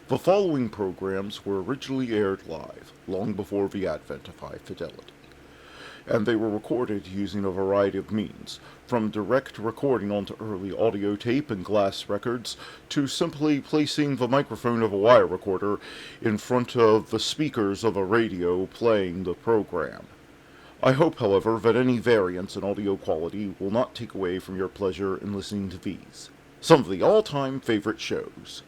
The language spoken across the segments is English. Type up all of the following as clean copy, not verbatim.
The following programs were originally aired live, long before the advent of high fidelity, and they were recorded using a variety of means, from direct recording onto early audio tape and glass records, to simply placing the microphone of a wire recorder in front of the speakers of a radio playing the program. I hope, however, that any variance in audio quality will not take away from your pleasure in listening to these, some of the all-time favorite shows.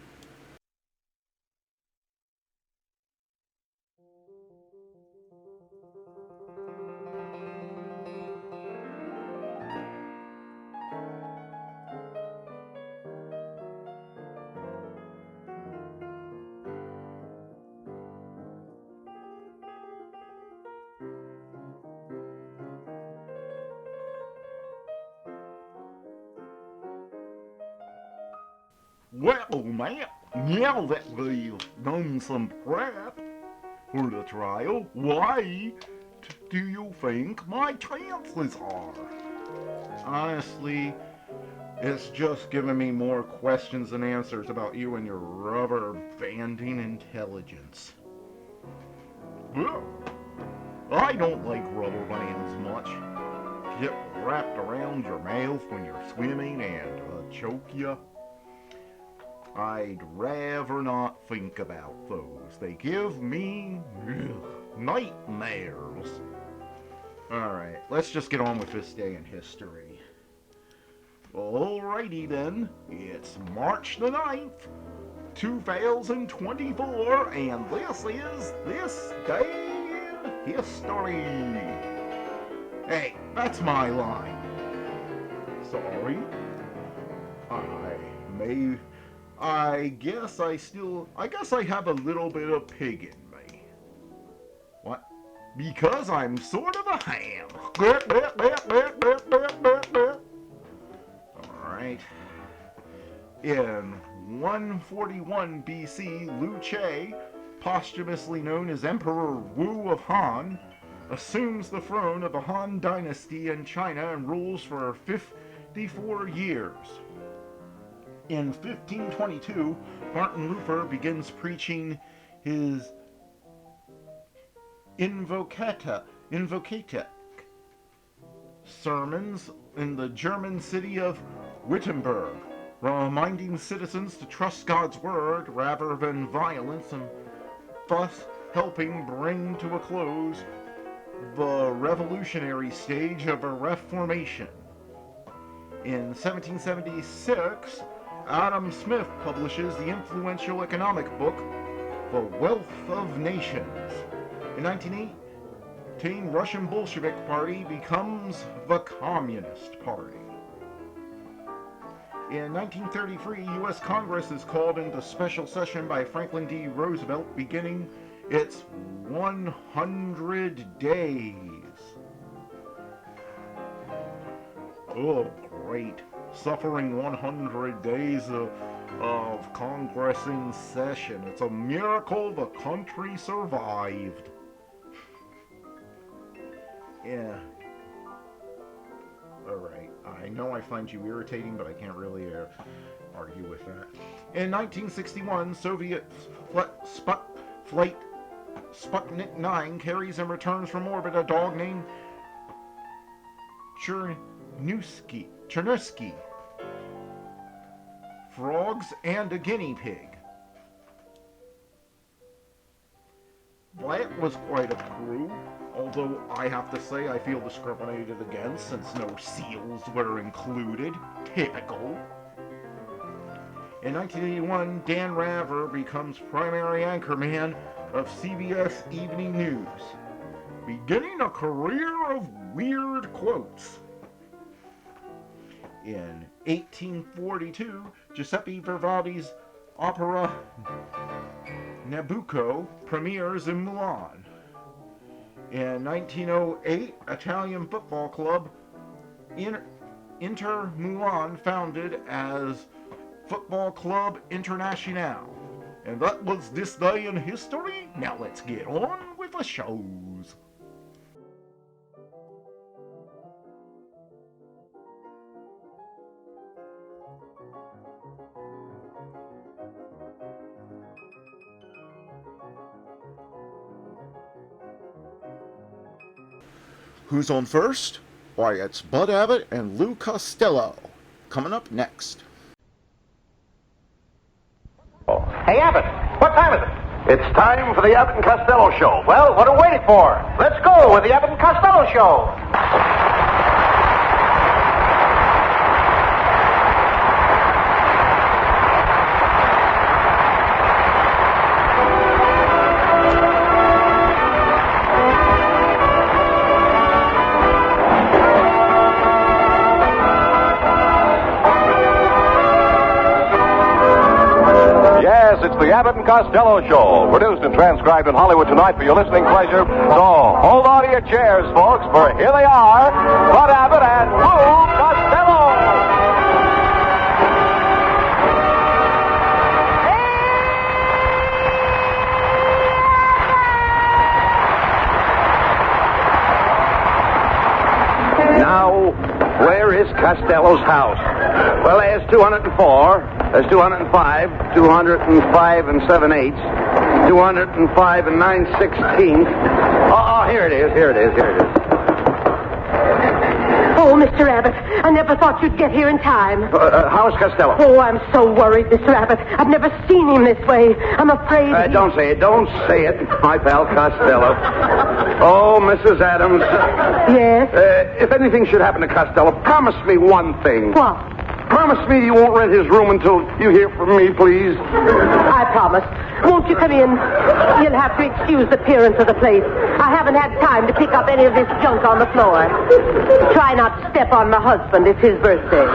Well, man, now that we've done some prep for the trial, do you think my chances are? Honestly, it's just giving me more questions than answers about you and your rubber banding intelligence. Well, I don't like rubber bands much. Get wrapped around your mouth when you're swimming and choke you. I'd rather not think about those. They give me nightmares. Alright, let's just get on with this day in history. Alrighty then, it's March the 9th, 2024, and this is This Day in History. Hey, that's my line. Sorry. I guess I have a little bit of pig in me. What? Because I'm sort of a ham. Alright. In 141 BC, Liu Che, posthumously known as Emperor Wu of Han, assumes the throne of the Han dynasty in China and rules for 54 years. In 1522, Martin Luther begins preaching his Invocata sermons in the German city of Wittenberg, reminding citizens to trust God's word rather than violence, and thus helping bring to a close the revolutionary stage of a Reformation. In 1776, Adam Smith publishes the influential economic book, The Wealth of Nations. In 1918, Russian Bolshevik Party becomes the Communist Party. In 1933, U.S. Congress is called into special session by Franklin D. Roosevelt, beginning its 100 days. Oh, great. Suffering 100 days of Congress in session. It's a miracle the country survived. Yeah. Alright. I know I find you irritating, but I can't really argue with that. In 1961, Soviet flight Sputnik 9 carries and returns from orbit a dog named Chernursky, frogs, and a guinea pig. That was quite a crew, although I have to say I feel discriminated against since no seals were included. Typical. In 1981, Dan Rather becomes primary anchorman of CBS Evening News, beginning a career of weird quotes. In 1842, Giuseppe Verdi's opera Nabucco premieres in Milan. In 1908, Italian football club Inter Milan founded as Football Club Internazionale. And that was This Day in History. Now let's get on with the shows. Who's on first? Why, it's Bud Abbott and Lou Costello. Coming up next. Hey, Abbott, what time is it? It's time for the Abbot and Costello Show. Well, what are we waiting for? Let's go with the Abbot and Costello Show. It's the Abbot and Costello Show, produced and transcribed in Hollywood tonight for your listening pleasure. So, hold on to your chairs, folks, for here they are, Bud Abbott and Lou Costello. Now, where is Costello's house? Well, there's 204. There's 205, 205 and 7/8, 205 and 9/16. Oh, here it is. Oh, Mr. Abbott, I never thought you'd get here in time. How's Costello? Oh, I'm so worried, Mr. Abbott. I've never seen him this way. I'm afraid Don't say it, my pal Costello. Oh, Mrs. Adams. Yes? If anything should happen to Costello, promise me one thing. What? Promise me you won't rent his room until you hear from me, please. I promise. Won't you come in? You'll have to excuse the appearance of the place. I haven't had time to pick up any of this junk on the floor. Try not to step on my husband. It's his birthday.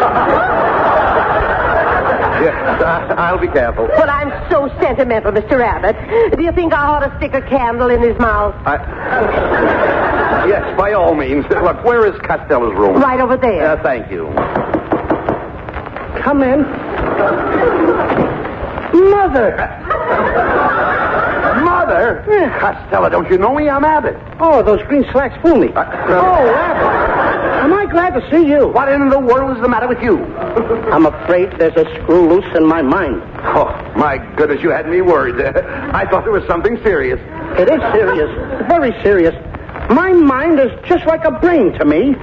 Yes, I'll be careful. But I'm so sentimental, Mr. Abbott. Do you think I ought to stick a candle in his mouth? Yes, by all means. Look, where is Costello's room? Right over there. Thank you. Come in. Mother! Mother? Yeah. Costello, don't you know me? I'm Abbott. Oh, those green slacks fool me. Oh, Abbott. Am I glad to see you? What in the world is the matter with you? I'm afraid there's a screw loose in my mind. Oh, my goodness, you had me worried. I thought there was something serious. It is serious. Very serious. My mind is just like a brain to me.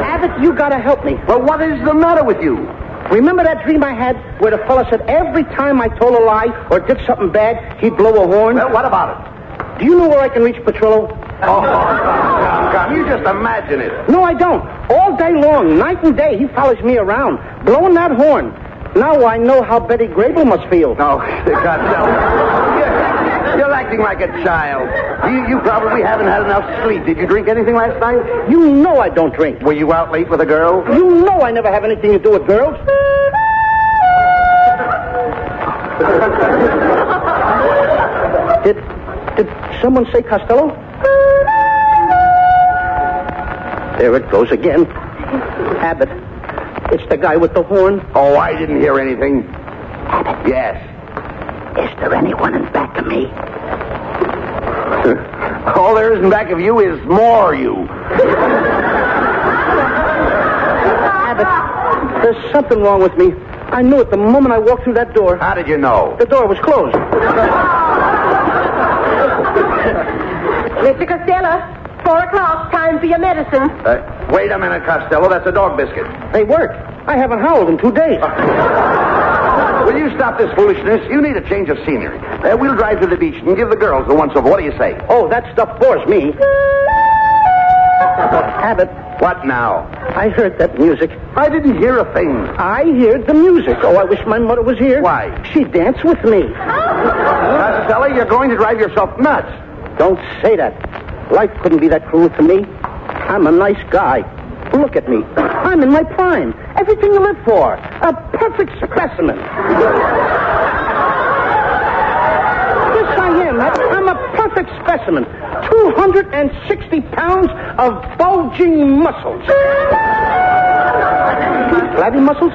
Abbott, you gotta help me. Well, what is the matter with you? Remember that dream I had where the fella said every time I told a lie or did something bad, he'd blow a horn? Well, what about it? Do you know where I can reach Petrillo? Oh, come. You just imagine it. No, I don't. All day long, night and day, he follows me around, blowing that horn. Now I know how Betty Grable must feel. No, Costello. You're acting like a child. You probably haven't had enough sleep. Did you drink anything last night? You know I don't drink. Were you out late with a girl? You know I never have anything to do with girls. Did someone say Costello? There it goes again. Abbott. It's the guy with the horn. Oh, I didn't hear anything. Abbott. Yes. Is there anyone in back of me? All there is in back of you is more you. Abbott, there's something wrong with me. I knew it the moment I walked through that door. How did you know? The door was closed. Mr. Costello, 4 o'clock, time for your medicine. Wait a minute, Costello. That's a dog biscuit. They work. I haven't howled in 2 days. Will you stop this foolishness? You need a change of scenery. We'll drive to the beach and give the girls the once-over. What do you say? Oh, that stuff bores me. Abbott. What now? I heard that music. I didn't hear a thing. I heard the music. Oh, I wish my mother was here. Why? She'd dance with me. Costello, you're going to drive yourself nuts. Don't say that. Life couldn't be that cruel to me. I'm a nice guy. Look at me. I'm in my prime. Everything you live for. A perfect specimen. Yes, I am. I'm a perfect specimen. 260 pounds of bulging muscles. Flabby muscles?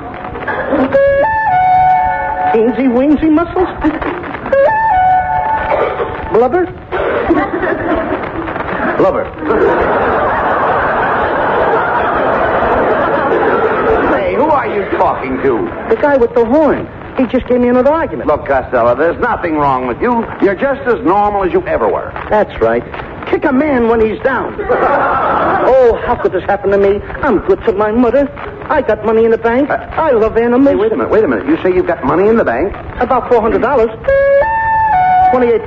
Teensy-weensy muscles? Blubber? Blubber. Hey, who are you talking to? The guy with the horn. He just gave me another argument. Look, Costello, there's nothing wrong with you. You're just as normal as you ever were. That's right. kick a man when he's down. Oh, how could this happen to me? I'm good to my mother. I got money in the bank. I love animals. Hey, wait a minute. You say you've got money in the bank? About $400. $28. $28,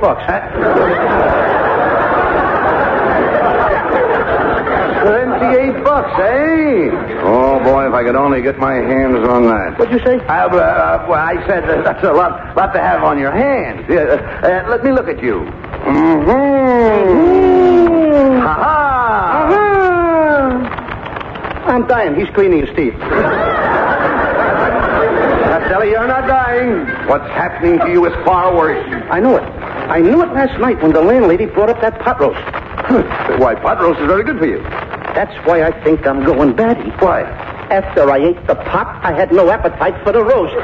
eh? Oh, boy, if I could only get my hands on that. What'd you say? Well, I said that's a lot to have on your hands. Let me look at you. Mm-hmm. Ha-ha! I'm dying. He's cleaning his teeth. Costello, you're not dying. What's happening to you is far worse. I know it. I knew it last night when the landlady brought up that pot roast. Why, pot roast is very good for you. That's why I think I'm going batty. Why? After I ate the pot, I had no appetite for the roast.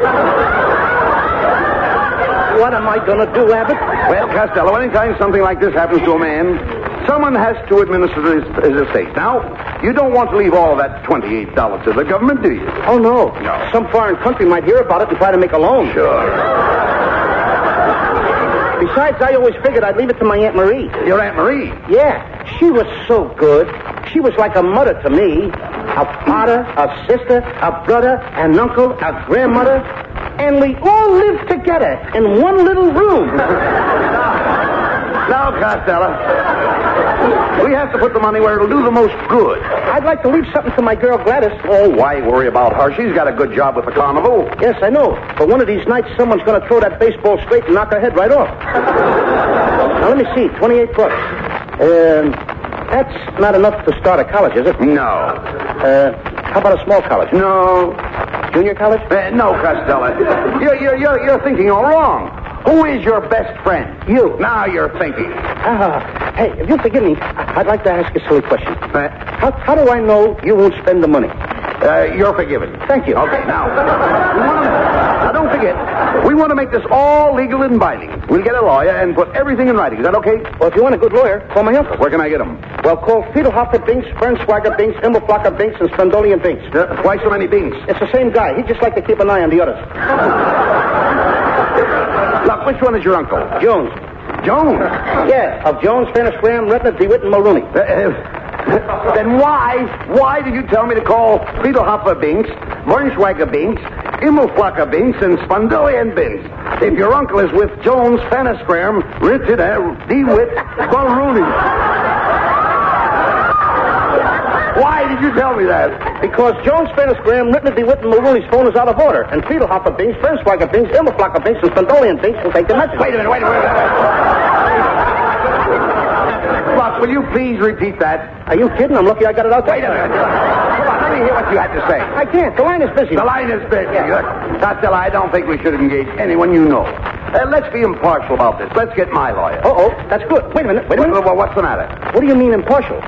What am I going to do, Abbott? Well, Costello, anytime something like this happens to a man, someone has to administer his estate. Now, you don't want to leave all of that $28 to the government, do you? Oh, no. No. Some foreign country might hear about it and try to make a loan. Sure. Besides, I always figured I'd leave it to my Aunt Marie. Your Aunt Marie? Yeah, she was so good. She was like a mother to me. A father, a sister, a brother, an uncle, a grandmother. And we all lived together in one little room. Now, Costello, we have to put the money where it'll do the most good. I'd like to leave something to my girl Gladys. Oh, why worry about her? She's got a good job with the carnival. Yes, I know. But one of these nights, someone's going to throw that baseball straight and knock her head right off. Now, let me see. $28. That's not enough to start a college, is it? No. How about a small college? No. Junior college? No, Costello. You're thinking all wrong. Who is your best friend? You. Now you're thinking. Hey, if you'll forgive me, I'd like to ask a silly question. How do I know you won't spend the money? You're forgiven. Thank you. Okay, now don't forget, we want to make this all legal and binding. We'll get a lawyer and put everything in writing. Is that okay? Well, if you want a good lawyer, call my uncle. Where can I get him? Well, call Fiedelhofer Binks, Fernswager Binks, Himmelflacher Binks, and Spandolian Binks. Why so many Binks? It's the same guy. He'd just like to keep an eye on the others. Look, which one is your uncle? Jones. Jones? Yeah, of Jones, Fennis, Graham, Redner, DeWitt, and Mulrooney. Then why did you tell me to call Fiedelhofer Binks, Fernswager Binks, Himmelflacher Binks, and Spandolian Binks? If your uncle is with Jones, Fennis, Graham, Richard, DeWitt, Mulrooney. Why did you tell me that? Because Jones, Fennis, Graham, Rittner, DeWitt, and Mulrooney's phone is out of order, and Fiedelhofer Binks, Fernswager Binks, Himmelflacher Binks, and Spandolian Binks will take the message. Wait a minute. Look, will you please repeat that? Are you kidding? I'm lucky I got it out there. Wait a minute. Come on, let me hear what you had to say. I can't. The line is busy. The line is busy. Yeah. Costello, I don't think we should engage anyone you know. Let's be impartial about this. Let's get my lawyer. Uh-oh, that's good. Wait a minute. Well, what's the matter? What do you mean impartial?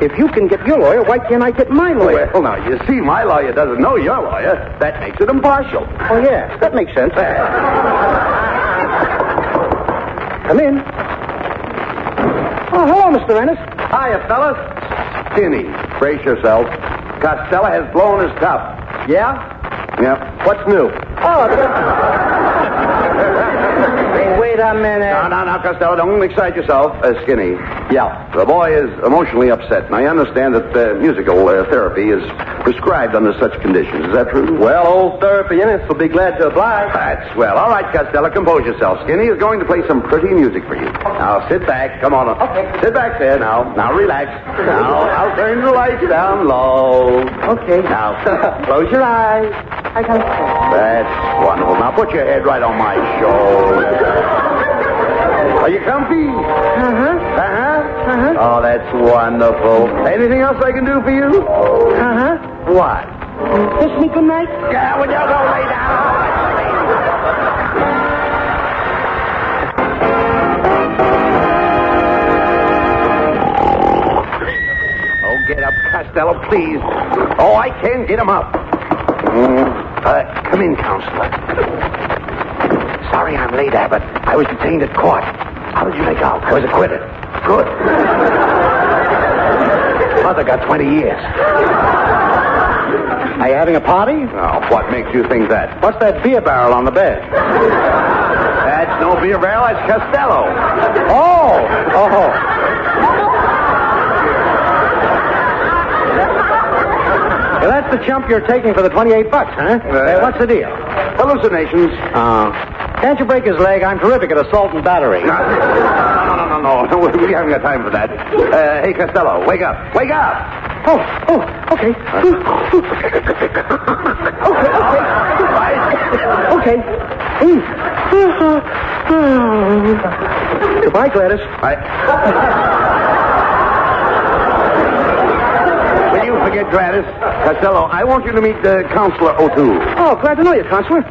If you can get your lawyer, why can't I get my lawyer? Well, now, you see, my lawyer doesn't know your lawyer. That makes it impartial. Oh, yeah, that makes sense. Come in. Oh, hello, Mr. Ennis. Hiya, fellas. Skinny, brace yourself. Costello has blown his top. Yeah? Yep. What's new? Oh, hey, wait a minute. Now, Costello, don't excite yourself. Skinny. Yeah. The boy is emotionally upset, and I understand that musical therapy is prescribed under such conditions. Is that true? Well, old therapist will be glad to oblige. That's swell. All right, Costello, compose yourself. Skinny is going to play some pretty music for you. Now, sit back. Come on. Okay. Sit back there now. Now, relax. Now, I'll turn the lights down low. Okay. Now, close your eyes. I got it. That's wonderful. Now, put your head right on my shoulder. Are you comfy? Uh-huh. Uh-huh. Oh, that's wonderful. Anything else I can do for you? Uh-huh. What? Kiss me good night. Yeah, well, you go lay down. Oh, get up, Costello, please. Oh, I can get him up. Come in, Counselor. Sorry I'm late, Abbott. I was detained at court. How did you make out? I was acquitted. Good. Mother got 20 years. Are you having a party? Oh, what makes you think that? What's that beer barrel on the bed? That's no beer barrel, that's Costello. Oh. the chump you're taking for the $28, huh? What's the deal? Hallucinations. Can't you break his leg? I'm terrific at assault and battery. No. We haven't got time for that. Hey, Costello, wake up. Wake up! Oh, okay. Okay. Goodbye, Gladys. Will you forget Gladys? Costello, I want you to meet Counselor O'Toole. Oh, glad to know you, Counselor.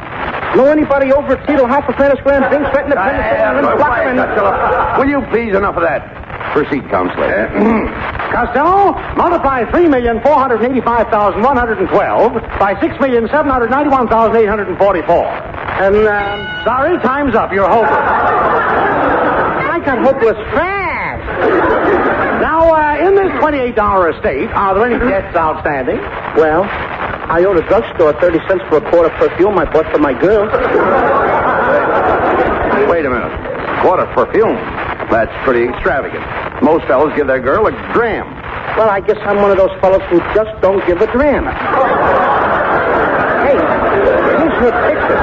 Know anybody over at Tito Hopper, Furnace Grand, Bing, Stratton, Will you please, enough of that. Proceed, Counselor. Costello, multiply 3,485,112 by 6,791,844. And, sorry, time's up. You're hopeless. I got hopeless fast. Now, in this $28 estate, are there any debts outstanding? Well, I owe the drugstore 30 cents for a quart of perfume I bought for my girl. Wait a minute. Quart of perfume? That's pretty extravagant. Most fellows give their girl a dram. Well, I guess I'm one of those fellows who just don't give a dram. Hey, here's her picture.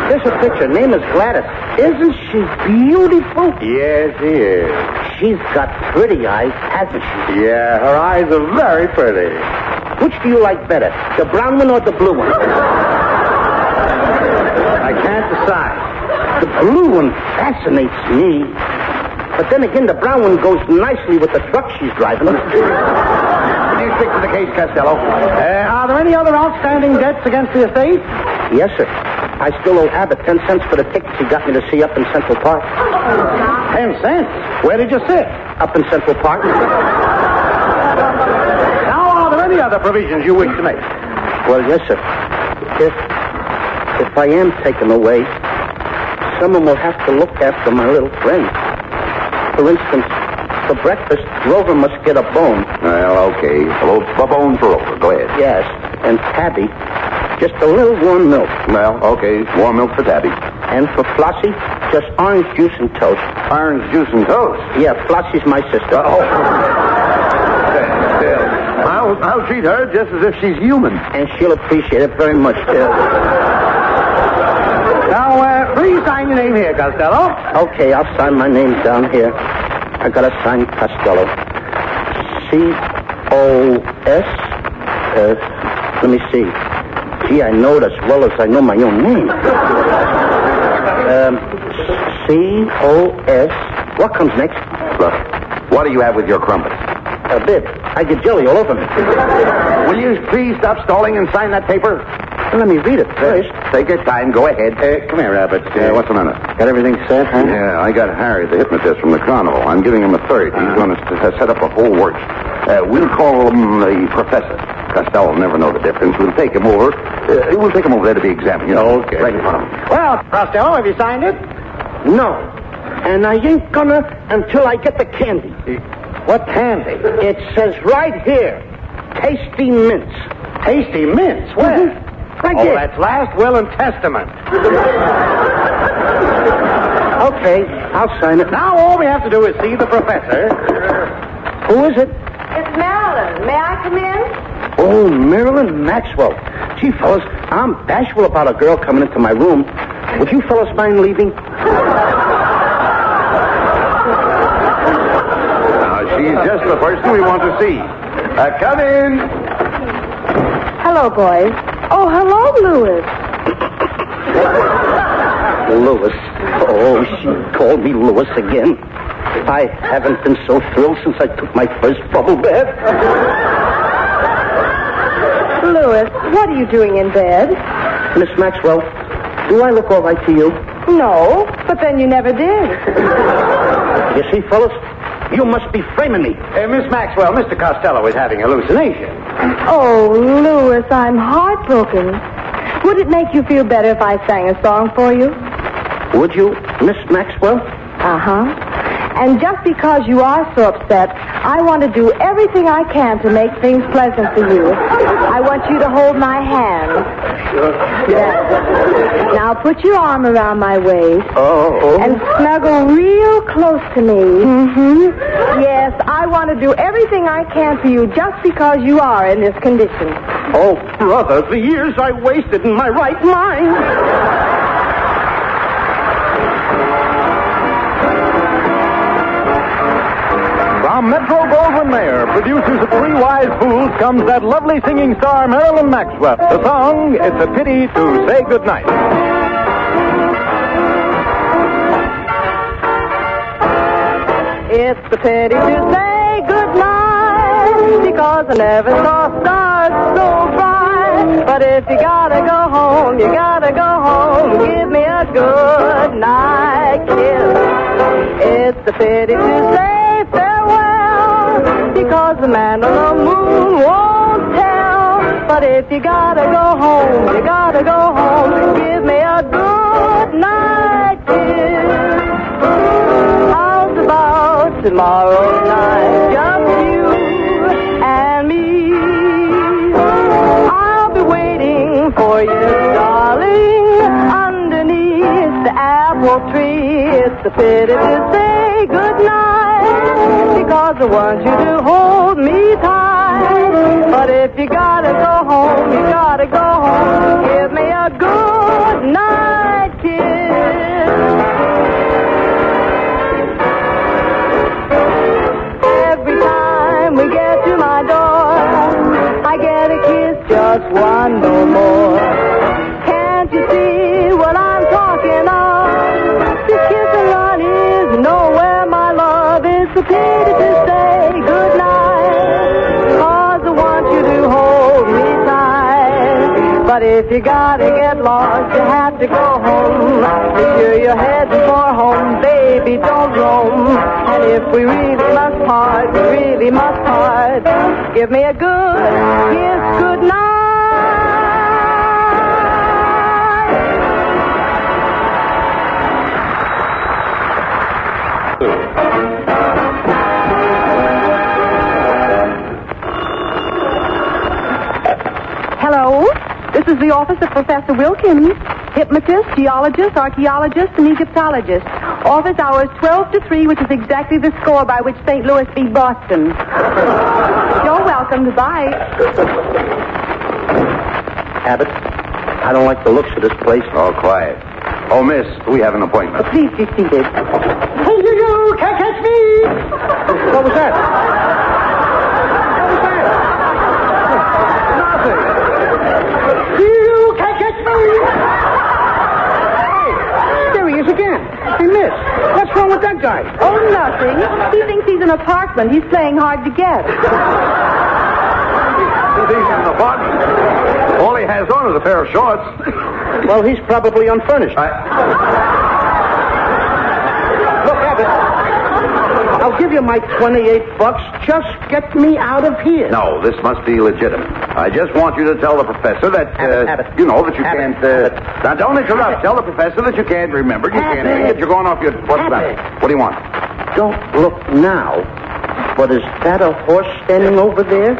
Here's her picture. Name is Gladys. Isn't she beautiful? Yes, she is. She's got pretty eyes, hasn't she? Yeah, her eyes are very pretty. Which do you like better, the brown one or the blue one? I can't decide. The blue one fascinates me. But then again, the brown one goes nicely with the truck she's driving. Will you stick to the case, Costello? Are there any other outstanding debts against the estate? Yes, sir. I still owe Abbott 10 cents for the tickets he got me to see up in Central Park. 10 cents? Where did you sit? Up in Central Park. Now, are there any other provisions you wish to make? Well, yes, sir. If I am taken away, someone will have to look after my little friend. For instance, for breakfast, Rover must get a bone. Well, okay. A bone for Rover. Go ahead. Yes, and Tabby, just a little warm milk. Well, okay. Warm milk for Tabby. And for Flossie, just orange juice and toast. Orange juice and toast? Yeah, Flossie's my sister. I'll treat her just as if she's human. And she'll appreciate it very much, too. Now, please sign your name here, Costello. Okay, I'll sign my name down here. I gotta sign Costello. C-O-S? Let me see. Gee, I know it as well as I know my own name. C-O-S. What comes next? Look, what do you have with your crumpets? A bit. I get jelly all over me. Will you please stop stalling and sign that paper? Well, let me read it first. Take your time. Go ahead. Come here, Abbott. What's the matter? Got everything set, huh? Yeah, I got Harry, the hypnotist from the carnival. I'm giving him a third. He's going to set up a whole works. We'll call him the professor. Costello will never know the difference. We'll take him over. We'll take him over there to be examined. Okay. Right in front of him. Well, Costello, have you signed it? No. And I ain't gonna until I get the candy. What candy? It says right here, Tasty Mints. Tasty mints? Where? Right Oh, here. that's last will and testament. Okay, I'll sign it. Now all we have to do is see the professor. Who is it? It's Marilyn. May I come in? Oh, Marilyn Maxwell. Gee, fellas, I'm bashful about a girl coming into my room. Would you fellas mind leaving? She's just the person we want to see. Come in. Hello, boys. Oh, hello, Louis. Louis. Oh, she called me Louis again. I haven't been so thrilled since I took my first bubble bath. Louis, what are you doing in bed? Miss Maxwell, do I look all right to you? No, but then you never did. You see, fellas, you must be framing me. Miss Maxwell, Mr. Costello is having hallucination. Oh, Louis, I'm heartbroken. Would it make you feel better if I sang a song for you? Would you, Miss Maxwell? Uh-huh. And just because you are so upset, I want to do everything I can to make things pleasant for you. I want you to hold my hand. Yes. Now put your arm around my waist. And snuggle real close to me. Mm-hmm. Yes, I want to do everything I can for you just because you are in this condition. Oh, brother, the years I wasted in my right mind. From Metro-Goldwyn-Mayer, producers of Three Wise Fools, comes that lovely singing star, Marilyn Maxwell. The song, It's a Pity to Say Goodnight. It's a pity to say goodnight, because I never saw stars so bright. But if you gotta go home, you gotta go home. Give me a good night kiss. It's a pity to say farewell, because the man on the moon won't tell. But if you gotta go home, you gotta go home. Give me a good night kiss. How's about tomorrow night? Just you and me. I'll be waiting for you, darling, underneath the apple tree. It's a pity to say goodnight, because I want you to hold me tight. But if you gotta go home, you gotta go home. Give me a good night kiss. Every time we get to my door, I get a kiss, just one no more. Can't you see what I'm talking of? This kiss and run is nowhere, my love. It's a pity to say goodnight, 'cause I want you to hold me tight. But if you gotta get lost, you have to go home. Make sure you're heading for home, baby, don't roam. And if we really must part, we really must part. Give me a good kiss, good night. Hello, this is the office of Professor Wilkins, hypnotist, geologist, archaeologist, and Egyptologist. Office hours 12 to 3, which is exactly the score by which St. Louis beat Boston. You're welcome. Goodbye. Abbott, I don't like the looks of this place. Oh, quiet. Oh, miss, we have an appointment. Please be seated. Hey, you can't catch me! What was that? What was that? Nothing. You can't catch me! Hey, there he is again. Hey, miss, what's wrong with that guy? Oh, nothing. He thinks he's in an apartment. He's playing hard to get. He's in an apartment. All he has on is a pair of shorts. Well, he's probably unfurnished. Look, Abbott, I'll give you my $28. Just get me out of here. No, this must be legitimate. I just want you to tell the professor that, Abbott. you know, that you Abbott. can't, now don't interrupt. Abbott. Tell the professor that you can't remember. You can't Abbott. read it. You're going off your, what's the matter? Abbott. What do you want? Don't look now. But is that a horse standing over there?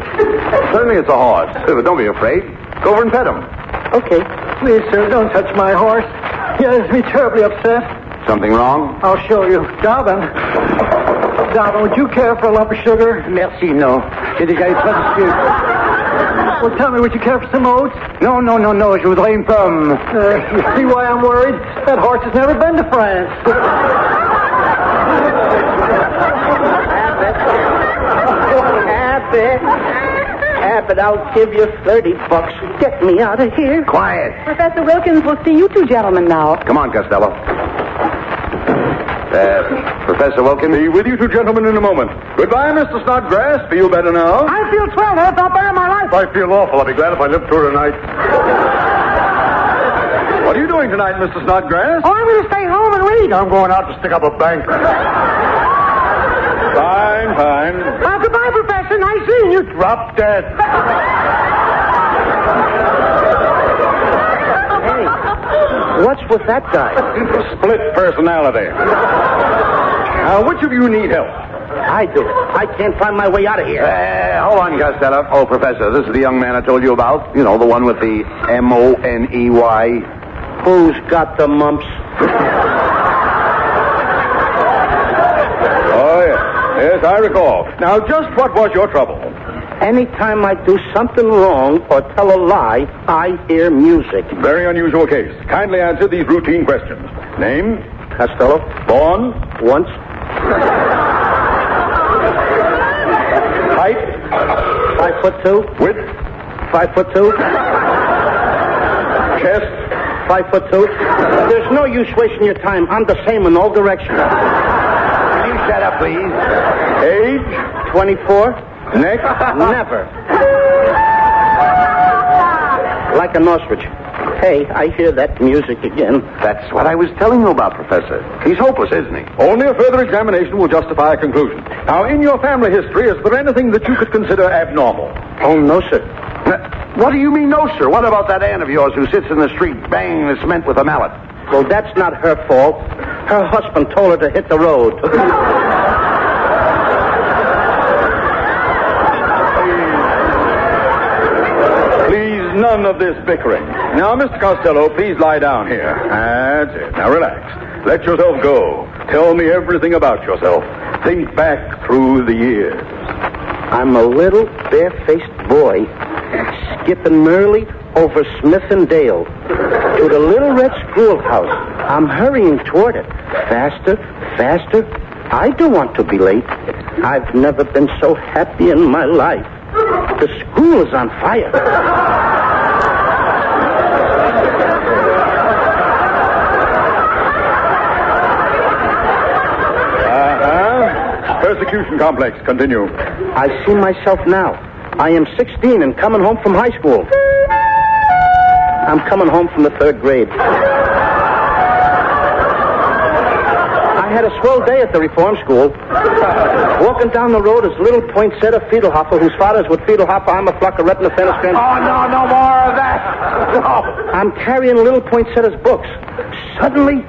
Certainly it's a horse. But don't be afraid. Go over and pet him. Okay. Please, sir, don't touch my horse. He has me terribly upset. Something wrong? I'll show you. Dobbin, would you care for a lump of sugar? Merci, no. J'ai déjà eu trop de sucre. Well, tell me, would you care for some oats? No, je voudrais une pomme. You see why I'm worried? That horse has never been to France. Abbott, I'll give you $30. Get me out of here. Quiet. Professor Wilkins will see you two gentlemen now. Come on, Costello. Professor Wilkins? Be with you two gentlemen in a moment. Goodbye, Mr. Snodgrass. Feel better now? I feel swell. That's not better in my life. I feel awful. I'll be glad if I live through tonight. What are you doing tonight, Mr. Snodgrass? Oh, I'm going to stay home and read. I'm going out to stick up a bank. Fine. Goodbye, Professor. Nice seeing you. Drop dead. Hey, what's with that guy? Split personality. Now, which of you need help? I do. I can't find my way out of here. Hold on, Costello. Oh, Professor, this is the young man I told you about. You know, the one with the Money. Who's got the mumps? Oh, yes. Yes, I recall. Now, just what was your trouble? Anytime I do something wrong or tell a lie, I hear music. Very unusual case. Kindly answer these routine questions. Name? Costello? Born? Once. Height? 5'2". Width? 5'2". Chest? 5'2". There's no use wasting your time. I'm the same in all directions. Will you shut up, please? Age? 24. Neck? Never. Like an ostrich. Hey, I hear that music again. That's what I was telling you about, Professor. He's hopeless, isn't he? Only a further examination will justify a conclusion. Now, in your family history, is there anything that you could consider abnormal? Oh, no, sir. What do you mean, no, sir? What about that aunt of yours who sits in the street banging the cement with a mallet? Well, that's not her fault. Her husband told her to hit the road. Please, none of this bickering. Now, Mr. Costello, please lie down here. That's it. Now, relax. Let yourself go. Tell me everything about yourself. Think back through the years. I'm a little bare-faced boy skipping merrily over Smith and Dale to the little red schoolhouse. I'm hurrying toward it. Faster, faster. I don't want to be late. I've never been so happy in my life. The school is on fire. Persecution complex. Continue. I see myself now. I am 16 and coming home from high school. I'm coming home from the 3rd grade. I had a swell day at the reform school. Walking down the road is little poinsettia Fiedelhofer, whose father's with Fiedelhofer, Hammerflocker, Retina, Fenestran. Oh, no more of that. No. I'm carrying little poinsettia's books. Suddenly,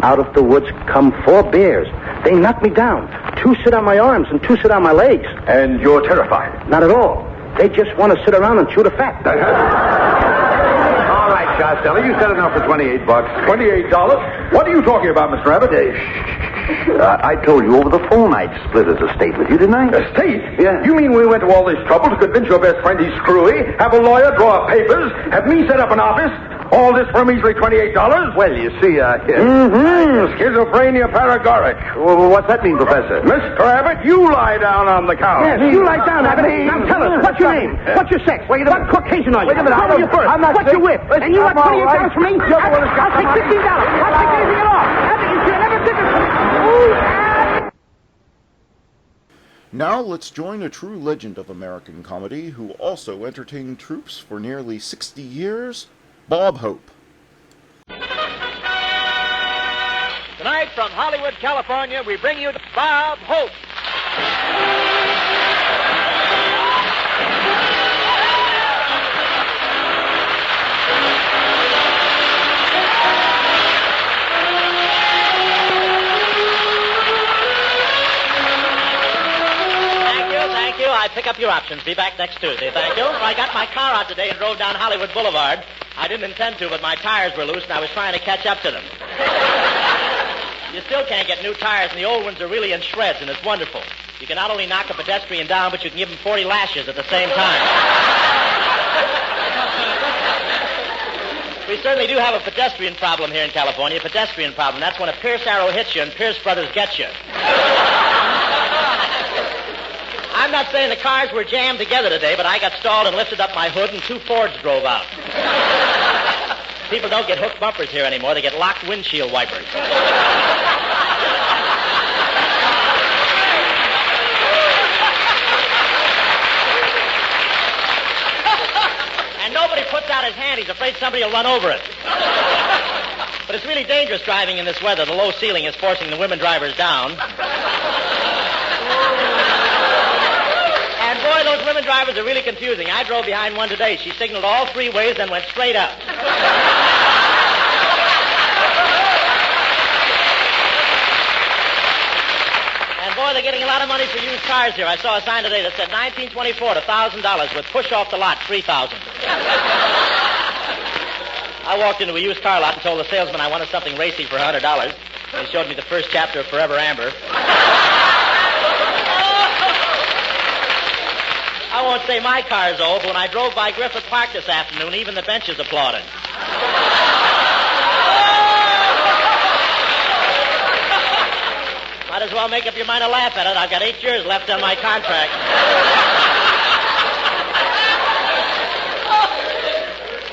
out of the woods come 4 bears. They knock me down. 2 sit on my arms and 2 sit on my legs. And you're terrified? Not at all. They just want to sit around and chew the fat. All right, Costello, you said enough for $28. $28? What are you talking about, Mr. Abbott? I told you over the phone I'd split his estate with you, didn't I? Estate? Yeah. You mean we went to all this trouble to convince your best friend he's screwy, have a lawyer draw up papers, have me set up an office? All this for a measly $28? Well, you see, Schizophrenia paragoric. Well, what's that mean, Professor? Mr. Abbott, you lie down on the couch. Yes, you lie down, Abbott. Now tell us, what's your name? What's your sex? What Caucasian are you? Wait a minute, What are you first? What's your whip? And you want $28 from me? I'll take $15. I'll take anything at all. Abbott, you should have never did this to me. Now let's join a true legend of American comedy who also entertained troops for nearly 60 years, Bob Hope. Tonight from Hollywood, California, we bring you Bob Hope. Thank you. I pick up your options. Be back next Tuesday. Thank you. I got my car out today and drove down Hollywood Boulevard. I didn't intend to, but my tires were loose and I was trying to catch up to them. You still can't get new tires, and the old ones are really in shreds, and it's wonderful. You can not only knock a pedestrian down, but you can give him 40 lashes at the same time. We certainly do have a pedestrian problem here in California. A pedestrian problem. That's when a Pierce arrow hits you and Pierce Brothers gets you. I'm not saying the cars were jammed together today, but I got stalled and lifted up my hood, and 2 Fords drove out. People don't get hook bumpers here anymore. They get locked windshield wipers. And nobody puts out his hand. He's afraid somebody will run over it. But it's really dangerous driving in this weather. The low ceiling is forcing the women drivers down. And boy, those women drivers are really confusing. I drove behind one today. She signaled all 3 ways, then went straight up. getting a lot of money for used cars here. I saw a sign today that said 1924 to $1,000 with push off the lot, $3,000. I walked into a used car lot and told the salesman I wanted something racy for $100. He showed me the first chapter of Forever Amber. I won't say my car's old, but when I drove by Griffith Park this afternoon, even the benches applauded. Might as well make up your mind to laugh at it. I've got 8 years left on my contract.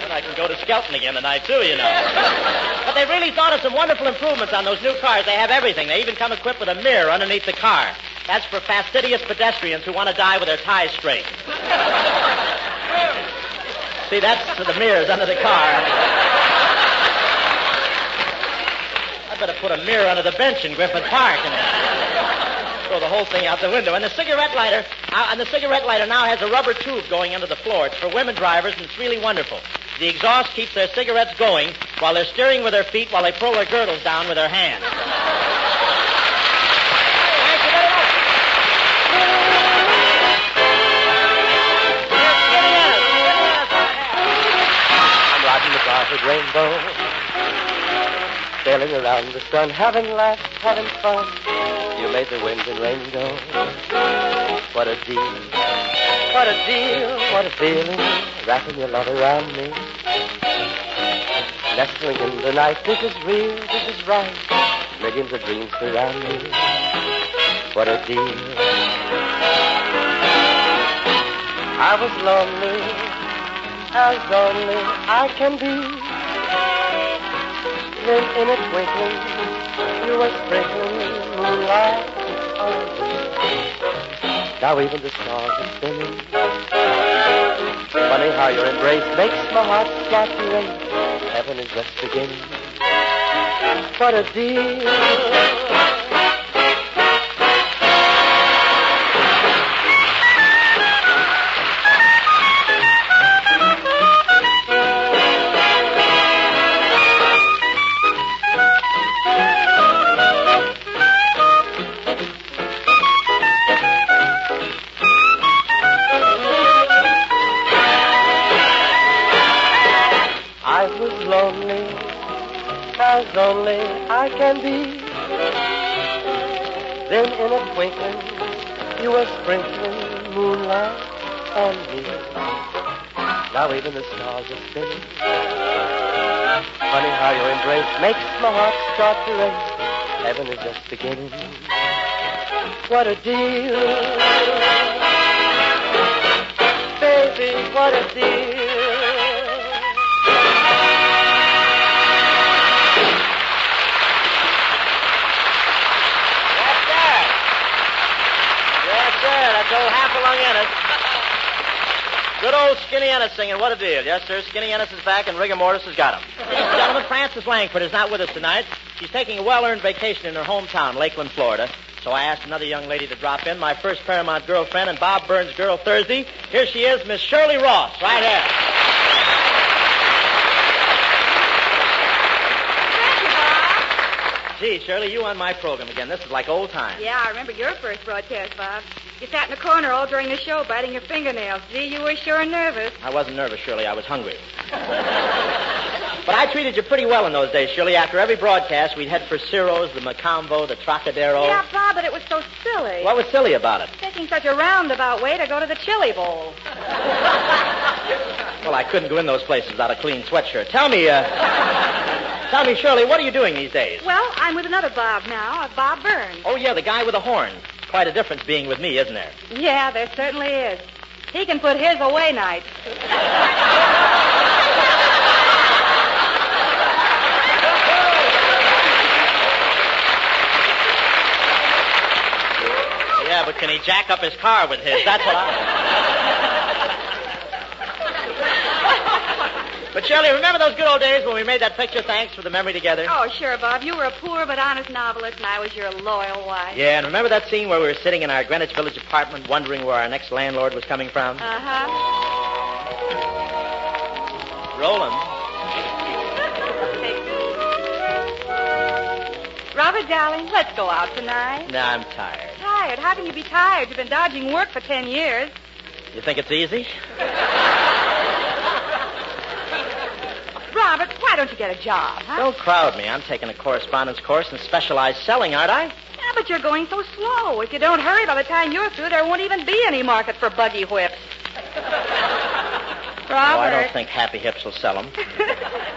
And I can go to Skelton again tonight, too, you know. But they really thought of some wonderful improvements on those new cars. They have everything. They even come equipped with a mirror underneath the car. That's for fastidious pedestrians who want to die with their ties straight. See, that's for the mirrors under the car. I better put a mirror under the bench in Griffith Park and throw the whole thing out the window. And the cigarette lighter now has a rubber tube going into the floor. It's for women drivers, and it's really wonderful. The exhaust keeps their cigarettes going while they're steering with their feet while they pull their girdles down with their hands. Thank you very much. I'm riding the barford rainbow, sailing around the sun, having laughs, having fun. You made the wind and rain go. What a deal, what a deal, what a feeling, wrapping your love around me. Nestling in the night, this is real, this is right. Millions of dreams surround me. What a deal. I was lonely, as lonely I can be. Then in a twinkling, you were sprinkling moonlight on me. Now even the stars are spinning. Funny how your embrace makes my heart start to race. Heaven is just beginning. What a deal. Lonely I can be. Then in a twinkling, you were sprinkling moonlight on me. Now even the stars are spinning. Funny how your embrace makes my heart start to race. Heaven is just beginning. What a deal. Baby, what a deal. That's old Hopalong Ennis. Good old Skinny Ennis singing. What a deal. Yes, sir. Skinny Ennis is back and rigor mortis has got him. Ladies and gentlemen, Frances Langford is not with us tonight. She's taking a well-earned vacation in her hometown, Lakeland, Florida. So I asked another young lady to drop in, my first Paramount girlfriend and Bob Burns' girl Thursday. Here she is, Miss Shirley Ross, right here. Gee, Shirley, you on my program again. This is like old times. Yeah, I remember your first broadcast, Bob. You sat in the corner all during the show, biting your fingernails. Gee, you were sure nervous. I wasn't nervous, Shirley. I was hungry. But I treated you pretty well in those days, Shirley. After every broadcast, we'd head for Ciro's, the Macombo, the Trocadero. Yeah, Bob, but it was so silly. What was silly about it? Taking such a roundabout way to go to the chili bowl. Well, I couldn't go in those places without a clean sweatshirt. Tell me, Shirley, what are you doing these days? Well, I'm with another Bob now, Bob Burns. Oh, yeah, the guy with the horn. Quite a difference being with me, isn't there? Yeah, there certainly is. He can put his away night. Yeah, but can he jack up his car with his? That's what But, Shirley, remember those good old days when we made that picture, Thanks for the Memory Together? Oh, sure, Bob. You were a poor but honest novelist, and I was your loyal wife. Yeah, and remember that scene where we were sitting in our Greenwich Village apartment wondering where our next landlord was coming from? Uh-huh. Roland. Robert, darling, let's go out tonight. No, I'm tired. Tired? tired. How can you be tired? You've been dodging work for 10 years. You think it's easy? Robert, why don't you get a job, huh? Don't crowd me. I'm taking a correspondence course in specialized selling, aren't I? Yeah, but you're going so slow. If you don't hurry, by the time you're through, there won't even be any market for buggy whips. Robert. Oh, I don't think Happy Hips will sell them.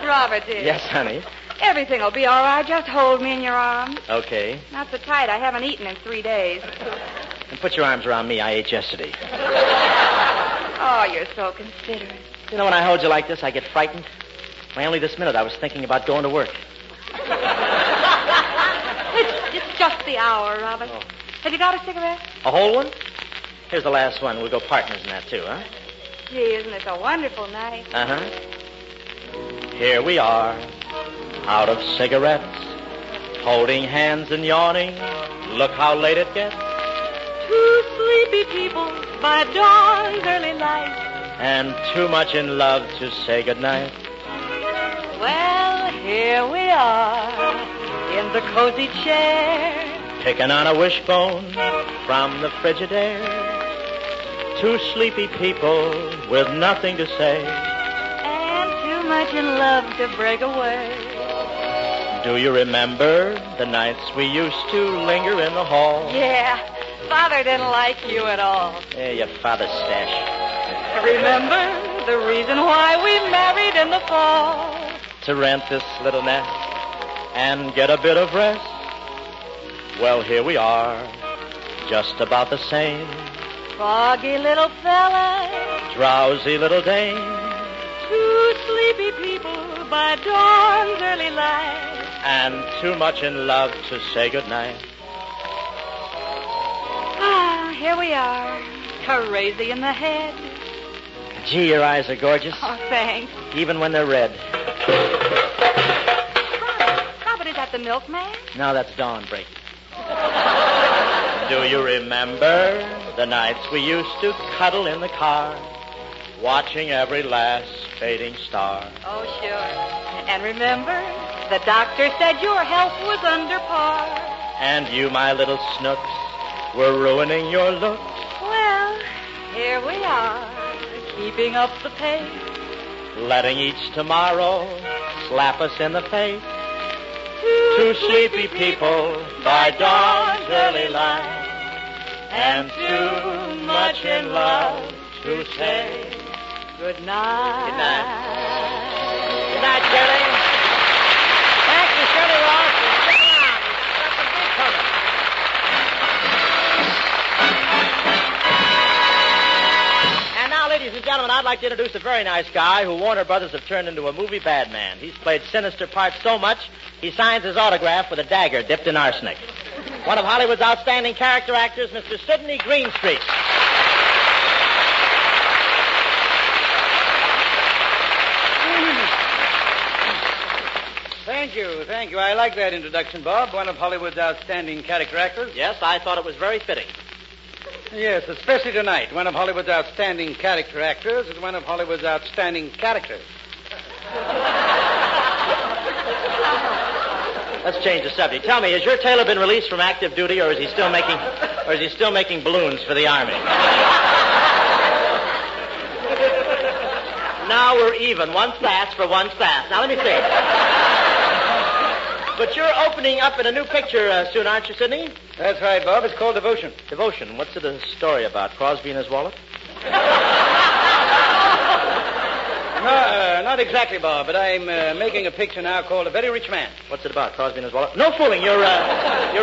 Robert, dear. Yes, honey. Everything will be all right. Just hold me in your arms. Okay. Not so tight. I haven't eaten in 3 days. And put your arms around me. I ate yesterday. Oh, you're so considerate. You know, when I hold you like this, I get frightened. Why, only this minute I was thinking about going to work. It's just the hour, Robert. Oh. Have you got a cigarette? A whole one? Here's the last one. We'll go partners in that, too, huh? Gee, isn't this a wonderful night? Uh-huh. Here we are, out of cigarettes, holding hands and yawning. Look how late it gets. Two sleepy people by dawn's early light. And too much in love to say goodnight. Well, here we are in the cozy chair, Picking on a wishbone from the Frigidaire. Two sleepy people with nothing to say. and too much in love to break away. Do you remember the nights we used to linger in the hall? Yeah, Father didn't like you at all. Yeah, your father's stash. Remember the reason why we married in the fall? To rent this little nest and get a bit of rest. Well, here we are, just about the same. Foggy little fella, Drowsy little dame. two sleepy people by dawn's early light. And too much in love to say goodnight. Ah, here we are. Crazy in the head. Gee, your eyes are gorgeous, Oh, thanks. even when they're red. Robert, is that the milkman? Now that's dawn breaking. Do you remember the nights we used to cuddle in the car, watching every last fading star? Oh, sure. And remember, the doctor said your health was under par. And you, my little snooks, were ruining your looks. Well, here we are, keeping up the pace. Letting each tomorrow slap us in the face. Two sleepy people by dawn's early light. And too much in love to say Good night. good night. Good night, Shirley. Thank you, Shirley Ross. And stick around. We've got some big coming. And now, ladies and gentlemen, I'd like to introduce a very nice guy who Warner Brothers have turned into a movie bad man. He's played sinister parts so much, he signs his autograph with a dagger dipped in arsenic. One of Hollywood's outstanding character actors, Mr. Sidney Greenstreet. Thank you. I like that introduction, Bob. One of Hollywood's outstanding character actors. Yes, I thought it was very fitting. Yes, especially tonight. One of Hollywood's outstanding character actors is one of Hollywood's outstanding characters. Let's change the subject. Tell me, has your tailor been released from active duty, or is he still making balloons for the Army? Now we're even. One sass for one sass. Now let me see. But you're opening up in a new picture soon, aren't you, Sidney? That's right, Bob. It's called Devotion. Devotion. What's the story about? Crosby and his wallet? No, not exactly, Bob, but I'm making a picture now called A Very Rich Man. What's it about? Crosby and his wallet? No fooling. You're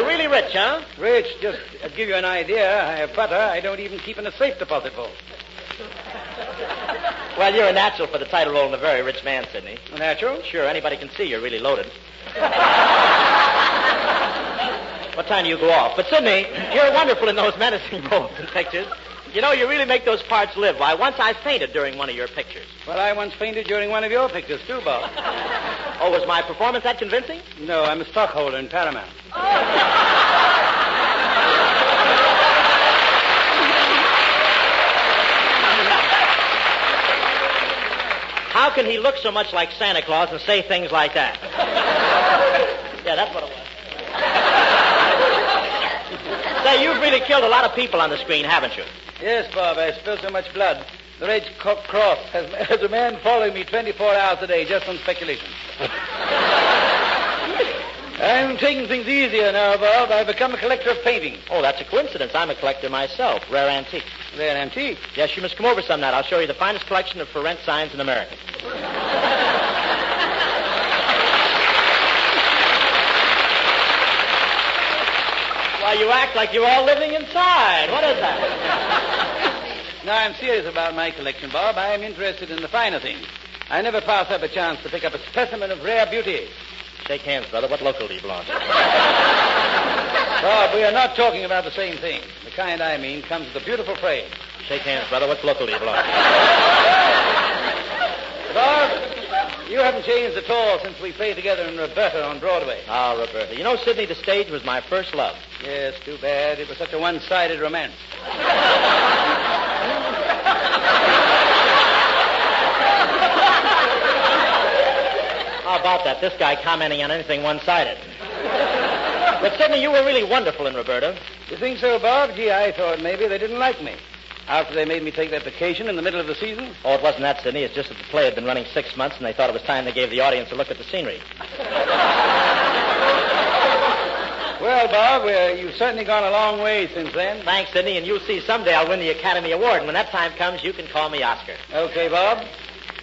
really rich, huh? Rich, just to give you an idea, I have butter I don't even keep in a safe deposit vault. Well, you're a natural for the title role in A Very Rich Man, Sidney. A natural? Sure, anybody can see you're really loaded. What time do you go off? But, Sidney, you're wonderful in those menacing roles and pictures. You know, you really make those parts live. Why, once I fainted during one of your pictures. Well, I once fainted during one of your pictures, too, Bob. Oh, was my performance that convincing? No, I'm a stockholder in Paramount. How can he look so much like Santa Claus and say things like that? Yeah, that's what it was. Say, you've really killed killed a lot of people on the screen, haven't you? Yes, Bob, I spilled so much blood. The Red Cross has a man following me 24 hours a day just on speculation. I'm taking things easier now, Bob. I've become a collector of paintings. Oh, that's a coincidence. I'm a collector myself. Rare antiques. Rare antiques? Yes, you must come over some night. I'll show you the finest collection of for rent signs in America. Why, you act like you're all living inside. What is that? No, I'm serious about my collection, Bob. I am interested in the finer things. I never pass up a chance to pick up a specimen of rare beauty. Shake hands, brother. What local do you belong to? Bob, we are not talking about the same thing. The kind I mean comes with a beautiful frame. Shake hands, brother. What local do you belong to? Bob, you haven't changed at all since we played together in Roberta on Broadway. Ah, Roberta. You know, Sidney, the stage was my first love. Yes, too bad. It was such a one-sided romance. How about that? This guy commenting on anything one-sided. But, Sidney, you were really wonderful in Roberta. You think so, Bob? Gee, I thought maybe they didn't like me. After they made me take that vacation in the middle of the season? Oh, it wasn't that, Sidney. It's just that the play had been running 6 months, and they thought it was time they gave the audience a look at the scenery. Well, Bob, you've certainly gone a long way since then. Thanks, Sidney, and you'll see someday I'll win the Academy Award, and when that time comes, you can call me Oscar. Okay, Bob.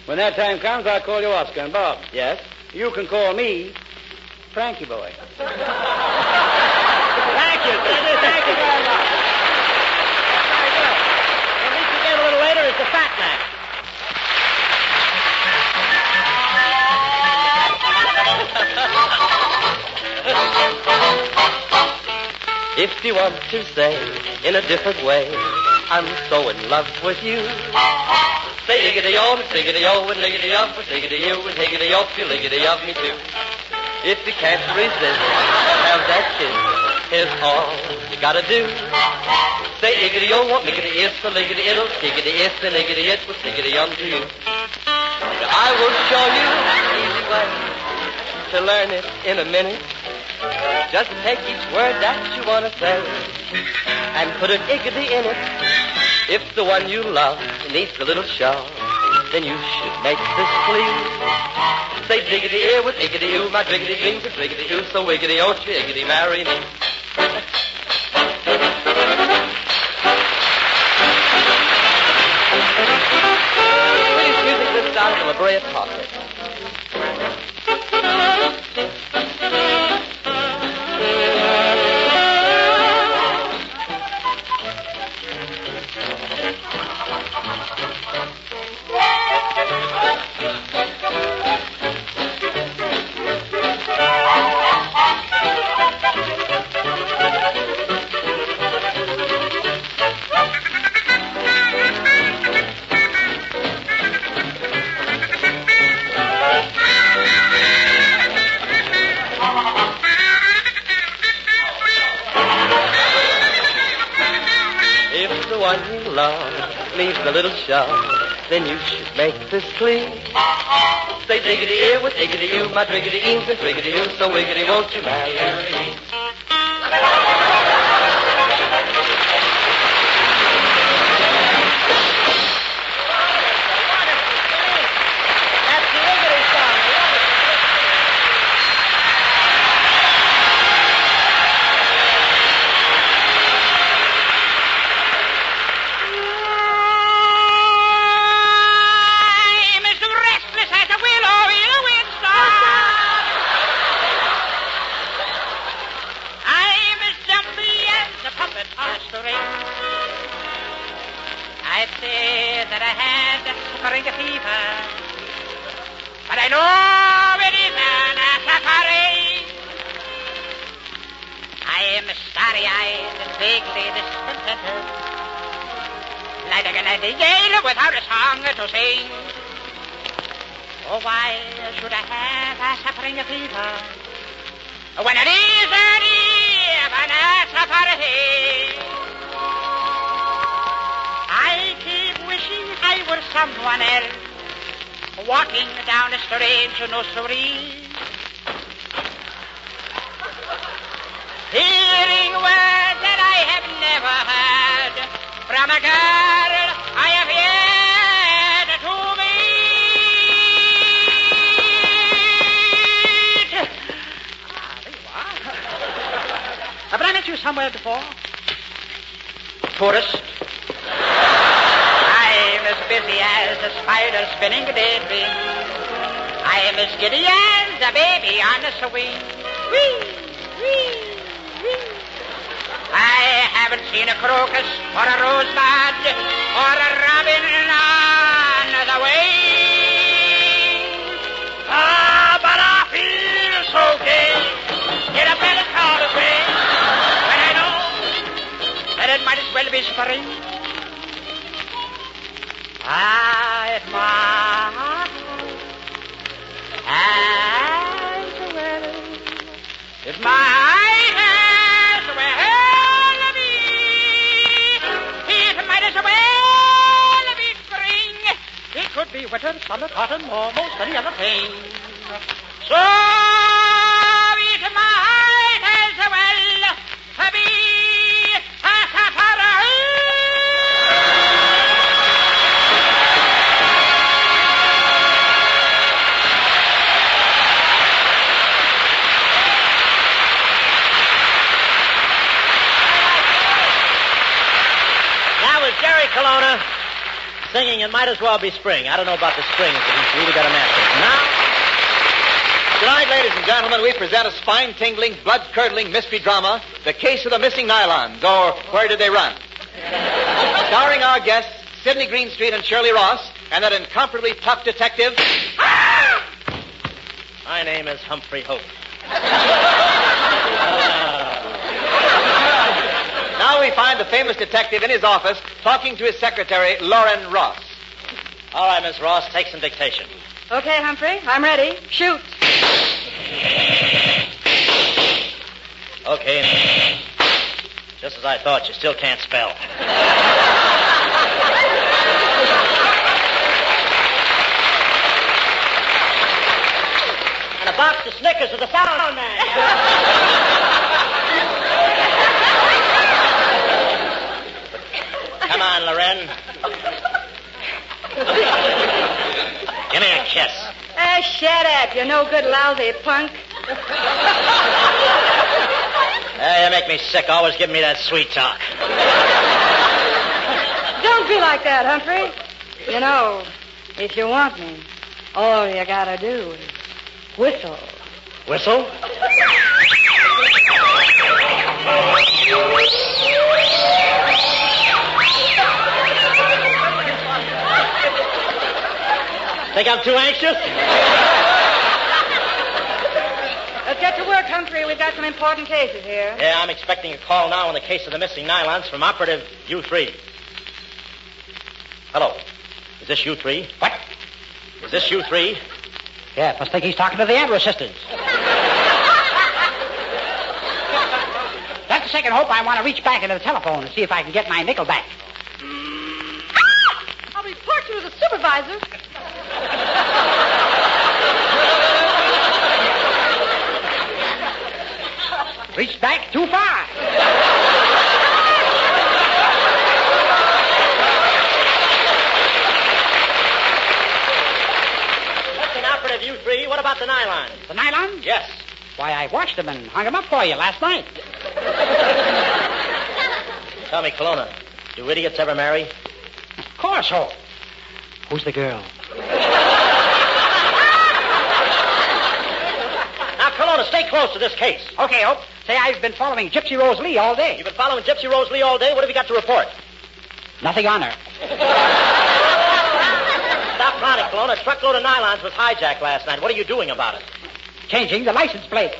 When that time comes, I'll call you Oscar. And, Bob. Yes? You can call me Frankie Boy. Thank you, Sidney. Thank you very much. Very good. We'll meet you again a little later. It's the Fat Man. If you want to say in a different way, I'm so in love with you. Say diggity-o, diggity-o, and diggity-up, and diggity-you, and diggity-up, you liggity of me too. If you can't resist, have that kiss. Here's all you gotta do. Say diggity-o, what liggity is for liggity-it'll, diggity-is, and liggity-it, will diggity-um to you. I will show you an easy way to learn it in a minute. Just take each word that you want to say and put an iggity in it. If the one you love needs a little show, then you should make this plea. Say diggity-ear with iggity-oo, my diggity dreams are diggity-oo, so wiggity, won't you iggity marry me? Please music this down to La Brea Talker. Needs a little show, then you should make this clean. Say diggity-ear with diggity-oo, my diggity-eens and diggity-oo, so wiggity, won't you marry me? Without a song to sing. Oh, why should I have a suffering fever when it isn't even a safari? I keep wishing I were someone else, walking down a strange nursery, hearing words that I have never heard. am a girl I have yet to meet. There you are. Haven't I met you somewhere before? Tourist. I'm as busy as a spider spinning a daydream. I am as giddy as a baby on a swing. Whee, whee, whee. I haven't seen a crocus or a rosebud or a robin on the wing. Ah, but I feel so gay. Get up and call the way. When I know that it might as well be spring. I admire as well. It might as well be. It might as well be spring. It could be winter, summer, cotton, almost any other thing. So it might as well be a safari. Jerry Colonna singing It Might As Well Be Spring. I don't know about the springs, but he's really got a match. Now, tonight, ladies and gentlemen, we present a spine-tingling, blood-curdling mystery drama, The Case of the Missing Nylons, or Where Did They Run? Starring our guests, Sidney Greenstreet and Shirley Ross, and that incomparably tough detective... My name is Humphrey Hope. Now we find the famous detective in his office talking to his secretary, Lauren Ross. All right, Miss Ross, take some dictation. Okay, Humphrey, I'm ready. Shoot. Okay. Just as I thought, you still can't spell. And a box of Snickers for the sound man. Come on, Loren. Give me a kiss. Shut up, you no good lousy punk. You make me sick, always giving me that sweet talk. Don't be like that, Humphrey. You know, if you want me, all you gotta do is whistle. Whistle? Think I'm too anxious? Let's get to work, Humphrey. We've got some important cases here. Yeah, I'm expecting a call now on the case of the missing nylons from Operative U3. Hello. Is this U3? What? Is this U3? Yeah, must think he's talking to the Andrew sisters. Just a second, Hope. I want to reach back into the telephone and see if I can get my nickel back. I'll report you as a supervisor. Reached back too far. Listen, Operative U3, what about the nylons? The nylons? Yes. Why, I washed them and hung them up for you last night. Tell me, Colonna, do idiots ever marry? Of course, Hope. Who's the girl? Now, Colonna, stay close to this case. Okay, Hope. Say, I've been following Gypsy Rose Lee all day. You've been following Gypsy Rose Lee all day? What have you got to report? Nothing on her. Stop clowning, Colonna. A truckload of nylons was hijacked last night. What are you doing about it? Changing the license plate.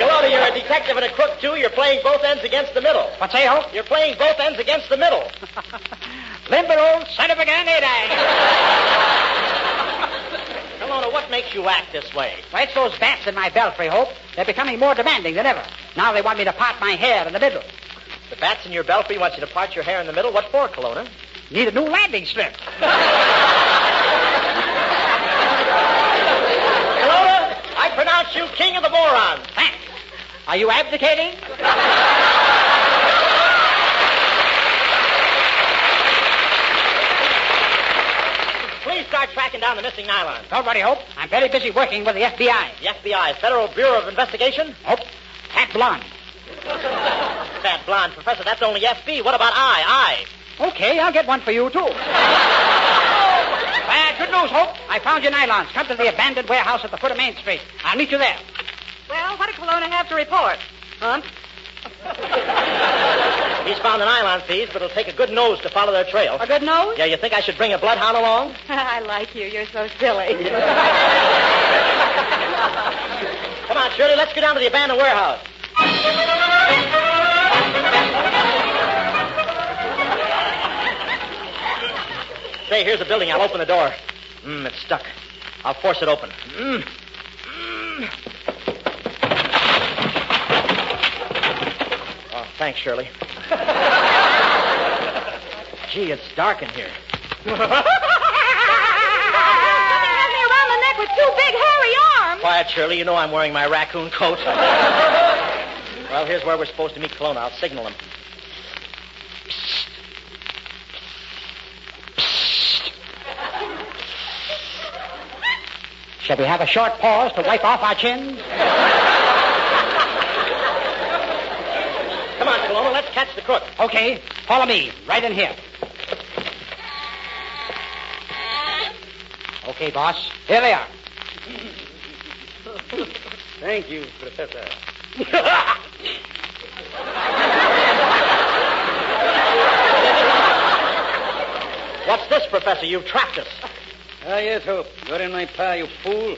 Colonna, you're a detective and a crook, too. You're playing both ends against the middle. What's that, Hope? You're playing both ends against the middle. Limber old son of a gun, ain't I? Colonna, what makes you act this way? Well, it's those bats in my belfry, Hope. They're becoming more demanding than ever. Now they want me to part my hair in the middle. The bats in your belfry want you to part your hair in the middle? What for, Colonna? Need a new landing strip. Colonna, I pronounce you king of the morons. Thanks. Are you abdicating? me start tracking down the missing nylons. Don't worry, Hope. I'm very busy working with the FBI. The FBI, Federal Bureau of Investigation? Hope, fat blonde. Fat blonde, Professor, that's only FB. What about I? Okay, I'll get one for you, too. Good news, Hope. I found your nylons. Come to the abandoned warehouse at the foot of Main Street. I'll meet you there. Well, what did Kelowna have to report? Hunt? He's found the nylon thieves, but it'll take a good nose to follow their trail. A good nose? Yeah, you think I should bring a bloodhound along? I like you. You're so silly. Come on, Shirley, let's go down to the abandoned warehouse. Say, here's the building. I'll open the door. It's stuck. I'll force it open. Oh, thanks, Shirley. Gee, it's dark in here. Something has me around the neck with two big hairy arms. Quiet, Shirley. You know I'm wearing my raccoon coat. Well, here's where we're supposed to meet Kelowna. I'll signal him. Shall we have a short pause to wipe off our chins? Come on, Kelowna, let's catch the crook. Okay, follow me. Right in here. Okay, boss. Here they are. Thank you, Professor. What's this, Professor? You've trapped us. Yes, Hope. You're in my pile, you fool.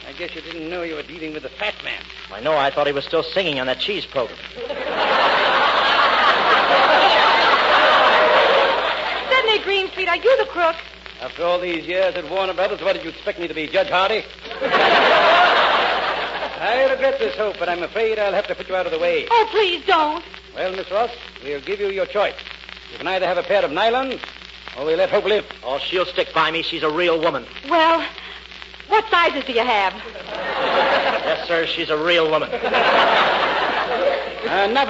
I guess you didn't know you were dealing with the fat man. I know. I thought he was still singing on that cheese program. Sidney Greenstreet, are you the crook? After all these years at Warner Brothers, what did you expect me to be, Judge Hardy? I regret this, Hope, but I'm afraid I'll have to put you out of the way. Oh, please don't. Well, Miss Ross, we'll give you your choice. You can either have a pair of nylons, or we'll let Hope live. Oh, she'll stick by me. She's a real woman. Well, what sizes do you have? Yes, sir, she's a real woman. Enough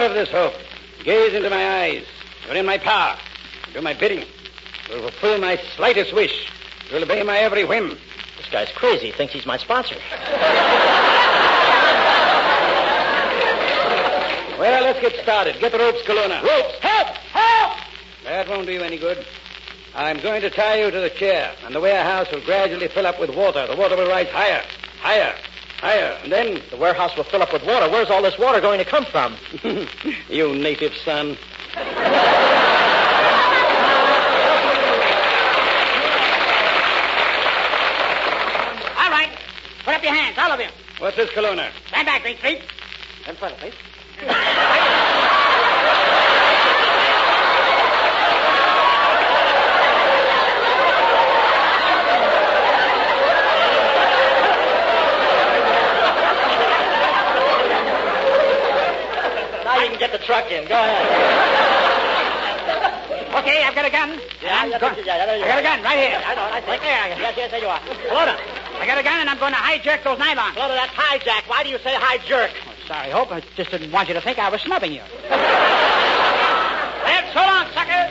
of this, Hope. Gaze into my eyes. You're in my power. Do my bidding. You'll fulfill my slightest wish. You'll obey my every whim. This guy's crazy. He thinks he's my sponsor. Well, let's get started. Get the ropes, Kelowna. Ropes! Help! Help! That won't do you any good. I'm going to tie you to the chair, and the warehouse will gradually fill up with water. The water will rise higher, higher, higher, and then... The warehouse will fill up with water. Where's all this water going to come from? You native son. All right. Put up your hands, all of you. What's this, Kelowna? Stand back, Greenstreet. In front of me. Now you can get the truck in. Go ahead. Okay, I've got a gun. Yeah, I got a gun right here. I know. Right there. Yes, there you are. Kelowna. I got a gun, and I'm going to hijack those nylons. Kelowna, that's hijack. Why do you say hijack? Oh, sorry, Hope. I just didn't want you to think I was snubbing you. Well, so long, sucker.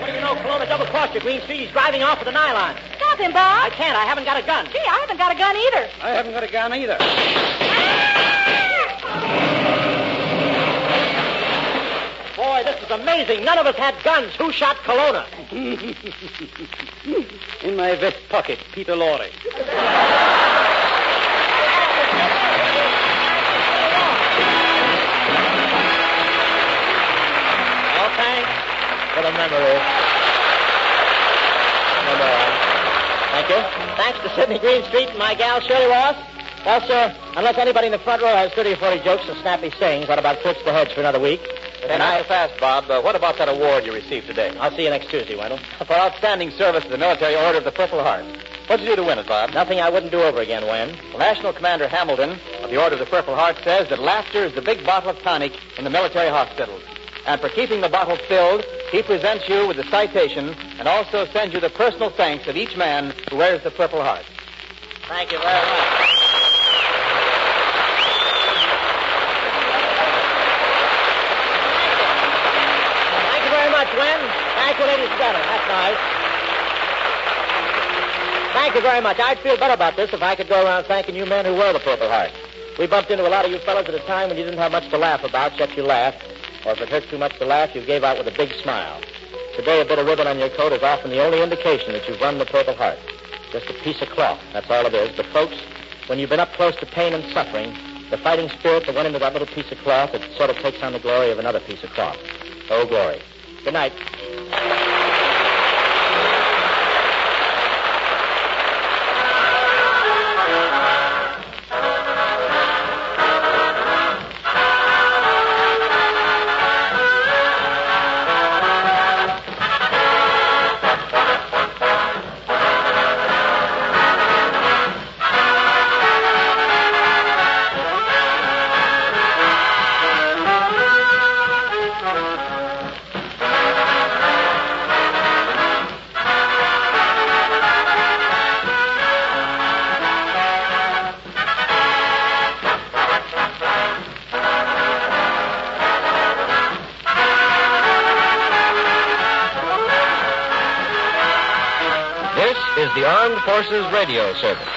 What do you know? Kelowna double-crossed you, Greenstreet. He's driving off with the nylon. Stop him, Bob. I can't. I haven't got a gun. Gee, I haven't got a gun either. I haven't got a gun either. Boy, this is amazing. None of us had guns. Who shot Kelowna? In my vest pocket, Peter Lorre. Well, thanks for the memory. Thank you. Thanks to Sidney Greenstreet and my gal Shirley Ross. Well, sir, unless anybody in the front row has 30 or 40 jokes and snappy sayings, that about clips the heads for another week. And not so fast, Bob. What about that award you received today? I'll see you next Tuesday, Wendell. For outstanding service to the Military Order of the Purple Heart. What'd you do to win it, Bob? Nothing I wouldn't do over again, Wen. Well, National Commander Hamilton of the Order of the Purple Heart says that laughter is the big bottle of tonic in the military hospitals. And for keeping the bottle filled, he presents you with the citation and also sends you the personal thanks of each man who wears the Purple Heart. Thank you very much. Thank you, ladies and gentlemen. That's nice. Thank you very much. I'd feel better about this if I could go around thanking you men who wear the Purple Heart. We bumped into a lot of you fellas at a time when you didn't have much to laugh about, except you laughed. Or if it hurt too much to laugh, you gave out with a big smile. Today, a bit of ribbon on your coat is often the only indication that you've won the Purple Heart. Just a piece of cloth, that's all it is. But, folks, when you've been up close to pain and suffering, the fighting spirit that went into that little piece of cloth, it sort of takes on the glory of another piece of cloth. Oh, glory. Good night. The Armed Forces Radio Service.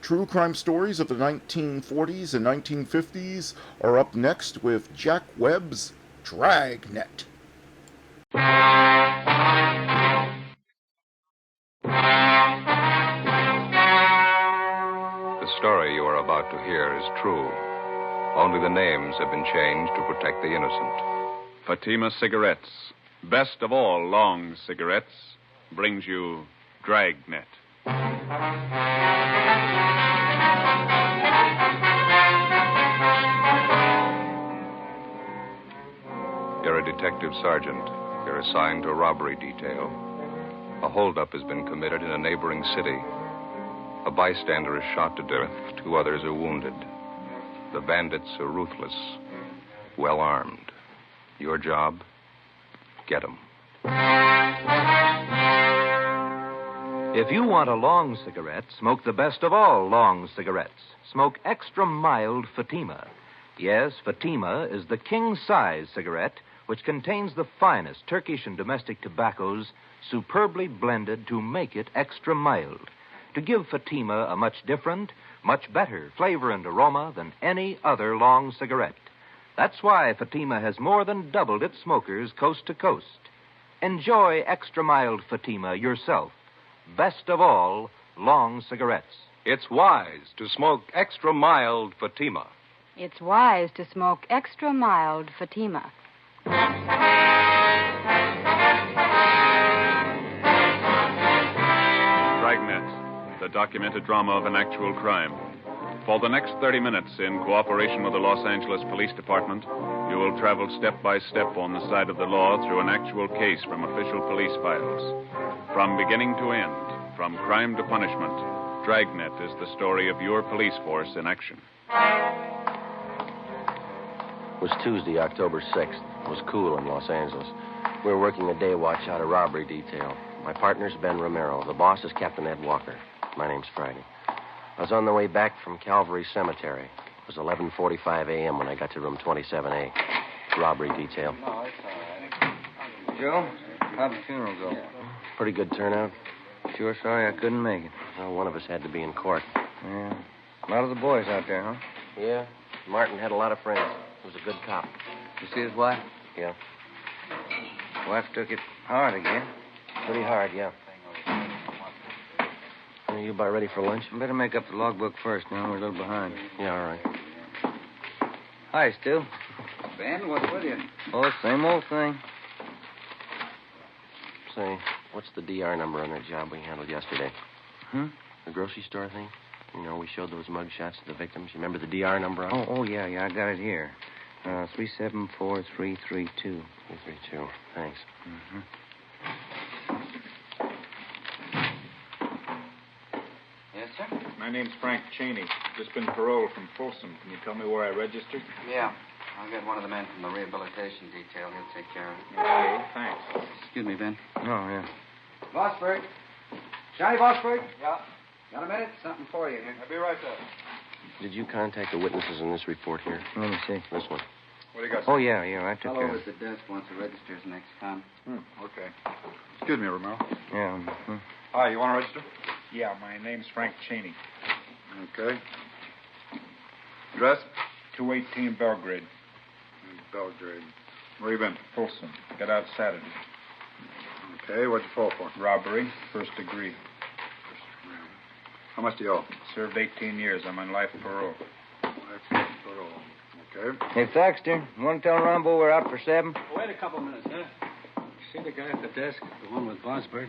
True crime stories of the 1940s and 1950s are up next with Jack Webb's Dragnet. The story you are about to hear is true. Only the names have been changed to protect the innocent. Fatima Cigarettes, best of all long cigarettes, brings you Dragnet. You're a detective sergeant. You're assigned to a robbery detail. A holdup has been committed in a neighboring city. A bystander is shot to death. 2 others are wounded. The bandits are ruthless, well armed. Your job? Get 'em. If you want a long cigarette, smoke the best of all long cigarettes. Smoke extra mild Fatima. Yes, Fatima is the king-size cigarette which contains the finest Turkish and domestic tobaccos superbly blended to make it extra mild, to give Fatima a much different, much better flavor and aroma than any other long cigarette. That's why Fatima has more than doubled its smokers coast to coast. Enjoy extra mild Fatima yourself. Best of all, long cigarettes. It's wise to smoke extra mild Fatima. It's wise to smoke extra mild Fatima. Dragnet, the documented drama of an actual crime. For the next 30 minutes, in cooperation with the Los Angeles Police Department, you will travel step by step on the side of the law through an actual case from official police files. From beginning to end, from crime to punishment, Dragnet is the story of your police force in action. It was Tuesday, October 6th. It was cool in Los Angeles. We were working a day watch out of robbery detail. My partner's Ben Romero. The boss is Captain Ed Walker. My name's Friday. I was on the way back from Calvary Cemetery. It was 11:45 a.m. when I got to room 27A. Robbery detail. No, it's all right. Joe, how'd the funeral go? Pretty good turnout. Sure sorry I couldn't make it. Well, one of us had to be in court. Yeah. A lot of the boys out there, huh? Yeah. Martin had a lot of friends. He was a good cop. You see his wife? Yeah. Wife took it hard again. Pretty hard, yeah. Are you about ready for lunch? Better make up the logbook first. Now we're a little behind. Yeah, all right. Hi, Stu. Ben, what's with you? Oh, same old thing. Say, what's the DR number on that job we handled yesterday? Hmm? The grocery store thing? You know, we showed those mug shots to the victims. You remember the DR number on it? Oh, yeah, I got it here. 374332. 332. Thanks. Mm-hmm. Yes, sir? My name's Frank Cheney. Just been paroled from Folsom. Can you tell me where I registered? Yeah. I'll get one of the men from the rehabilitation detail. He'll take care of it. Okay, thanks. Excuse me, Ben. Oh, yeah. Bossberg. Johnny Bossberg? Yeah. Got a minute? Something for you here. I'll be right there. Did you contact the witnesses in this report here? Let me see. This one. What do you got? Oh, yeah, I took Fellow care over of uh, at the desk wants to register as an ex-con. Okay. Excuse me, Romero. Yeah. Hi, you want to register? Yeah, my name's Frank Cheney. Okay. Address? 218 Belgrade. Belgrade. Where you been? Folsom. Got out Saturday. Okay, what'd you fall for? Robbery, first degree. How much do you owe? Served 18 years. I'm on life parole. Parole. Okay. Hey, Thaxter, you want to tell Rambo we're out for 7? Wait a couple minutes, huh? See the guy at the desk? The one with Bosberg?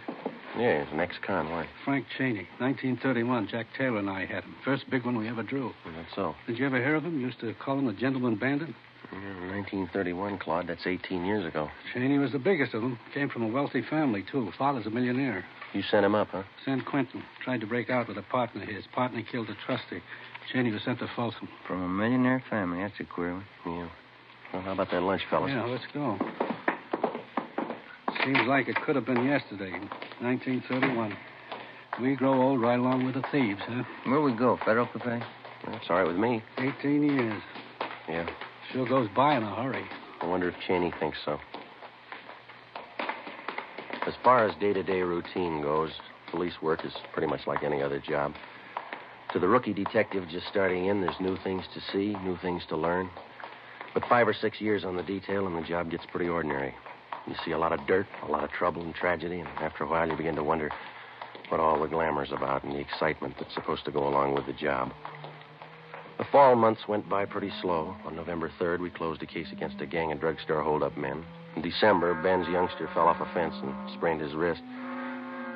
Yeah, he's an ex-con. Why? Frank Cheney, 1931. Jack Taylor and I had him. First big one we ever drew. That's so. Did you ever hear of him? Used to call him the gentleman bandit. 1931, Claude. That's 18 years ago. Cheney was the biggest of them. Came from a wealthy family, too. Father's a millionaire. You sent him up, huh? San Quentin. Tried to break out with a partner. His partner killed a trustee. Cheney was sent to Folsom. From a millionaire family. That's a queer one. Yeah. Well, how about that lunch, fellas? Yeah, let's go. Seems like it could have been yesterday, 1931. We grow old right along with the thieves, huh? Where we go? Federal Cafe? That's all right with me. 18 years. Yeah. Sure goes by in a hurry. I wonder if Cheney thinks so. As far as day-to-day routine goes, police work is pretty much like any other job. To the rookie detective just starting in, there's new things to see, new things to learn. But 5 or 6 years on the detail and the job gets pretty ordinary. You see a lot of dirt, a lot of trouble and tragedy, and after a while you begin to wonder what all the glamour's about and the excitement that's supposed to go along with the job. The fall months went by pretty slow. On November 3rd, we closed a case against a gang of drugstore hold-up men. In December, Ben's youngster fell off a fence and sprained his wrist.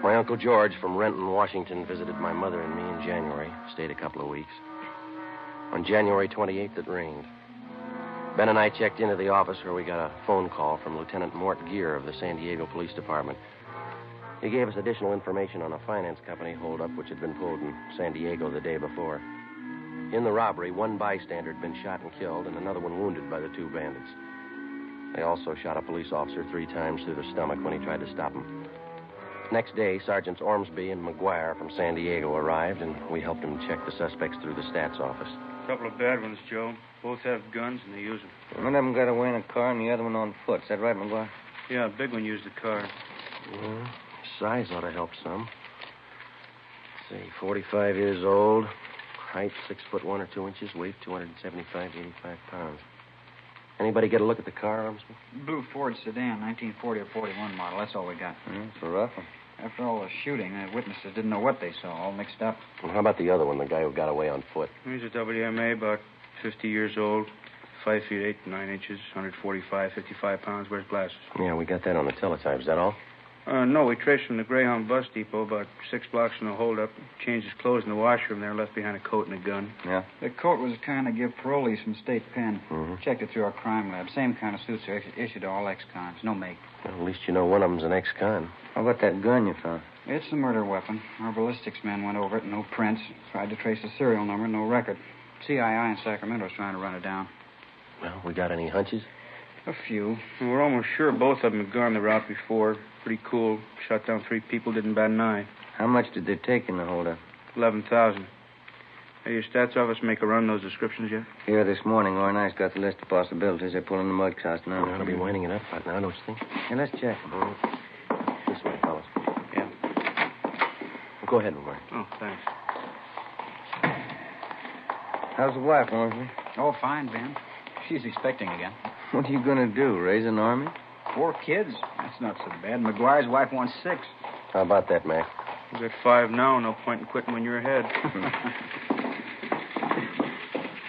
My Uncle George from Renton, Washington, visited my mother and me in January. Stayed a couple of weeks. On January 28th, it rained. Ben and I checked into the office where we got a phone call from Lieutenant Mort Gear of the San Diego Police Department. He gave us additional information on a finance company holdup which had been pulled in San Diego the day before. In the robbery, one bystander had been shot and killed and another one wounded by the two bandits. They also shot a police officer 3 times through the stomach when he tried to stop him. Next day, Sergeants Ormsby and McGuire from San Diego arrived, and we helped them check the suspects through the stats office. A couple of bad ones, Joe. Both have guns, and they use them. One of them got away in a car and the other one on foot. Is that right, McGuire? Yeah, a big one used the car. Yeah, size ought to help some. Let's see, 45 years old, height 6'1" or 2 inches, weight 275 to 85 pounds. Anybody get a look at the car, Ormsby? Blue Ford sedan, 1940 or 41 model. That's all we got. It's a rough one. After all the shooting, the witnesses didn't know what they saw, all mixed up. Well, how about the other one, the guy who got away on foot? He's a WMA, about 50 years old, 5 feet 8 to 9 inches, 145, 55 pounds, wears glasses. Yeah, we got that on the teletype. Is that all? No, we traced from the Greyhound bus depot about 6 blocks from the holdup. Changed his clothes in the washroom there, left behind a coat and a gun. Yeah? The coat was the kind they give parolees from state pen. Mm-hmm. Checked it through our crime lab. Same kind of suits are issued to all ex-cons. No make. Well, at least you know one of them's an ex-con. How about that gun you found? It's the murder weapon. Our ballistics men went over it, no prints. Tried to trace the serial number, no record. CII in Sacramento's trying to run it down. Well, we got any hunches? A few. We're almost sure both of them had gone the route before. Pretty cool. Shot down 3 people, didn't bat an eye. How much did they take in the holdup? 11,000. Hey, your stats office make a run those descriptions yet? Here this morning, Orr and I's got the list of possibilities. They're pulling the mud cast now. They'll be winding it up right now, don't you think? Hey, let's check. This way, fellas. Yeah. Well, go ahead, McGuire. Oh, thanks. How's the wife, Ormsby? Oh, fine, Ben. She's expecting again. What are you going to do, raise an army? 4 kids? That's not so bad. McGuire's wife wants 6. How about that, Mac? You got 5 now. No point in quitting when you're ahead.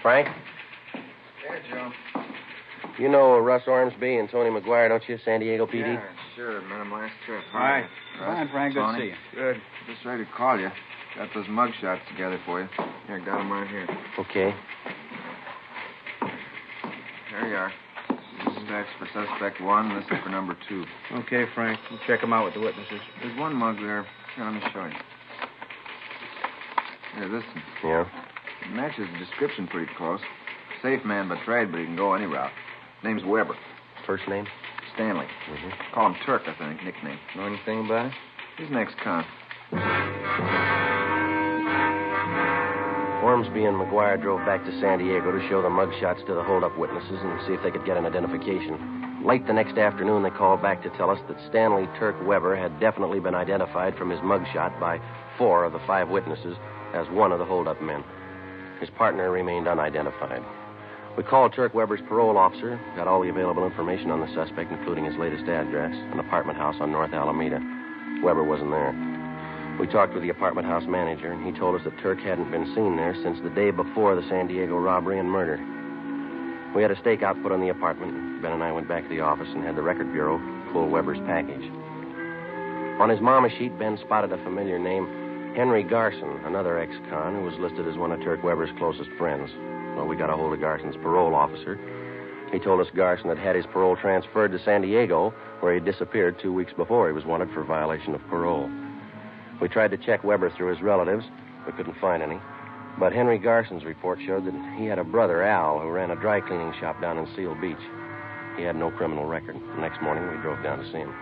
Frank? Yeah, Joe. You know Russ Ormsby and Tony McGuire, don't you? San Diego PD? Yeah, Sure, met him last trip. Hi. Fine, Frank. Good to Tony. see you. Good. Just ready to call you. Got those mug shots together for you. Here, got them right here. Okay. There you are. This is X for suspect 1. This is for number 2. Okay, Frank. We'll check them out with the witnesses. There's one mug there. Here, let me show you. Here, this one. Yeah? It matches the description pretty close. Safe man by trade, but he can go any route. Name's Weber. First name? Stanley. Mm-hmm. Call him Turk, I think, nickname. Know anything about it? He's an ex-con. Ormsby and McGuire drove back to San Diego to show the mugshots to the hold-up witnesses and see if they could get an identification. Late the next afternoon, they called back to tell us that Stanley Turk Weber had definitely been identified from his mugshot by 4 of the 5 witnesses as one of the hold-up men. His partner remained unidentified. We called Turk Weber's parole officer, got all the available information on the suspect, including his latest address, an apartment house on North Alameda. Weber wasn't there. We talked with the apartment house manager, and he told us that Turk hadn't been seen there since the day before the San Diego robbery and murder. We had a stakeout put on the apartment. Ben and I went back to the office and had the record bureau pull Weber's package. On his mama sheet, Ben spotted a familiar name, Henry Garson, another ex-con who was listed as one of Turk Weber's closest friends. Well, we got a hold of Garson's parole officer. He told us Garson had had his parole transferred to San Diego, where he disappeared 2 weeks before he was wanted for violation of parole. We tried to check Weber through his relatives, but couldn't find any. But Henry Garson's report showed that he had a brother, Al, who ran a dry cleaning shop down in Seal Beach. He had no criminal record. The next morning, we drove down to see him.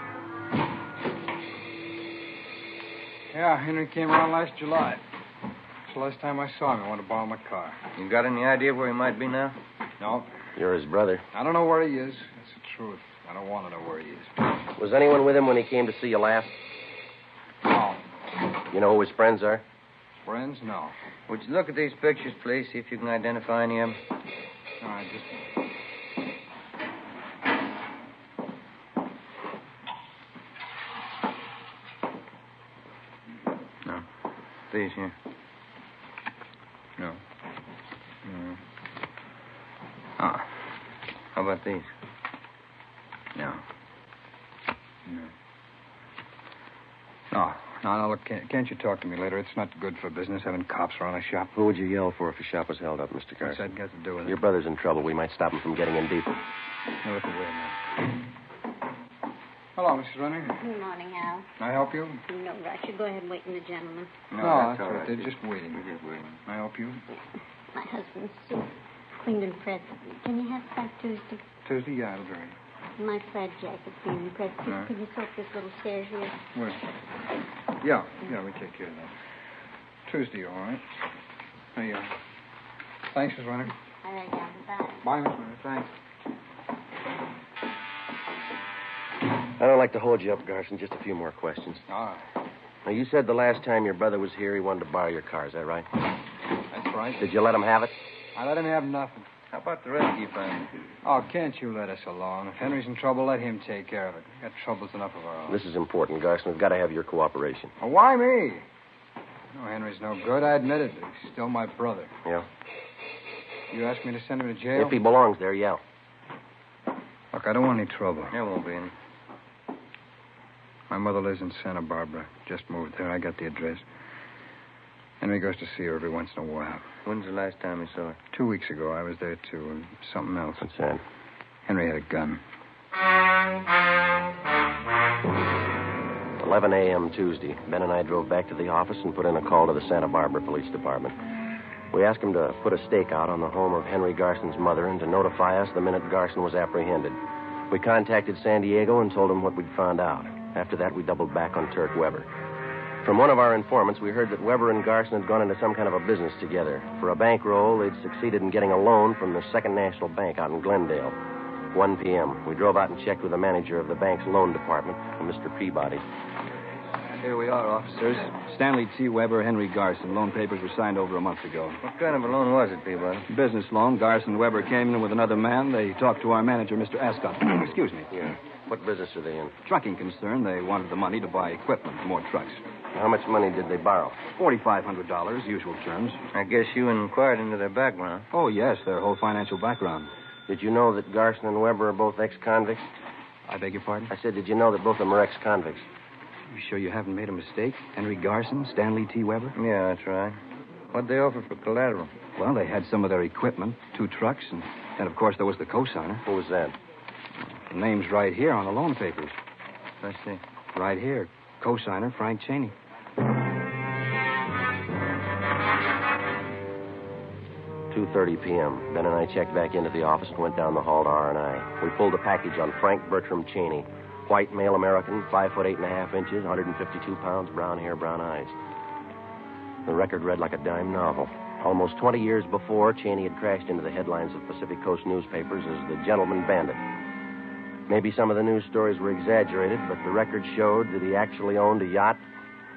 Yeah, Henry came around last July. It's the last time I saw him. I wanted to borrow my car. You got any idea where he might be now? No. You're his brother. I don't know where he is. That's the truth. I don't want to know where he is. Was anyone with him when he came to see you last? No. You know who his friends are? Friends? No. Would you look at these pictures, please, see if you can identify any of them? All right, just... No. These here. No. No. Ah. How about these? No. No, look, can't you talk to me later? It's not good for business having cops around a shop. Who would you yell for if a shop was held up, Mr. Garson? What's that got to do with it? Your brother's in trouble. We might stop him from getting in deeper. Now, look away now. Hello, Mrs. Renner. Good morning, Al. Can I help you? No rush. You go ahead and wait in the gentleman. No, that's all right. They're just waiting. We're just waiting. Can I help you? My husband's soup. Cleaned and pressed. Can you have it back Tuesday? Tuesday? Yeah, it'll be ready. My plaid jacket cleaned and pressed. Right. Could you soak this little stairs here? Where? Yeah, we take care of that. Tuesday, all right. There you are. Thanks, Miss Renner. All right, Al. Bye. Bye, Miss Renner. Thanks. I don't like to hold you up, Garson. Just a few more questions. All right. Now, you said the last time your brother was here, he wanted to borrow your car. Is that right? That's right. Did you let him have it? I let him have nothing. How about the rescue fund? Oh, can't you let us alone? If Henry's in trouble, let him take care of it. We've got troubles enough of our own. This is important, Garson. We've got to have your cooperation. Well, why me? No, Henry's no good. I admit it. But he's still my brother. Yeah? You asked me to send him to jail? If he belongs there, yeah. Look, I don't want any trouble. There won't be any. My mother lives in Santa Barbara. Just moved there. I got the address. Henry goes to see her every once in a while. When's the last time you saw her? 2 weeks ago, I was there, too, and something else. What's that? Henry had a gun. 11 a.m. Tuesday. Ben and I drove back to the office and put in a call to the Santa Barbara Police Department. We asked him to put a stakeout on the home of Henry Garson's mother and to notify us the minute Garson was apprehended. We contacted San Diego and told them what we'd found out. After that, we doubled back on Turk Weber. From one of our informants, we heard that Weber and Garson had gone into some kind of a business together. For a bankroll, they'd succeeded in getting a loan from the Second National Bank out in Glendale. 1 p.m. We drove out and checked with the manager of the bank's loan department, Mr. Peabody. Here we are, officers. Stanley T. Weber, Henry Garson. Loan papers were signed over a month ago. What kind of a loan was it, Peabody? Business loan. Garson Weber came in with another man. They talked to our manager, Mr. Ascot. Excuse me. Yeah. What business are they in? Trucking concern. They wanted the money to buy equipment, more trucks. How much money did they borrow? $4,500, usual terms. I guess you inquired into their background. Oh, yes, their whole financial background. Did you know that Garson and Weber are both ex-convicts? I beg your pardon? I said, did you know that both of them are ex-convicts? You sure you haven't made a mistake? Henry Garson, Stanley T. Weber? Yeah, that's right. What'd they offer for collateral? Well, they had some of their equipment, 2 trucks, and of course, there was the cosigner. Who was that? The name's right here on the loan papers. I see. Right here. Cosigner Frank Cheney. 2:30 p.m. Ben and I checked back into the office and went down the hall to R&I. We pulled a package on Frank Bertram Cheney. White, male American, 5 foot 8.5 inches, 152 pounds, brown hair, brown eyes. The record read like a dime novel. Almost 20 years before, Cheney had crashed into the headlines of Pacific Coast newspapers as the gentleman bandit. Maybe some of the news stories were exaggerated, but the record showed that he actually owned a yacht,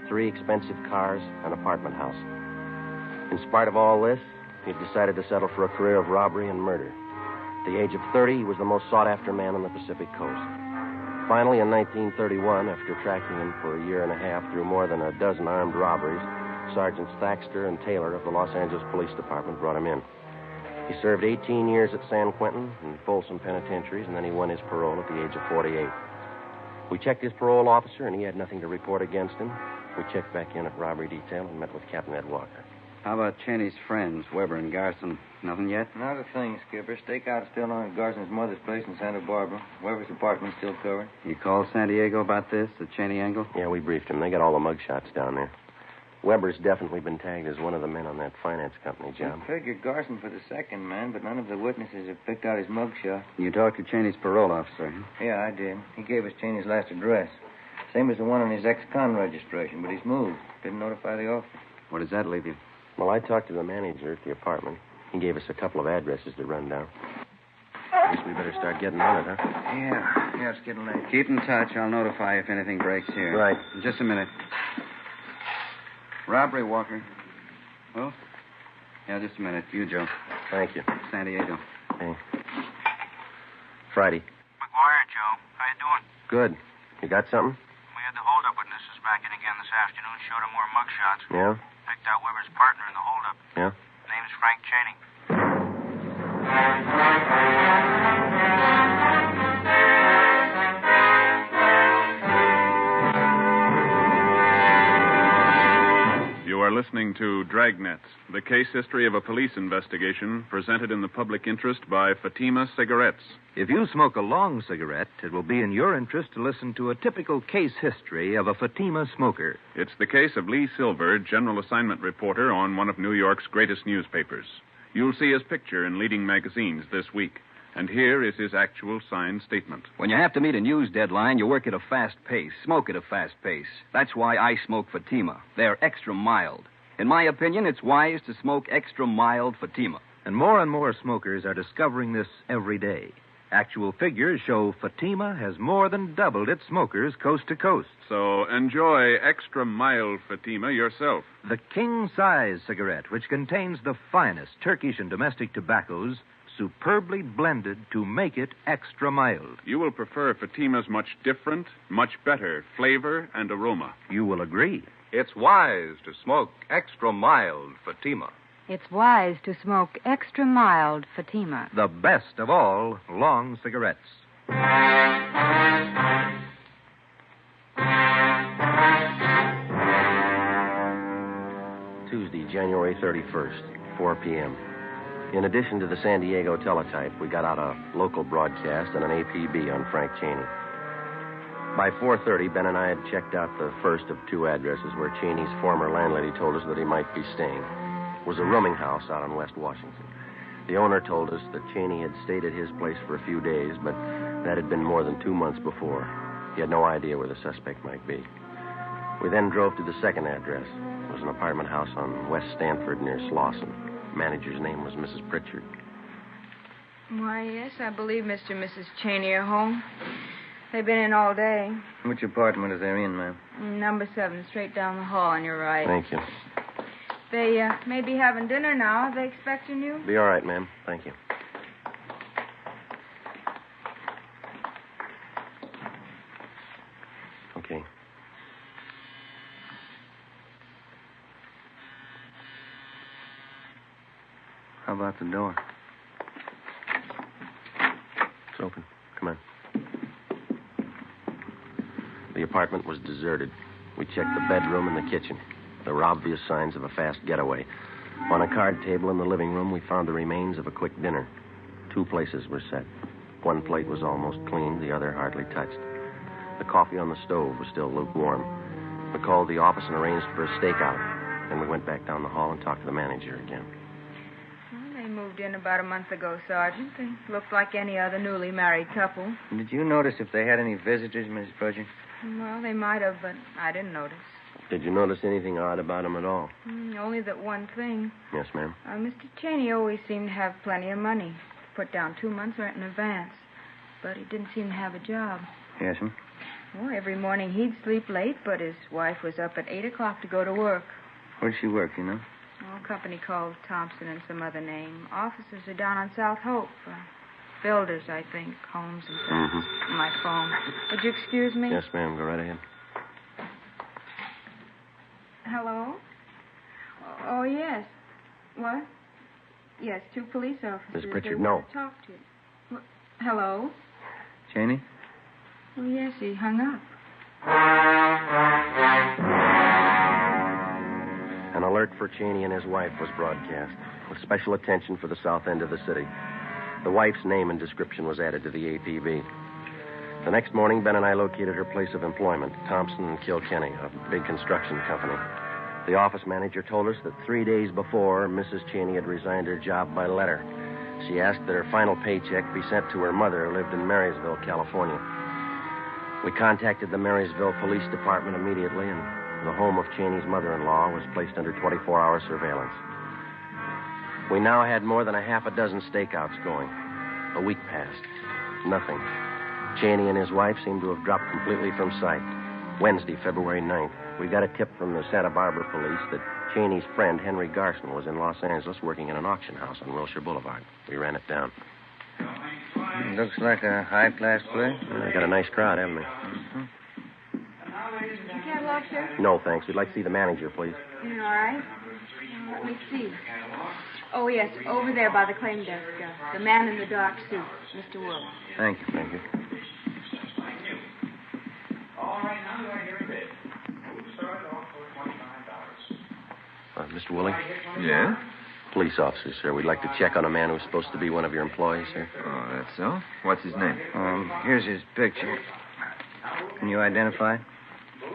3 expensive cars, an apartment house. In spite of all this, he'd decided to settle for a career of robbery and murder. At the age of 30, he was the most sought-after man on the Pacific Coast. Finally, in 1931, after tracking him for a year and a half through more than a dozen armed robberies, Sergeants Thaxter and Taylor of the Los Angeles Police Department brought him in. He served 18 years at San Quentin and Folsom penitentiaries, and then he won his parole at the age of 48. We checked his parole officer, and he had nothing to report against him. We checked back in at robbery detail and met with Captain Ed Walker. How about Cheney's friends, Weber and Garson? Nothing yet? Not a thing, Skipper. Stakeout's still on at Garson's mother's place in Santa Barbara. Weber's apartment's still covered. You called San Diego about this, the Cheney angle? Yeah, we briefed him. They got all the mug shots down there. Weber's definitely been tagged as one of the men on that finance company job. I figured Garson for the second man, but none of the witnesses have picked out his mugshot. You talked to Cheney's parole officer, huh? Yeah, I did. He gave us Cheney's last address. Same as the one on his ex-con registration, but he's moved. Didn't notify the office. Where does that leave you? Well, I talked to the manager at the apartment. He gave us a couple of addresses to run down. Guess we better start getting on it, huh? Yeah, it's getting late. Keep in touch. I'll notify you if anything breaks here. Right. In just a minute. Robbery, Walker. Oh? Yeah, just a minute. You, Joe. Thank you. San Diego. Hey. Friday. McGuire, Joe. How you doing? Good. You got something? We had the holdup witnesses back in again this afternoon. Showed them more mugshots. Yeah? Picked out Weber's partner in the holdup. Yeah? Name's Frank Cheney. You are listening to Dragnet, the case history of a police investigation presented in the public interest by Fatima Cigarettes. If you smoke a long cigarette, it will be in your interest to listen to a typical case history of a Fatima smoker. It's the case of Lee Silver, general assignment reporter on one of New York's greatest newspapers. You'll see his picture in leading magazines this week. And here is his actual signed statement. When you have to meet a news deadline, you work at a fast pace, smoke at a fast pace. That's why I smoke Fatima. They're extra mild. In my opinion, it's wise to smoke extra mild Fatima. And more smokers are discovering this every day. Actual figures show Fatima has more than doubled its smokers coast to coast. So enjoy extra mild Fatima yourself. The king-size cigarette, which contains the finest Turkish and domestic tobaccos, superbly blended to make it extra mild. You will prefer Fatima's much different, much better flavor and aroma. You will agree. It's wise to smoke extra mild Fatima. It's wise to smoke extra mild Fatima. The best of all long cigarettes. Tuesday, January 31st, 4 p.m. In addition to the San Diego teletype, we got out a local broadcast and an APB on Frank Cheney. By 4:30, Ben and I had checked out the first of 2 addresses where Cheney's former landlady told us that he might be staying. It was a rooming house out on West Washington. The owner told us that Cheney had stayed at his place for a few days, but that had been more than 2 months before. He had no idea where the suspect might be. We then drove to the second address. It was an apartment house on West Stanford near Slauson. The manager's name was Mrs. Pritchard. Why, yes, I believe Mr. and Mrs. Cheney are home. They've been in all day. Which apartment is they in, ma'am? Number 7, straight down the hall on your right. Thank you. They may be having dinner now. Are they expecting you? Be all right, ma'am. Thank you. Okay. How about the door? It's open. Come on. The apartment was deserted. We checked the bedroom and the kitchen. There were obvious signs of a fast getaway. On a card table in the living room, we found the remains of a quick dinner. 2 places were set. One plate was almost clean, the other hardly touched. The coffee on the stove was still lukewarm. We called the office and arranged for a stakeout. Then we went back down the hall and talked to the manager again. Well, they moved in about a month ago, Sergeant. They looked like any other newly married couple. Did you notice if they had any visitors, Mrs. Prodger? Well, they might have, but I didn't notice. Did you notice anything odd about them at all? Only that one thing. Yes, ma'am. Mr. Cheney always seemed to have plenty of money. Put down 2 months' rent in advance. But he didn't seem to have a job. Yes, ma'am. Well, every morning he'd sleep late, but his wife was up at 8 o'clock to go to work. Where'd she work, you know? A company called Thompson and some other name. Offices are down on South Hope. Builders, I think. Homes and things. Mm-hmm. My phone. Would you excuse me? Yes, ma'am. Go right ahead. Hello? Oh, yes. What? Yes, 2 police officers. Miss Pritchard, they no. want to talk to you. Hello? Cheney? Oh, yes, he hung up. An alert for Cheney and his wife was broadcast, with special attention for the south end of the city. The wife's name and description was added to the APB. The next morning, Ben and I located her place of employment, Thompson and Kilkenny, a big construction company. The office manager told us that 3 days before, Mrs. Cheney had resigned her job by letter. She asked that her final paycheck be sent to her mother, who lived in Marysville, California. We contacted the Marysville Police Department immediately, and the home of Cheney's mother-in-law was placed under 24-hour surveillance. We now had more than a half a dozen stakeouts going. A week passed. Nothing. Cheney and his wife seemed to have dropped completely from sight. Wednesday, February 9th, we got a tip from the Santa Barbara police that Cheney's friend, Henry Garson, was in Los Angeles working in an auction house on Wilshire Boulevard. We ran it down. Looks like a high-class place. They got a nice crowd, haven't they? Catalog, sir? No, thanks. We'd like to see the manager, please. All right. Let me see. Oh, yes, over there by the claim desk. The man in the dark suit, Mr. Wood. Thank you. Thank you. All right, now do I hear a bid? We'll start off for $29. Mr. Willing? Yeah? Police officer, sir. We'd like to check on a man who's supposed to be one of your employees, sir. Oh, that's so? What's his name? Here's his picture. Can you identify?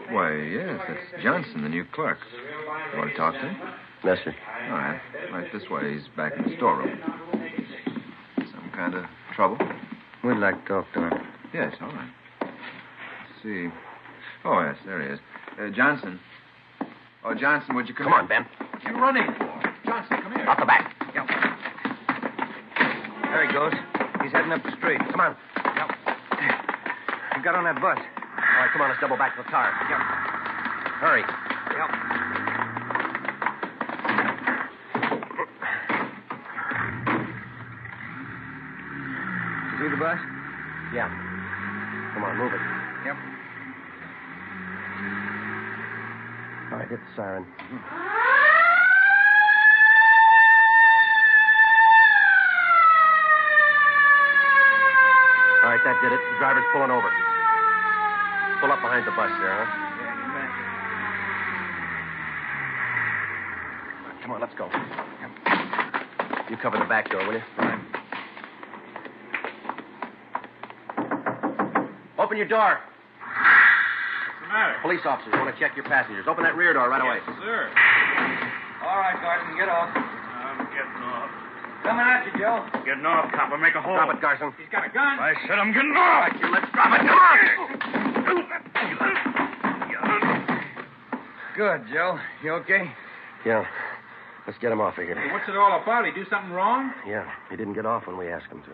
Why, yes, that's Johnson, the new clerk. You want to talk to him? Yes, sir. All right. Right this way. He's back in the storeroom. Some kind of trouble? We'd like to talk to him. Yes, all right. Let's see. Oh, yes, there he is. Johnson. Oh, Johnson, would you come on, Ben. What are you running for? Johnson, come here. Out the back. Yep. There he goes. He's heading up the street. Come on. Yep. You got on that bus. All right, come on, let's double back to the car. Yep. Hurry. Yep. See the bus? Yeah. Come on, move it. Yep. All right, hit the siren. All right, that did it. The driver's pulling over. Pull up behind the bus there, huh? Yeah, Come on, let's go. You cover the back door, will you? All right. Open your door. What's the matter? Police officers want to check your passengers. Open that rear door right away. Yes, sir. All right, Garson, get off. I'm getting off. Coming at you, Joe. Getting off, copper. Make a hole. Drop it, Garson. He's got a gun. I said I'm getting off. Right, you let's drop it. Come on. Good, Joe. You okay? Yeah. Let's get him off of here. Hey, what's it all about? He do something wrong? Yeah, he didn't get off when we asked him to.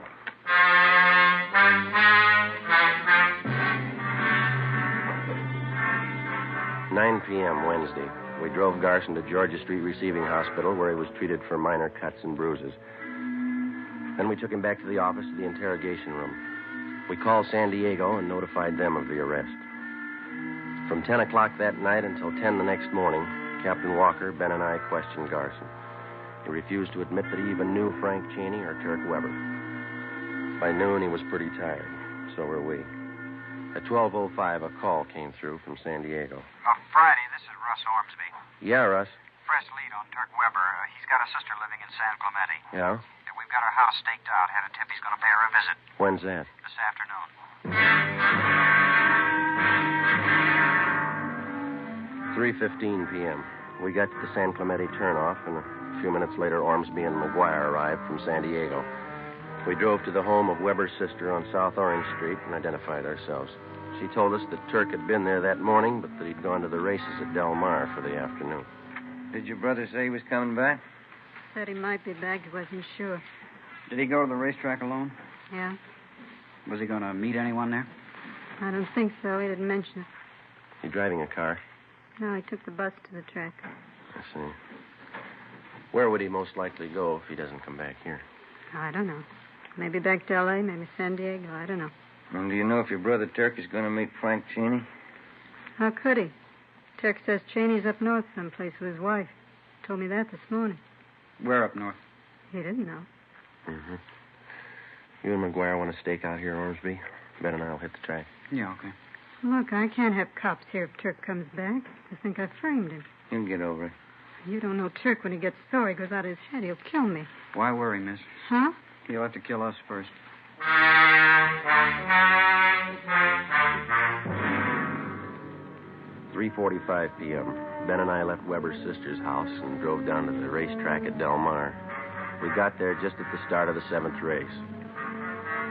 "9 p.m. Wednesday. We drove Garson to Georgia Street Receiving Hospital, where he was treated for minor cuts and bruises. Then we took him back to the office of the interrogation room. We called San Diego and notified them of the arrest. From 10 o'clock that night until 10 the next morning, Captain Walker, Ben, and I questioned Garson. He refused to admit that he even knew Frank Cheney or Turk Weber. By noon, he was pretty tired. So were we. At 12:05, a call came through from San Diego. Friday, this is Russ Ormsby. Yeah, Russ. Fresh lead on Turk Weber. He's got a sister living in San Clemente. Yeah? We've got her house staked out. Had a tip he's going to pay her a visit. When's that? This afternoon. 3:15 p.m. We got to the San Clemente turnoff, and a few minutes later, Ormsby and McGuire arrived from San Diego. We drove to the home of Weber's sister on South Orange Street and identified ourselves. She told us that Turk had been there that morning, but that he'd gone to the races at Del Mar for the afternoon. Did your brother say he was coming back? Said he might be back. He wasn't sure. Did he go to the racetrack alone? Yeah? Was he going to meet anyone there? I don't think so. He didn't mention it. You driving a car? No, he took the bus to the track. I see. Where would he most likely go if he doesn't come back here? I don't know. Maybe back to L.A., maybe San Diego. I don't know. And do you know if your brother Turk is going to meet Frank Cheney? How could he? Turk says Cheney's up north someplace with his wife. Told me that this morning. Where up north? He didn't know. Mm-hmm. You and McGuire want to stake out here, Ormsby? Ben and I'll hit the track. Yeah, okay. Look, I can't have cops here if Turk comes back. They think I framed him. He'll get over it. You don't know Turk. When he gets sore, he goes out of his head. He'll kill me. Why worry, miss? Huh? He'll have to kill us first. 3:45 p.m. Ben and I left Weber's sister's house and drove down to the racetrack at Del Mar. We got there just at the start of the 7th race.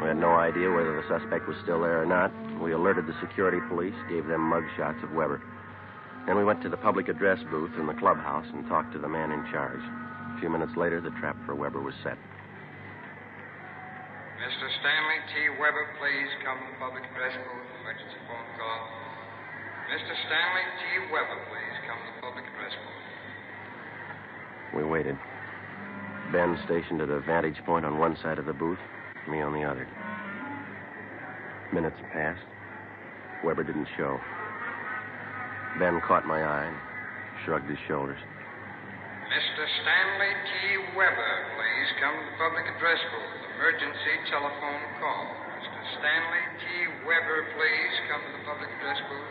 We had no idea whether the suspect was still there or not. We alerted the security police, gave them mug shots of Weber. Then we went to the public address booth in the clubhouse and talked to the man in charge. A few minutes later, the trap for Weber was set. Mr. Stanley T. Weber, please come to the public address booth. Emergency phone call. Mr. Stanley T. Weber, please come to the public address booth. We waited. Ben stationed at a vantage point on one side of the booth, me on the other. Minutes passed. Weber didn't show. Ben caught my eye and shrugged his shoulders. Mr. Stanley T. Weber, please come to the public address booth. Emergency telephone call. Mr. Stanley T. Weber, please come to the public address booth.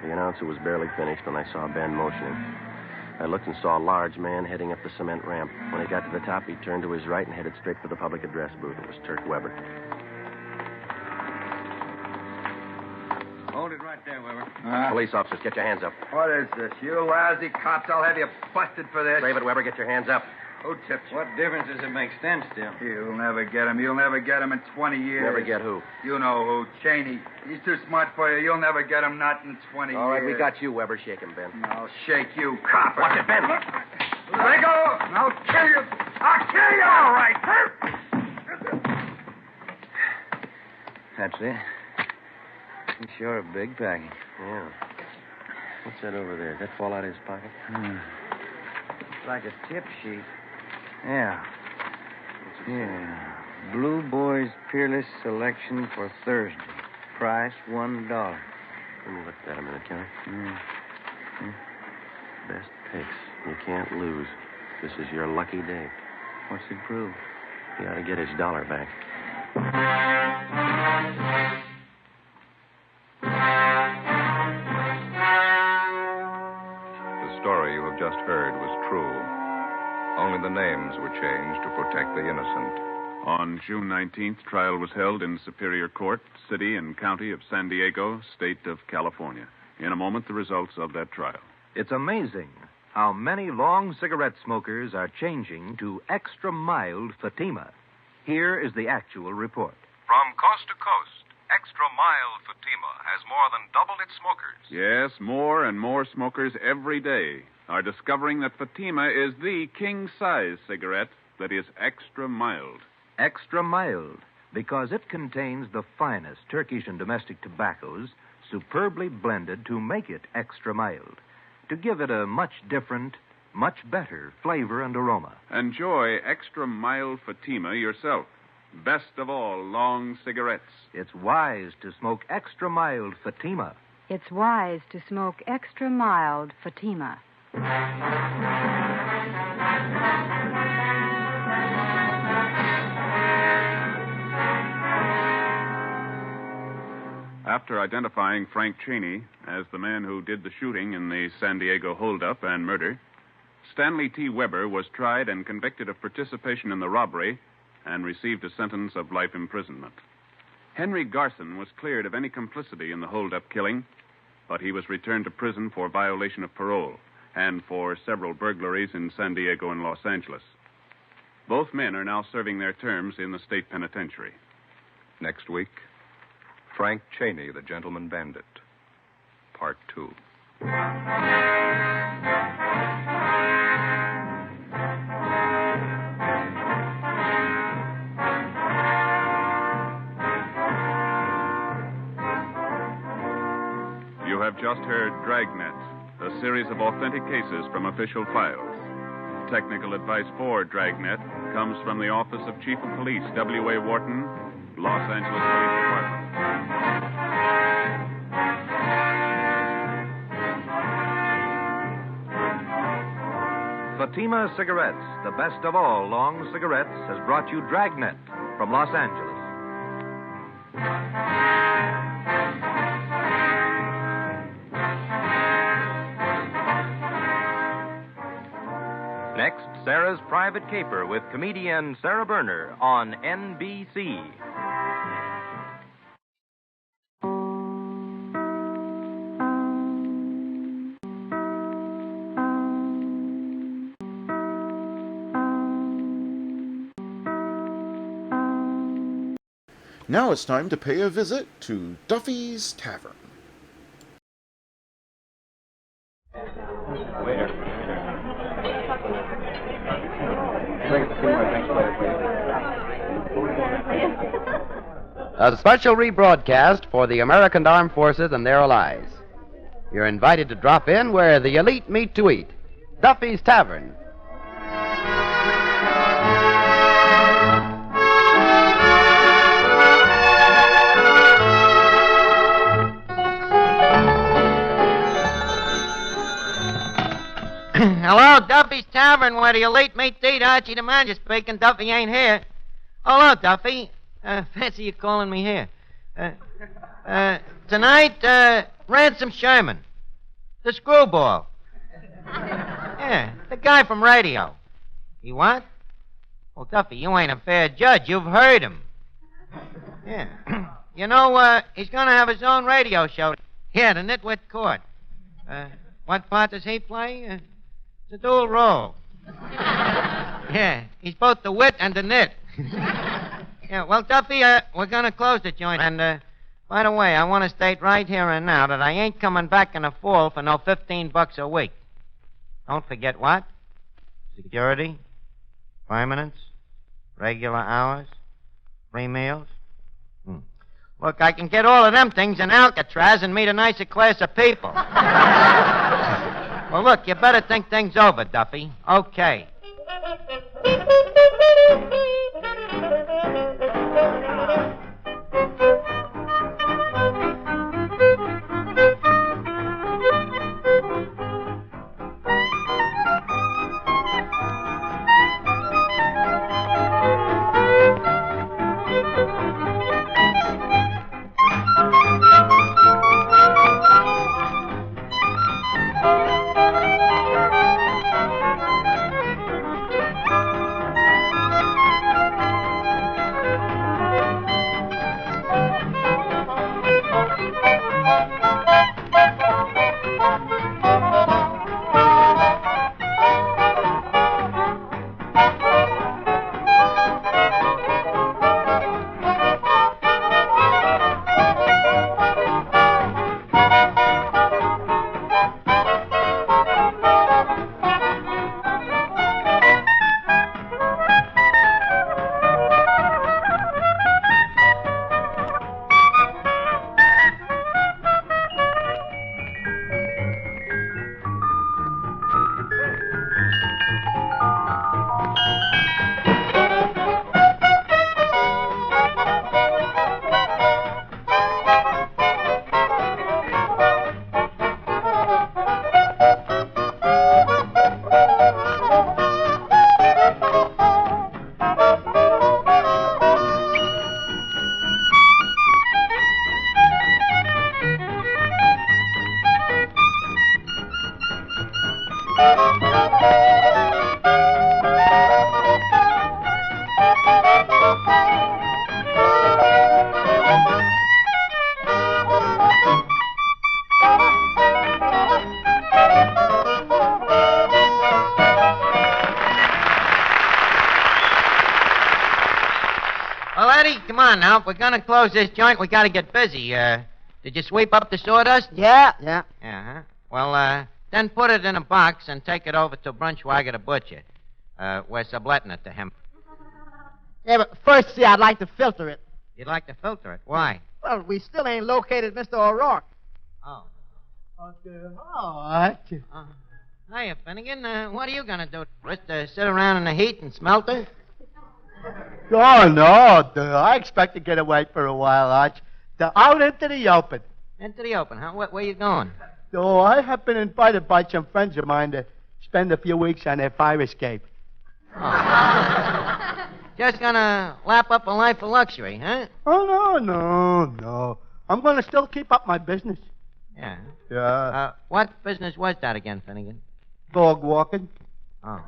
The announcer was barely finished when I saw Ben motioning. I looked and saw a large man heading up the cement ramp. When he got to the top, he turned to his right and headed straight for the public address booth. It was Turk Weber. Hold it right there, Weber. Police officers, get your hands up. What is this? You lousy cops, I'll have you busted for this. Save it, Weber. Get your hands up. Who tipped you? What difference does it make? Stand still. You'll never get him. You'll never get him in 20 years. Never get who? You know who. Cheney. He's too smart for you. You'll never get him, not in 20 years. All right, we got you, Weber. Shake him, Ben. I'll shake you, copper. Watch it, Ben. Let go. I'll kill you. I'll kill you. All right. That's it. He's sure a big package. Yeah. What's that over there? Did that fall out of his pocket? It's like a tip sheet. Yeah. Blue Boys Peerless Selection for Thursday. Price $1. Let me look at that a minute, can I? Best picks. You can't lose. This is your lucky day. What's it prove? He ought to get his dollar back. The story you have just heard was true. Only the names were changed to protect the innocent. On June 19th, trial was held in Superior Court, City and County of San Diego, State of California. In a moment, the results of that trial. It's amazing how many long cigarette smokers are changing to extra mild Fatima. Here is the actual report. From coast to coast, extra mild Fatima has more than doubled its smokers. Yes, more and more smokers every day are discovering that Fatima is the king-size cigarette that is extra mild. Extra mild, because it contains the finest Turkish and domestic tobaccos superbly blended to make it extra mild, to give it a much different, much better flavor and aroma. Enjoy extra mild Fatima yourself. Best of all long cigarettes. It's wise to smoke extra mild Fatima. It's wise to smoke extra mild Fatima. After identifying Frank Cheney as the man who did the shooting in the San Diego holdup and murder, Stanley T. Weber was tried and convicted of participation in the robbery and received a sentence of life imprisonment. Henry Garson was cleared of any complicity in the holdup killing, but he was returned to prison for violation of parole and for several burglaries in San Diego and Los Angeles. Both men are now serving their terms in the state penitentiary. Next week, Frank Cheney, the Gentleman Bandit, Part 2. You have just heard Dragnet, a series of authentic cases from official files. Technical advice for Dragnet comes from the Office of Chief of Police W.A. Wharton, Los Angeles Police Department. Fatima Cigarettes, the best of all long cigarettes, has brought you Dragnet from Los Angeles. Next, Sarah's Private Caper with comedian Sarah Berner on NBC. Now it's time to pay a visit to Duffy's Tavern. A special rebroadcast for the American Armed Forces and their allies. You're invited to drop in where the elite meet to eat. Duffy's Tavern. Hello, Duffy's Tavern, where the elite meet to eat. Archie the manager speaking. Duffy ain't here. Hello, Duffy. Fancy you calling me here. Tonight, Ransom Sherman. The screwball. Yeah, the guy from radio. You what? Well, Duffy, you ain't a fair judge. You've heard him. Yeah. You know, he's going to have his own radio show. Yeah, the Nitwit Court. What part does he play? It's a dual role. Yeah, he's both the wit and the nit. Yeah, well, Duffy, we're going to close the joint. And, by the way, I want to state right here and now that I ain't coming back in the fall for no $15 a week. Don't forget what? Security, permanence, regular hours, free meals. Look, I can get all of them things in Alcatraz and meet a nicer class of people. Well, look, you better think things over, Duffy. Okay. on now. If we're going to close this joint, we got to get busy. Did you sweep up the sawdust? Yeah. Yeah, huh? Well, then put it in a box and take it over to Brunschweiger the butcher. We're subletting it to him. Yeah, but first, see, I'd like to filter it. You'd like to filter it? Why? Well, we still ain't located Mr. O'Rourke. Oh. Hiya, Finnegan. What are you going to do? Just sit around in the heat and smelt it? Oh, no. I expect to get away for a while, Arch. Out into the open. Into the open, huh? Where you going? Oh, I have been invited by some friends of mine to spend a few weeks on their fire escape. Oh. Just gonna lap up a life of luxury, huh? Oh, no. I'm gonna still keep up my business. Yeah. Yeah. What business was that again, Finnegan? Dog walking. Oh.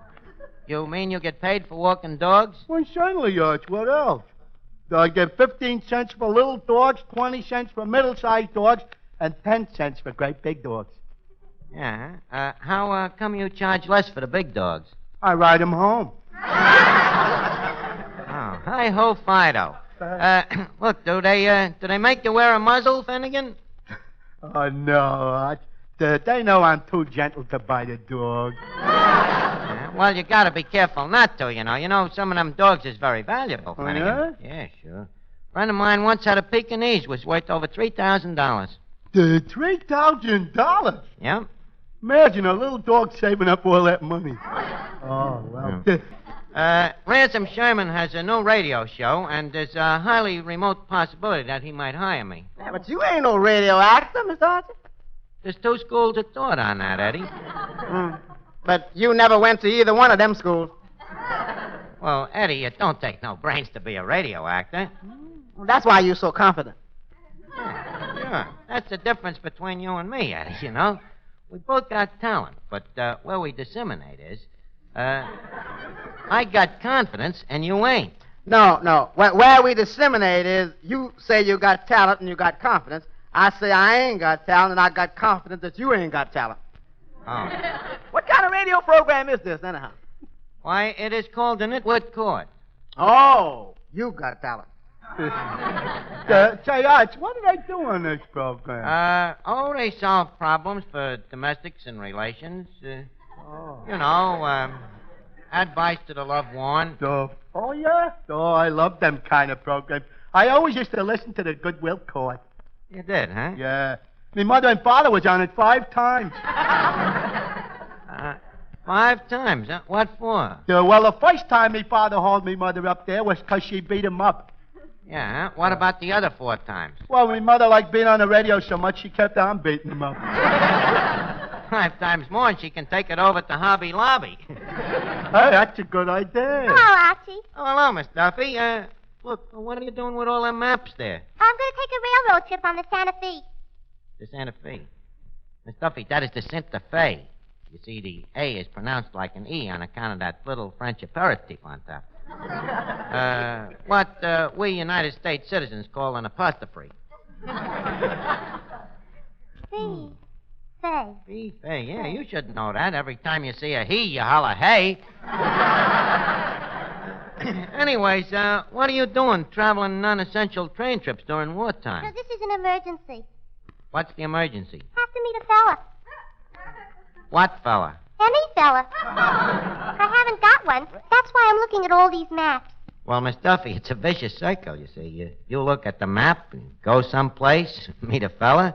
You mean you get paid for walking dogs? Well, certainly, Arch. What else? I get 15 cents for little dogs, 20 cents for middle-sized dogs, and 10 cents for great big dogs. Yeah. How come you charge less for the big dogs? I ride them home. Oh, hi-ho, Fido. Look, do they make you wear a muzzle, Finnegan? Oh, no, Arch. They know I'm too gentle to bite a dog. Yeah, well, you gotta be careful not to, you know. You know, some of them dogs is very valuable, Finnegan. Oh, yeah? Yeah, sure. A friend of mine once had a Pekingese, was worth over $3,000. $3,000? Yeah. Imagine a little dog saving up all that money. Oh, well. Ransom Sherman has a new radio show, and there's a highly remote possibility that he might hire me. Yeah, but you ain't no radio actor, Mr. Archie. There's two schools of thought on that, Eddie. But you never went to either one of them schools. Well, Eddie, it don't take no brains to be a radio actor. Well, that's why you're so confident. Yeah, sure. That's the difference between you and me, Eddie, you know. We both got talent, but where we disseminate is, I got confidence and you ain't. No. Where we disseminate is you say you got talent and you got confidence. I say I ain't got talent and I got confidence that you ain't got talent. Oh. What kind of radio program is this, anyhow? Why, it is called the Nitwit Court. Oh, you got talent. Say, Arch, what do they do on this program? They solve problems for domestics and relations. You know, advice to the loved one. Oh, yeah? Oh, I love them kind of programs. I always used to listen to the Goodwill Court. You did, huh? Yeah. My mother and father was on it 5 times. 5 times? Huh? What for? Well, the first time my father hauled me mother up there was because she beat him up. Yeah, huh? What about the other 4 times? Well, my mother liked being on the radio so much she kept on beating him up. 5 times more and she can take it over to Hobby Lobby. Hey, that's a good idea. Hello, Archie. Oh, hello, Miss Duffy. Look, what are you doing with all them maps there? I'm going to take a railroad trip on the Santa Fe. The Santa Fe. Miss Duffy, that is the Santa Fe. You see, the A is pronounced like an E on account of that little French aperitif on top. What we United States citizens call an apostrophe. Fee. Fay. Fee, Fay. Yeah, you should know that. Every time you see a he, you holler, hey. Anyways, what are you doing traveling non-essential train trips during wartime? No, this is an emergency. What's the emergency? Have to meet a fella. What fella? Any fella. I haven't got one. That's why I'm looking at all these maps. Well, Miss Duffy, it's a vicious cycle, you see. You look at the map and go someplace, meet a fella,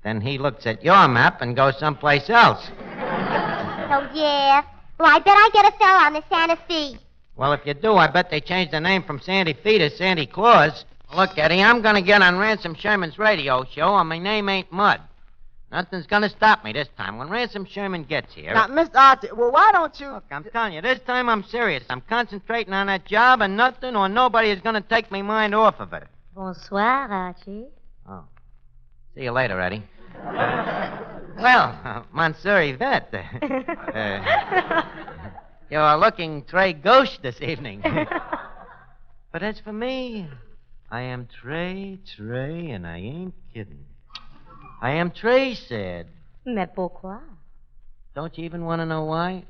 then he looks at your map and goes someplace else. Oh, yeah? Well, I bet I get a fella on the Santa Fe. Well, if you do, I bet they change the name from Sandy Fee to Sandy Claus. Look, Eddie, I'm going to get on Ransom Sherman's radio show, and my name ain't Mud. Nothing's going to stop me this time. When Ransom Sherman gets here... Now, Mr. Archie, well, why don't you... Look, I'm telling you, this time I'm serious. I'm concentrating on that job, and nothing or nobody is going to take my mind off of it. Bonsoir, Archie. Oh. See you later, Eddie. Well, Monsieur Yvette, you're looking très gauche this evening. But as for me, I am très, and I ain't kidding. I am très sad. Mais pourquoi? Don't you even want to know why?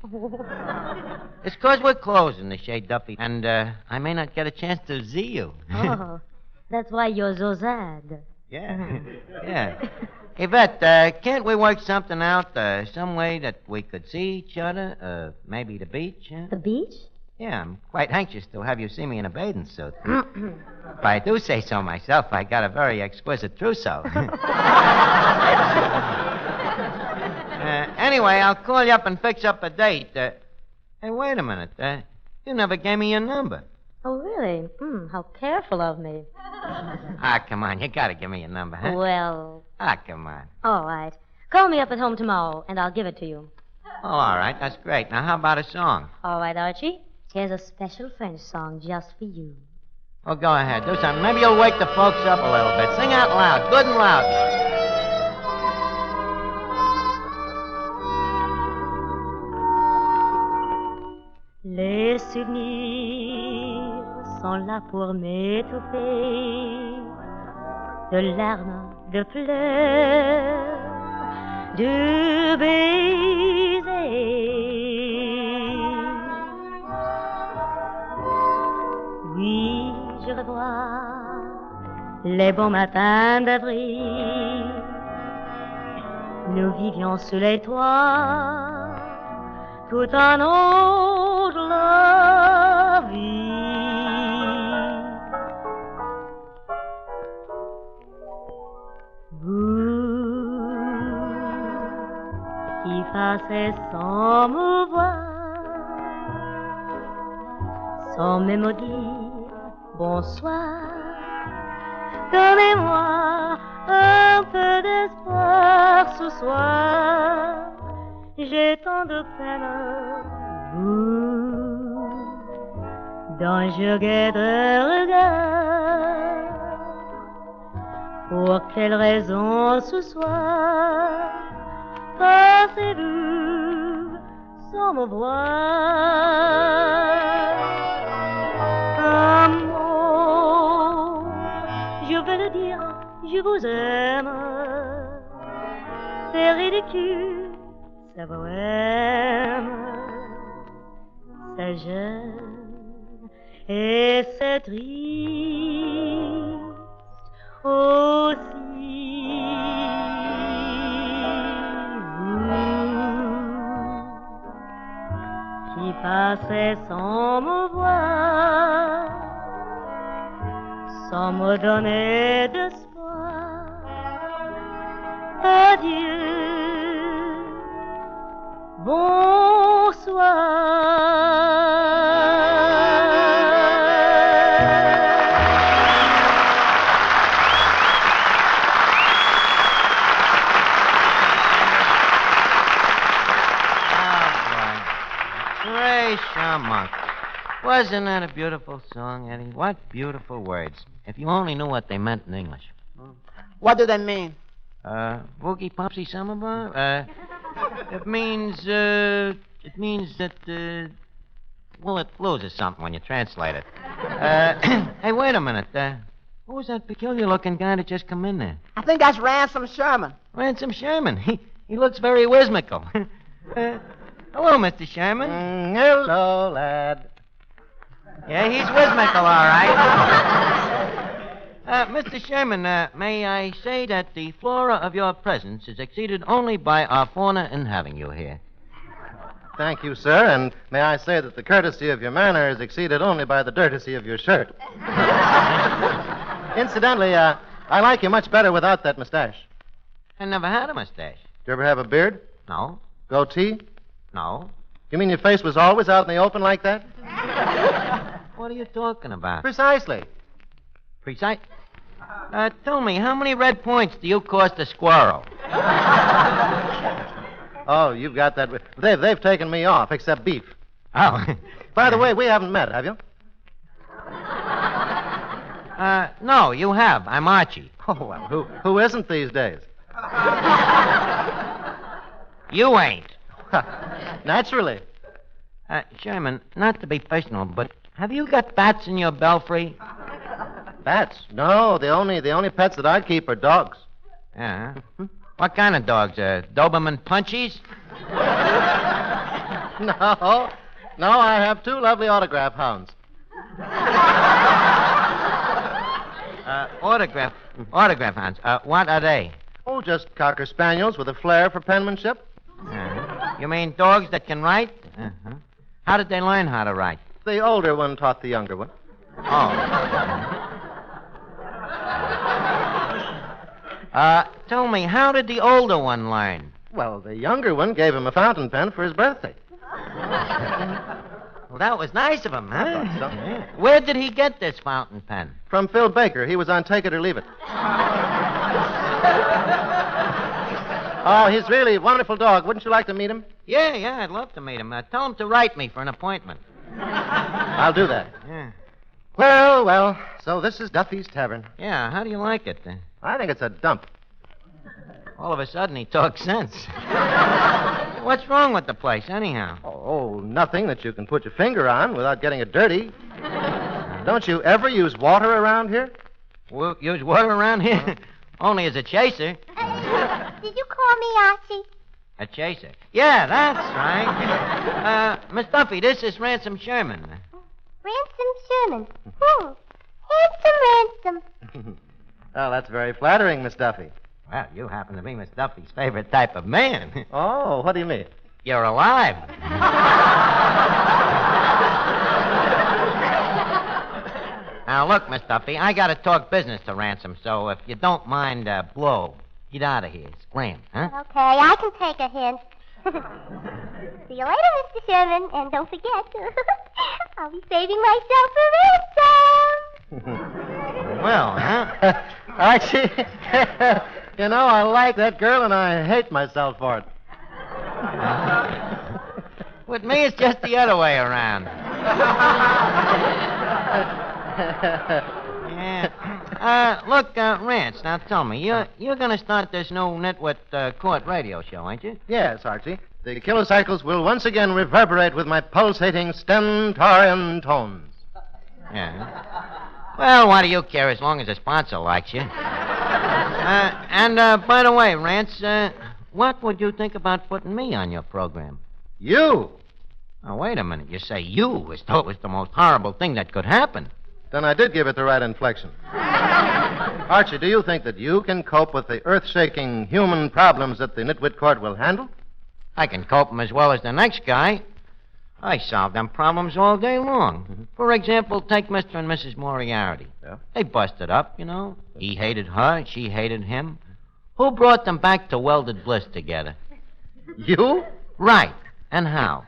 It's 'cause we're closing the Shea Duffy, and I may not get a chance to see you. Oh. That's why you're so sad. Yeah. Yeah. Yvette, can't we work something out, some way that we could see each other? Maybe the beach? Huh? The beach? Yeah, I'm quite anxious to have you see me in a bathing suit. If I do say so myself, I got a very exquisite trousseau. Anyway, I'll call you up and fix up a date. Hey, wait a minute. You never gave me your number. Oh, really? How careful of me. Ah, come on. You gotta give me your number, huh? Well... Ah, come on. All right. Call me up at home tomorrow, and I'll give it to you. Oh, all right. That's great. Now, how about a song? All right, Archie. Here's a special French song just for you. Oh, go ahead. Do something. Maybe you'll wake the folks up a little bit. Sing out loud. Good and loud. Les souvenirs sont là pour m'étouffer de larmes, de pleurs, de baisers. Oui, je revois les bons matins d'avril. Nous vivions sous les toits tout en autre la vie. Vous qui passez sans me voir, sans même me dire bonsoir, donnez-moi un peu d'espoir ce soir. J'ai tant de peine, vous, dont je guette le regard. Pour quelle raison ce soir passez-vous sans me voir? Un mot, je veux le dire, je vous aime. C'est ridicule, c'est bohème, c'est jeune et c'est triste aussi. Vous qui passez sans me voir, sans me donner d'espoir, adieu. Wasn't that a beautiful song, Eddie? What beautiful words. If you only knew what they meant in English. What do they mean? Woogie Popsy Summer Bar? It means that, well, it loses something when you translate it. Hey, wait a minute. Who was that peculiar-looking guy that just come in there? I think that's Ransom Sherman. Ransom Sherman. He looks very whimsical. Hello, Mr. Sherman. Hello, lad. Yeah, he's whimsical, all right. Mr. Sherman, may I say that the flora of your presence is exceeded only by our fauna in having you here. Thank you, sir, and may I say that the courtesy of your manner is exceeded only by the dirtesy of your shirt. Incidentally, I like you much better without that mustache. I never had a mustache. Did you ever have a beard? No. Goatee? No. You mean your face was always out in the open like that? What are you talking about? Precisely. Tell me, how many red points do you cost a squirrel? Oh, you've got that. They've taken me off, except beef. Oh. By the way, we haven't met, have you? No, you have. I'm Archie. Oh, well, who isn't these days? You ain't. Naturally. Sherman, not to be personal, but have you got bats in your belfry? Bats? No, the only pets that I keep are dogs. Yeah. What kind of dogs? Doberman Punchies? No, I have two lovely autograph hounds. Autograph hounds. What are they? Oh, just cocker spaniels with a flair for penmanship. You mean dogs that can write? Uh-huh. How did they learn how to write? The older one taught the younger one. Tell me, how did the older one learn? Well, the younger one gave him a fountain pen for his birthday. Well, that was nice of him, huh? I thought so. Yeah. Where did he get this fountain pen? From Phil Baker. He was on Take It or Leave It. Oh, he's really a wonderful dog. Wouldn't you like to meet him? Yeah, I'd love to meet him. Tell him to write me for an appointment. I'll do that. Yeah. Well, so this is Duffy's Tavern. Yeah, how do you like it? I think it's a dump. All of a sudden, he talks sense. What's wrong with the place, anyhow? Oh, nothing that you can put your finger on without getting it dirty. Don't you ever use water around here? We'll use water around here? Only as a chaser. Did you call me Archie? A chaser? Yeah, that's right. Miss Duffy, this is Ransom Sherman. Ransom Sherman. Handsome Ransom. Oh, that's very flattering, Miss Duffy. Well, you happen to be Miss Duffy's favorite type of man. Oh, what do you mean? You're alive. Now, look, Miss Duffy, I got to talk business to Ransom, so if you don't mind, blow. Get out of here. Scram, huh? Okay, I can take a hint. See you later, Mr. Sherman, and don't forget, I'll be saving myself for ransom. Well, huh? Archie, you know, I like that girl and I hate myself for it. With me, it's just the other way around. Yeah. Look, Rance, now tell me, you're going to start this new nitwit court radio show, ain't you? Yes, Archie. The kilocycles will once again reverberate with my pulsating stentorian tones. Yeah. Well, why do you care as long as the sponsor likes you? And by the way, Rance, what would you think about putting me on your program? You? Now, wait a minute. You say you as though it was the most horrible thing that could happen. Then I did give it the right inflection. Archie, do you think that you can cope with the earth-shaking human problems that the nitwit court will handle? I can cope them as well as the next guy. I solve them problems all day long. Mm-hmm. For example, take Mr. and Mrs. Moriarty. Yeah? They busted up, you know. He hated her, she hated him. Who brought them back to welded bliss together? You? Right. And how?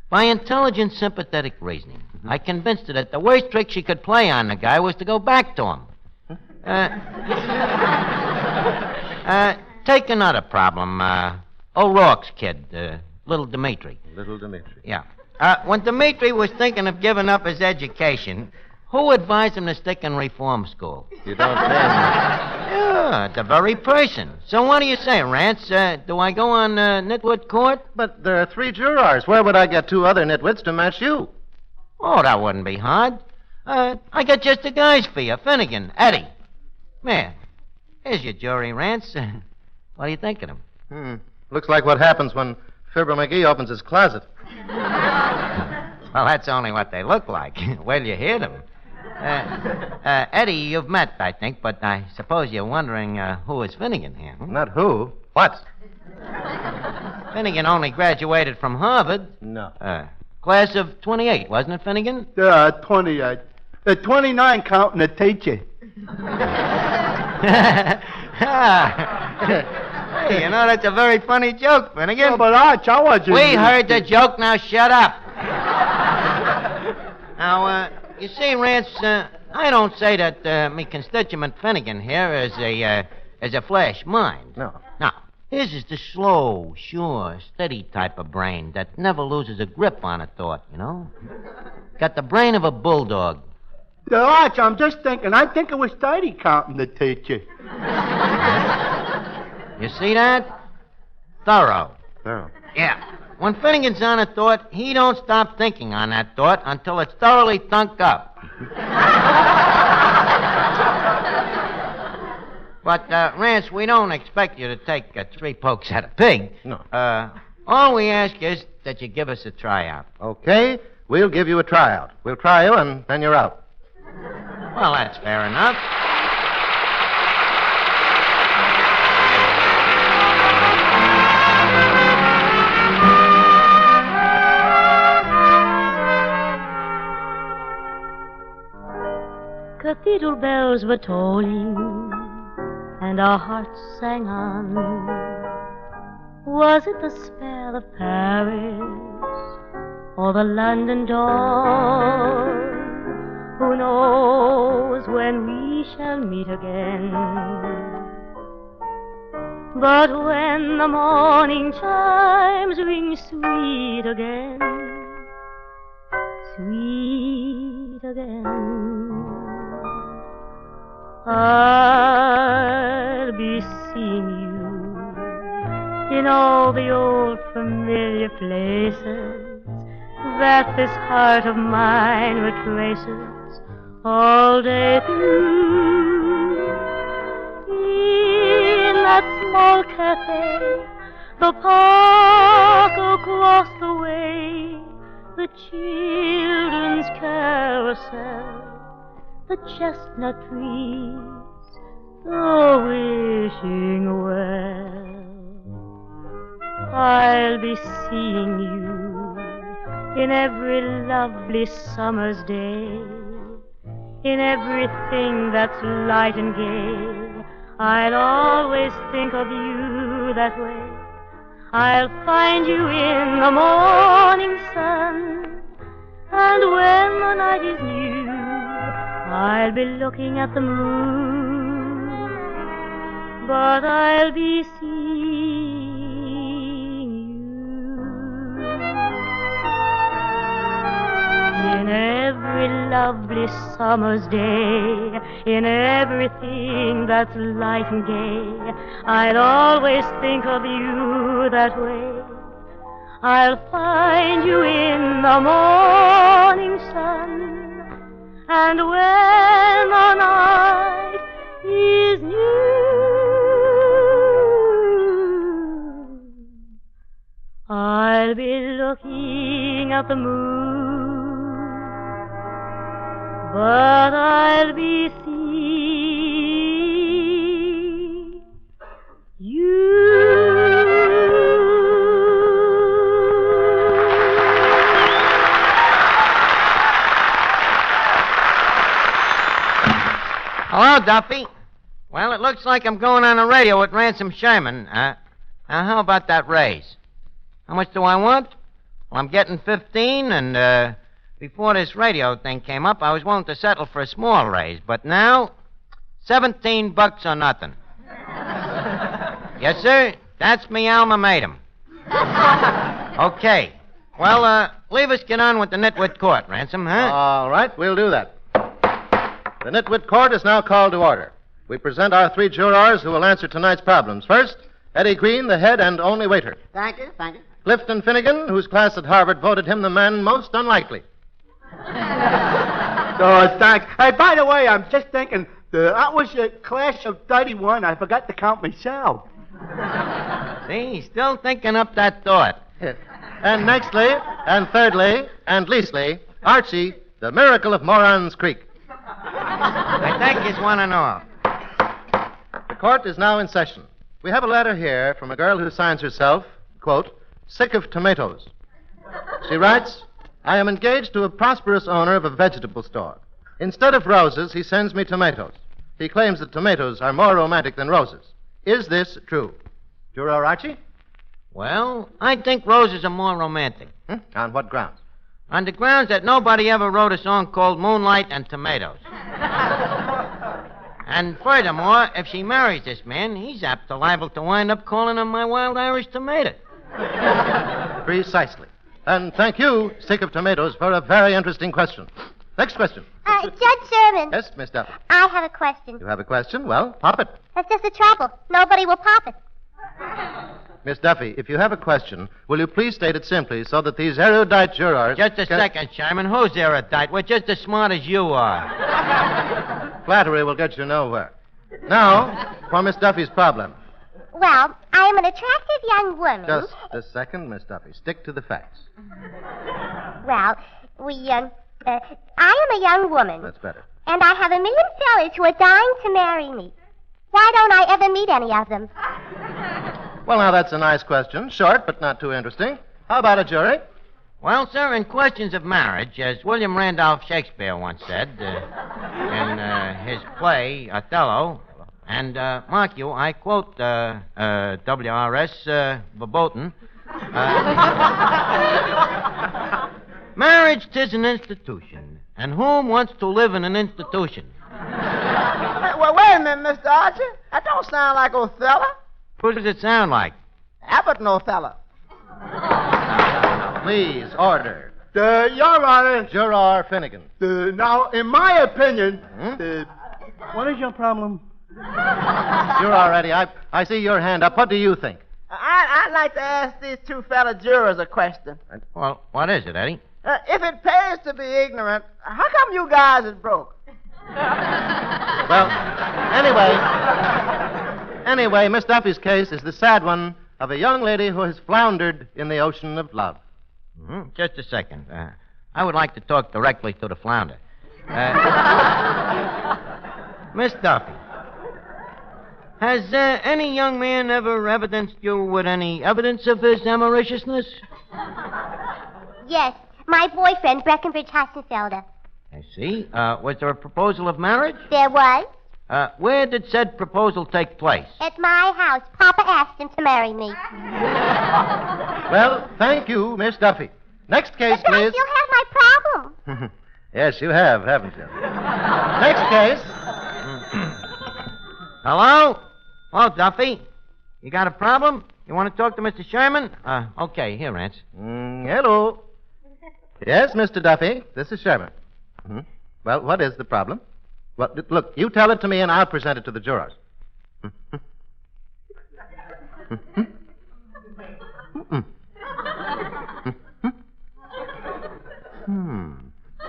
By intelligent, sympathetic reasoning. I convinced her that the worst trick she could play on the guy was to go back to him. Take another problem. O'Rourke's kid, little Dimitri. Little Dimitri. Yeah. When Dimitri was thinking of giving up his education, who advised him to stick in reform school? You don't mean... Yeah, the very person. So what do you say, Rance? Do I go on nitwit court? But there are 3 jurors. Where would I get 2 other nitwits to match you? Oh, that wouldn't be hard. I got just the guys for you. Finnegan, Eddie. Man, here's your jury, Rance. What do you think of him? Looks like what happens when Fibber Magee opens his closet. Well, that's only what they look like. Well, you hear them. Eddie, you've met, I think, but I suppose you're wondering who is Finnegan here. Not who. What? Finnegan only graduated from Harvard. No. Class of 28, wasn't it, Finnegan? 28. 29 counting the teacher. Hey, you know, that's a very funny joke, Finnegan. Oh, but Arch, I wasn't... We heard the joke, now shut up. Now, you see, Rance, I don't say that me constituent Finnegan here is a flash mind. No. No. His is the slow, sure, steady type of brain that never loses a grip on a thought, you know? Got the brain of a bulldog. Arch, I'm just thinking. I think it was 30 counting the teacher. You see that? Thorough. Thorough. Yeah. When Finnegan's on a thought, he don't stop thinking on that thought until it's thoroughly thunk up. But, Rance, we don't expect you to take 3 pokes at a pig. No. All we ask is that you give us a tryout. Okay, we'll give you a tryout. We'll try you, and then you're out. Well, that's fair enough. beetle bells were tolling, and our hearts sang on. Was it the spell of Paris or the London dawn? Who knows when we shall meet again? But when the morning chimes ring sweet again, sweet again, I'll be seeing you in all the old familiar places that this heart of mine retraces all day through. In that small cafe, the park across the way, the children's carousel, the chestnut trees, the wishing well. I'll be seeing you in every lovely summer's day, in everything that's light and gay. I'll always think of you that way. I'll find you in the morning sun, and when the night is new, I'll be looking at the moon, but I'll be seeing you in every lovely summer's day, in everything that's light and gay. I'll always think of you that way. I'll find you in the morning sun, and when the night is new, I'll be looking at the moon, but I'll be seeing you. Hello, Duffy. Well, it looks like I'm going on the radio with Ransom Sherman. Now, how about that raise? How much do I want? Well, I'm getting 15, and before this radio thing came up, I was willing to settle for a small raise. But now, $17 or nothing. Yes, sir. That's me alma mater. Okay. Well, leave us get on with the Nitwit Court, Ransom, huh? All right, we'll do that. The Nitwit Court is now called to order. We present our three jurors who will answer tonight's problems. First, Eddie Green, the head and only waiter. Thank you, thank you. Clifton Finnegan, whose class at Harvard voted him the man most unlikely. Oh, thanks. Hey, by the way, I'm just thinking, that was a class of 31. I forgot to count myself. See, he's still thinking up that thought. And nextly, and thirdly, and leastly, Archie, the miracle of Moran's Creek. I think he's one and all. The court is now in session. We have a letter here from a girl who signs herself, quote, sick of tomatoes. She writes, I am engaged to a prosperous owner of a vegetable store. Instead of roses, he sends me tomatoes. He claims that tomatoes are more romantic than roses. Is this true? Juror Archie? Well, I think roses are more romantic. On what grounds? On the grounds that nobody ever wrote a song called Moonlight and Tomatoes. And furthermore, if she marries this man, he's apt to liable to wind up calling her my wild Irish tomato. Precisely. And thank you, Sick of Tomatoes, for a very interesting question. Next question. Judge Sherman. Yes, Miss Duffy. I have a question. You have a question? Well, pop it. That's just the trouble. Nobody will pop it. Miss Duffy, if you have a question, will you please state it simply so that these erudite jurors... Just a second, Sherman. Who's erudite? We're just as smart as you are. Flattery will get you nowhere. Now, for Miss Duffy's problem. Well, I am an attractive young woman. Just a second, Miss Duffy. Stick to the facts. Well, I am a young woman. That's better. And I have a million fellas who are dying to marry me. Why don't I ever meet any of them? Well, now, that's a nice question. Short, but not too interesting. How about a jury? Well, sir, in questions of marriage, as William Randolph Shakespeare once said in his play Othello, and mark you, I quote W.R.S. verboten, marriage 'tis an institution, and whom wants to live in an institution? Well, wait a minute, Mr. Archer. That don't sound like Othello. Who does it sound like? Abbot and Othello. Please, order. Your Honor. Juror Finnegan. Now, in my opinion, what is your problem? Juror Eddie, I see your hand up. What do you think? I'd like to ask these two fellow jurors a question. Well, what is it, Eddie? If it pays to be ignorant, how come you guys is broke? Well, anyway, Miss Duffy's case is the sad one of a young lady who has floundered in the ocean of love. Mm-hmm. Just a second. I would like to talk directly to the flounder. Miss Duffy, has any young man ever evidenced you with any evidence of his avariciousness? Yes, my boyfriend, Breckenridge Hassenfelder. I see. Was there a proposal of marriage? There was. Where did said proposal take place? At my house. Papa asked him to marry me. Well, thank you, Miss Duffy. Next case, But please. don't you have my problem? Yes, you have, haven't you? Next case. Hello? Oh, Duffy. You got a problem? You want to talk to Mr. Sherman? Okay, here, Rance. Hello. Yes, Mr. Duffy, this is Sherman. Well, what is the problem? Well, look, you tell it to me and I'll present it to the jurors.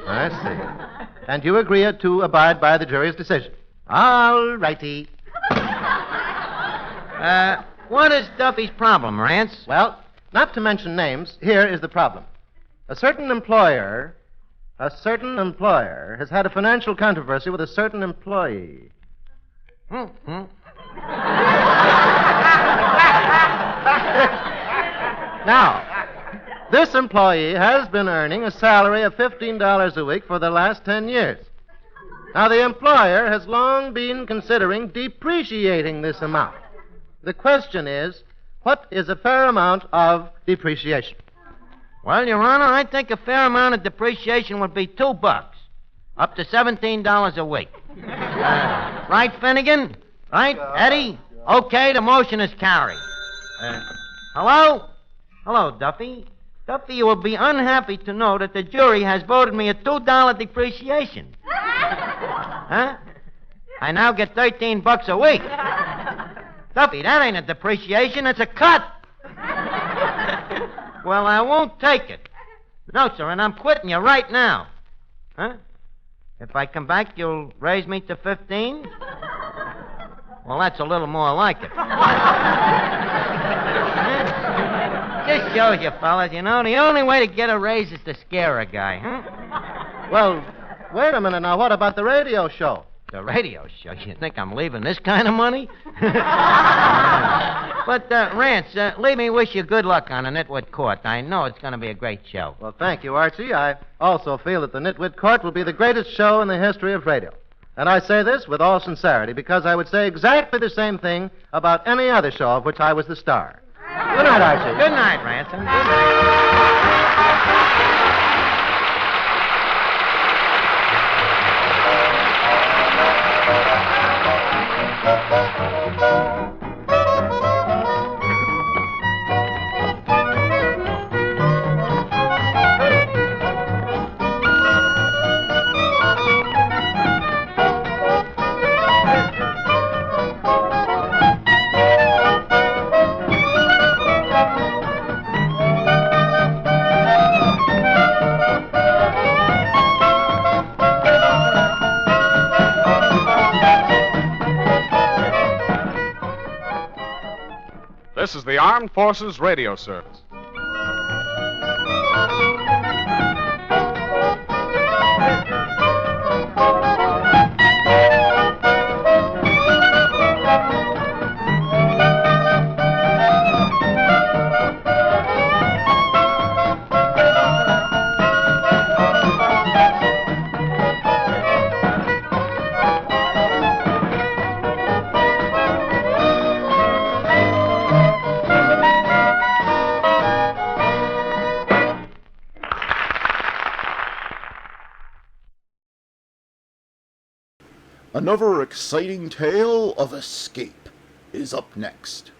I see. And you agree to abide by the jury's decision. All righty. What is Duffy's problem, Rance? Well, not to mention names, here is the problem. A certain employer has had a financial controversy with a certain employee. Now, this employee has been earning a salary of $15 a week for the last 10 years. Now, the employer has long been considering depreciating this amount. The question is, what is a fair amount of depreciation? Well, Your Honor, I think a fair amount of depreciation would be $2, up to $17 a week. Right, Finnegan? Right, Eddie? Okay, the motion is carried. Hello? Hello, Duffy. Duffy, you will be unhappy to know that the jury has voted me a $2 depreciation. Huh? I now get $13 a week. Duffy, that ain't a depreciation, it's a cut. Well, I won't take it. No, sir, and I'm quitting you right now. Huh? If I come back, you'll raise me to 15? Well, that's a little more like it. Just shows you, fellas, you know, the only way to get a raise is to scare a guy, huh? Well, wait a minute now. What about the radio show? The radio show? You think I'm leaving this kind of money? But, Rance, leave me wish you good luck on the Nitwit Court. I know it's going to be a great show. Well, thank you, Archie. I also feel that the Nitwit Court will be the greatest show in the history of radio. And I say this with all sincerity because I would say exactly the same thing about any other show of which I was the star. Good night, Archie. Good night, Ransom. Good night. This is the Armed Forces Radio Service. Another exciting tale of escape is up next.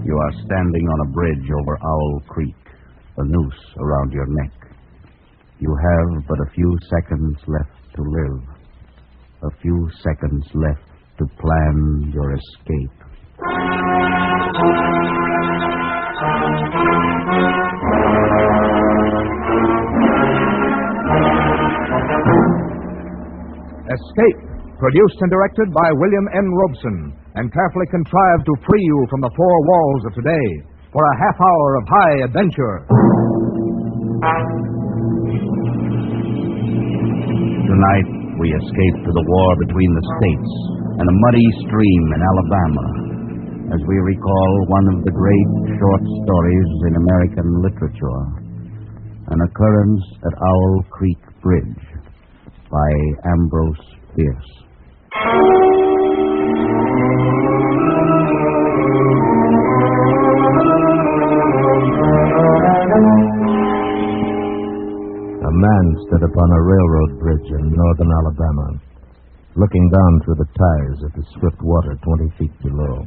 You are standing on a bridge over Owl Creek, a noose around your neck. You have but a few seconds left to live, a few seconds left to plan your escape. Escape, produced and directed by William N. Robeson, and carefully contrived to free you from the four walls of today for a half hour of high adventure. Tonight, we escape to the war between the states and a muddy stream in Alabama, as we recall one of the great short stories in American literature, An Occurrence at Owl Creek Bridge by Ambrose Bierce. A man stood upon a railroad bridge in northern Alabama, looking down through the ties at the swift water 20 feet below.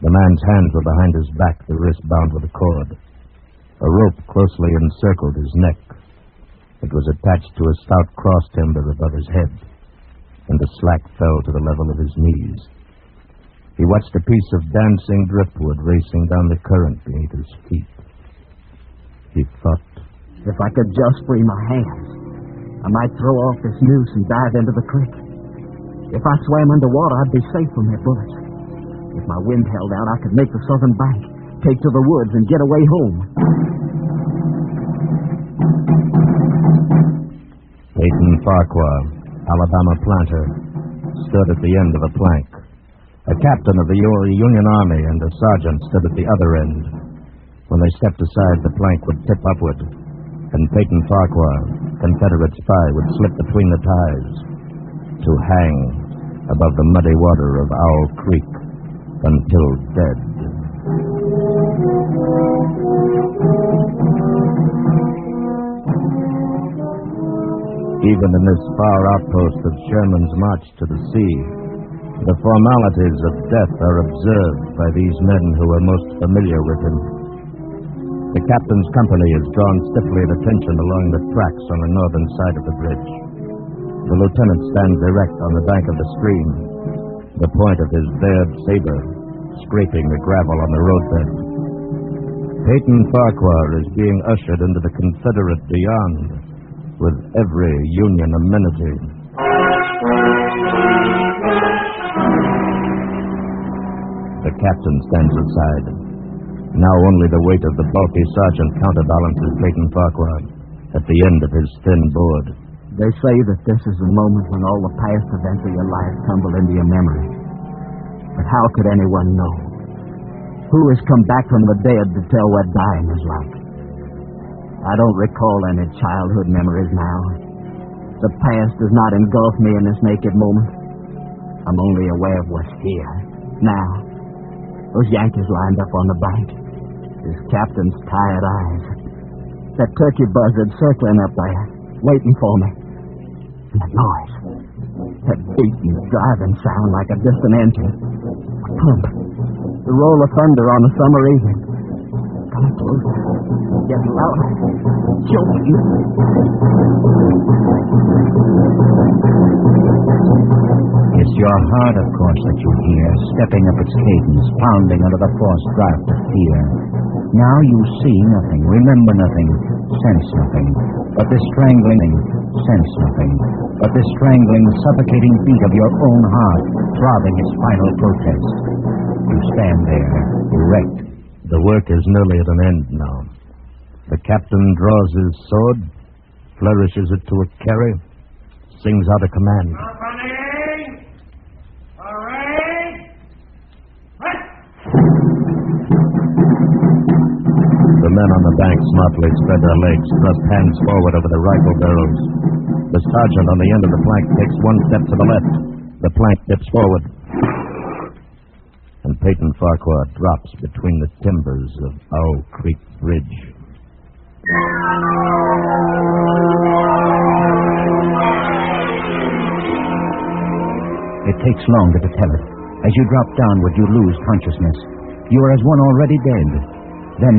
The man's hands were behind his back, the wrist bound with a cord. A rope closely encircled his neck. It was attached to a stout cross timber above his head, and the slack fell to the level of his knees. He watched a piece of dancing driftwood racing down the current beneath his feet. He thought, if I could just free my hands, I might throw off this noose and dive into the creek. If I swam underwater, I'd be safe from their bullets. If my wind held out, I could make the southern bank, take to the woods, and get away home. Peyton Farquhar, Alabama planter, stood at the end of a plank. A captain of the Union Army and a sergeant stood at the other end. When they stepped aside, the plank would tip upward, and Peyton Farquhar, Confederate spy, would slip between the ties to hang above the muddy water of Owl Creek until dead. Even in this far outpost of Sherman's march to the sea, the formalities of death are observed by these men who are most familiar with him. The captain's company is drawn stiffly at attention along the tracks on the northern side of the bridge. The lieutenant stands erect on the bank of the stream, the point of his bared saber scraping the gravel on the roadbed. Peyton Farquhar is being ushered into the Confederate beyond with every Union amenity. The captain stands aside. Now only the weight of the bulky sergeant counterbalances Peyton Farquhar at the end of his thin board. They say that this is the moment when all the past events of your life tumble into your memory. But how could anyone know? Who has come back from the dead to tell what dying is like? I don't recall any childhood memories now. The past does not engulf me in this naked moment. I'm only aware of what's here, now. Those Yankees lined up on the bank. His captain's tired eyes. That turkey buzzard circling up there, waiting for me. And that noise. That beating, driving sound like a distant engine. A pump. The roll of thunder on a summer evening. Coming closer. Getting louder. Choking. It's your heart, of course, that you hear, stepping up its cadence, pounding under the forced draft of fear. Now you see nothing, remember nothing, sense nothing, but the strangling, sense nothing, but the strangling, suffocating beat of your own heart, throbbing its final protest. You stand there, erect. The work is nearly at an end now. The captain draws his sword, flourishes it to a carry, sings out a command. The men on the bank smartly spread their legs, thrust hands forward over the rifle barrels. The sergeant on the end of the plank takes one step to the left. The plank dips forward. And Peyton Farquhar drops between the timbers of Owl Creek Bridge. It takes longer to tell it. As you drop downward, you lose consciousness. You are as one already dead. Then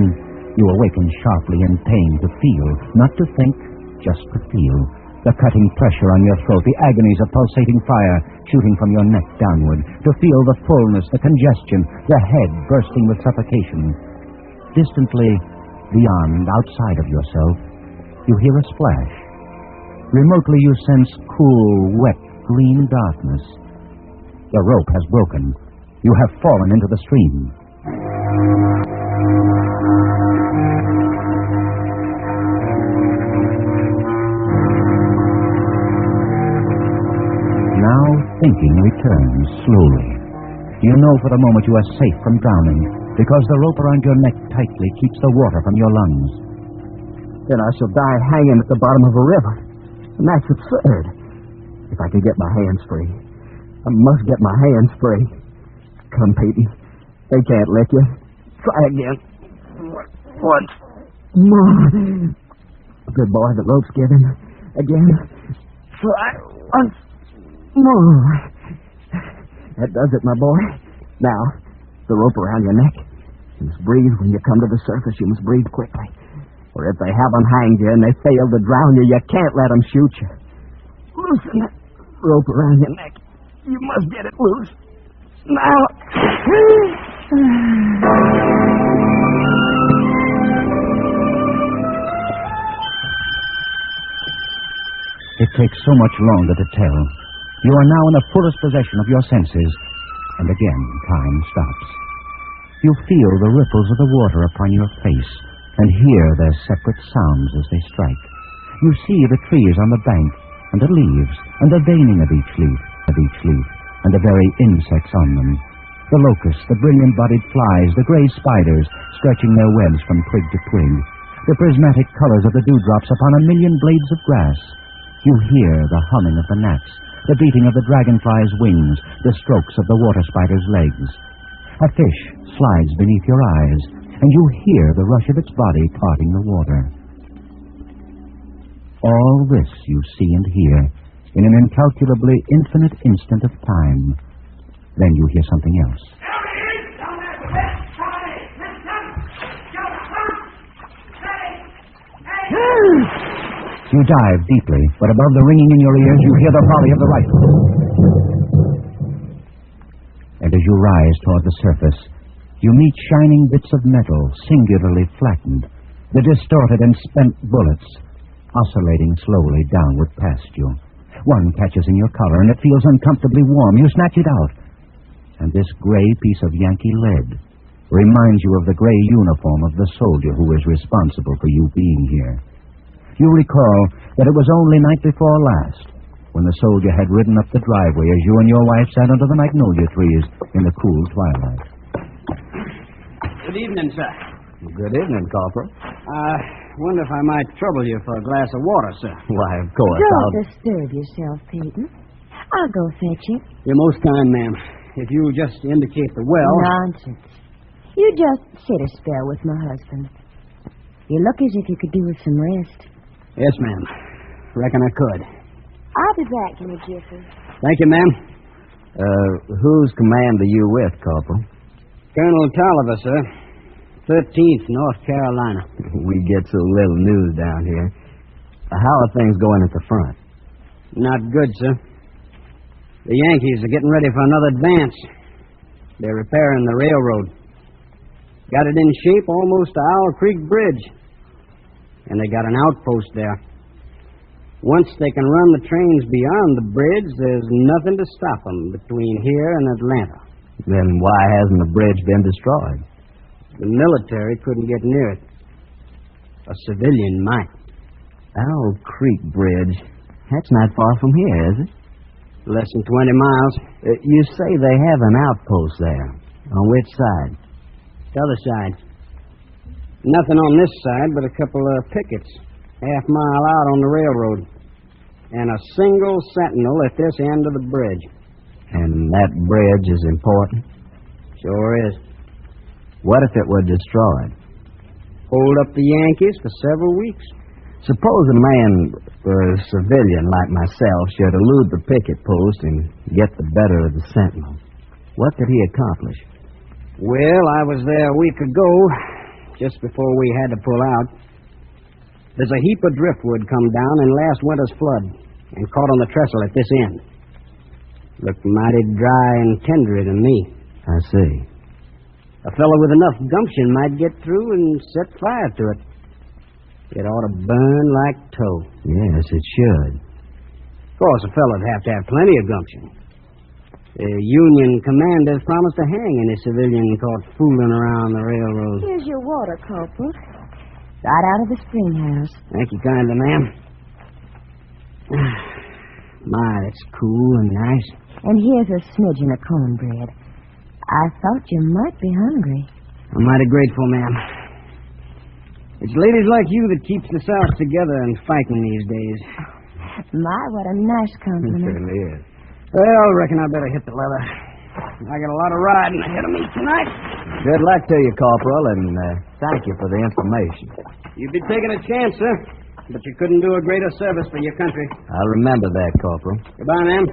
you awaken sharply in pain to feel, not to think, just to feel. The cutting pressure on your throat, the agonies of pulsating fire shooting from your neck downward. To feel the fullness, the congestion, the head bursting with suffocation. Distantly, beyond, outside of yourself, you hear a splash. Remotely you sense cool, wet, green darkness. The rope has broken. You have fallen into the stream. Now thinking returns slowly. You know for the moment you are safe from drowning because the rope around your neck tightly keeps the water from your lungs. Then I shall die hanging at the bottom of a river. And that's absurd. If I could get my hands free. I must get my hands free. Come, Petey. They can't lick you. Try again. Once more. Good boy, the rope's given. Again. Try once more. That does it, my boy. Now, the rope around your neck. You must breathe when you come to the surface. You must breathe quickly. Or if they haven't hanged you and they fail to drown you, you can't let them shoot you. Loosen that rope around your neck. You must get it loose. Now. It takes so much longer to tell. You are now in the fullest possession of your senses. And again, time stops. You feel the ripples of the water upon your face and hear their separate sounds as they strike. You see the trees on the bank and the leaves and the veining of each leaf, and the very insects on them. The locusts, the brilliant-bodied flies, the gray spiders stretching their webs from twig to twig, the prismatic colors of the dewdrops upon a million blades of grass. You hear the humming of the gnats, the beating of the dragonfly's wings, the strokes of the water spider's legs. A fish slides beneath your eyes, and you hear the rush of its body parting the water. All this you see and hear in an incalculably infinite instant of time. Then you hear something else. You dive deeply, but above the ringing in your ears, you hear the volley of the rifle. And as you rise toward the surface, you meet shining bits of metal, singularly flattened, the distorted and spent bullets, oscillating slowly downward past you. One catches in your collar, and it feels uncomfortably warm. You snatch it out. And this gray piece of Yankee lead reminds you of the gray uniform of the soldier who is responsible for you being here. You recall that it was only night before last when the soldier had ridden up the driveway as you and your wife sat under the magnolia trees in the cool twilight. Good evening, sir. Good evening, Corporal. Wonder if I might trouble you for a glass of water, sir. Why, of course. Don't disturb yourself, Peyton. I'll go fetch it. You're most kind, ma'am. If you just indicate the well... Nonsense. You just sit a spell with my husband. You look as if you could do with some rest. Yes, ma'am. Reckon I could. I'll be back in a jiffy. Thank you, ma'am. Whose command are you with, Corporal? Colonel Tolliver, sir. 13th, North Carolina. We get so little news down here. How are things going at the front? Not good, sir. The Yankees are getting ready for another advance. They're repairing the railroad. Got it in shape almost to Owl Creek Bridge. And they got an outpost there. Once they can run the trains beyond the bridge, there's nothing to stop them between here and Atlanta. Then why hasn't the bridge been destroyed? The military couldn't get near it. A civilian might. Owl Creek Bridge. That's not far from here, is it? Less than 20 miles. You say they have an outpost there. On which side? The other side. Nothing on this side but a couple of pickets, half-mile out on the railroad. And a single sentinel at this end of the bridge. And that bridge is important? Sure is. What if it were destroyed? Hold up the Yankees for several weeks. Suppose a man, a civilian like myself, should elude the picket post and get the better of the sentinel. What could he accomplish? Well, I was there a week ago, just before we had to pull out. There's a heap of driftwood come down in last winter's flood and caught on the trestle at this end. Looked mighty dry and tendery to me. I see. A fellow with enough gumption might get through and set fire to it. It ought to burn like tow. Yes, it should. Of course, a fellow'd have to have plenty of gumption. The Union commanders promised to hang any civilian caught fooling around the railroad. Here's your water, Corporal. Right out of the spring house. Thank you kindly, ma'am. My, that's cool and nice. And here's a smidgen of cornbread. I thought you might be hungry. I'm mighty grateful, ma'am. It's ladies like you that keeps the South together and fighting these days. My, what a nice It compliment. certainly is. Well, I reckon I better hit the leather. I got a lot of riding ahead of me tonight. Good luck to you, Corporal, and thank you for the information. You'd be taking a chance, sir, but you couldn't do a greater service for your country. I'll remember that, Corporal. Goodbye, ma'am.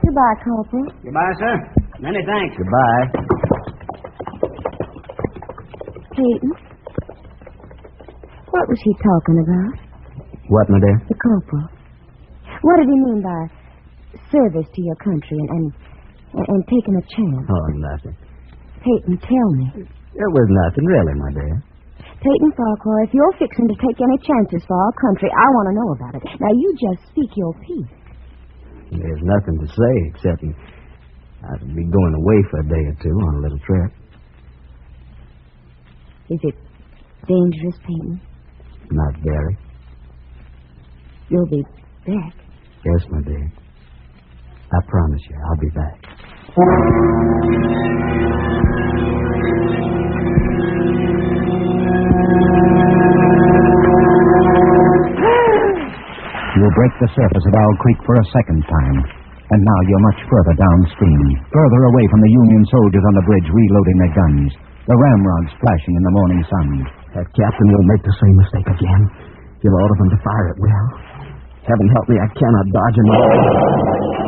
Goodbye, Corporal. Goodbye, sir. Many thanks. Goodbye. Peyton, what was he talking about? What, my dear? The corporal. What did he mean by service to your country and taking a chance? Oh, nothing. Peyton, tell me. It was nothing, really, my dear. Peyton Farquhar, if you're fixing to take any chances for our country, I want to know about it. Now, you just speak your piece. There's nothing to say except I'd be going away for a day or two on a little trip. Is it dangerous, Peyton? Not very. You'll be back. Yes, my dear. I promise you, I'll be back. You break the surface of Owl Creek for a second time, and now you're much further downstream, further away from the Union soldiers on the bridge reloading their guns, the ramrods flashing in the morning sun. That captain will make the same mistake again. He'll order them to fire at will. Heaven help me, I cannot dodge him.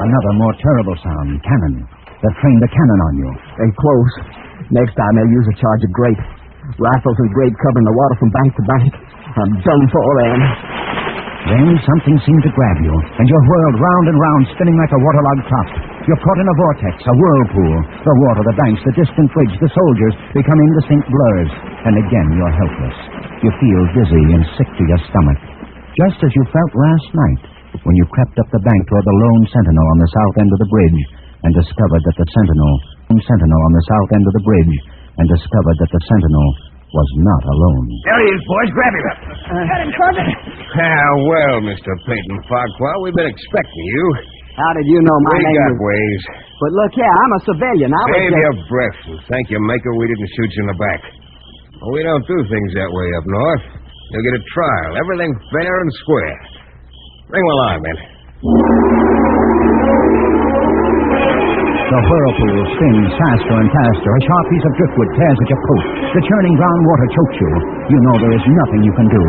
Another more terrible sound, cannon. They've trained a cannon on you. Stay close. Next time they'll use a charge of grape. Rifles and grape covering the water from bank to bank. I'm done for then. Then something seemed to grab you, and you're whirled round and round, spinning like a waterlogged top. You're caught in a vortex, a whirlpool. The water, the banks, the distant bridge, the soldiers become indistinct blurs. And again you're helpless. You feel dizzy and sick to your stomach. Just as you felt last night, when you crept up the bank toward the lone sentinel on the south end of the bridge, and discovered that the sentinel on the south end of the bridge, and discovered that the sentinel was not alone. There he is, boys. Grab him. Got him, Sergeant. Well, Mr. Peyton Farquhar, we've been expecting you. How did you know my we name got was... ways. But look here, I'm a civilian. I was Save just... your breath and thank your maker we didn't shoot you in the back. Well, we don't do things that way up north. You'll get a trial. Everything fair and square. Bring him along, men. The whirlpool spins faster and faster. A sharp piece of driftwood tears at your coat. The churning brown water chokes you. You know there is nothing you can do.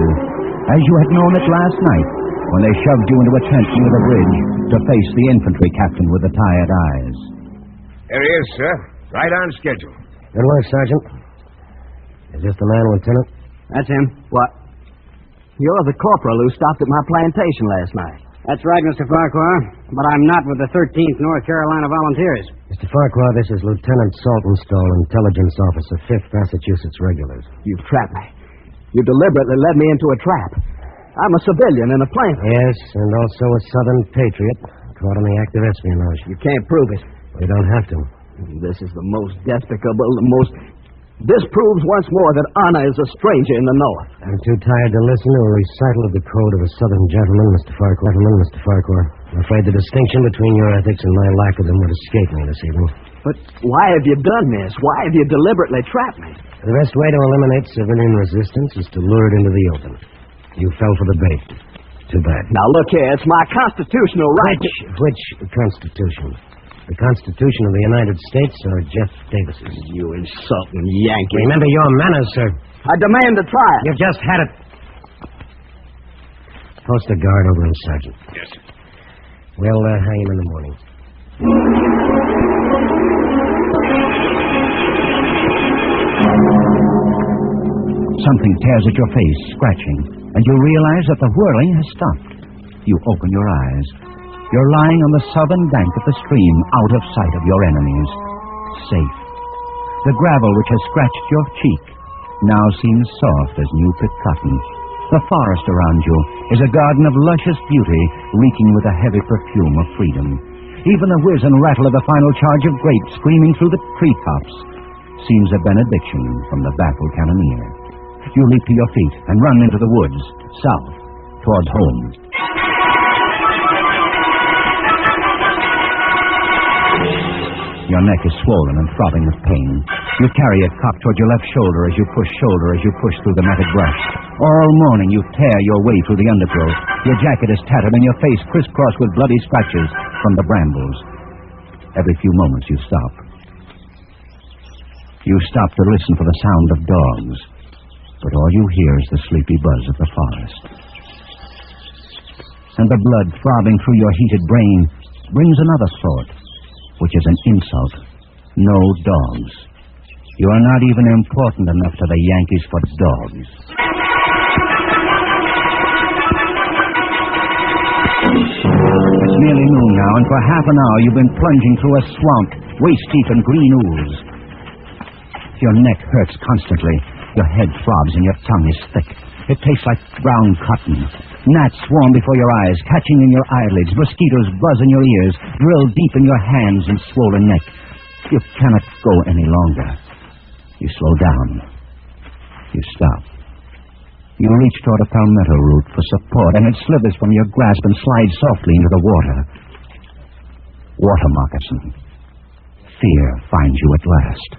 As you had known it last night, when they shoved you into a tent near the bridge to face the infantry captain with the tired eyes. There he is, sir. Right on schedule. Good work, Sergeant. Is this the man, Lieutenant? That's him. What? You're the corporal who stopped at my plantation last night. That's right, Mr. Farquhar. But I'm not with the 13th North Carolina Volunteers. Mr. Farquhar, this is Lieutenant Saltonstall, Intelligence Officer, 5th Massachusetts Regulars. You've trapped me. You deliberately led me into a trap. I'm a civilian in a plane. Yes, and also a Southern patriot, caught in the act of espionage. You can't prove it. We don't have to. This is the most despicable, the most... This proves once more that honor is a stranger in the North. I'm too tired to listen to a recital of the code of a Southern gentleman, Mr. Farquhar. I'm afraid the distinction between your ethics and my lack of them would escape me this evening. But why have you done this? Why have you deliberately trapped me? The best way to eliminate civilian resistance is to lure it into the open. You fell for the bait. Too bad. Now, look here. It's my constitutional right. Which Constitution? The Constitution of the United States or Jeff Davis's? You insulting Yankee. Remember your manners, sir. I demand a trial. You've just had it. Post a guard over him, Sergeant. Yes, sir. We'll hang him in the morning. Something tears at your face, scratching, and you realize that the whirling has stopped. You open your eyes. You're lying on the southern bank of the stream, out of sight of your enemies. Safe. The gravel which has scratched your cheek now seems soft as new-picked cotton. The forest around you is a garden of luscious beauty, reeking with a heavy perfume of freedom. Even the whiz and rattle of the final charge of grapes screaming through the treetops seems a benediction from the baffled cannoneer. You leap to your feet and run into the woods, south, towards home. Your neck is swollen and throbbing with pain. You carry it cocked toward your left shoulder as you push through the matted brush. All morning you tear your way through the undergrowth. Your jacket is tattered and your face crisscrossed with bloody scratches from the brambles. Every few moments you stop. You stop to listen for the sound of dogs, but all you hear is the sleepy buzz of the forest. And the blood throbbing through your heated brain brings another thought, which is an insult. No dogs. You are not even important enough to the Yankees for dogs. It's nearly noon now, and for half an hour you've been plunging through a swamp, waist-deep in green ooze. Your neck hurts constantly. Your head throbs and your tongue is thick. It tastes like brown cotton. Gnats swarm before your eyes, catching in your eyelids. Mosquitoes buzz in your ears, drill deep in your hands and swollen neck. You cannot go any longer. You slow down. You stop. You reach toward a palmetto root for support, and it slithers from your grasp and slides softly into the water. Water moccasin. Fear finds you at last.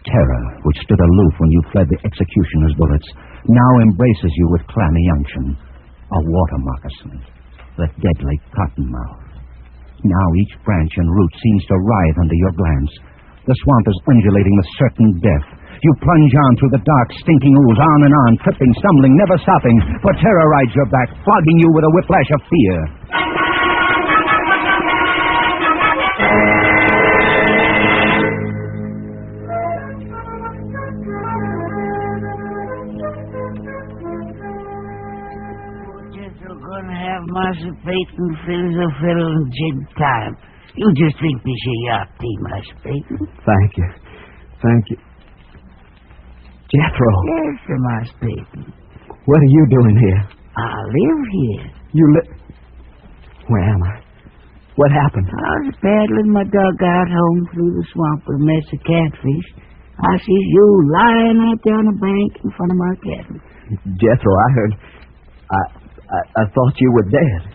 Terror, which stood aloof when you fled the executioner's bullets, now embraces you with clammy unction. A water moccasin. The deadly cottonmouth. Now each branch and root seems to writhe under your glance. The swamp is undulating with certain death. You plunge on through the dark, stinking ooze, on and on, tripping, stumbling, never stopping, for terror rides your back, flogging you with a whiplash of fear. Master Peyton, fiddle, and jig time. You just think this is your tea, Master Peyton. Thank you. Jethro. Yes, sir, Master Peyton. What are you doing here? I live here. You live... Where am I? What happened? I was paddling my dugout home through the swamp with a mess of catfish. I see you lying out there on the bank in front of my cabin. Jethro, I heard... I thought you were dead.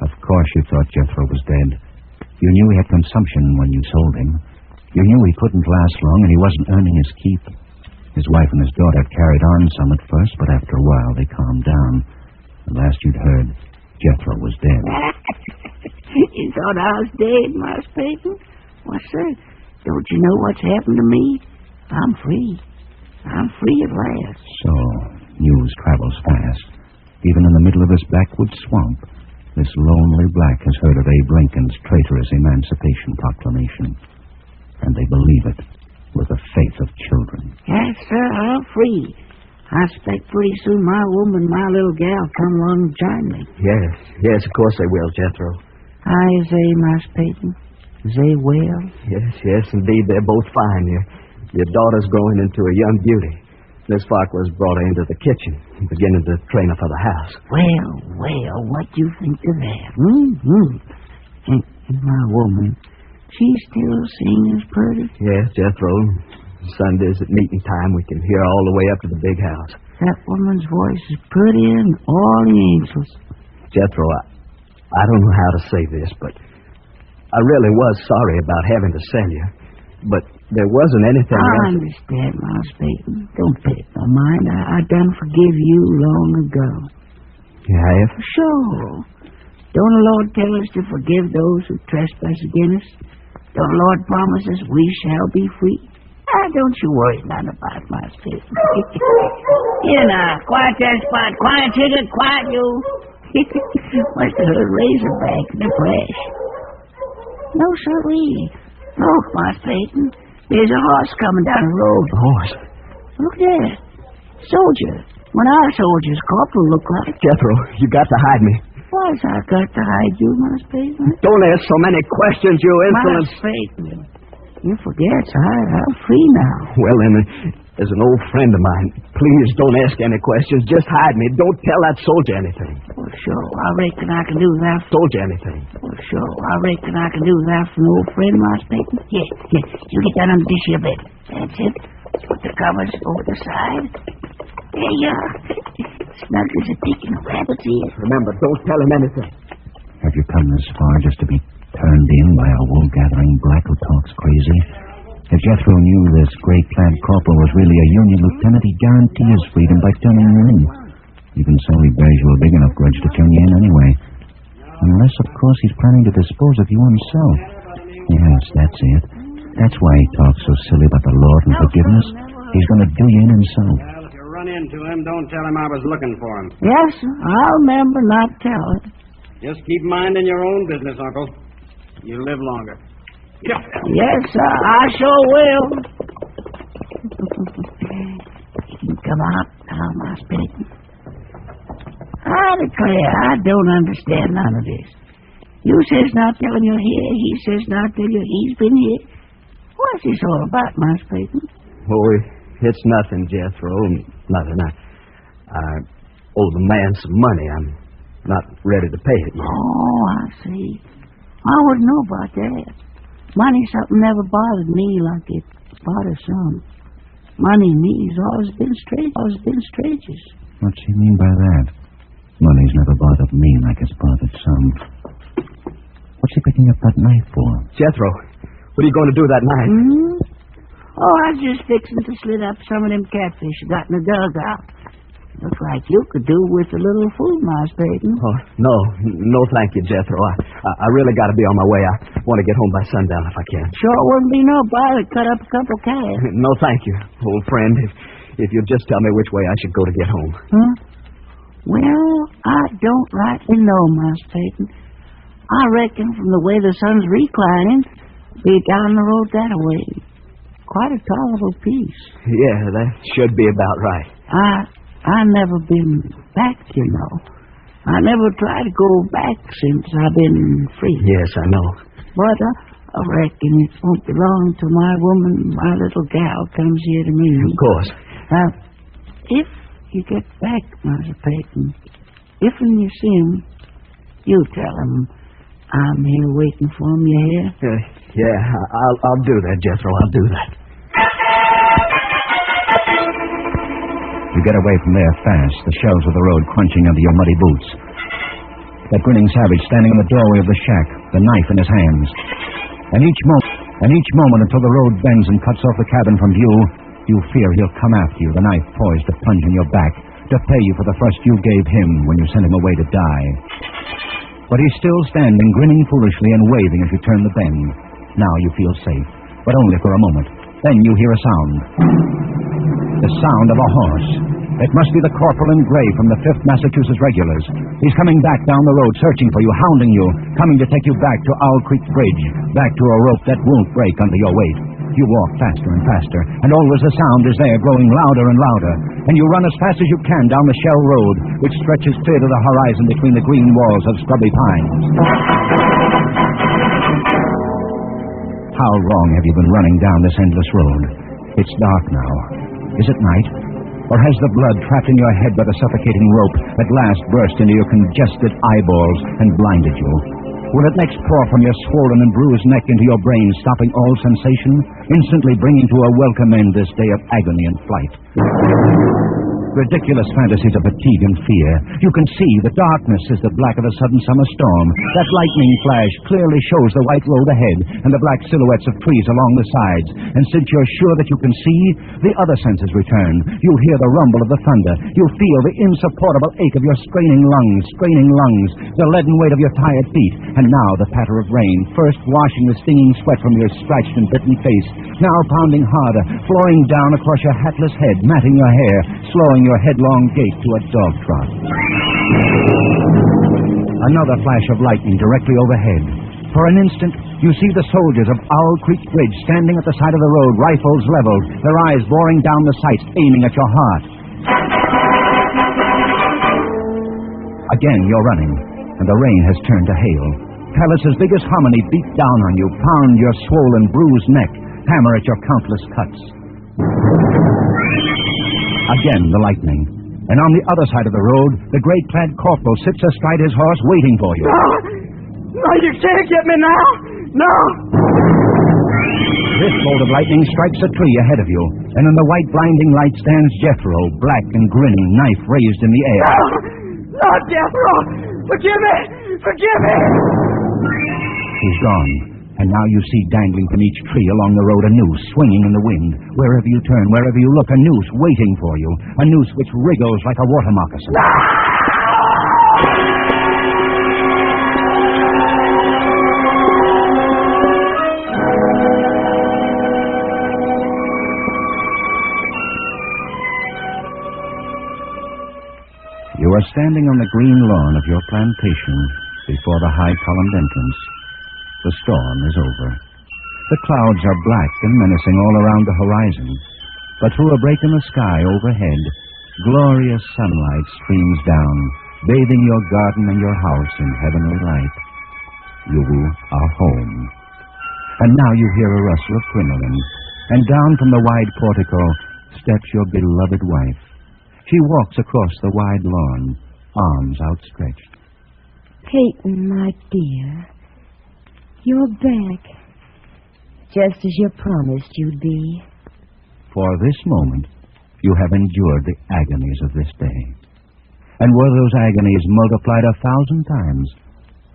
Of course you thought Jethro was dead. You knew he had consumption when you sold him. You knew he couldn't last long and he wasn't earning his keep. His wife and his daughter carried on some at first, but after a while they calmed down. The last you'd heard, Jethro was dead. You thought I was dead, Master Peyton? Why, sir, don't you know what's happened to me? I'm free. I'm free at last. So... news travels fast. Even in the middle of this backwoods swamp, this lonely black has heard of Abe Lincoln's traitorous Emancipation Proclamation. And they believe it with the faith of children. Yes, sir, I'm free. I expect pretty soon my woman, my little gal, come along and join me. Yes, of course they will, Jethro. Is they, Master Peyton? Is they well? Yes, indeed, they're both fine. Your daughter's growing into a young beauty. Miss Farquhar's brought her into the kitchen, beginning to train her for the house. Well, what do you think of that? And my woman, she's still singing as pretty? Yes, Jethro. Sundays at meeting time, we can hear all the way up to the big house. That woman's voice is prettier than all the angels. Jethro, I don't know how to say this, but I really was sorry about having to sell you. But there wasn't anything else. I understand, Master Peyton. Don't pay it no mind. I done forgive you long ago. You have? Sure. Don't the Lord tell us to forgive those who trespass against us? Don't the Lord promise us we shall be free? Don't you worry none about my spirit. Here now, quiet that spot. Quiet, Tigger, quiet you. Must have heard Razorback in the flesh. No, sirree. Look, Marse Peyton. There's a horse coming down the road. A horse? Look there. Soldier. One of our soldiers, Corporal, look like. Jethro, you got to hide me. Why's I got to hide you, Marse Peyton? Don't ask so many questions, you insolent... Marse Peyton, you forget, I'm free now. Well, then, as an old friend of mine, please don't ask any questions. Just hide me. Don't tell that soldier anything. Well, sure, I reckon I can do that. Told you anything. Well, sure, I reckon I can do that for an old friend, Marse Peyton. Here, you get down on this here bed. That's it. Put the covers over the side. There you are. Snug as a dick in a rabbit's ear. Remember, don't tell him anything. Have you come this far just to be turned in by a wool-gathering black who talks crazy? If Jethro knew this great-clad corporal was really a Union lieutenant, he'd guarantee his freedom by turning you in. Even so, he bears you a big enough grudge to turn you in anyway. Unless, of course, he's planning to dispose of you himself. Yes, that's it. That's why he talks so silly about the Lord and forgiveness. He's going to do you in himself. Well, if you run into him, don't tell him I was looking for him. Yes, sir. I'll remember not telling. Just keep minding your own business, Uncle. You live longer. Yes, sir. I sure will. You can come out now, Marse Peyton. I declare, I don't understand none of this. You says not telling you here. He says not tell you he's been here. What's this all about, Marse Peyton? Oh, it's nothing, Jethro. Nothing. I owe the man some money. I'm not ready to pay it yet. Oh, I see. I wouldn't know about that. Money's something never bothered me like it bothers some. Money and me's always been strangers. What's he mean by that? Money's never bothered me like it's bothered some. What's he picking up that knife for? Jethro, what are you going to do that night? Oh, I was just fixing to slit up some of them catfish you got in the dugout. Looks like you could do with a little food, Marse Peyton. Oh, no, thank you, Jethro. I really got to be on my way. I want to get home by sundown if I can. Sure wouldn't be no bother to cut up a couple of calves. No, thank you, old friend. If you'll just tell me which way I should go to get home. Huh? Well, I don't rightly know, Marse Peyton. I reckon from the way the sun's reclining, be down the road that way. Quite a tolerable piece. Yeah, that should be about right. I never been back, you know. I never tried to go back since I've been free. Yes, I know. But I reckon it won't be long till my woman, my little gal, comes here to me. Of course. If you get back, Marse Peyton, if when you see him, you tell him I'm here waiting for him, you hear? Yeah, I'll do that, Jethro. I'll do that. You get away from there fast, the shells of the road crunching under your muddy boots. That grinning savage standing in the doorway of the shack, the knife in his hands. And each moment until the road bends and cuts off the cabin from view, you fear he'll come after you, the knife poised to plunge in your back, to pay you for the thrust you gave him when you sent him away to die. But he's still standing, grinning foolishly and waving as you turn the bend. Now you feel safe, but only for a moment. Then you hear a sound. The sound of a horse. It must be the corporal in gray from the 5th Massachusetts Regulars. He's coming back down the road, searching for you, hounding you, coming to take you back to Owl Creek Bridge, back to a rope that won't break under your weight. You walk faster and faster, and always the sound is there, growing louder and louder. And you run as fast as you can down the shell road, which stretches clear to the horizon between the green walls of scrubby pines. How long have you been running down this endless road? It's dark now. Is it night? Or has the blood trapped in your head by the suffocating rope at last burst into your congested eyeballs and blinded you? Will it next pour from your swollen and bruised neck into your brain, stopping all sensation, instantly bringing to a welcome end this day of agony and flight? Ridiculous fantasies of fatigue and fear. You can see the darkness is the black of a sudden summer storm. That lightning flash clearly shows the white road ahead and the black silhouettes of trees along the sides. And since you're sure that you can see, the other senses return. You hear the rumble of the thunder. You feel the insupportable ache of your straining lungs, the leaden weight of your tired feet. And now the patter of rain, first washing the stinging sweat from your scratched and bitten face, now pounding harder, flowing down across your hatless head, matting your hair, slowing your headlong gait to a dog trot. Another flash of lightning directly overhead. For an instant, you see the soldiers of Owl Creek Bridge standing at the side of the road, rifles leveled, their eyes boring down the sights, aiming at your heart. Again, you're running, and the rain has turned to hail. Pellets as big as hominy beat down on you, pound your swollen, bruised neck, hammer at your countless cuts. Again, the lightning. And on the other side of the road, the gray-clad corporal sits astride his horse waiting for you. No, you can't get me now. No. This bolt of lightning strikes a tree ahead of you, and in the white blinding light stands Jethro, black and grinning, knife raised in the air. No, Jethro. Forgive me. Forgive me. He's gone. And now you see dangling from each tree along the road a noose swinging in the wind. Wherever you turn, wherever you look, a noose waiting for you. A noose which wriggles like a water moccasin. You are standing on the green lawn of your plantation before the high-columned entrance. The storm is over. The clouds are black and menacing all around the horizon. But through a break in the sky overhead, glorious sunlight streams down, bathing your garden and your house in heavenly light. You are home. And now you hear a rustle of crinoline, and down from the wide portico steps your beloved wife. She walks across the wide lawn, arms outstretched. Peyton, my dear, you're back, just as you promised you'd be. For this moment, you have endured the agonies of this day. And were those agonies multiplied 1,000 times,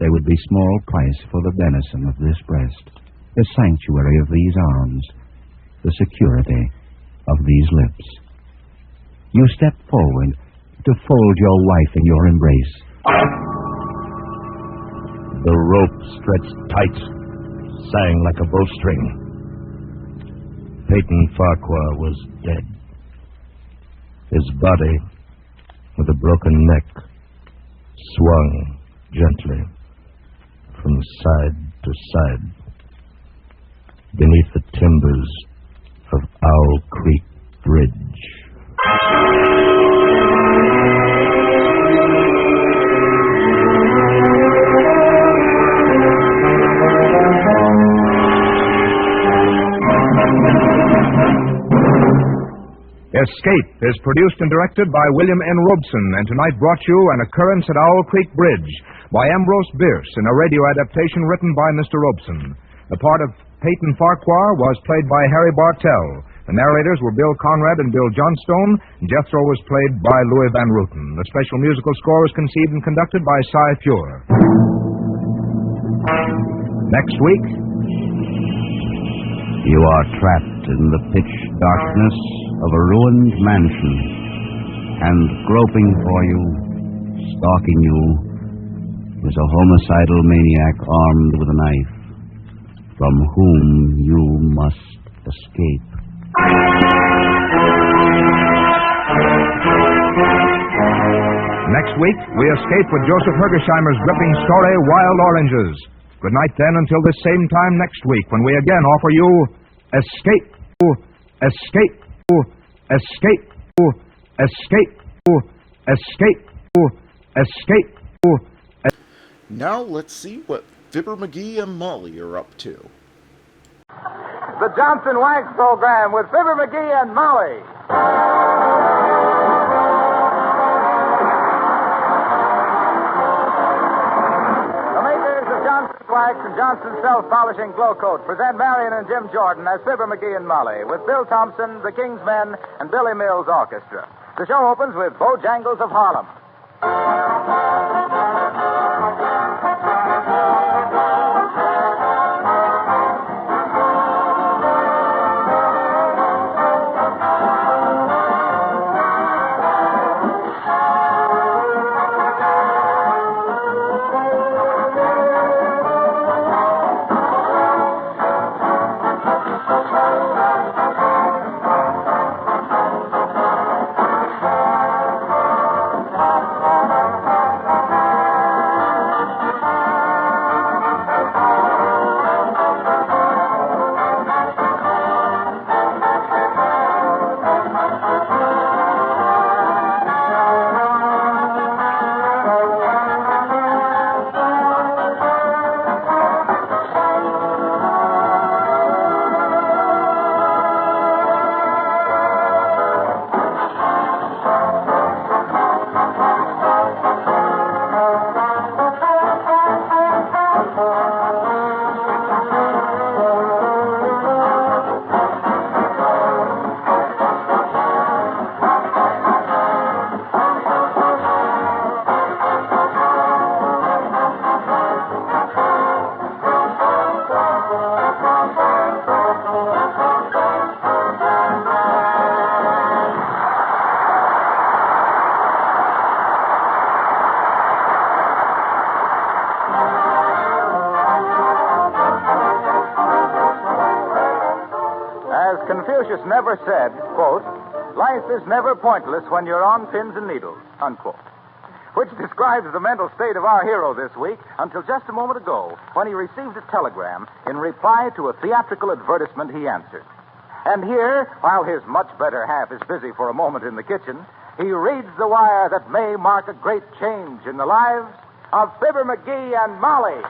they would be small price for the benison of this breast, the sanctuary of these arms, the security of these lips. You step forward to fold your wife in your embrace. The rope stretched tight, sang like a bowstring. Peyton Farquhar was dead. His body, with a broken neck, swung gently from side to side beneath the timbers of Owl Creek Bridge. Escape is produced and directed by William N. Robeson, and tonight brought you An Occurrence at Owl Creek Bridge by Ambrose Bierce in a radio adaptation written by Mr. Robeson. The part of Peyton Farquhar was played by Harry Bartell. The narrators were Bill Conrad and Bill Johnstone, and Jethro was played by Louis Van Ruten. The special musical score was conceived and conducted by Cy Pure. Next week, you are trapped in the pitch darkness of a ruined mansion, and groping for you, stalking you, is a homicidal maniac armed with a knife, from whom you must escape. Next week, we escape with Joseph Hergesheimer's gripping story, Wild Oranges. Good night, then, until this same time next week, when we again offer you Escape, Escape, Escape, Escape, Escape, Escape. Now let's see what Fibber, Magee, and Molly are up to. The Johnson Wax Program with Fibber, Magee, and Molly. The makers of Johnson's Wax Wax and Johnson's Self-Polishing Glow Coat present Marion and Jim Jordan as Fibber, Magee, and Molly with Bill Thompson, the King's Men, and Billy Mills Orchestra. The show opens with Bojangles of Harlem. Confucius never said, quote, life is never pointless when you're on pins and needles, unquote. Which describes the mental state of our hero this week until just a moment ago when he received a telegram in reply to a theatrical advertisement he answered. And here, while his much better half is busy for a moment in the kitchen, he reads the wire that may mark a great change in the lives of Fibber, Magee, and Molly.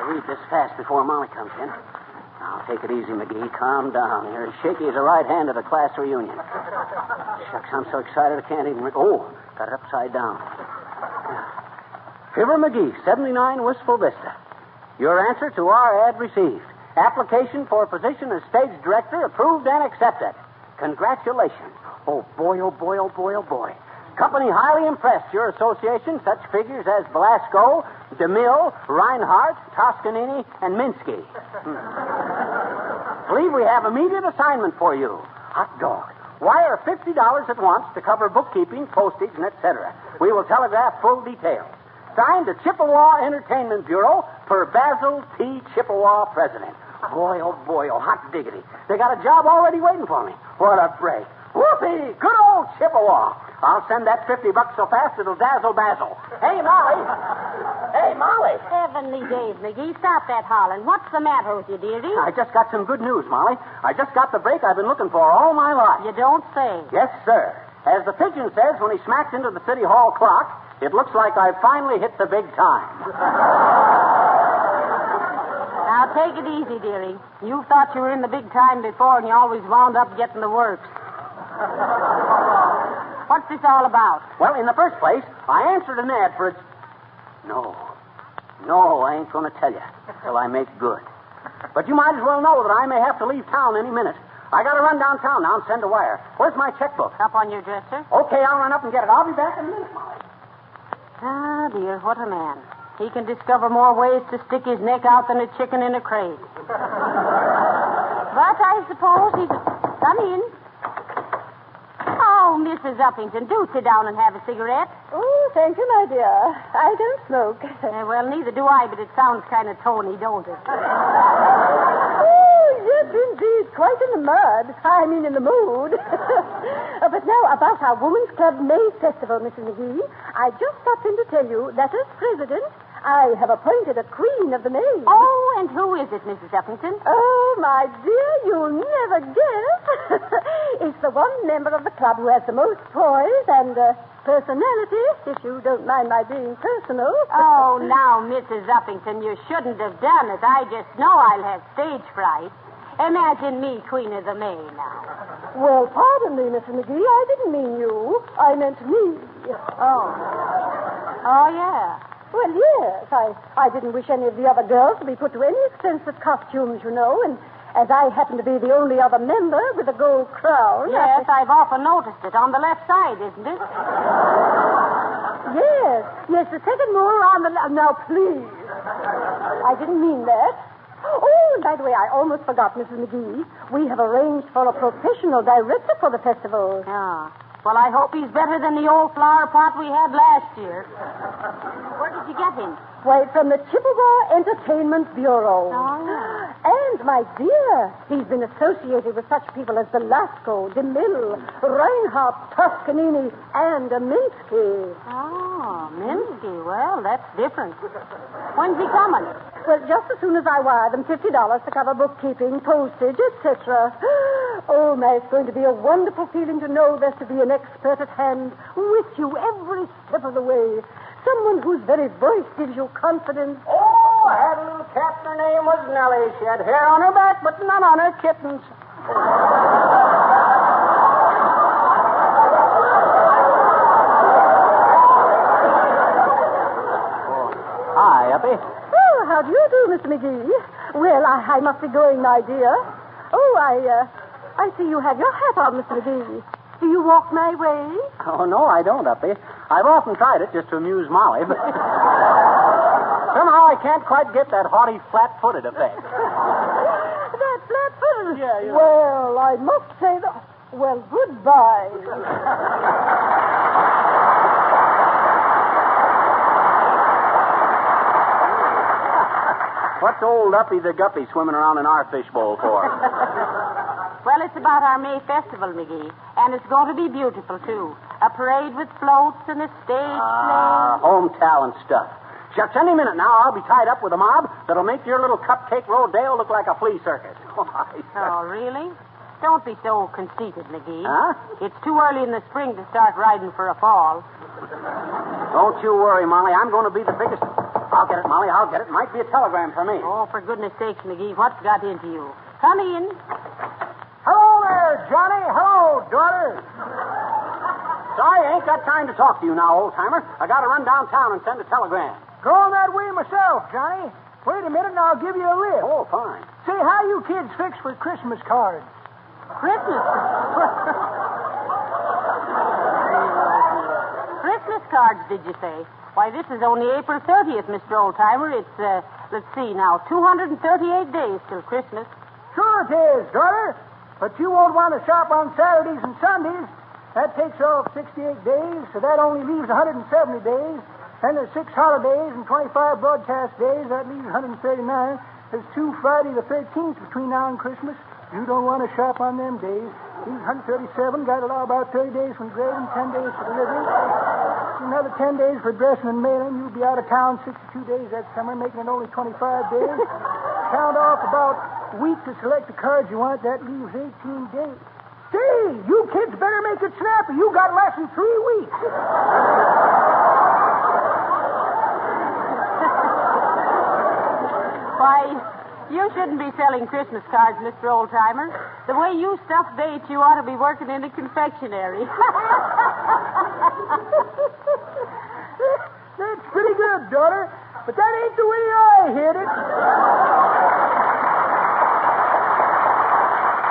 Read this fast before Molly comes in. Now, take it easy, Magee. Calm down. You're as shaky as a right hand at a class reunion. Shucks, I'm so excited I can't even... Oh, got it upside down. Fibber, Magee, 79 Wistful Vista. Your answer to our ad received. Application for position as stage director approved and accepted. Congratulations. Oh, boy, oh, boy, oh, boy, oh, boy. Company highly impressed. Your association, such figures as Velasco, DeMille, Reinhardt, Toscanini, and Minsky. Believe we have immediate assignment for you. Hot dog. Wire $50 at once to cover bookkeeping, postage, and etc. We will telegraph full details. Signed the Chippewa Entertainment Bureau per Basil T. Chippewa, President. Boy, oh, hot diggity. They got a job already waiting for me. What a break. Whoopee! Good old Chippewa. I'll send that $50 so fast it'll dazzle Basil. Hey, Molly. Hey, Molly. Heavenly days, Magee. Stop that hollering. What's the matter with you, dearie? I just got some good news, Molly. I just got the break I've been looking for all my life. You don't say. Yes, sir. As the pigeon says when he smacks into the City Hall clock, it looks like I've finally hit the big time. Now, take it easy, dearie. You thought you were in the big time before, and you always wound up getting the works. What's this all about? Well, in the first place, I answered an ad for its... No, I ain't going to tell you till I make good. But you might as well know that I may have to leave town any minute. I got to run downtown now and send a wire. Where's my checkbook? Up on your dresser? Okay, I'll run up and get it. I'll be back in a minute, Molly. Ah, dear, what a man. He can discover more ways to stick his neck out than a chicken in a crate. But I suppose he's... Come in. Oh, Mrs. Uppington, do sit down and have a cigarette. Oh, thank you, my dear. I don't smoke. Well, neither do I, but it sounds kind of tony, don't it? Oh, yes, indeed. Quite in the mud. I mean, in the mood. But now, about our Women's Club May Festival, Mrs. Magee. I just stopped in to tell you that as president, I have appointed a queen of the May. Oh, and who is it, Mrs. Uppington? Oh, my dear, you'll never guess. It's the one member of the club who has the most poise and personality, if you don't mind my being personal. Oh, now, Mrs. Uppington, you shouldn't have done it. I just know I'll have stage fright. Imagine me Queen of the May now. Well, pardon me, Mr. Magee. I didn't mean you. I meant me. Oh, yeah. Well, yes. I didn't wish any of the other girls to be put to any expensive costumes, you know, and as I happen to be the only other member with a gold crown... Yes, I've often noticed it. On the left side, isn't it? Yes, the second more on the... Now, please. I didn't mean that. Oh, and by the way, I almost forgot, Mrs. Magee. We have arranged for a professional director for the festival. Yeah. Well, I hope he's better than the old flower pot we had last year. Where did you get him? Why, from the Chippewa Entertainment Bureau. Oh, yeah. And, my dear, he's been associated with such people as Velasco, DeMille, Reinhardt, Toscanini, and Minsky. Oh, Minsky. Well, that's different. When's he coming? Well, just as soon as I wire them $50 to cover bookkeeping, postage, etc. Oh, my, it's going to be a wonderful feeling to know there's to be an expert at hand with you every step of the way. Someone whose very voice gives you confidence. Oh, I had a little cat, and her name was Nellie. She had hair on her back, but none on her kittens. Hi, Uppy. Oh, how do you do, Mr. Magee? Well, I must be going, my dear. Oh, I see you have your hat on, Mr. Magee. Do you walk my way? Oh, no, I don't, Uppy. I've often tried it just to amuse Molly, but somehow I can't quite get that haughty, flat-footed effect. That flat-footed? Yeah. Well, I must say that... Well, goodbye. What's old Uppy the Guppy swimming around in our fishbowl for? Well, it's about our May festival, Magee. And it's going to be beautiful, too. A parade with floats and a stage play. Home talent stuff. Shucks, any minute now I'll be tied up with a mob that'll make your little cupcake rodeo look like a flea circus. Oh, really? Don't be so conceited, Magee. Huh? It's too early in the spring to start riding for a fall. Don't you worry, Molly. I'm going to be the biggest... I'll get it, Molly. I'll get it. Might be a telegram for me. Oh, for goodness sakes, Magee, what's got into you? Come in. Hello there, Johnny. Hello, daughter. Sorry, I ain't got time to talk to you now, old-timer. I got to run downtown and send a telegram. Going that way myself, Johnny. Wait a minute and I'll give you a lift. Oh, fine. Say, how you kids fix for Christmas cards? Christmas? Christmas cards, did you say? Why, this is only April 30th, Mr. Oldtimer. It's, let's see now, 238 days till Christmas. Sure it is, daughter. But you won't want to shop on Saturdays and Sundays. That takes off 68 days, so that only leaves 170 days. Then there's 6 holidays and 25 broadcast days. That leaves 139. There's 2 Friday the 13th between now and Christmas. You don't want to shop on them days. Leaves 137. Got to allow about 30 days for engraving, 10 days for delivery. Another 10 days for dressing and mailing. You'll be out of town 62 days that summer, making it only 25 days. Count off about a week to select the cards you want. That leaves 18 days. Say, you kids better make it snappy. You got less than 3 weeks. Why, you shouldn't be selling Christmas cards, Mr. Oldtimer. The way you stuff dates, you ought to be working in a confectionery. That's pretty good, daughter. But that ain't the way I hit it.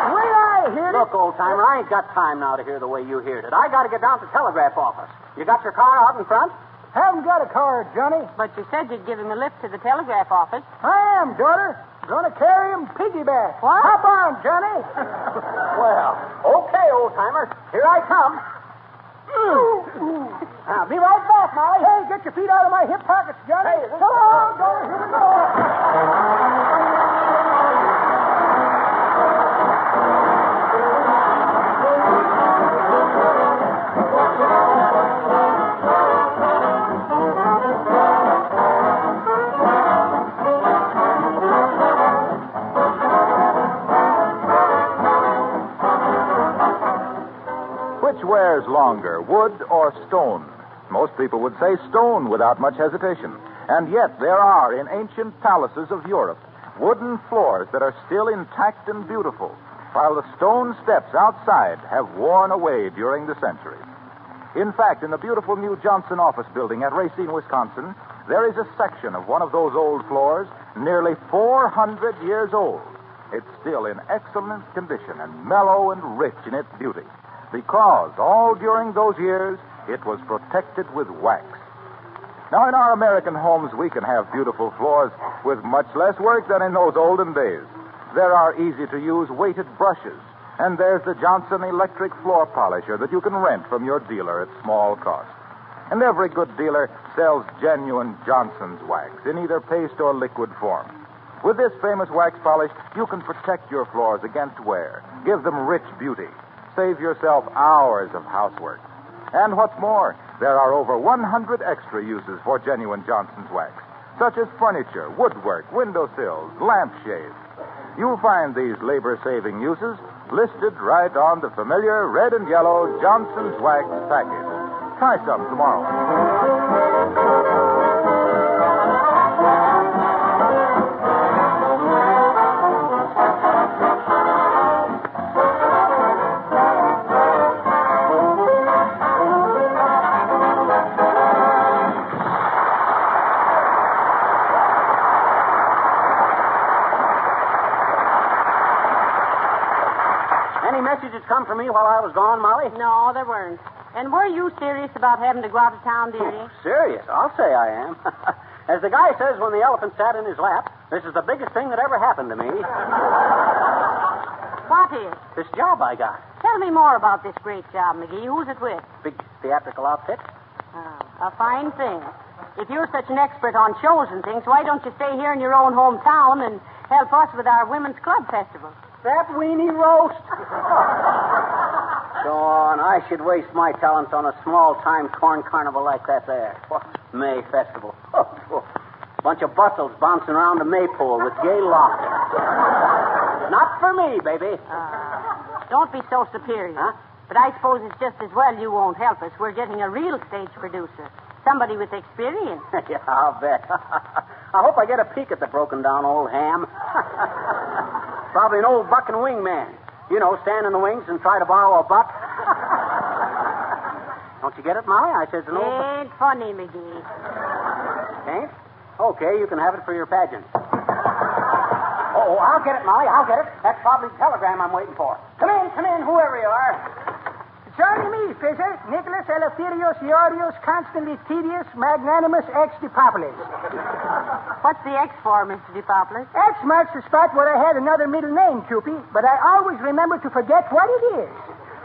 The way I hit it... Look, old-timer, I ain't got time now to hear the way you heard it. I got to get down to the telegraph office. You got your car out in front? Haven't got a car, Johnny. But you said you'd give him a lift to the telegraph office. I am, daughter. Gonna carry him piggyback. What? Hop on, Johnny. Well, okay, old-timer. Here I come. I'll be right back, Molly. Hey, get your feet out of my hip pockets, Johnny. Hey, Come on, daughter. Here we go. Which wears longer, wood or stone? Most people would say stone without much hesitation. And yet there are, in ancient palaces of Europe, wooden floors that are still intact and beautiful, while the stone steps outside have worn away during the centuries. In fact, in the beautiful new Johnson office building at Racine, Wisconsin, there is a section of one of those old floors nearly 400 years old. It's still in excellent condition and mellow and rich in its beauty because all during those years it was protected with wax. Now, in our American homes, we can have beautiful floors with much less work than in those olden days. There are easy-to-use weighted brushes, and there's the Johnson electric floor polisher that you can rent from your dealer at small cost. And every good dealer sells genuine Johnson's wax in either paste or liquid form. With this famous wax polish, you can protect your floors against wear, give them rich beauty, save yourself hours of housework. And what's more, there are over 100 extra uses for genuine Johnson's wax, such as furniture, woodwork, windowsills, lampshades. You'll find these labor-saving uses listed right on the familiar red and yellow Johnson's wax package. Try some tomorrow. Any messages come from me while I was gone, Molly? No, there weren't. And were you serious about having to go out of town, dearie? Serious? I'll say I am. As the guy says when the elephant sat in his lap, this is the biggest thing that ever happened to me. What is? This job I got. Tell me more about this great job, McGee. Who's it with? Big theatrical outfit. Oh, a fine thing. If you're such an expert on shows and things, why don't you stay here in your own hometown and help us with our Women's Club Festival? That weenie roast. Go on. I should waste my talents on a small-time corn carnival like that there. May Festival. Bunch of bustles bouncing around a maypole with gay laughter. Not for me, baby. Don't be so superior. Huh? But I suppose it's just as well you won't help us. We're getting a real stage producer. Somebody with experience. Yeah, I'll bet. I hope I get a peek at the broken-down old ham. Probably an old buck and wing man. You know, stand in the wings and try to borrow a butt. Don't you get it, Molly? I said it's an old... Ain't funny, McGee. Ain't? Okay, you can have it for your pageant. Oh, I'll get it, Molly. I'll get it. That's probably the telegram I'm waiting for. Come in, whoever you are. It's only me, Fizzer. Nicholas Eleftherios Iorios, constantly tedious, magnanimous ex-Depopolis. What's the X for, Mr. Depopolis? X marks the spot where I had another middle name, Cupie, but I always remember to forget what it is.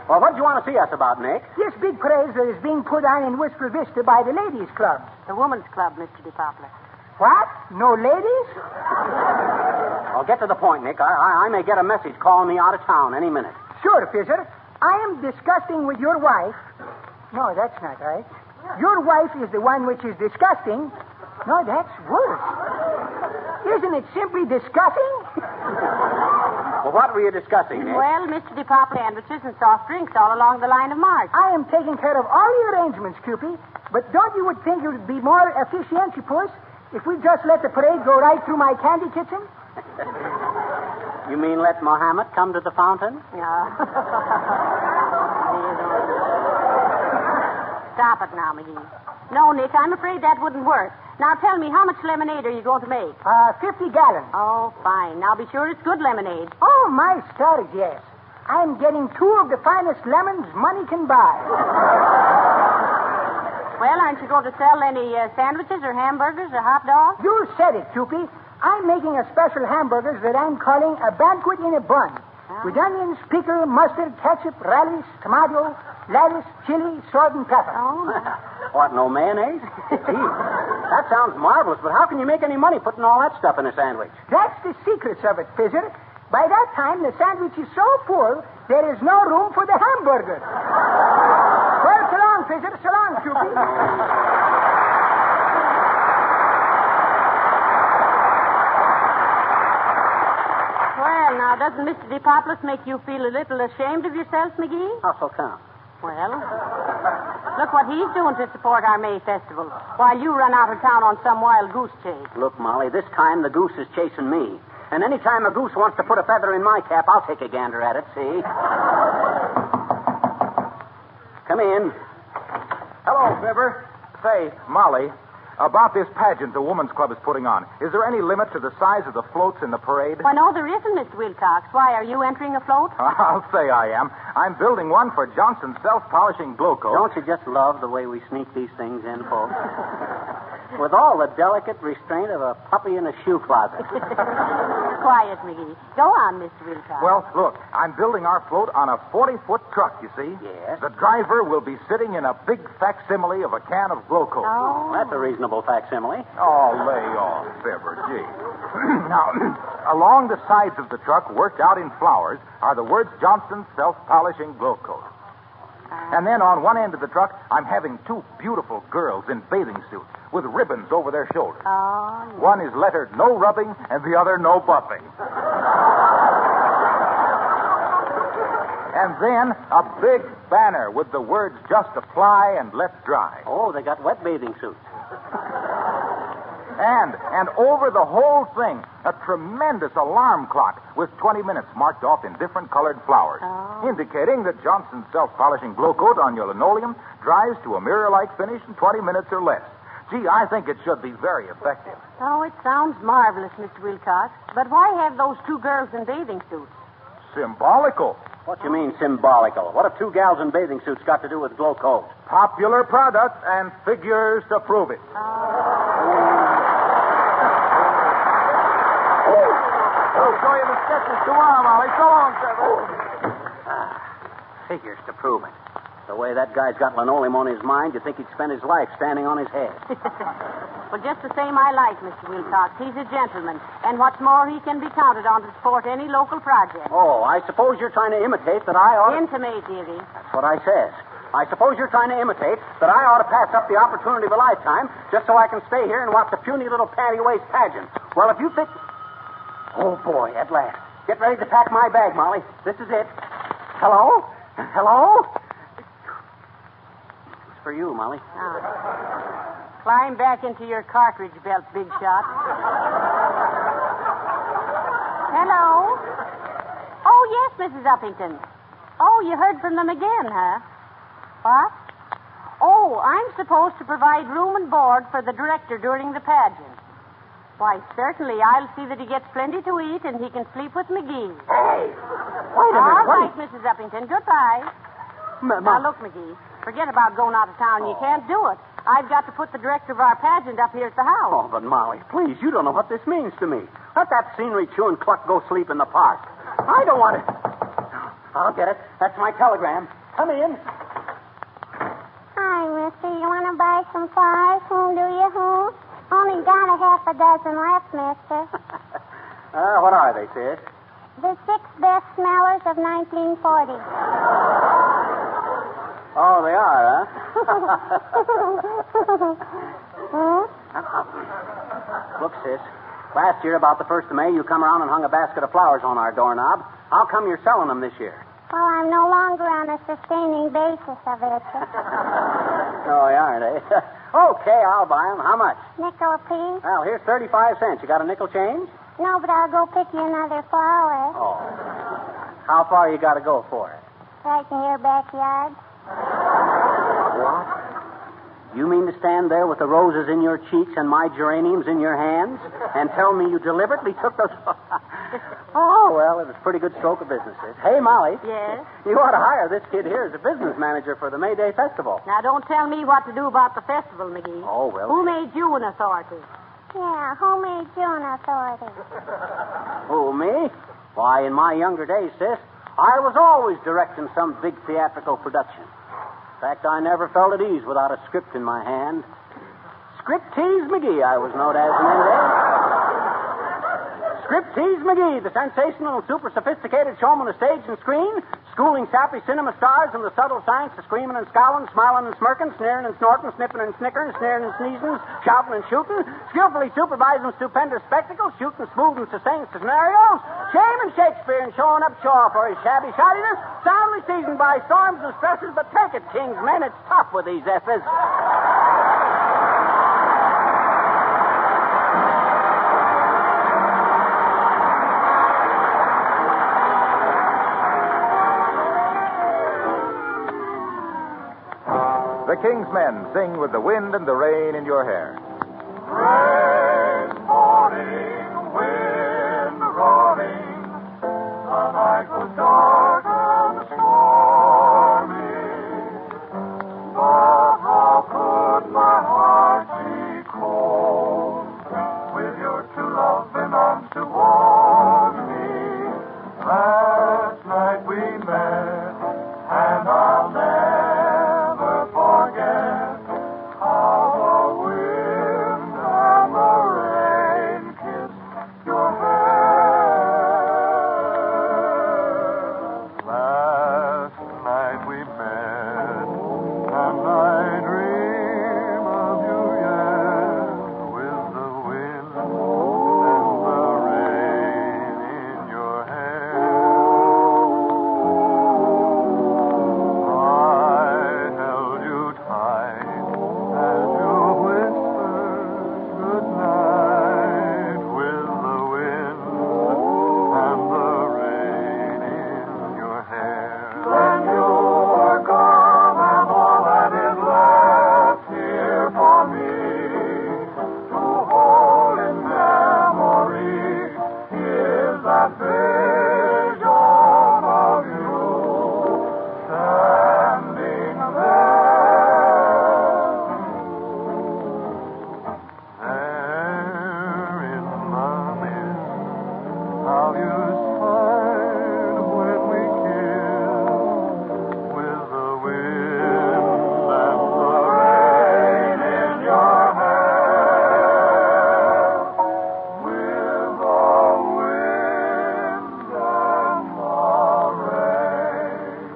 Well, what do you want to see us about, Nick? This big parade that is being put on in Wistful Vista by the ladies' club. The Women's Club, Mr. Depopolis. What? No ladies? I'll get to the point, Nick. I may get a message calling me out of town any minute. Sure, Fizzer. I am disgusting with your wife. No, that's not right. Your wife is the one which is disgusting. No, that's worse. Isn't it simply disgusting? Well, what were you discussing, Nick? Well, Mr. DePop, sandwiches and soft drinks all along the line of march. I am taking care of all the arrangements, Cupie. But don't you would think it would be more efficientipus if we just let the parade go right through my candy kitchen? You mean let Mohammed come to the fountain? No. Stop it now, McGee. No, Nick, I'm afraid that wouldn't work. Now tell me, how much lemonade are you going to make? 50 gallons. Oh, fine. Now be sure it's good lemonade. Oh, my stars, yes. I'm getting 2 of the finest lemons money can buy. Well, aren't you going to sell any sandwiches or hamburgers or hot dogs? You said it, Cupie. I'm making a special hamburgers that I'm calling a banquet in a bun. With onions, pickle, mustard, ketchup, relish, tomato, lettuce, chili, salt, and pepper. Oh, what, no mayonnaise? Gee, that sounds marvelous, but how can you make any money putting all that stuff in a sandwich? That's the secrets of it, Fizzer. By that time, the sandwich is so full, there is no room for the hamburger. Well, so long, Fizzer. So long, Cupie. Well, now, doesn't Mr. DePoplis make you feel a little ashamed of yourself, McGee? How so come? Well, look what he's doing to support our May Festival, while you run out of town on some wild goose chase. Look, Molly, this time the goose is chasing me. And any time a goose wants to put a feather in my cap, I'll take a gander at it, see? Come in. Hello, Fibber. Say, Molly, about this pageant the Woman's Club is putting on, is there any limit to the size of the floats in the parade? Why, no, there isn't, Mr. Wilcox. Why, are you entering a float? I'll say I am. I'm building one for Johnson's self-polishing glow coat. Don't you just love the way we sneak these things in, folks? With all the delicate restraint of a puppy in a shoe closet. Quiet, McGee. Go on, Mr. Wilcox. Well, look, I'm building our float on a 40-foot truck, you see. Yes. The driver will be sitting in a big facsimile of a can of glow coat. Oh. That's a reasonable facsimile. Oh, lay off, Fibber, gee. Now, along the sides of the truck, worked out in flowers, are the words Johnson's self-polishing glow coat. And then on one end of the truck, I'm having two beautiful girls in bathing suits with ribbons over their shoulders. Oh, yes. One is lettered no rubbing and the other no buffing. And then a big banner with the words just apply and let dry. Oh, they got wet bathing suits. And over the whole thing, a tremendous alarm clock with 20 minutes marked off in different colored flowers, indicating that Johnson's self-polishing glow coat on your linoleum dries to a mirror-like finish in 20 minutes or less. Gee, I think it should be very effective. Oh, it sounds marvelous, Mr. Wilcox. But why have those two girls in bathing suits? Symbolical. What do you mean, symbolical? What have two gals in bathing suits got to do with glow coat? Popular product and figures to prove it. I'll show you the sketches tomorrow, Molly. So long, Fibber. Figures to prove it. The way that guy's got linoleum on his mind, you'd think he'd spend his life standing on his head. Well, just the same, I like Mr. Wilcox. He's a gentleman. And what's more, he can be counted on to support any local project. Oh, I suppose you're trying to imitate that I ought to... Intimate, dearie. That's what I says. I suppose you're trying to imitate that I ought to pass up the opportunity of a lifetime just so I can stay here and watch the puny little panty-waist pageant. Well, if you think... Oh, boy, at last. Get ready to pack my bag, Molly. This is it. Hello? Hello? It's for you, Molly. Climb back into your cartridge belt, big shot. Hello? Oh, yes, Mrs. Uppington. Oh, you heard from them again, huh? What? Oh, I'm supposed to provide room and board for the director during the pageant. Why, certainly. I'll see that he gets plenty to eat and he can sleep with McGee. Hey! Wait a minute. All right, Mrs. Uppington. Goodbye. Now, look, McGee. Forget about going out of town. You can't do it. I've got to put the director of our pageant up here at the house. Oh, but Molly, please, you don't know what this means to me. Let that scenery chewing cluck go sleep in the park. I don't want it. I'll get it. That's my telegram. Come in. Hi, mister. You want to buy some flowers? Do you? Only got a half a dozen left, mister. What are they, sis? The 6 best smellers of 1940. Oh, they are, huh? Look, sis. Last year, about the 1st of May, you come around and hung a basket of flowers on our doorknob. How come you're selling them this year? Well, I'm no longer on a sustaining basis of it. Oh, they aren't, eh? Okay, I'll buy them. How much? Nickel apiece? Well, here's 35 cents. You got a nickel change? No, but I'll go pick you another flower. Oh. How far you got to go for it? Right in your backyard. What? You mean to stand there with the roses in your cheeks and my geraniums in your hands and tell me you deliberately took those... Oh, well, it was a pretty good stroke of business. Hey, Molly. Yes? You ought to hire this kid here as a business manager for the May Day Festival. Now, don't tell me what to do about the festival, McGee. Oh, well... Who made you an authority? Yeah, who made you an authority? Who, me? Why, in my younger days, sis, I was always directing some big theatrical production. In fact, I never felt at ease without a script in my hand. Scriptease McGee, I was known as in them days. Scriptease McGee, the sensational and super sophisticated showman of stage and screen, schooling sappy cinema stars in the subtle science of screaming and scowling, smiling and smirking, sneering and snorting, snipping and snickering, sneering and sneezing, shouting and shooting, skillfully supervising stupendous spectacles, shooting smooth and sustained scenarios, shaming Shakespeare and showing up Shaw for his shabby shoddiness, soundly seasoned by storms and stresses, but take it, kings, men, it's tough with these effers. the King's Men sing with the wind and the rain in your hair. Rain pouring, wind roaring, the night was dark and stormy. But how could my heart be cold with your true loving arms to warm me? Last night we met, and I'll never forget how the wind and the rain kissed your hair. Last night we met, and I dream of you yet, with the wind and the rain in your hair. I held you tight as you whispered good night, with the wind and the rain in your hair. Then you are gone, and all that is left here for me to hold in memory is that vision of you standing there in the mist. How you smiled when we kissed, with the wind and the rain in your hair, with the wind and the rain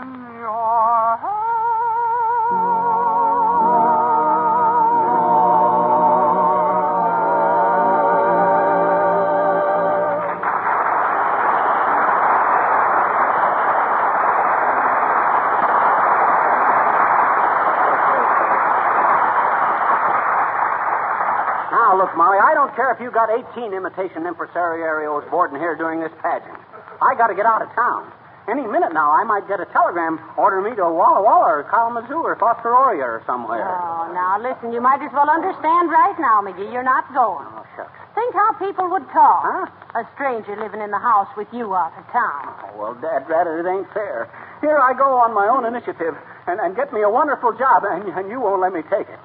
in your Now, look, Molly, I don't care if you got 18 imitation impresarios boarding here during this pageant. I got to get out of town. Any minute now, I might get a telegram ordering me to Walla Walla or Kalamazoo or Tuscarora or somewhere. Oh, now, listen, you might as well understand right now, Magee, you're not going. Oh, shucks. Think how people would talk. Huh? A stranger living in the house with you out of town. Oh, well, Dad, it ain't fair. Here I go on my own initiative and get me a wonderful job, and you won't let me take it.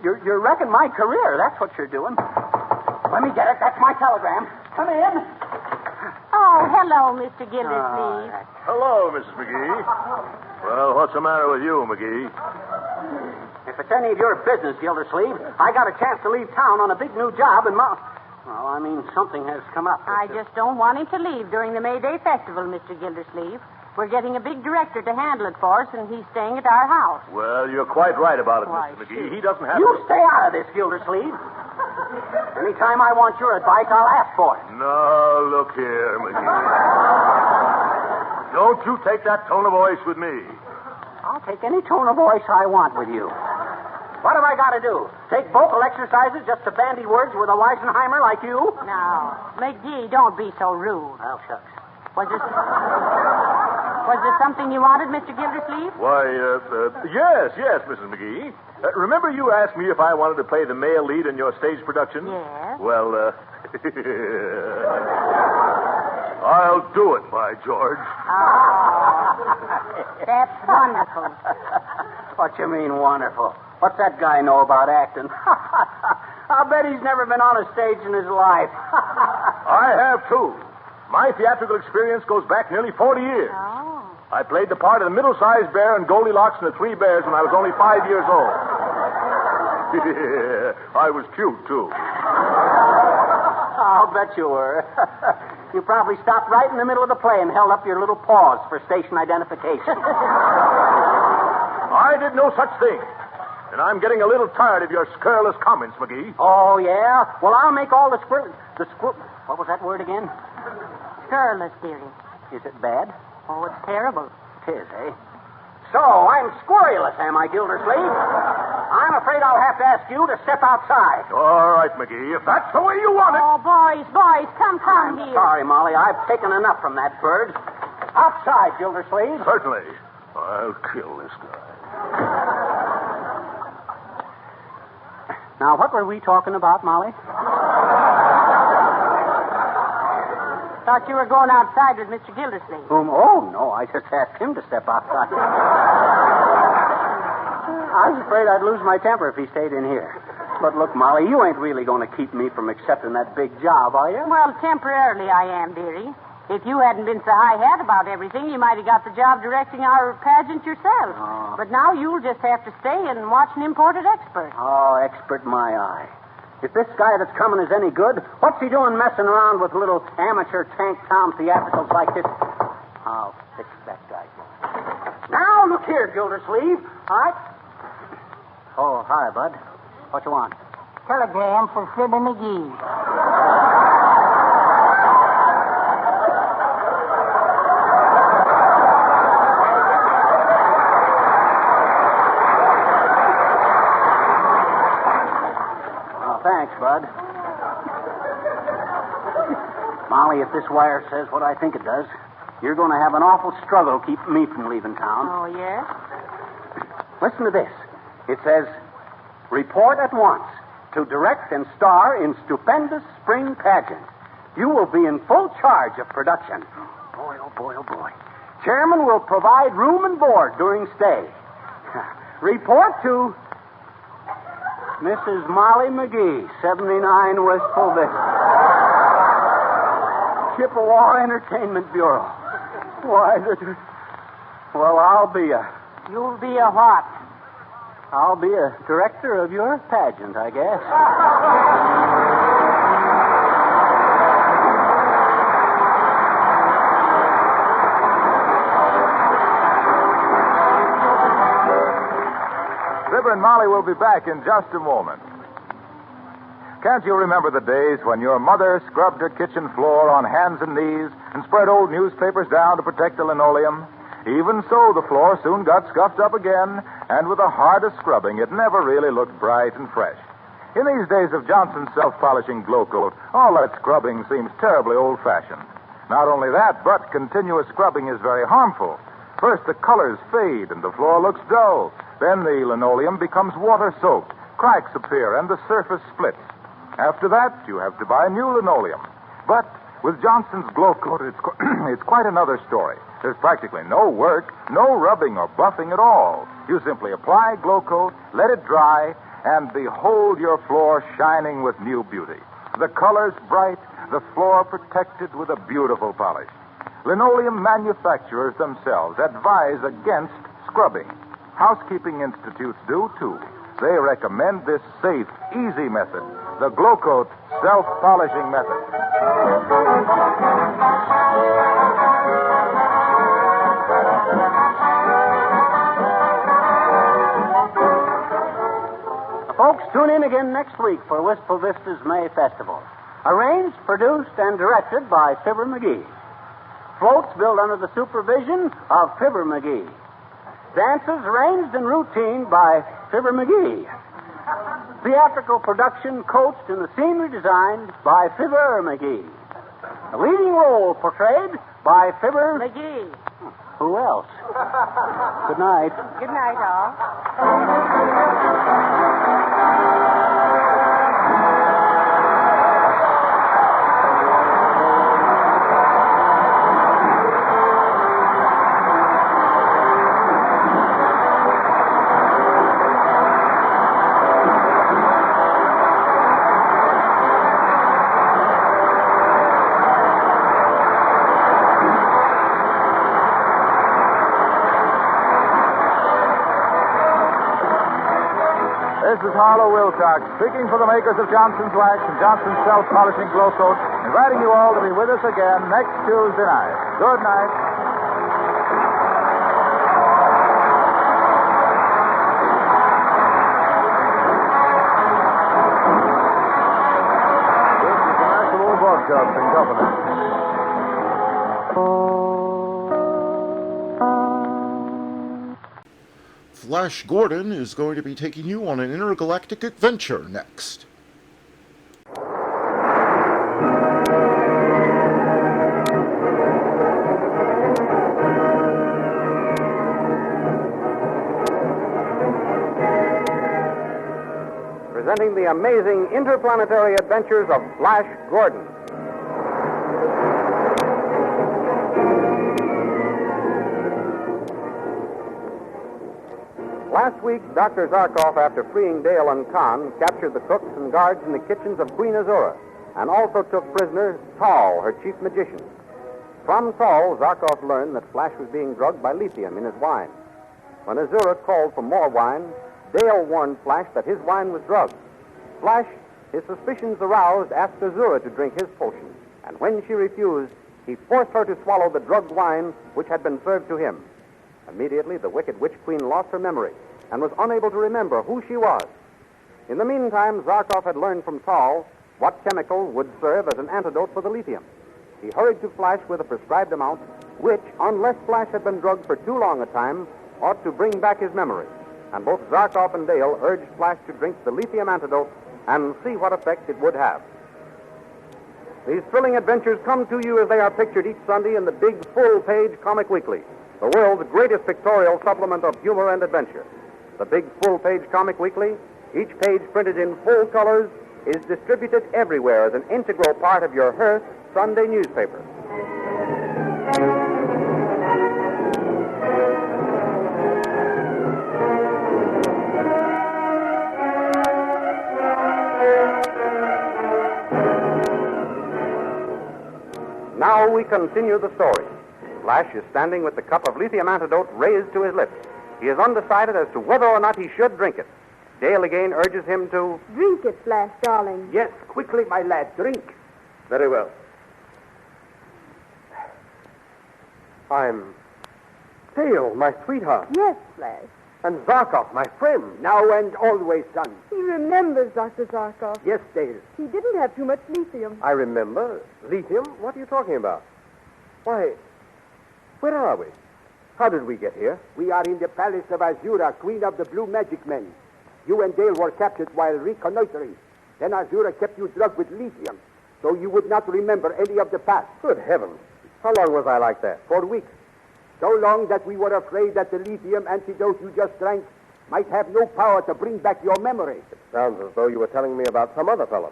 You're wrecking my career. That's what you're doing. Let me get it. That's my telegram. Come in. Oh, hello, Mr. Gildersleeve. Hello, Mrs. McGee. Well, what's the matter with you, McGee? If it's any of your business, Gildersleeve, I got a chance to leave town on a big new job and well, I mean, something has come up. I just don't want him to leave during the May Day Festival, Mr. Gildersleeve. We're getting a big director to handle it for us, and he's staying at our house. Well, you're quite right about it, Why, Mr. McGee. He doesn't have You to... stay out of this, Gildersleeve. Anytime I want your advice, I'll ask for it. No, look here, McGee. Don't you take that tone of voice with me. I'll take any tone of voice I want with you. What have I got to do? Take vocal exercises just to bandy words with a Weisenheimer like you? Now, McGee, don't be so rude. Well, shucks. Was there something you wanted, Mr. Gildersleeve? Why, yes, Mrs. McGee. Remember you asked me if I wanted to play the male lead in your stage production? Yes. Well, I'll do it, by George. Oh, that's wonderful. What you mean, wonderful? What's that guy know about acting? I'll bet he's never been on a stage in his life. I have, too. My theatrical experience goes back nearly 40 years. Oh. I played the part of the middle-sized bear in Goldilocks and the Three Bears when I was only 5 years old. I was cute, too. I'll bet you were. You probably stopped right in the middle of the play and held up your little paws for station identification. I did no such thing. And I'm getting a little tired of your scurrilous comments, McGee. Oh, yeah? Well, I'll make all the what was that word again? Scurrilous, dearie. Is it bad? Oh, it's terrible. It is, eh? So, I'm squirreless, am I, Gildersleeve? I'm afraid I'll have to ask you to step outside. All right, McGee, if that's the way you want it. Oh, boys, come here. Sorry, Molly, I've taken enough from that bird. Outside, Gildersleeve. Certainly. I'll kill this guy. Now, what were we talking about, Molly? Thought you were going outside with Mr. Gildersleeve. Oh, no, I just asked him to step outside. I was afraid I'd lose my temper if he stayed in here. But look, Molly, you ain't really going to keep me from accepting that big job, are you? Well, temporarily I am, dearie. If you hadn't been so high-hat about everything, you might have got the job directing our pageant yourself. Oh. But now you'll just have to stay and watch an imported expert. Oh, expert my eye. If this guy that's coming is any good, what's he doing messing around with little amateur tank town theatricals like this? I'll fix that guy. Now, look here, Gildersleeve. All right? Oh, hi, Bud. What you want? Telegram for Fibber Magee. Thanks, Bud. Molly, if this wire says what I think it does, you're going to have an awful struggle keeping me from leaving town. Oh, yes? Listen to this. It says, report at once to direct and star in stupendous spring pageant. You will be in full charge of production. Boy, oh boy, oh boy. Chairman will provide room and board during stay. Report to Mrs. Molly Magee, 79 Wistful Vista. Chippewa Entertainment Bureau. Why, well, I'll be a... You'll be a what? I'll be a director of your pageant, I guess. Fibber and Molly will be back in just a moment. Can't you remember the days when your mother scrubbed her kitchen floor on hands and knees and spread old newspapers down to protect the linoleum? Even so, the floor soon got scuffed up again, and with the hardest scrubbing, it never really looked bright and fresh. In these days of Johnson's self-polishing glow coat, all that scrubbing seems terribly old-fashioned. Not only that, but continuous scrubbing is very harmful. First, the colors fade and the floor looks dull. Then the linoleum becomes water-soaked, cracks appear, and the surface splits. After that, you have to buy new linoleum. But with Johnson's glow coat, it's quite another story. There's practically no work, no rubbing or buffing at all. You simply apply glow coat, let it dry, and behold your floor shining with new beauty. The colors bright, the floor protected with a beautiful polish. Linoleum manufacturers themselves advise against scrubbing. Housekeeping institutes do, too. They recommend this safe, easy method, the Glow Coat self-polishing method. Folks, tune in again next week for Wistful Vista's May Festival. Arranged, produced, and directed by Fibber Magee. Floats built under the supervision of Fibber Magee. Dances arranged and routine by Fibber Magee. Theatrical production coached and the scenery designed by Fibber Magee. The leading role portrayed by Fibber Magee. Who else? Good night. Good night, all. This is Harlow Wilcox, speaking for the makers of Johnson's Wax and Johnson's Self-Polishing Glow Coat, inviting you all to be with us again next Tuesday night. Good night. This is the National Broadcasting Company. Flash Gordon is going to be taking you on an intergalactic adventure next. amazing interplanetary adventures of Flash Gordon. Last week, Dr. Zarkov, after freeing Dale and Khan, captured the cooks and guards in the kitchens of Queen Azura, and also took prisoner Tall, her chief magician. From Tall, Zarkov learned that Flash was being drugged by lithium in his wine. When Azura called for more wine, Dale warned Flash that his wine was drugged. Flash, his suspicions aroused, asked Azura to drink his potion, and when she refused, he forced her to swallow the drugged wine which had been served to him. Immediately, the wicked witch queen lost her memory and was unable to remember who she was. In the meantime, Zarkov had learned from Tall what chemical would serve as an antidote for the lithium. He hurried to Flash with a prescribed amount, which, unless Flash had been drugged for too long a time, ought to bring back his memory. And both Zarkov and Dale urged Flash to drink the lithium antidote and see what effect it would have. These thrilling adventures come to you as they are pictured each Sunday in the big full-page Comic Weekly, the world's greatest pictorial supplement of humor and adventure. The big full-page Comic Weekly, each page printed in full colors, is distributed everywhere as an integral part of your Hearst Sunday newspaper. Now we continue the story. Flash is standing with the cup of lithium antidote raised to his lips. He is undecided as to whether or not he should drink it. Dale again urges him to... Drink it, Flash, darling. Yes, quickly, my lad, drink. Very well. I'm Dale, my sweetheart. Yes, Flash. And Zarkov, my friend, now and always, son. He remembers Dr. Zarkov. Yes, Dale. He didn't have too much lithium. I remember. Lithium? What are you talking about? Why, where are we? How did we get here? We are in the palace of Azura, queen of the blue magic men. You and Dale were captured while reconnoitering. Then Azura kept you drugged with lithium, so you would not remember any of the past. Good heavens. How long was I like that? 4 weeks. So long that we were afraid that the lithium antidote you just drank might have no power to bring back your memory. It sounds as though you were telling me about some other fellow.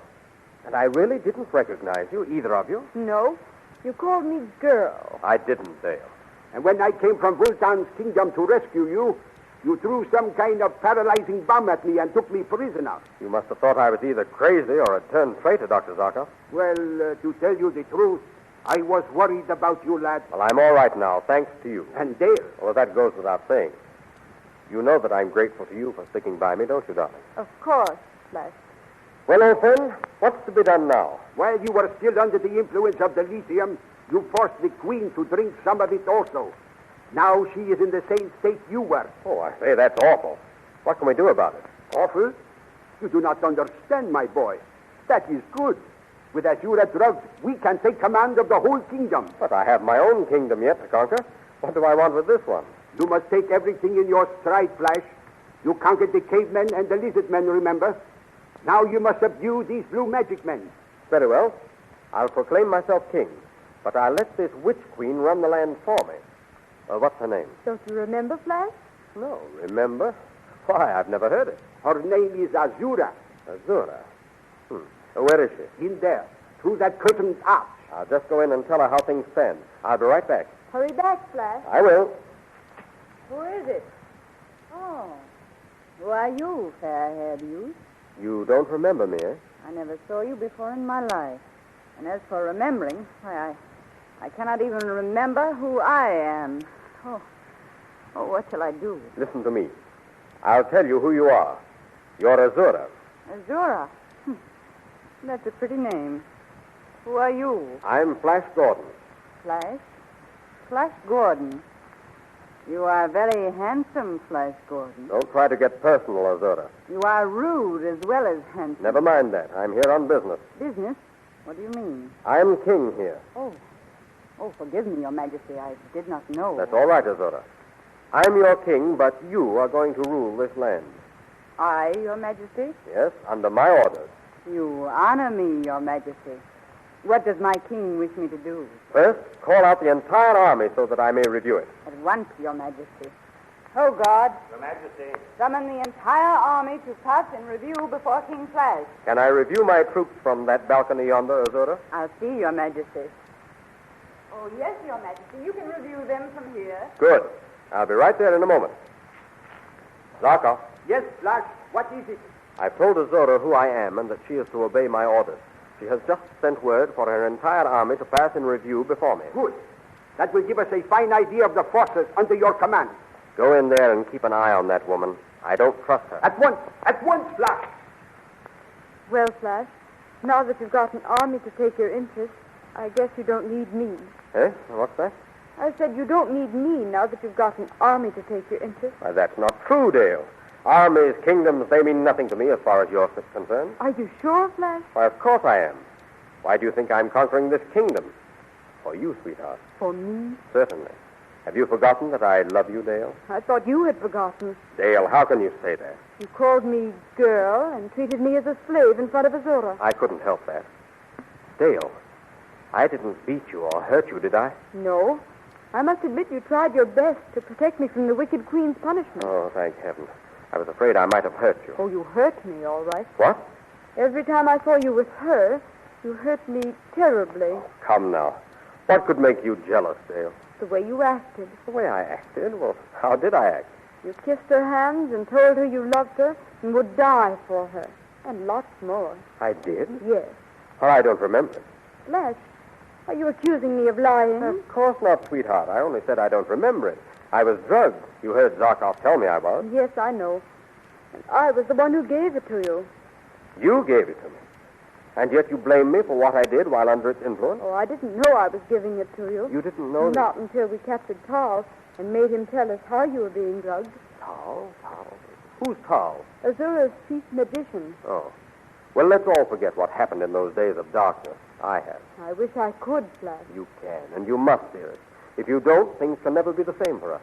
And I really didn't recognize you, either of you. No. You called me girl. I didn't, Dale. And when I came from Vultan's kingdom to rescue you, you threw some kind of paralyzing bomb at me and took me prisoner. You must have thought I was either crazy or a turned traitor, Dr. Zarkov. Well, to tell you the truth, I was worried about you, lad. Well, I'm all right now, thanks to you. And Dale. Well, that goes without saying. You know that I'm grateful to you for sticking by me, don't you, darling? Of course, Flash. Well, old friend, what's to be done now? While you were still under the influence of the lithium, you forced the queen to drink some of it also. Now she is in the same state you were. Oh, I say, that's awful. What can we do about it? Awful? You do not understand, my boy. That is good. With Azura drugged, we can take command of the whole kingdom. But I have my own kingdom yet to conquer. What do I want with this one? You must take everything in your stride, Flash. You conquered the cavemen and the lizard men, remember? Now you must subdue these blue magic men. Very well. I'll proclaim myself king. But I'll let this witch queen run the land for me. What's her name? Don't you remember, Flash? No, remember? Why, I've never heard it. Her name is Azura. Azura? Where is she? In there, through that curtained arch. I'll just go in and tell her how things stand. I'll be right back. Hurry back, Flash. I will. Who is it? Oh. Who are you, fair-haired youth? You don't remember me, eh? I never saw you before in my life. And as for remembering, why, I cannot even remember who I am. Oh, what shall I do? Listen to me. I'll tell you who you are. You're Azura. Azura? That's a pretty name. Who are you? I'm Flash Gordon. Flash? Flash Gordon. You are very handsome, Flash Gordon. Don't try to get personal, Azura. You are rude as well as handsome. Never mind that. I'm here on business. Business? What do you mean? I'm king here. Oh, forgive me, Your Majesty. I did not know. That's all right, Azura. I'm your king, but you are going to rule this land. I, Your Majesty? Yes, under my orders. You honor me, Your Majesty. What does my king wish me to do? First, call out the entire army so that I may review it. At once, Your Majesty. Oh, God. Your Majesty. Summon the entire army to pass in review before King Flash. Can I review my troops from that balcony yonder, Azura? I'll see, Your Majesty. Oh, yes, Your Majesty. You can review them from here. Good. I'll be right there in a moment. Zarkov. Yes, Flash. What is it? I've told Azura who I am and that she is to obey my orders. She has just sent word for her entire army to pass in review before me. Good. That will give us a fine idea of the forces under your command. Go in there and keep an eye on that woman. I don't trust her. At once, Flash. Well, Flash, now that you've got an army to take your interest, I guess you don't need me. Eh? What's that? I said you don't need me now that you've got an army to take your interest. Why, that's not true, Dale. Armies, kingdoms, they mean nothing to me as far as you're concerned. Are you sure, Flash? Why, of course I am. Why do you think I'm conquering this kingdom? For you, sweetheart. For me? Certainly. Have you forgotten that I love you, Dale? I thought you had forgotten. Dale, how can you say that? You called me girl and treated me as a slave in front of Azura. I couldn't help that. Dale, I didn't beat you or hurt you, did I? No. I must admit you tried your best to protect me from the wicked queen's punishment. Oh, thank heaven. I was afraid I might have hurt you. Oh, you hurt me, all right. What? Every time I saw you with her, you hurt me terribly. Come now. What could make you jealous, Dale? The way you acted. The way I acted? Well, how did I act? You kissed her hands and told her you loved her and would die for her. And lots more. I did? Yes. Well, I don't remember it. Flash, are you accusing me of lying? Of course not, sweetheart. I only said I don't remember it. I was drugged. You heard Zarkov tell me I was. Yes, I know. And I was the one who gave it to you. You gave it to me. And yet you blame me for what I did while under its influence? Oh, I didn't know I was giving it to you. You didn't know Not until we captured Tal and made him tell us how you were being drugged. Tal? Who's Tal? Azura's chief magician. Oh. Well, let's all forget what happened in those days of darkness. I have. I wish I could, Flash. You can, and you must, dearest. If you don't, things can never be the same for us.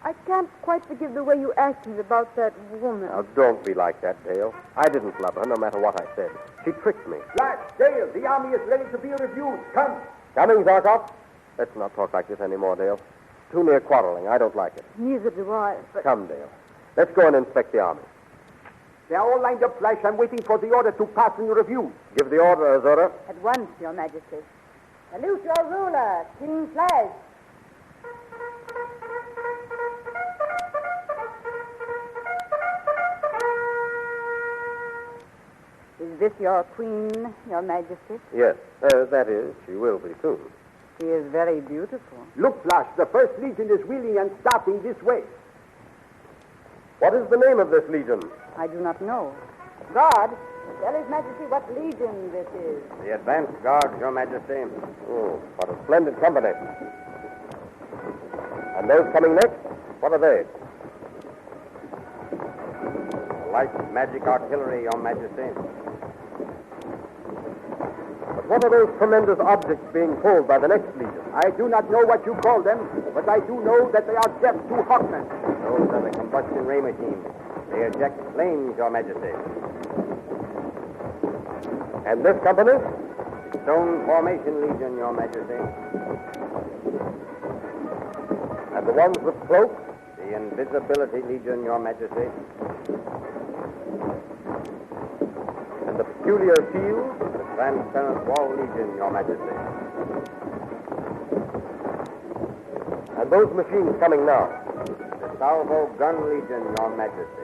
I can't quite forgive the way you acted about that woman. Now, don't be like that, Dale. I didn't love her, no matter what I said. She tricked me. Flash, Dale, the army is ready to be reviewed. Come. Coming, Zarkov. Let's not talk like this anymore, Dale. Too near quarreling. I don't like it. Neither do I, but... Come, Dale. Let's go and inspect the army. They're all lined up, Flash. I'm waiting for the order to pass in review. Give the order, Azura. At once, Your Majesty. Salute your ruler, King Flash. Is this your queen, Your Majesty? Yes, that is. She will be soon. She is very beautiful. Look, Flash, the First Legion is wheeling and starting this way. What is the name of this legion? I do not know. Guard, tell His Majesty what legion this is. The advance guard, Your Majesty. Oh, what a splendid company. And those coming next, what are they? Light magic artillery, Your Majesty. But what are those tremendous objects being pulled by the next legion? I do not know what you call them, but I do know that they are just 2 Hawkmen. Those are the combustion ray machines. They eject flames, Your Majesty. And this company? Stone Formation Legion, Your Majesty. And the ones with cloaks? The Invisibility Legion, Your Majesty. And the Peculiar Shield? The Transparent Wall Legion, Your Majesty. And those machines coming now? The Salvo Gun Legion, Your Majesty.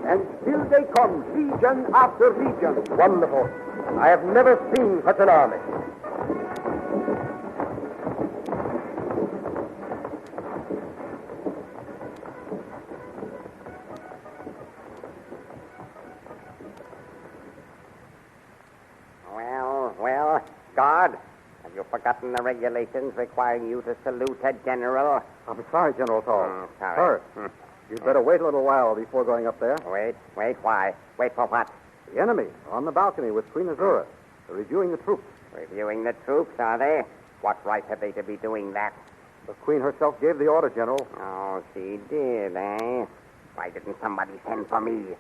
And still they come, legion after legion. Wonderful. I have never seen such an army. Well, guard, have you forgotten the regulations requiring you to salute a general? I'm sorry, General Tall. Sorry. You'd better wait a little while before going up there. Wait, why? Wait for what? The enemy on the balcony with Queen Azura. They're reviewing the troops. Reviewing the troops, are they? What right have they to be doing that? The Queen herself gave the order, General. Oh, she did, eh? Why didn't somebody send for me?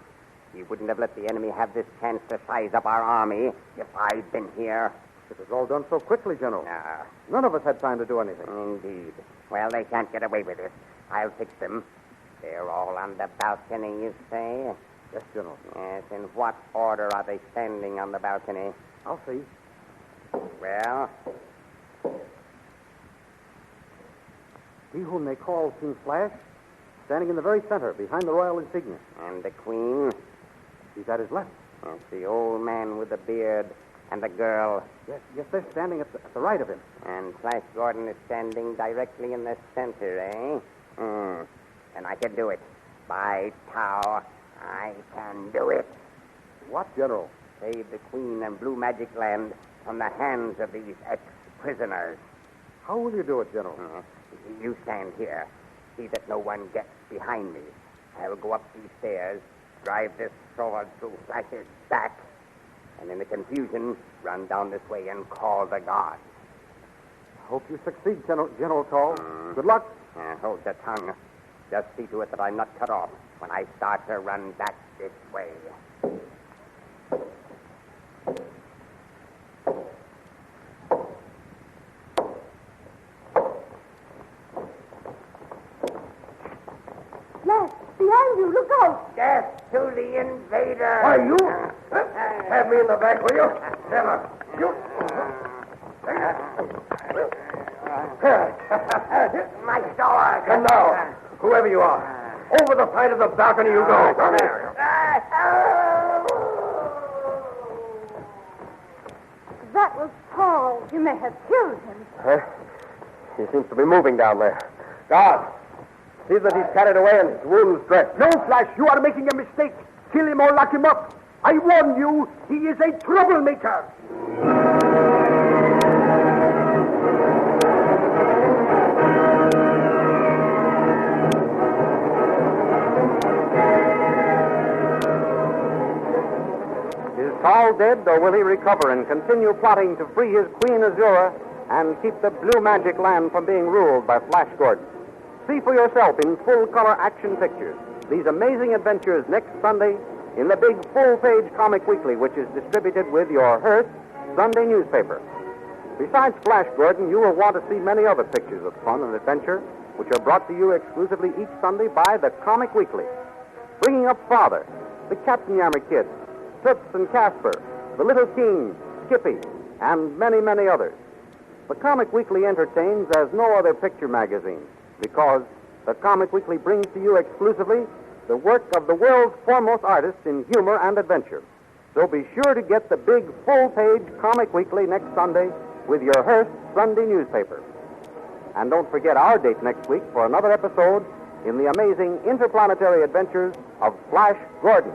You wouldn't have let the enemy have this chance to size up our army if I'd been here. It was all done so quickly, General. None of us had time to do anything. Indeed. Well, they can't get away with it. I'll fix them. They're all on the balcony, you say? Yes, General. Yes, in what order are they standing on the balcony? I'll see. Well? He whom they call King Flash, standing in the very center, behind the royal insignia. And the Queen? She's at his left. That's the old man with the beard and the girl. Yes, they're standing at the right of him. And Flash Gordon is standing directly in the center, eh? And I can do it. By Tau, I can do it. What, General? Save the Queen and Blue Magic Land from the hands of these ex-prisoners. How will you do it, General? You stand here. See that no one gets behind me. I will go up these stairs, drive this sword through Flash's back, and in the confusion, run down this way and call the guards. Hope you succeed, General Tall. Good luck. Hold your tongue. Just see to it that I'm not cut off when I start to run back this way. Flash, behind you, look out! Death to the invader! Why, you? Have me in the back, will you? Never. You. My sword! Come now, whoever you are. Over the side of the balcony you go. Come here. That was Paul. You may have killed him. He seems to be moving down there. Guard, see that he's carried away and his wounds dressed. No, Flash, you are making a mistake. Kill him or lock him up. I warn you, he is a troublemaker. Is Tall dead, or will he recover and continue plotting to free his Queen Azura and keep the Blue Magic Land from being ruled by Flash Gordon? See for yourself in full-color action pictures these amazing adventures next Sunday in the big full-page comic weekly, which is distributed with your Hearst Sunday newspaper. Besides Flash Gordon, you will want to see many other pictures of fun and adventure, which are brought to you exclusively each Sunday by the Comic Weekly. Bringing up Father, the Captain Yammer Kids, Toots and Casper, the Little King, Skippy, and many, many others. The Comic Weekly entertains as no other picture magazine because the Comic Weekly brings to you exclusively the work of the world's foremost artists in humor and adventure. So be sure to get the big full-page Comic Weekly next Sunday with your Hearst Sunday newspaper. And don't forget our date next week for another episode in the amazing interplanetary adventures of Flash Gordon.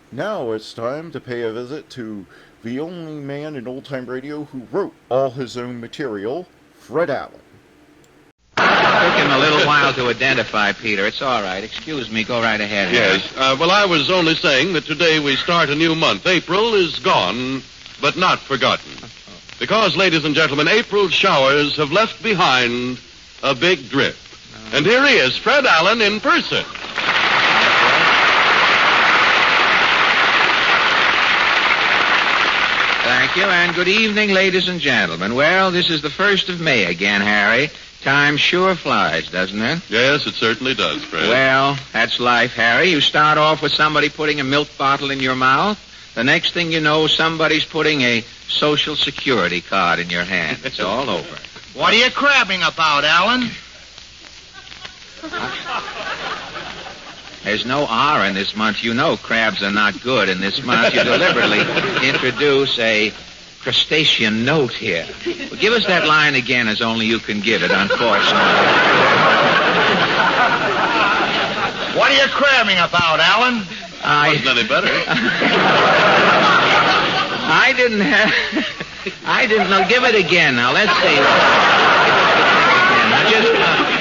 Now it's time to pay a visit to the only man in old-time radio who wrote all his own material, Fred Allen. Taken him a little while to identify, Peter. It's all right. Excuse me. Go right ahead. Yes. Well, I was only saying that today we start a new month. April is gone, but not forgotten. Because, ladies and gentlemen, April's showers have left behind a big drip. And here he is, Fred Allen in person. Thank you, and good evening, ladies and gentlemen. Well, this is the 1st of May again, Harry. Time sure flies, doesn't it? Yes, it certainly does, Fred. Well, that's life, Harry. You start off with somebody putting a milk bottle in your mouth. The next thing you know, somebody's putting a Social Security card in your hand. It's all over. What are you crabbing about, Alan? There's no R in this month. You know crabs are not good in this month. You deliberately introduce a crustacean note here. Well, give us that line again as only you can give it, unfortunately. What are you crabbing about, Alan? Wasn't any better. I didn't know. Give it again. Now, let's see.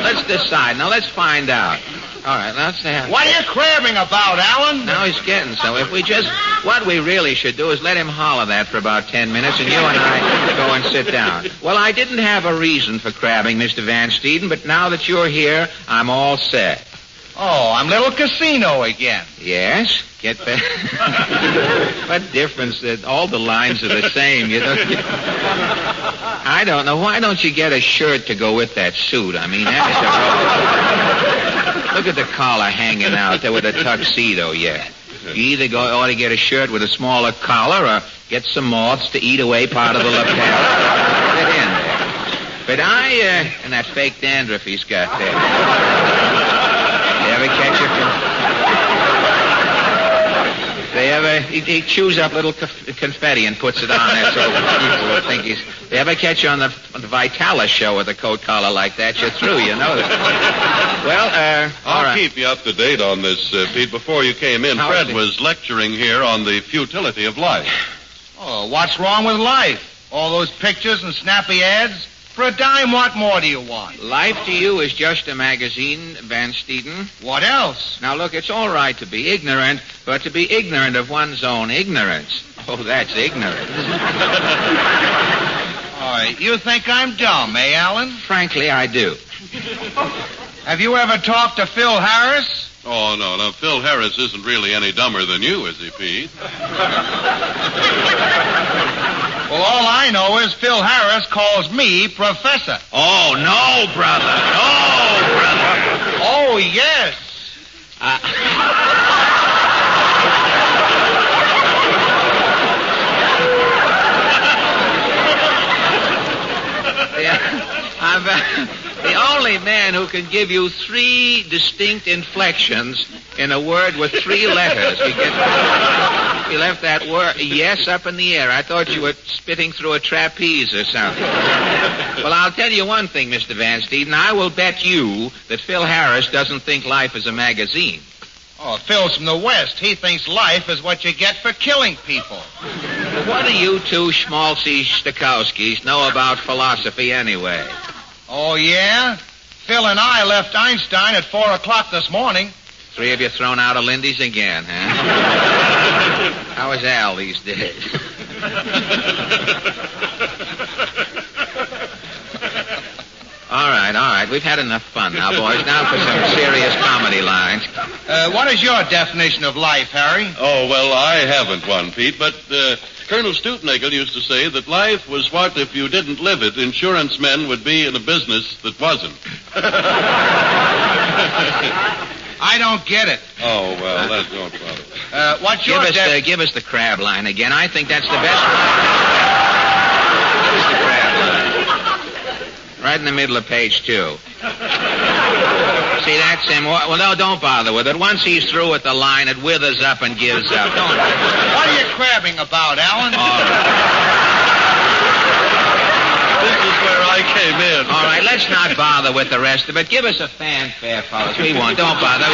Let's decide. Now, let's find out. All right, let's have... What are you crabbing about, Alan? Now he's getting so. If we just... What we really should do is let him holler that for about 10 minutes, and you and I go and sit down. Well, I didn't have a reason for crabbing, Mr. Van Steeden, but now that you're here, I'm all set. Oh, I'm Little Casino again. Yes? Get that? What difference? All the lines are the same. You don't... I don't know. Why don't you get a shirt to go with that suit? I mean, that's Look at the collar hanging out there with a tuxedo, yeah. You either ought to get a shirt with a smaller collar or get some moths to eat away part of the lapel. Get in there. But and that fake dandruff he's got there. You ever catch he chews up little confetti and puts it on there so people will think he's... They ever catch you on the Vitalis show with a coat collar like that, you're through, you know that. Well, all right. I'll keep you up to date on this, Pete. Before you came in, Fred was lecturing here on the futility of life. Oh, what's wrong with life? All those pictures and snappy ads? For a dime, what more do you want? Life to you is just a magazine, Van Steeden. What else? Now, look, it's all right to be ignorant, but to be ignorant of one's own ignorance, oh, that's ignorance. You think I'm dumb, eh, Alan? Frankly, I do. Have you ever talked to Phil Harris? Oh, no. Now, Phil Harris isn't really any dumber than you, is he, Pete? Well, all I know is Phil Harris calls me Professor. Oh, no, brother. No, brother. Oh, yes. The only man who can give you 3 distinct inflections in a word with 3 letters. You left that word, yes, up in the air. I thought you were spitting through a trapeze or something. Well, I'll tell you one thing, Mr. Van Steeden. I will bet you that Phil Harris doesn't think life is a magazine. Oh, Phil's from the West. He thinks life is what you get for killing people. What do you two schmaltzy Stokowskis know about philosophy anyway? Oh, yeah? Phil and I left Einstein at 4 o'clock this morning. 3 of you thrown out of Lindy's again, huh? How is Al these days? All right. We've had enough fun now, boys. Now for some serious comedy lines. What is your definition of life, Harry? Oh, well, I haven't one, Pete, but Colonel Stutenagel used to say that life was what, if you didn't live it, insurance men would be in a business that wasn't. I don't get it. Oh, well, that's no problem. What's your Give us the crab line again. I think that's the best one. Give us the crab line. Right in the middle of page 2. See, that's him. Well, no, don't bother with it. Once he's through with the line, it withers up and gives up. Don't. What are you crabbing about, Alan? All right. This is where I came in. All right, let's not bother with the rest of it. Give us a fanfare, fellas. We won't. Don't bother.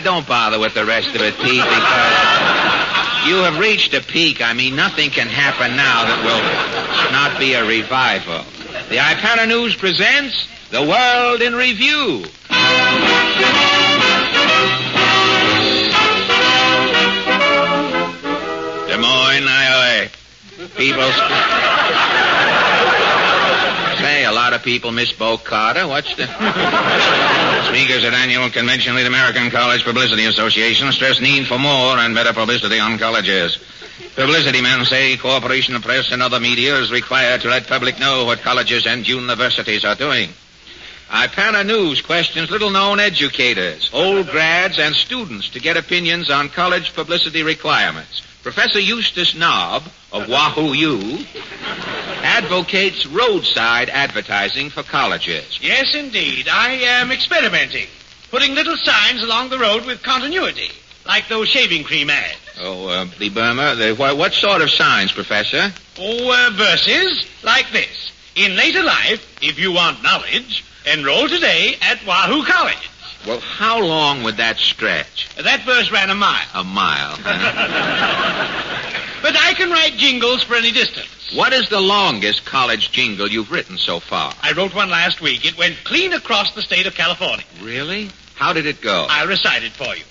Don't bother with the rest of it, Pete, because you have reached a peak. I mean, nothing can happen now that will not be a revival. The Ipana News presents The World in Review. Des Moines, Iowa. People... Say, a lot of people miss Bo Carter. What's the... Speakers at annual convention of the American College Publicity Association stress need for more and better publicity on colleges. Publicity men say cooperation of press and other media is required to let public know what colleges and universities are doing. Ipana News questions little-known educators, old grads, and students to get opinions on college publicity requirements. Professor Eustace Knob of Wahoo U advocates roadside advertising for colleges. Yes, indeed. I am experimenting, putting little signs along the road with continuity, like those shaving cream ads. Oh, the Burma. What sort of signs, Professor? Oh, verses like this. In later life, if you want knowledge, enroll today at Wahoo College. Well, how long would that stretch? That verse ran a mile. A mile, huh? But I can write jingles for any distance. What is the longest college jingle you've written so far? I wrote one last week. It went clean across the state of California. Really? How did it go? I'll recite it for you.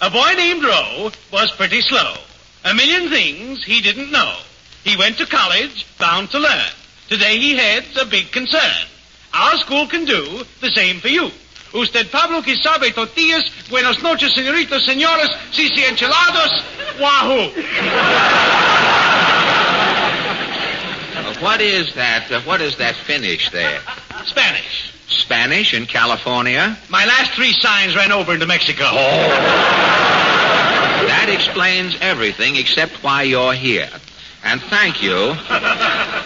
A boy named Roe was pretty slow. A million things he didn't know. He went to college, bound to learn. Today he heads a big concern. Our school can do the same for you. Usted Pablo que sabe tortillas, buenas noches, señoritos, señoras, sisi enchilados, Wahoo. What is that finish there? Spanish. Spanish in California? My last three signs ran over into Mexico. Oh. That explains everything except why you're here. And thank you,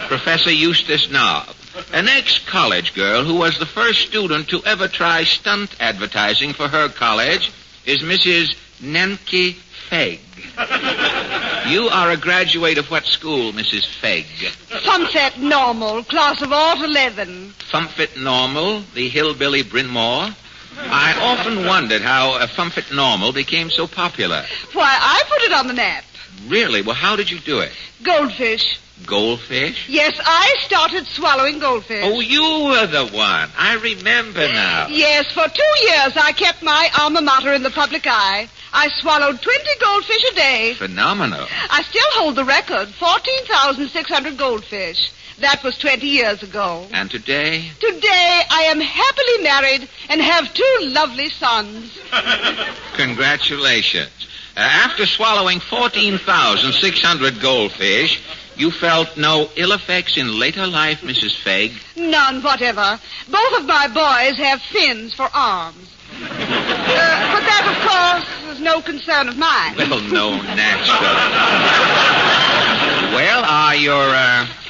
Professor Eustace Knob, an ex-college girl who was the first student to ever try stunt advertising for her college, is Mrs. Nancy Fegg. You are a graduate of what school, Mrs. Fegg? Fumfet Normal, class of Alt 11. Fumfet Normal, the hillbilly Bryn Mawr? I often wondered how Fumfet Normal became so popular. Why, I put it on the map. Really? Well, how did you do it? Goldfish. Goldfish? Yes, I started swallowing goldfish. Oh, you were the one. I remember now. Yes, for 2 years I kept my alma mater in the public eye. I swallowed 20 goldfish a day. Phenomenal. I still hold the record, 14,600 goldfish. That was 20 years ago. And today? Today I am happily married and have 2 lovely sons. Congratulations. After swallowing 14,600 goldfish, you felt no ill effects in later life, Mrs. Fegg? None whatever. Both of my boys have fins for arms. But that, of course, is no concern of mine. Well, no, naturally. Well,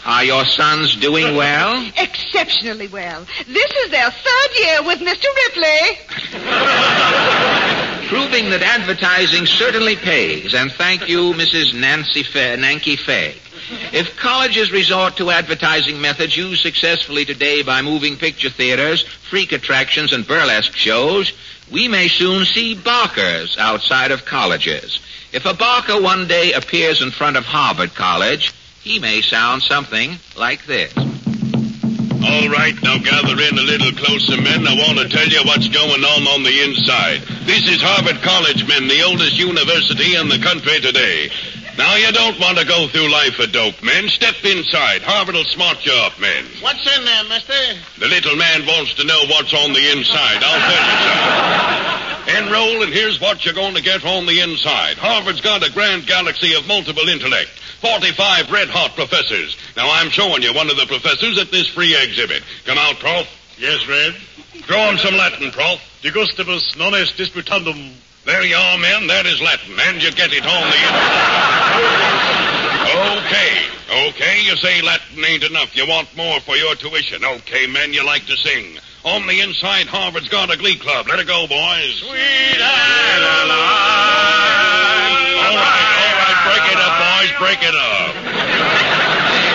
are your sons doing well? Exceptionally well. This is their 3rd year with Mr. Ripley. Proving that advertising certainly pays. And thank you, Mrs. Nancy Fegg. If colleges resort to advertising methods used successfully today by moving picture theaters, freak attractions, and burlesque shows, we may soon see barkers outside of colleges. If a barker one day appears in front of Harvard College, he may sound something like this. All right, now gather in a little closer, men. I want to tell you what's going on the inside. This is Harvard College, men, the oldest university in the country today. Now, you don't want to go through life a dope, men. Step inside. Harvard will smart you up, men. What's in there, mister? The little man wants to know what's on the inside. I'll tell you, sir. Enroll, and here's what you're going to get on the inside. Harvard's got a grand galaxy of multiple intellect. 45 red-hot professors. Now, I'm showing you one of the professors at this free exhibit. Come out, Prof. Yes, Red. Throw him some Latin, Prof. De gustibus non est disputandum. There you are, men. That is Latin, and you get it on the inside. Okay, you say Latin ain't enough. You want more for your tuition. Okay, men, you like to sing. On the inside, Harvard's got a glee club. Let it go, boys. Sweet Adeline. All right, break it up, boys, break it up.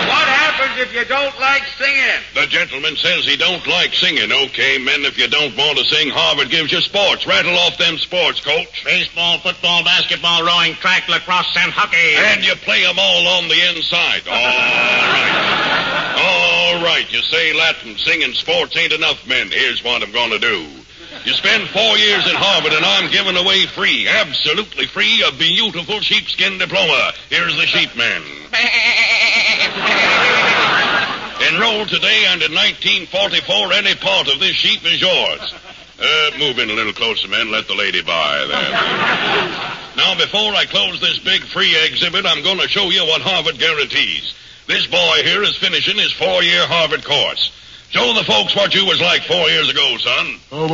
What happens if you don't like singing? The gentleman says he don't like singing. Okay, men, if you don't want to sing, Harvard gives you sports. Rattle off them sports, Coach. Baseball, football, basketball, rowing, track, lacrosse, and hockey. And you play them all on the inside. All all right. You say Latin. Singing sports ain't enough, men. Here's what I'm going to do. You spend 4 years in Harvard, and I'm giving away free, absolutely free, a beautiful sheepskin diploma. Here's the sheepman. Enroll today, and in 1944, any part of this sheep is yours. Move in a little closer, men. Let the lady by there. Now, before I close this big free exhibit, I'm going to show you what Harvard guarantees. This boy here is finishing his 4-year Harvard course. Show the folks what you was like 4 years ago, son. Now,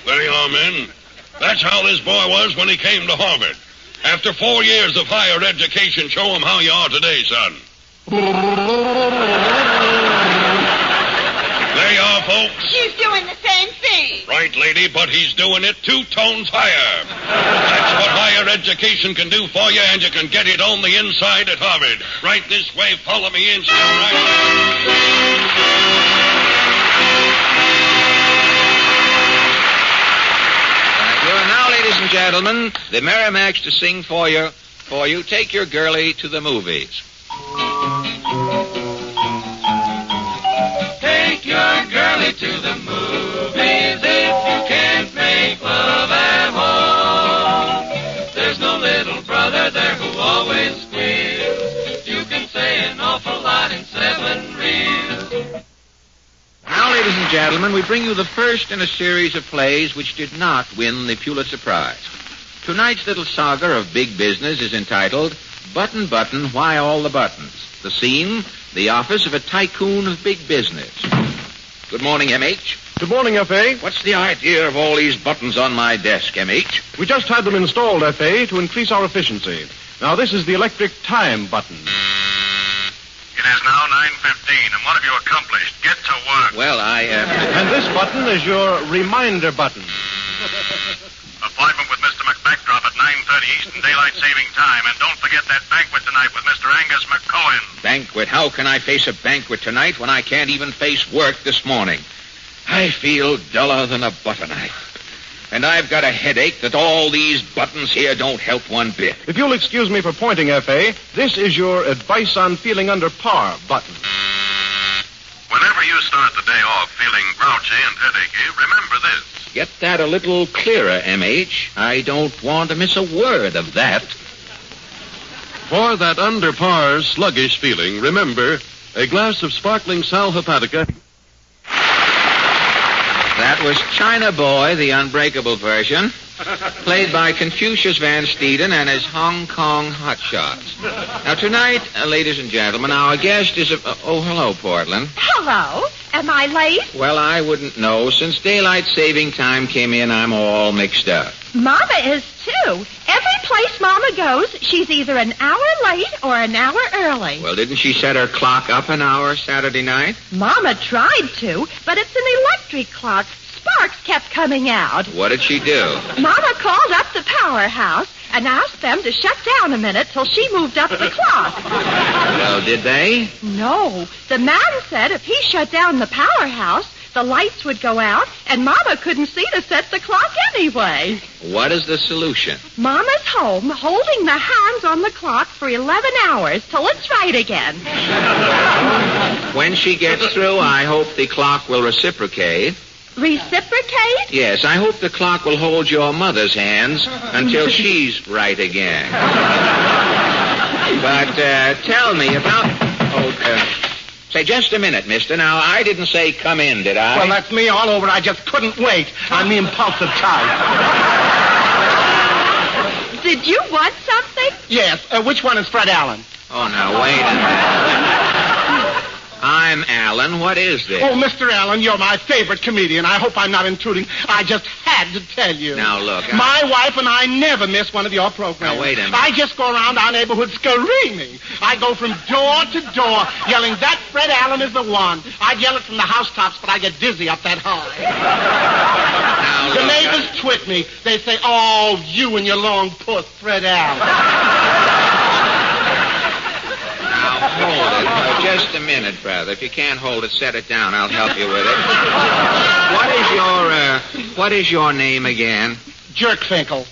there you are, men. That's how this boy was when he came to Harvard. After 4 years of higher education, show him how you are today, son. There you are, folks. He's doing the same thing. Right, lady, but he's doing it 2 tones higher. That's what higher education can do for you, and you can get it on the inside at Harvard. Right this way, follow me in, step And now, ladies and gentlemen, the Merrimacs to sing for you. Take your girlie to the movies. Take your girlie to the movies if you can't make love at home. There's no little brother there who always squeals. You can say an awful lot in 7 reels. Now, ladies and gentlemen, we bring you the first in a series of plays which did not win the Pulitzer Prize. Tonight's little saga of big business is entitled Button, Button, Why All the Buttons? The scene, the office of a tycoon of big business. Good morning, M.H. Good morning, F.A. What's the idea of all these buttons on my desk, M.H.? We just had them installed, F.A., to increase our efficiency. Now, this is the electric time button. It is now 9:15, and what have you accomplished? Get to work. Well, And this button is your reminder button. Appointment with Mr. McBackdrop at 9:30 Eastern Daylight Saving Time, and don't forget that banquet tonight with Mr. Angus McCohen. Banquet? How can I face a banquet tonight when I can't even face work this morning? I feel duller than a butter knife. And I've got a headache that all these buttons here don't help one bit. If you'll excuse me for pointing, F.A., this is your advice on feeling under par button. Whenever you start the day off feeling grouchy and headachy, remember this. Get that a little clearer, M.H. I don't want to miss a word of that. For that under par, sluggish feeling, remember, a glass of sparkling Sal Hepatica. That was China Boy, the unbreakable version, played by Confucius Van Steeden and his Hong Kong hotshots. Now, tonight, ladies and gentlemen, our guest is hello, Portland. Hello. Am I late? Well, I wouldn't know. Since daylight saving time came in, I'm all mixed up. Mama is, too. Every place Mama goes, she's either an hour late or an hour early. Well, didn't she set her clock up an hour Saturday night? Mama tried to, but it's an electric clock. Sparks kept coming out. What did she do? Mama called up the powerhouse and asked them to shut down a minute till she moved up the clock. Well, did they? No. The man said if he shut down the powerhouse, the lights would go out, and Mama couldn't see to set the clock anyway. What is the solution? Mama's home, holding the hands on the clock for 11 hours till it's right again. When she gets through, I hope the clock will reciprocate. Reciprocate? Yes, I hope the clock will hold your mother's hands until she's right again. But tell me about... Say, just a minute, mister. Now, I didn't say come in, did I? Well, that's me all over. I just couldn't wait. I'm the impulsive type. Did you want something? Yes. Which one is Fred Allen? Oh, now, wait a minute. I'm Allen. What is this? Oh, Mr. Allen, you're my favorite comedian. I hope I'm not intruding. I just had to tell you. Now, look. My wife and I never miss one of your programs. Now, wait a minute. I just go around our neighborhood screaming. I go from door to door yelling, that Fred Allen is the one. I'd yell it from the housetops, but I get dizzy up that high. Now, the neighbors twit me. They say, oh, you and your long puss, Fred Allen. Hold it. Just a minute, brother. If you can't hold it, set it down. I'll help you with it. What is your name again? Jerkfinkel.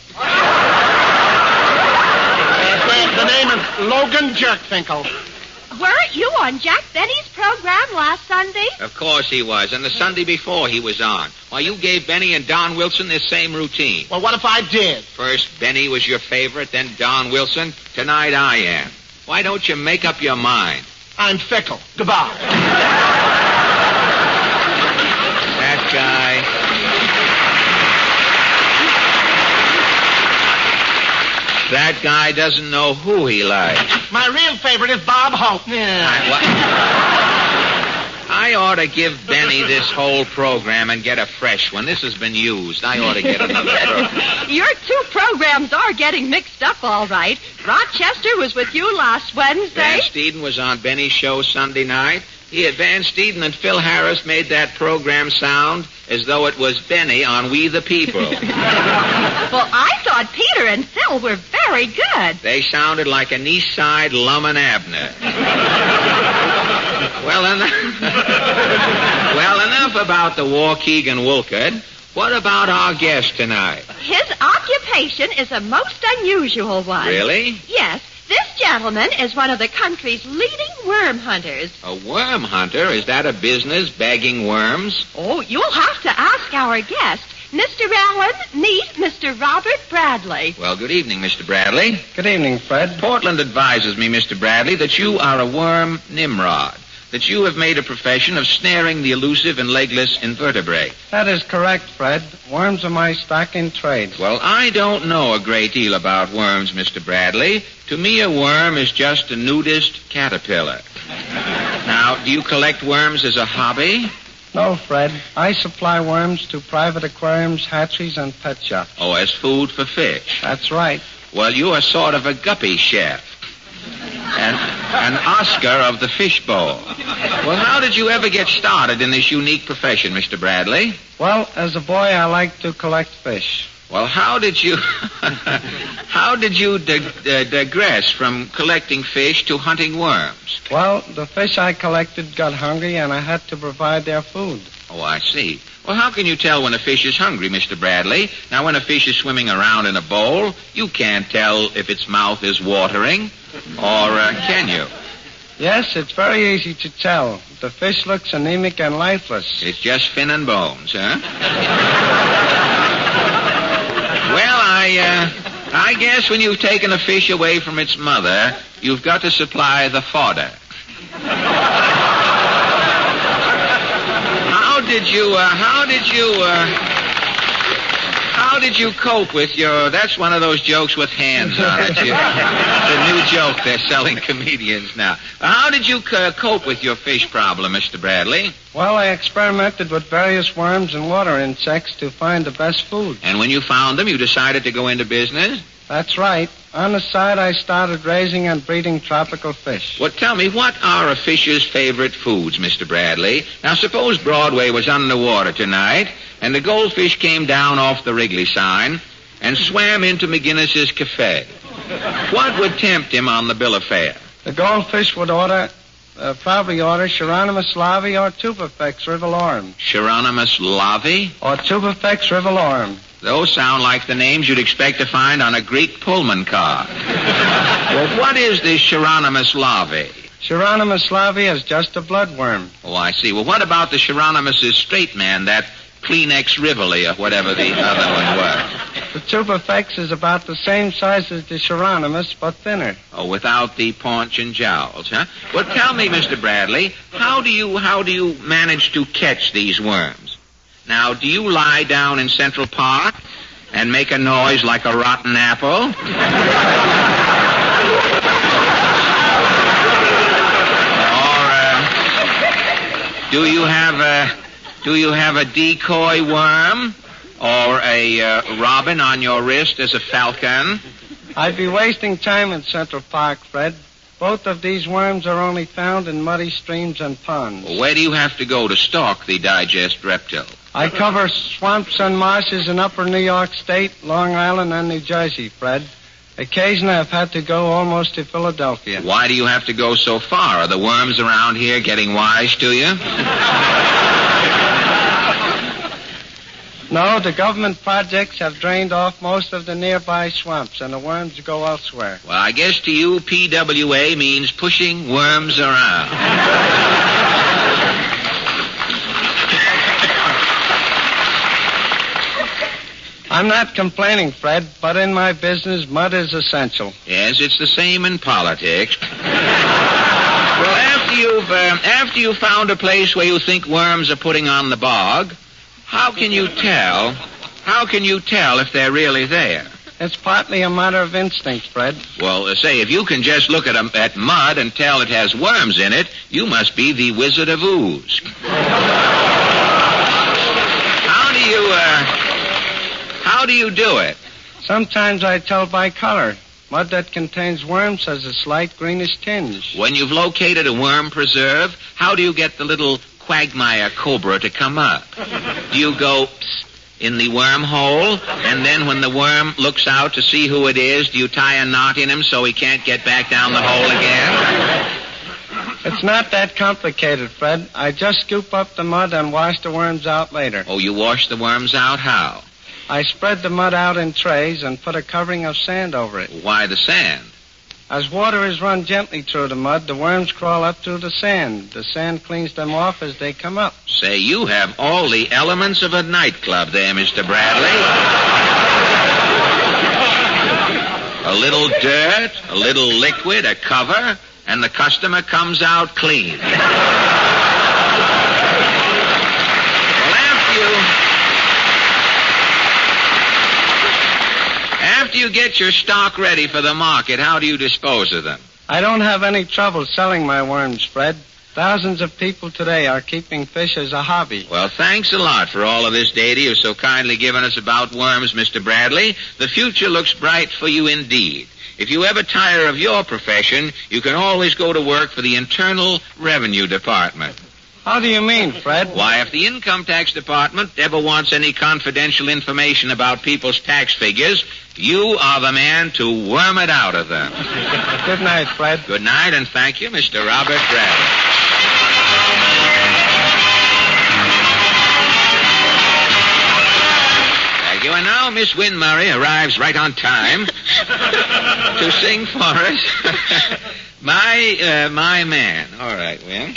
The name is Logan Jerkfinkel. Weren't you on Jack Benny's program last Sunday? Of course he was, and the Sunday before he was on. Why, you gave Benny and Don Wilson this same routine. Well, what if I did? First, Benny was your favorite, then Don Wilson. Tonight, I am. Why don't you make up your mind? I'm fickle. Goodbye. That guy... That guy doesn't know who he likes. My real favorite is Bob Hope. Yeah. I ought to give Benny this whole program and get a fresh one. This has been used. I ought to get another program. Your two programs are getting mixed up, all right. Rochester was with you last Wednesday. Van Steeden was on Benny's show Sunday night. Van Steeden and Phil Harris made that program sound as though it was Benny on We the People. Well, I thought Peter and Phil were very good. They sounded like an East Side Lum and Abner. Well, enough about the Waukegan Wolcott. What about our guest tonight? His occupation is a most unusual one. Really? Yes. This gentleman is one of the country's leading worm hunters. A worm hunter? Is that a business, bagging worms? Oh, you'll have to ask our guest. Mr. Allen, meet Mr. Robert Bradley. Well, good evening, Mr. Bradley. Good evening, Fred. Portland advises me, Mr. Bradley, that you are a worm Nimrod, that you have made a profession of snaring the elusive and legless invertebrate. That is correct, Fred. Worms are my stock in trade. Well, I don't know a great deal about worms, Mr. Bradley. To me, a worm is just a nudist caterpillar. Now, do you collect worms as a hobby? No, Fred. I supply worms to private aquariums, hatcheries, and pet shops. Oh, as food for fish? That's right. Well, you are sort of a guppy chef. An Oscar of the fishbowl. Well, how did you ever get started in this unique profession, Mr. Bradley? Well, as a boy, I liked to collect fish. Well, how did you digress from collecting fish to hunting worms? Well, the fish I collected got hungry, and I had to provide their food. Oh, I see. Well, how can you tell when a fish is hungry, Mr. Bradley? Now, when a fish is swimming around in a bowl, you can't tell if its mouth is watering, or can you? Yes, it's very easy to tell. The fish looks anemic and lifeless. It's just fin and bones, huh? Well, I guess when you've taken a fish away from its mother, you've got to supply the fodder. How did you cope with your... That's one of those jokes with hands on it. The new joke they're selling comedians now. How did you cope with your fish problem, Mr. Bradley? Well, I experimented with various worms and water insects to find the best food. And when you found them, you decided to go into business? That's right. On the side, I started raising and breeding tropical fish. Well, tell me, what are a fish's favorite foods, Mr. Bradley? Now, suppose Broadway was underwater tonight, and the goldfish came down off the Wrigley sign and swam into McGinnis's Cafe. What would tempt him on the bill of fare? The goldfish would probably order Chironomus lavi or Tubifex rivelorum. Chironomus lavi? Or Tubifex rivelorum. Those sound like the names you'd expect to find on a Greek Pullman car. Well, what is this Chironomus lavi? Chironomus lavi is just a bloodworm. Oh, I see. Well, what about the Chironomus' straight man, that Kleenex Rivoli or whatever the other one was? The Tubifex is about the same size as the Chironomus, but thinner. Oh, without the paunch and jowls, huh? Well, tell me, Mr. Bradley, how do you manage to catch these worms? Now, do you lie down in Central Park and make a noise like a rotten apple? Or do you have a decoy worm or a robin on your wrist as a falcon? I'd be wasting time in Central Park, Fred. Both of these worms are only found in muddy streams and ponds. Well, where do you have to go to stalk the digest reptile? I cover swamps and marshes in upper New York State, Long Island, and New Jersey, Fred. Occasionally, I've had to go almost to Philadelphia. Why do you have to go so far? Are the worms around here getting wise to you? No, the government projects have drained off most of the nearby swamps, and the worms go elsewhere. Well, I guess to you, PWA means pushing worms around. I'm not complaining, Fred, but in my business, mud is essential. Yes, it's the same in politics. Well, after you've found a place where you think worms are putting on the bog, how can you tell if they're really there? It's partly a matter of instinct, Fred. Well, say, if you can just look at mud and tell it has worms in it, you must be the Wizard of Ooze. How do you do it? Sometimes I tell by color. Mud that contains worms has a slight greenish tinge. When you've located a worm preserve, how do you get the little quagmire cobra to come up? Do you go in the wormhole, and then when the worm looks out to see who it is, do you tie a knot in him so he can't get back down the hole again? It's not that complicated, Fred. I just scoop up the mud and wash the worms out later. Oh, you wash the worms out? How? I spread the mud out in trays and put a covering of sand over it. Why the sand? As water is run gently through the mud, the worms crawl up through the sand. The sand cleans them off as they come up. Say, you have all the elements of a nightclub there, Mr. Bradley. A little dirt, a little liquid, a cover, and the customer comes out clean. After you get your stock ready for the market, how do you dispose of them? I don't have any trouble selling my worms, Fred. Thousands of people today are keeping fish as a hobby. Well, thanks a lot for all of this data you've so kindly given us about worms, Mr. Bradley. The future looks bright for you indeed. If you ever tire of your profession, you can always go to work for the Internal Revenue Department. How do you mean, Fred? Why, if the Income Tax Department ever wants any confidential information about people's tax figures, you are the man to worm it out of them. Good night, Fred. Good night, and thank you, Mr. Robert Bradley. Thank you. And now Miss Wynne Murray arrives right on time to sing for us My Man. All right, Wynne.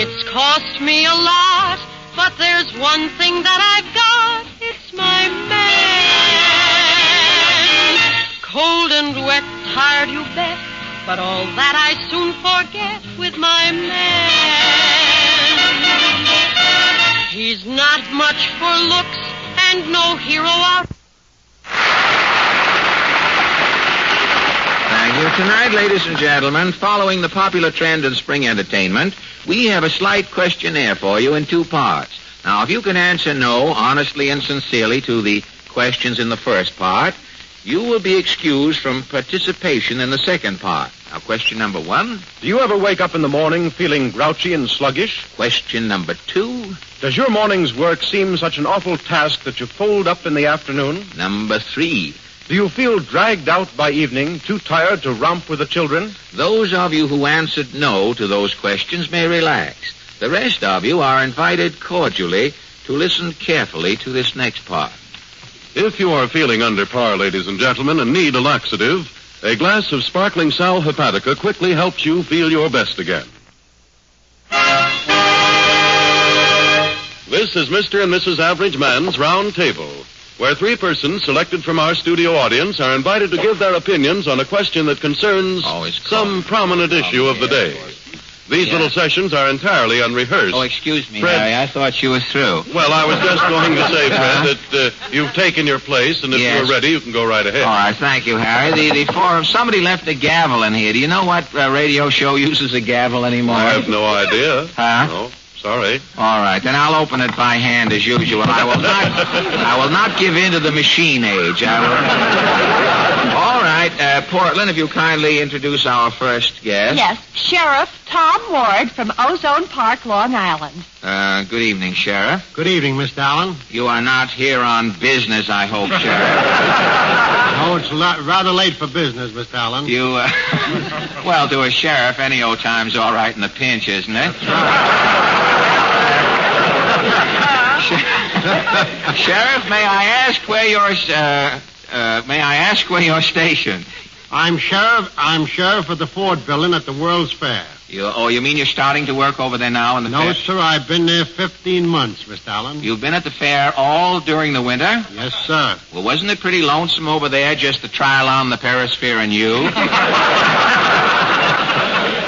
It's cost me a lot, but there's one thing that I've got. It's my man. Cold and wet, tired, you bet, but all that I soon forget with my man. He's not much for looks and no hero out. Thank you. Tonight, ladies and gentlemen, following the popular trend in spring entertainment, we have a slight questionnaire for you in two parts. Now, if you can answer no honestly and sincerely to the questions in the first part, you will be excused from participation in the second part. Now, question number one. Do you ever wake up in the morning feeling grouchy and sluggish? Question number two. Does your morning's work seem such an awful task that you fold up in the afternoon? Number three. Do you feel dragged out by evening, too tired to romp with the children? Those of you who answered no to those questions may relax. The rest of you are invited cordially to listen carefully to this next part. If you are feeling under par, ladies and gentlemen, and need a laxative, a glass of sparkling Sal Hepatica quickly helps you feel your best again. This is Mr. and Mrs. Average Man's Round Table, where three persons selected from our studio audience are invited to give their opinions on a question that concerns some prominent issue of the day. These little sessions are entirely unrehearsed. Oh, excuse me, Fred. Harry. I thought you were through. Well, I was just going to say, Fred, that you've taken your place, and if Yes. you're ready, you can go right ahead. All right, thank you, Harry. The forum, somebody left a gavel in here. Do you know what radio show uses a gavel anymore? I have no idea. Huh? No, sorry. All right, then I'll open it by hand as usual. I will not give in to the machine age. All right, Portland, if you kindly introduce our first guest. Yes, Sheriff Tom Ward from Ozone Park, Long Island. Good evening, Sheriff. Good evening, Mr. Allen. You are not here on business, I hope, Sheriff. Oh, it's rather late for business, Mr. Allen. You, well, to a sheriff, any old time's all right in the pinch, isn't it? Sheriff, may I ask where you're stationed? I'm sheriff of the Ford building at the World's Fair. You mean you're starting to work over there now in the fair? No, sir, I've been there 15 months, Mr. Allen. You've been at the fair all during the winter? Yes, sir. Well, wasn't it pretty lonesome over there, just the trial on the perisphere and you?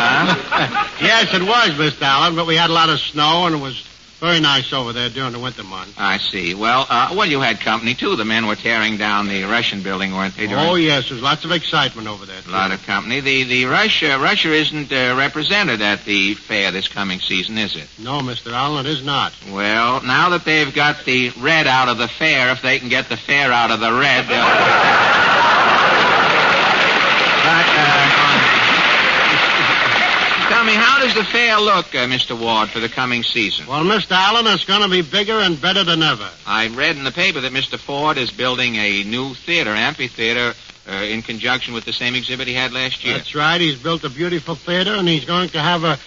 Huh? Yes, it was, Mr. Allen, but we had a lot of snow, and it was very nice over there during the winter months. I see. Well, you had company, too. The men were tearing down the Russian building, weren't they? Oh, yes, there's lots of excitement over there, too. A lot of company. The Russia isn't represented at the fair this coming season, is it? No, Mr. Allen, it is not. Well, now that they've got the red out of the fair, if they can get the fair out of the red, tell me, how does the fair look, Mr. Ward, for the coming season? Well, Mr. Allen, it's going to be bigger and better than ever. I read in the paper that Mr. Ford is building a new amphitheater, in conjunction with the same exhibit he had last year. That's right. He's built a beautiful theater, and he's going to have a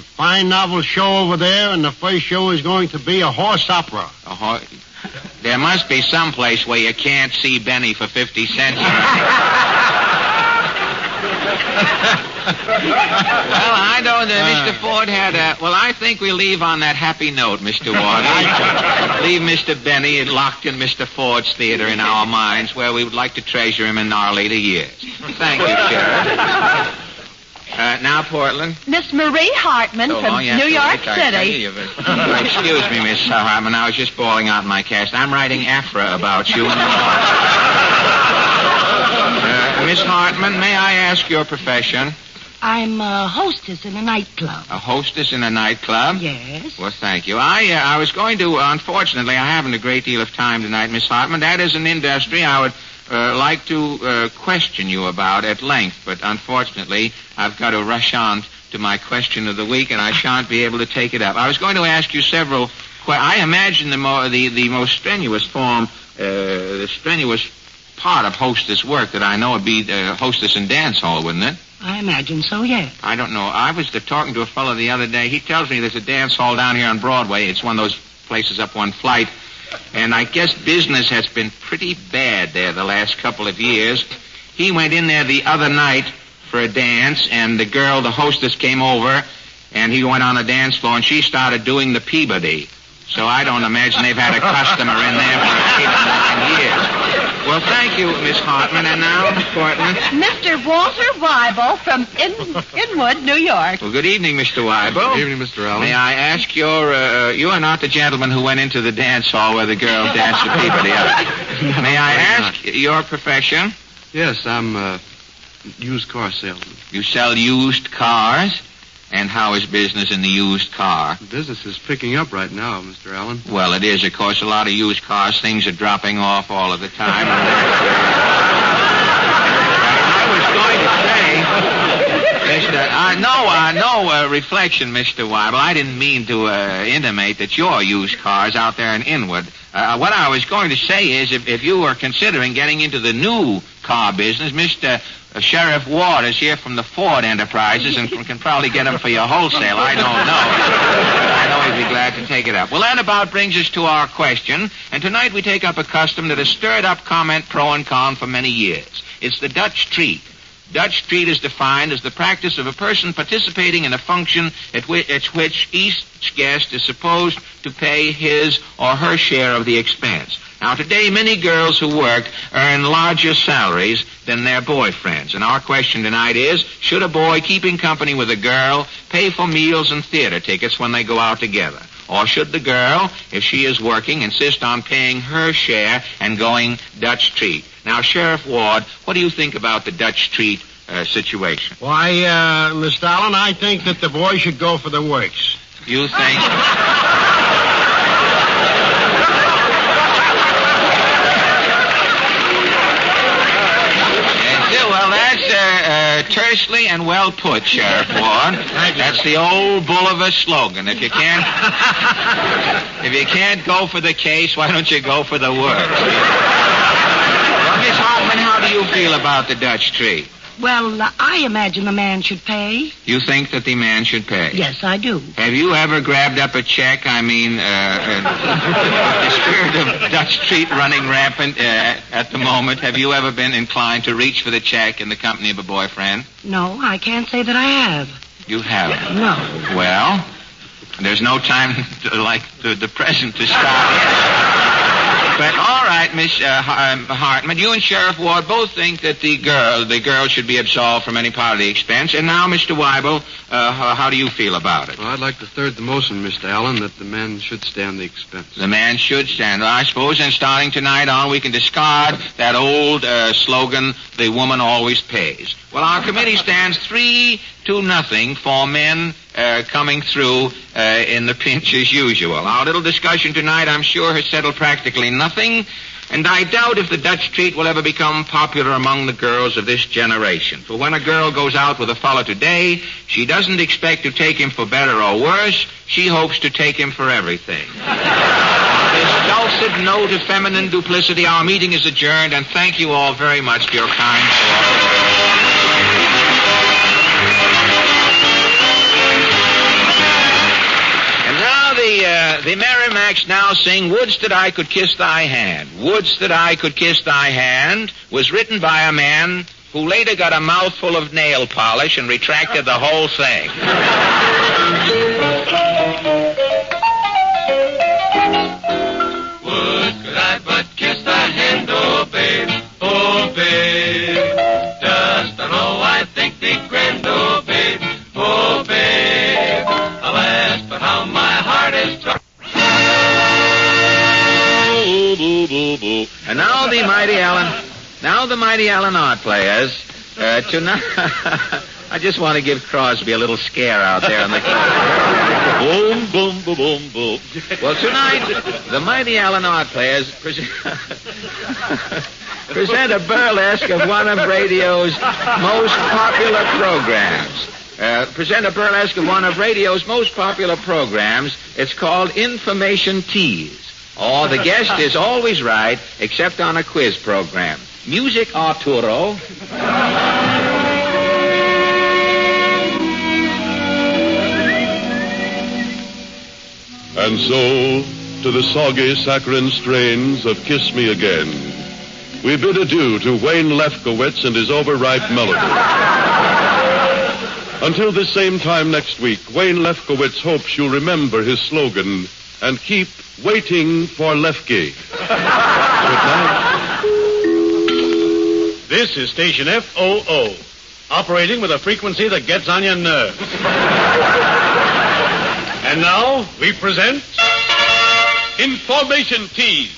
fine novel show over there, and the first show is going to be a horse opera. There must be some place where you can't see Benny for 50 cents. Well, I know that Mr. Ford had I think we leave on that happy note, Mr. Ward. Leave Mr. Benny locked in Mr. Ford's theater in our minds, where we would like to treasure him in our later years. Thank you, Sheriff. Now, Portland. Miss Marie Hartman from New York City. Excuse me, Miss Hartman. I was just bawling out my cast. I'm writing Afra about you. Miss Hartman, may I ask your profession? I'm a hostess in a nightclub. A hostess in a nightclub? Yes. Well, thank you. I was going to, unfortunately, I haven't a great deal of time tonight, Miss Hartman. That is an industry I would like to question you about at length, but unfortunately, I've got to rush on to my question of the week, and I shan't be able to take it up. I was going to ask you several I imagine the most strenuous form, the strenuous part of hostess work that I know would be hostess in dance hall, wouldn't it? I imagine so, yes. I don't know. I was talking to a fellow the other day. He tells me there's a dance hall down here on Broadway. It's one of those places up one flight. And I guess business has been pretty bad there the last couple of years. He went in there the other night for a dance, and the hostess came over, and he went on the dance floor, and she started doing the Peabody. So I don't imagine they've had a customer in there for 8 years. Well, thank you, Miss Hartman. And now, Portland. Mr. Walter Weibel from Inwood, New York. Well, good evening, Mr. Weibel. Good evening, Mr. Allen. May I ask you are not the gentleman who went into the dance hall where the girl danced the Peabody. May I ask your profession? Yes, I'm a used car salesman. You sell used cars? And how is business in the used car? Business is picking up right now, Mr. Allen. Well, it is, of course. A lot of used cars, things are dropping off all of the time. I was going to say, no reflection, Mr. Weibel. I didn't mean to intimate that your used cars out there in Inwood. What I was going to say is, if you were considering getting into the new car business, Mr. Sheriff Ward is here from the Ford Enterprises and can probably get them for your wholesale. I don't know. I know he'd be glad to take it up. Well, that about brings us to our question. And tonight we take up a custom that has stirred up comment pro and con for many years. It's the Dutch treat. Dutch treat is defined as the practice of a person participating in a function at which each guest is supposed to pay his or her share of the expense. Now, today, many girls who work earn larger salaries than their boyfriends. And our question tonight is, should a boy keeping company with a girl pay for meals and theater tickets when they go out together? Or should the girl, if she is working, insist on paying her share and going Dutch treat? Now, Sheriff Ward, what do you think about the Dutch treat situation? Why, Mr. Allen, I think that the boy should go for the works. You think? Well, that's tersely and well put, Sheriff Ward. That's the old Bolivar slogan. If you can't go for the case, why don't you go for the works? Well, Miss Hoffman, feel about the Dutch treat? Well, I imagine the man should pay. You think that the man should pay? Yes, I do. Have you ever grabbed up a check? I mean, the spirit of Dutch treat running rampant at the moment. Have you ever been inclined to reach for the check in the company of a boyfriend? No, I can't say that I have. You haven't? No. Well, there's no time like the present to start. But all right, Miss Hartman, you and Sheriff Ward both think that the girl should be absolved from any part of the expense. And now, Mr. Weibel, how do you feel about it? Well, I'd like to third the motion, Mr. Allen, that the man should stand the expense. The man should stand. I suppose then starting tonight on, we can discard that old slogan, the woman always pays. Well, our committee stands 3-0 for men coming through in the pinch as usual. Our little discussion tonight, I'm sure, has settled practically nothing, and I doubt if the Dutch treat will ever become popular among the girls of this generation. For when a girl goes out with a fellow today, she doesn't expect to take him for better or worse. She hopes to take him for everything. On this dulcet note of feminine duplicity, our meeting is adjourned, and thank you all very much for your kind cooperation. The Merrimacs now sing Wouldst That I Could Kiss Thy Hand. Wouldst That I Could Kiss Thy Hand was written by a man who later got a mouthful of nail polish and retracted the whole thing. Would could I but kiss thy hand, oh babe, oh babe. Dost thou know I think thee grand, oh babe, oh babe. Alas, but how my heart is troubled. And now the mighty Allen Art Players. Tonight, I just want to give Crosby a little scare out there on the boom, boom, boom, boom, boom. Well, tonight, the mighty Allen Art Players present a burlesque of one of radio's most popular programs. It's called Information Tease. Oh, the guest is always right, except on a quiz program. Music Arturo. And so, to the soggy, saccharine strains of Kiss Me Again, we bid adieu to Wayne Lefkowitz and his overripe melody. Until this same time next week, Wayne Lefkowitz hopes you'll remember his slogan and keep waiting for Lefke. Good night. This is station FOO, operating with a frequency that gets on your nerves. And now, we present Information Tease.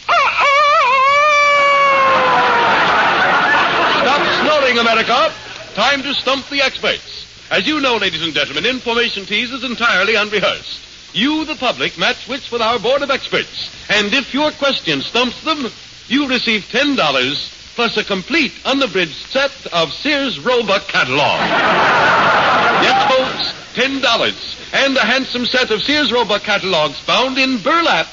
Stop snoring, America. Time to stump the experts. As you know, ladies and gentlemen, Information Tease is entirely unrehearsed. You, the public, match wits with our board of experts. And if your question stumps them, you'll receive $10 plus a complete, unabridged set of Sears Roebuck catalog. Yes, folks, $10 and a handsome set of Sears Roebuck catalogs bound in burlap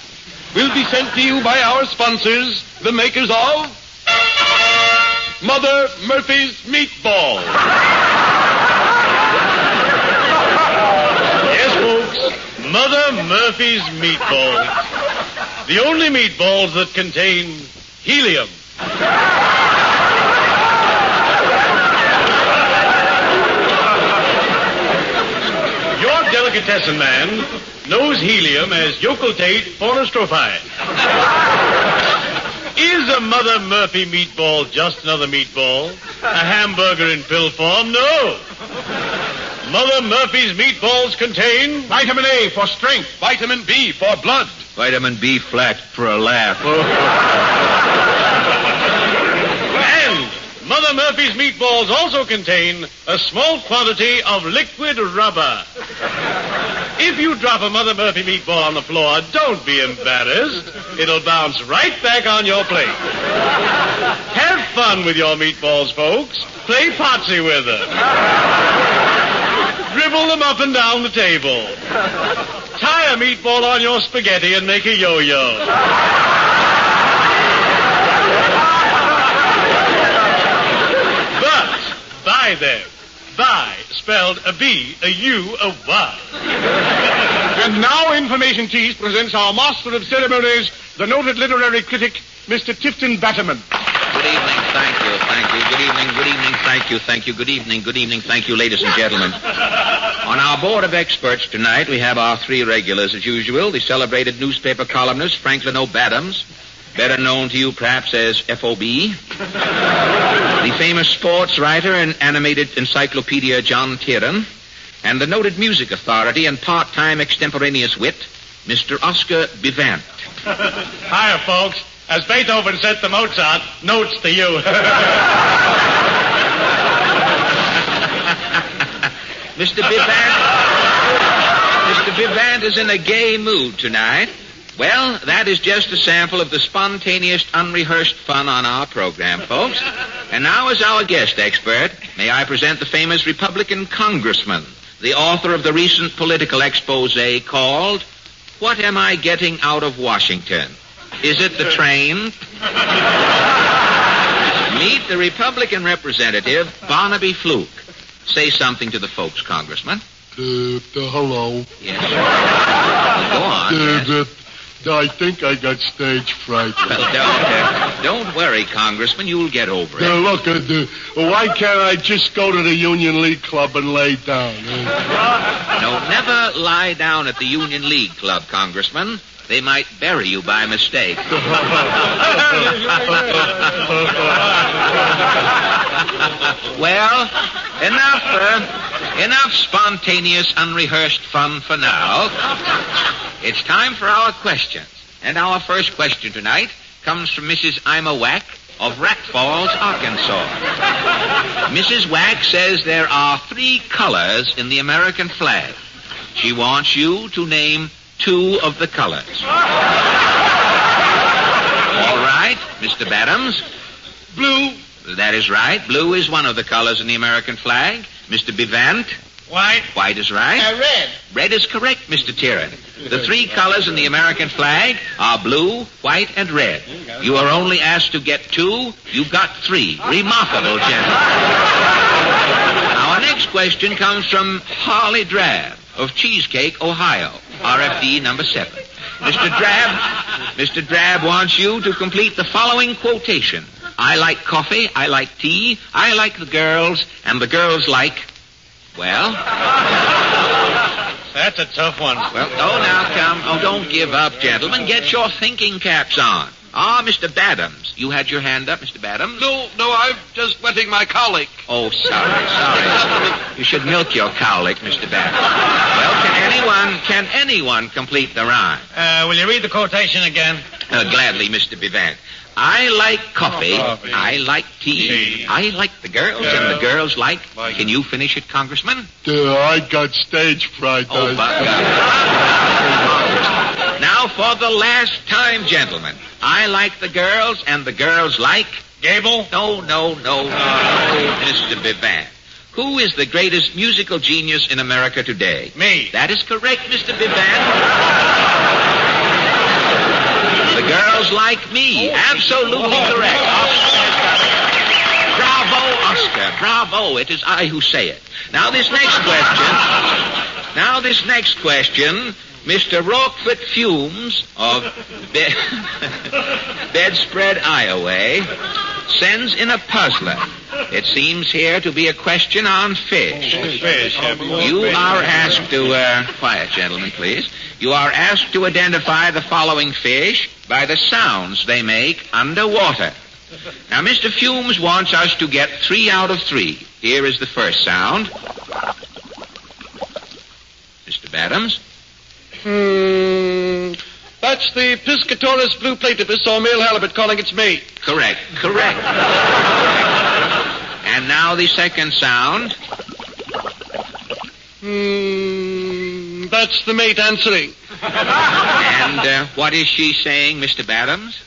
will be sent to you by our sponsors, the makers of Mother Murphy's Meatball. Yes, folks, Mother Murphy's Meatballs. The only meatballs that contain helium. Your delicatessen man knows helium as Yokeltate Forestrophi. Is a Mother Murphy meatball just another meatball? A hamburger in pill form? No. Mother Murphy's meatballs contain Vitamin A for strength. Vitamin B for blood. Vitamin B flat for a laugh. And Mother Murphy's meatballs also contain a small quantity of liquid rubber. If you drop a Mother Murphy meatball on the floor, don't be embarrassed. It'll bounce right back on your plate. Have fun with your meatballs, folks. Play potsy with them. Dribble them up and down the table. Tie a meatball on your spaghetti and make a yo-yo. buy them. Buy, spelled a B, a U, a Y. And now Information Teas presents our master of ceremonies, the noted literary critic, Mr. Tifton Batterman. Good evening, thank you. Good evening, thank you. Good evening, thank you, ladies and gentlemen. On our board of experts tonight, we have our three regulars as usual. The celebrated newspaper columnist, Franklin O'Badams, better known to you perhaps as F.O.B. The famous sports writer and animated encyclopedia, John Tavern. And the noted music authority and part-time extemporaneous wit, Mr. Oscar Bivant. Hiya, folks. As Beethoven said to Mozart, notes to you. Mr. Bivant is in a gay mood tonight. Well, that is just a sample of the spontaneous, unrehearsed fun on our program, folks. And now, as our guest expert, may I present the famous Republican congressman, the author of the recent political expose called, What Am I Getting Out of Washington? Is it the train? Meet the Republican representative, Barnaby Fluke. Say something to the folks, Congressman. Hello. Yes. Well, go on. Yes. I think I got stage fright. Well, don't worry, Congressman. You'll get over it. Look, why can't I just go to the Union League Club and lay down? No, never lie down at the Union League Club, Congressman. They might bury you by mistake. Well, enough spontaneous, unrehearsed fun for now. It's time for our questions. And our first question tonight comes from Mrs. Ima Wack of Rat Falls, Arkansas. Mrs. Wack says there are 3 colors in the American flag. She wants you to name 2 of the colors. All right, Mr. Badams. Blue. That is right. Blue is one of the colors in the American flag. Mr. Bivant. White. White is right. Red. Red is correct, Mr. Tyrant. The 3 colors in the American flag are blue, white, and red. You are only asked to get 2. You got 3. Remarkable, gentlemen. Our next question comes from Harley Drab of Cheesecake, Ohio, RFD number 7. Mr. Drab wants you to complete the following quotation. I like coffee, I like tea, I like the girls, and the girls like... Well? That's a tough one. Well, now come. Oh, don't give up, gentlemen. Get your thinking caps on. Mr. Badams. You had your hand up, Mr. Badams? No, I'm just wetting my cowlick. Oh, sorry. You should milk your cowlick, Mr. Badams. Well, can anyone complete the rhyme? Will you read the quotation again? Gladly, Mr. Bivant. I like coffee. I like tea. I like the girls, and the girls like... Can you finish it, Congressman? I got stage fright. Oh, now, for the last time, gentlemen. I like the girls, and the girls like... Gable? No, Mr. Bivant. Who is the greatest musical genius in America today? Me. That is correct, Mr. Bivant. The girls like me. Absolutely correct. Bravo, Oscar. Bravo. It is I who say it. Now this next question, Mr. Rockford Fumes of Bedspread, Iowa, sends in a puzzler. It seems here to be a question on fish. You are asked to... quiet, gentlemen, please. You are asked to identify the following fish by the sounds they make underwater. Now, Mr. Fumes wants us to get 3 out of 3. Here is the first sound. Mr. Badams? That's the Piscatorus blue platypus or male halibut calling its mate. Correct. And now the second sound. That's the mate answering. And what is she saying, Mr. Badams?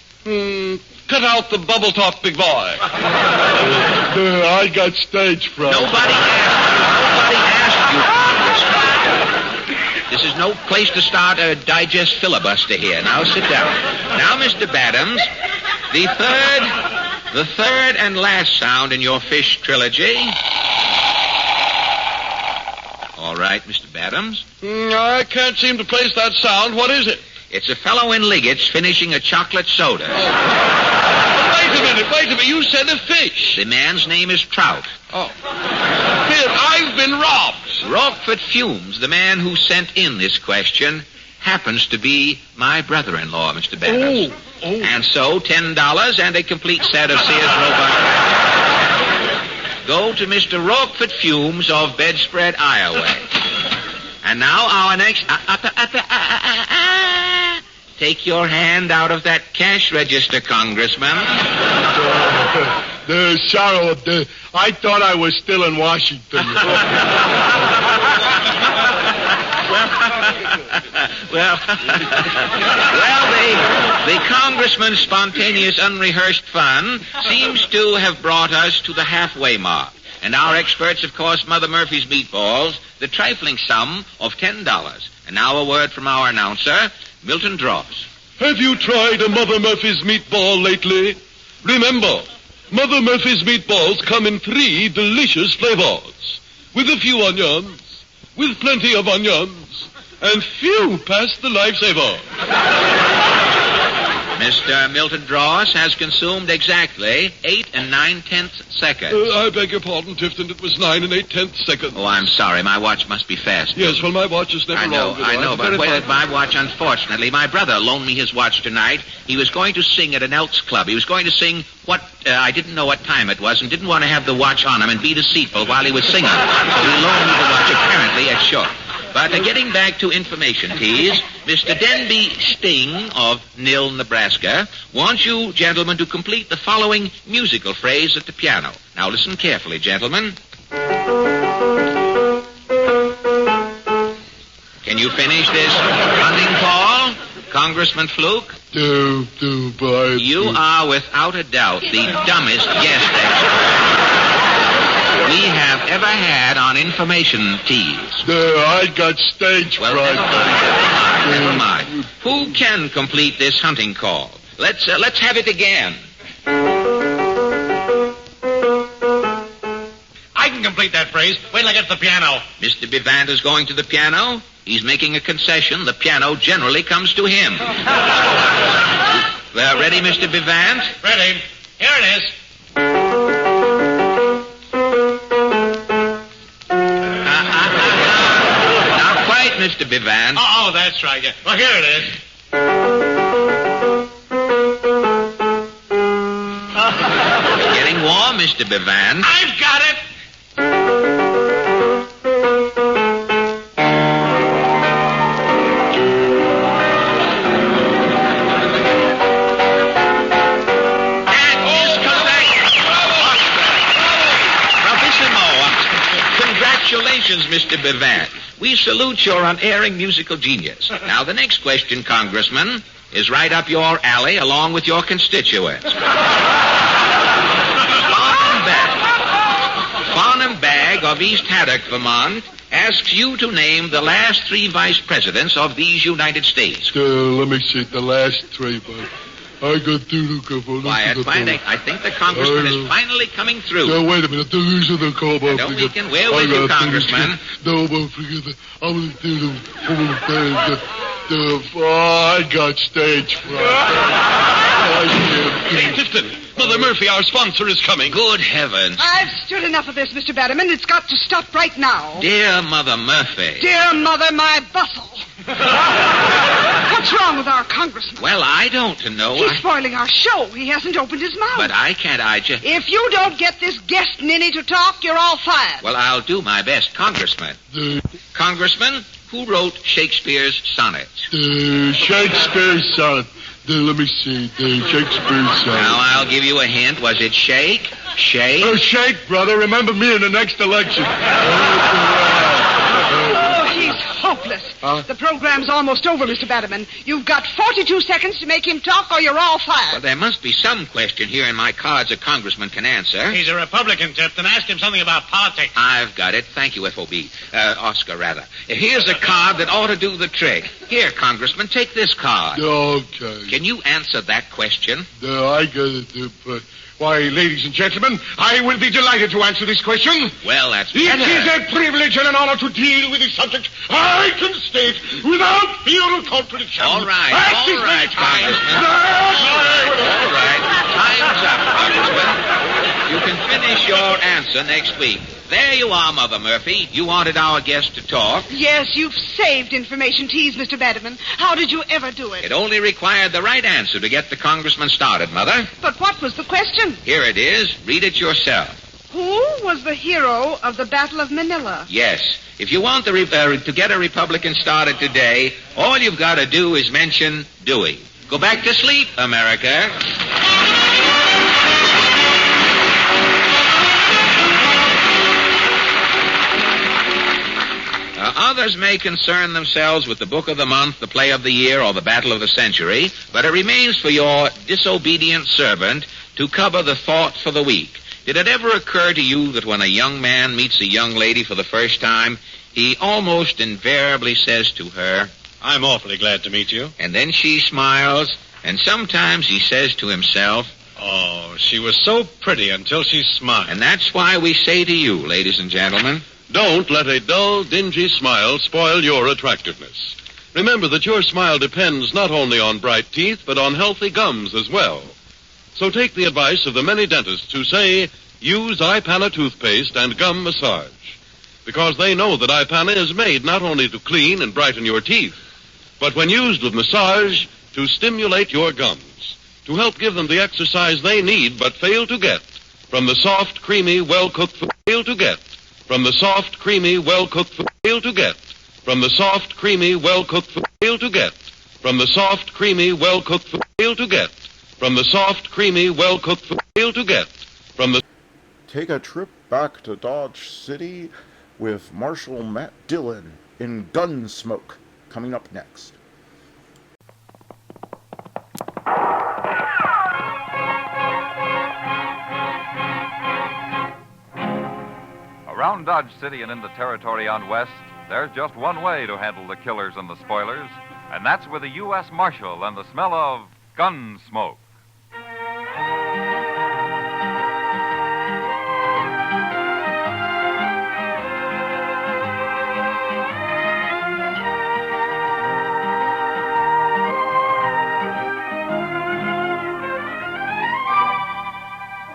Cut out the bubble talk, big boy. I got stage fright. Nobody asked you, Congressman. This is no place to start a digest filibuster here. Now sit down. Now, Mr. Badams, the third and last sound in your fish trilogy All right, Mr. Badams. I can't seem to place that sound. What is it? It's a fellow in Liggett's finishing a chocolate soda. Wait a minute. You said a fish. The man's name is Trout. Oh. Here, I've been robbed. Rockford Fumes, the man who sent in this question, happens to be my brother-in-law, Mr. Badams. Oh. And so, $10 and a complete set of Sears Roebuck go to Mr. Rockford Fumes of Bedspread, Iowa. And now our next... Take your hand out of that cash register, Congressman. Sorrow, I thought I was still in Washington. The congressman's spontaneous, unrehearsed fun seems to have brought us to the halfway mark. And our experts, of course, Mother Murphy's Meatballs, the trifling sum of $10. And now a word from our announcer, Milton Dross. Have you tried a Mother Murphy's meatball lately? Remember, Mother Murphy's meatballs come in 3 delicious flavors. With a few onions, with plenty of onions, and few past the lifesaver. Mr. Milton Dross has consumed exactly 8 9/10 seconds. I beg your pardon, Tifton. It was 9 8/10 seconds. Oh, I'm sorry. My watch must be fast. Yes, well, my watch is never wrong. I know, but my watch, unfortunately, my brother loaned me his watch tonight. He was going to sing at an Elks Club. He was going to sing I didn't know what time it was and didn't want to have the watch on him and be deceitful while he was singing. So he loaned me the watch apparently at short. But getting back to information, please, Mr. Denby Sting of Nil, Nebraska, wants you gentlemen to complete the following musical phrase at the piano. Now listen carefully, gentlemen. Can you finish this hunting call, Congressman Fluke? You are without a doubt the dumbest guest expert we have ever had on information teas. I got stage fright. Never mind. Who can complete this hunting call? Let's have it again. I can complete that phrase. Wait till I get to the piano. Mr. Bivant is going to the piano. He's making a concession. The piano generally comes to him. Ready, Mr. Bivant? Ready. Here it is. Mr. Bivant. Oh, that's right. Yeah. Well, here it is. It's getting warm, Mr. Bivant. I've got it. That is correct. Bravissimo. Congratulations, Mr. Bivant. We salute your unerring musical genius. Now, the next question, Congressman, is right up your alley along with your constituents. Farnham Bag of East Haddock, Vermont, asks you to name the last 3 vice presidents of these United States. Let me see, the last 3, but I got through the Quiet. I think the congressman is finally coming through. No, wait a minute. These are the call. We're with you, Congressman. No, but forget that. I'm going to do I got stage fright. Hey, Tifton, Mother Murphy, our sponsor, is coming. Good heavens. I've stood enough of this, Mr. Batterman. It's got to stop right now. Dear Mother Murphy. Dear Mother, my bustle. What's wrong with our congressman? Well, I don't know. He's spoiling our show. He hasn't opened his mouth. But I just... If you don't get this guest ninny to talk, you're all fired. Well, I'll do my best, Congressman. Congressman, who wrote Shakespeare's sonnets? Shakespeare's sonnet. Let me see. Shakespeare's sonnet. Now, I'll give you a hint. Was it Shake? Shake? Oh, Shake, brother. Remember me in the next election. He's hopeless. The program's almost over, Mr. Batterman. You've got 42 seconds to make him talk or you're all fired. Well, there must be some question here in my cards a congressman can answer. He's a Republican, Tipton. Ask him something about politics. I've got it. Thank you, FOB. Oscar, rather. Here's a card that ought to do the trick. Here, Congressman, take this card. Okay. Can you answer that question? No, I got it. Why, ladies and gentlemen, I will be delighted to answer this question. Well, that's It better. is a privilege and an honor to deal with this subject. I can state without fear of contradiction. All right, Congressman. All right. Time's up, Congressman. You can finish your answer next week. There you are, Mother Murphy. You wanted our guest to talk. Yes, you've saved information tease, Mr. Batterman. How did you ever do it? It only required the right answer to get the congressman started, Mother. But what was the question? Here it is. Read it yourself. Who was the hero of the Battle of Manila? Yes. If you want to get a Republican started today, all you've got to do is mention Dewey. Go back to sleep, America. Others may concern themselves with the book of the month, the play of the year, or the battle of the century, but it remains for your disobedient servant to cover the thought for the week. Did it ever occur to you that when a young man meets a young lady for the first time, he almost invariably says to her, I'm awfully glad to meet you. And then she smiles, and sometimes he says to himself, Oh, she was so pretty until she smiled. And that's why we say to you, ladies and gentlemen, don't let a dull, dingy smile spoil your attractiveness. Remember that your smile depends not only on bright teeth, but on healthy gums as well. So take the advice of the many dentists who say, use Ipana toothpaste and gum massage. Because they know that Ipana is made not only to clean and brighten your teeth, but when used with massage, to stimulate your gums, to help give them the exercise they need but fail to get from the soft, creamy, well-cooked food. From the soft, creamy, well-cooked food. From the soft, creamy, well-cooked food. From the soft, creamy, well-cooked food. From the soft, creamy, well-cooked food. From the... Take a trip back to Dodge City with Marshal Matt Dillon in Gunsmoke, coming up next. Around Dodge City and in the territory on West, there's just one way to handle the killers and the spoilers, and that's with a U.S. Marshal and the smell of Gunsmoke.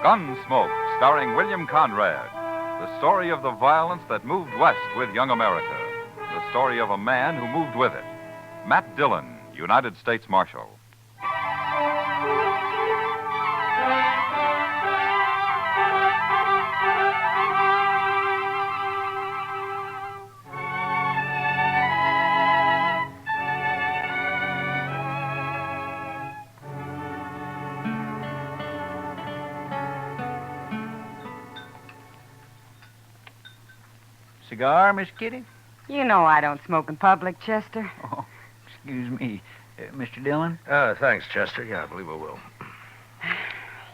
Gunsmoke, starring William Conrad. The story of the violence that moved west with young America. The story of a man who moved with it. Matt Dillon, United States Marshal. Cigar, Miss Kitty? You know I don't smoke in public, Chester. Oh, excuse me. Mr. Dillon? Thanks, Chester. Yeah, I believe I will.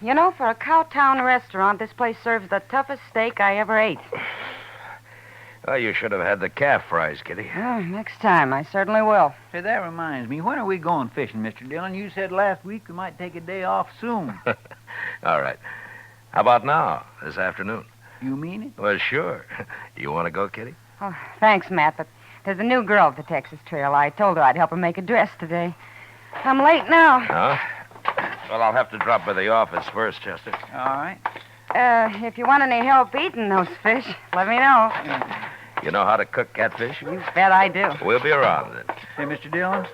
You know, for a Cowtown restaurant, this place serves the toughest steak I ever ate. Oh, you should have had the calf fries, Kitty. Next time, I certainly will. Hey, that reminds me. When are we going fishing, Mr. Dillon? You said last week we might take a day off soon. All right. How about now, this afternoon? You mean it? Well, sure. You want to go, Kitty? Oh, thanks, Matt, but there's a new girl at the Texas Trail. I told her I'd help her make a dress today. I'm late now. Huh? Well, I'll have to drop by the office first, Chester. All right. If you want any help eating those fish, let me know. You know how to cook catfish? You bet I do. We'll be around then. Hey, Mr. Dillon,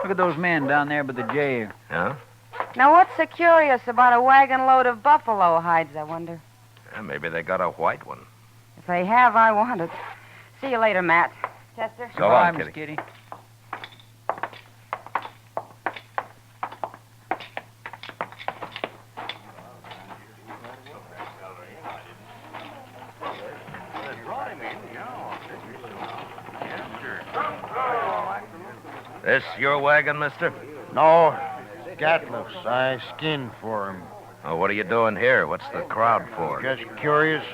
look at those men down there by the jail. Huh? Now, what's so curious about a wagon load of buffalo hides, I wonder? Maybe they got a white one. If they have, I want it. See you later, Matt. Chester? So long, Miss Kitty. This your wagon, mister? No, Gatliff's. I skinned for him. Oh, what are you doing here? What's the crowd for? Just curious.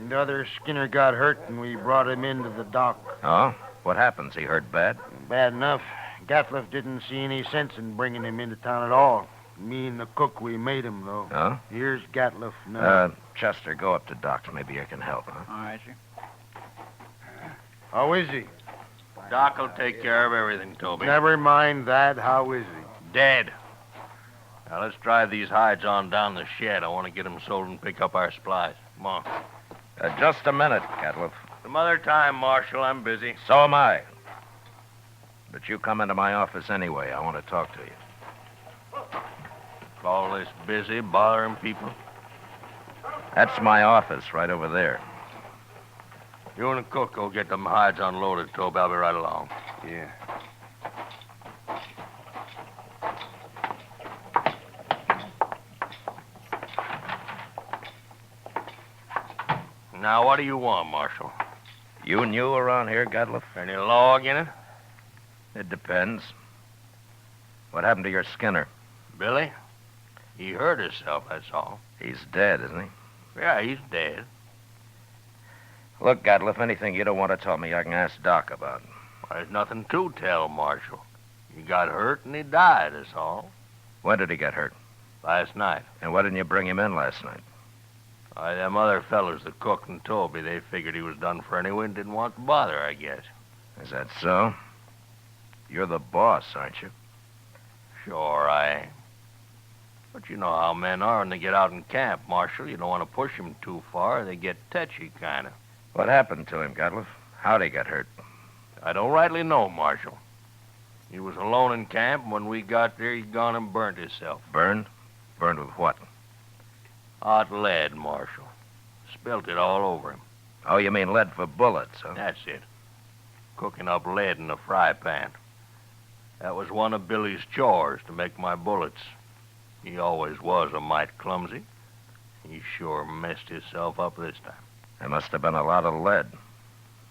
The other Skinner got hurt, and we brought him into the dock. Oh? What happens? He hurt bad? Bad enough. Gatliff didn't see any sense in bringing him into town at all. Me and the cook, we made him, though. Huh? Here's Gatliff now. Chester, go up to Doc's. Maybe I can help, huh? All right, sir. How is he? Doc will take care of everything, Toby. Never mind that. How is he? Dead. Now, let's drive these hides on down the shed. I want to get them sold and pick up our supplies. Come on. Just a minute, Gatliff. Some other time, Marshal. I'm busy. So am I. But you come into my office anyway. I want to talk to you. All this busy, bothering people? That's my office right over there. You and the cook go get them hides unloaded, Toby. I'll be right along. Yeah. Now, what do you want, Marshal? You new around here, Gatliff? Any law in it? It depends. What happened to your Skinner? Billy? He hurt himself, that's all. He's dead, isn't he? Yeah, he's dead. Look, Gatliff, anything you don't want to tell me, I can ask Doc about. There's nothing to tell, Marshal. He got hurt and he died, that's all. When did he get hurt? Last night. And why didn't you bring him in last night? Why, them other fellas, the cook and Toby, they figured he was done for anyway and didn't want to bother, I guess. Is that so? You're the boss, aren't you? Sure I am. But you know how men are when they get out in camp, Marshal. You don't want to push them too far. They get touchy, kind of. What happened to him, Gatliff? How'd he get hurt? I don't rightly know, Marshal. He was alone in camp, and when we got there, he'd gone and burnt himself. Burned? Burned with what? Hot lead, Marshal. Spilt it all over him. Oh, you mean lead for bullets, huh? That's it. Cooking up lead in a fry pan. That was one of Billy's chores, to make my bullets. He always was a mite clumsy. He sure messed himself up this time. There must have been a lot of lead.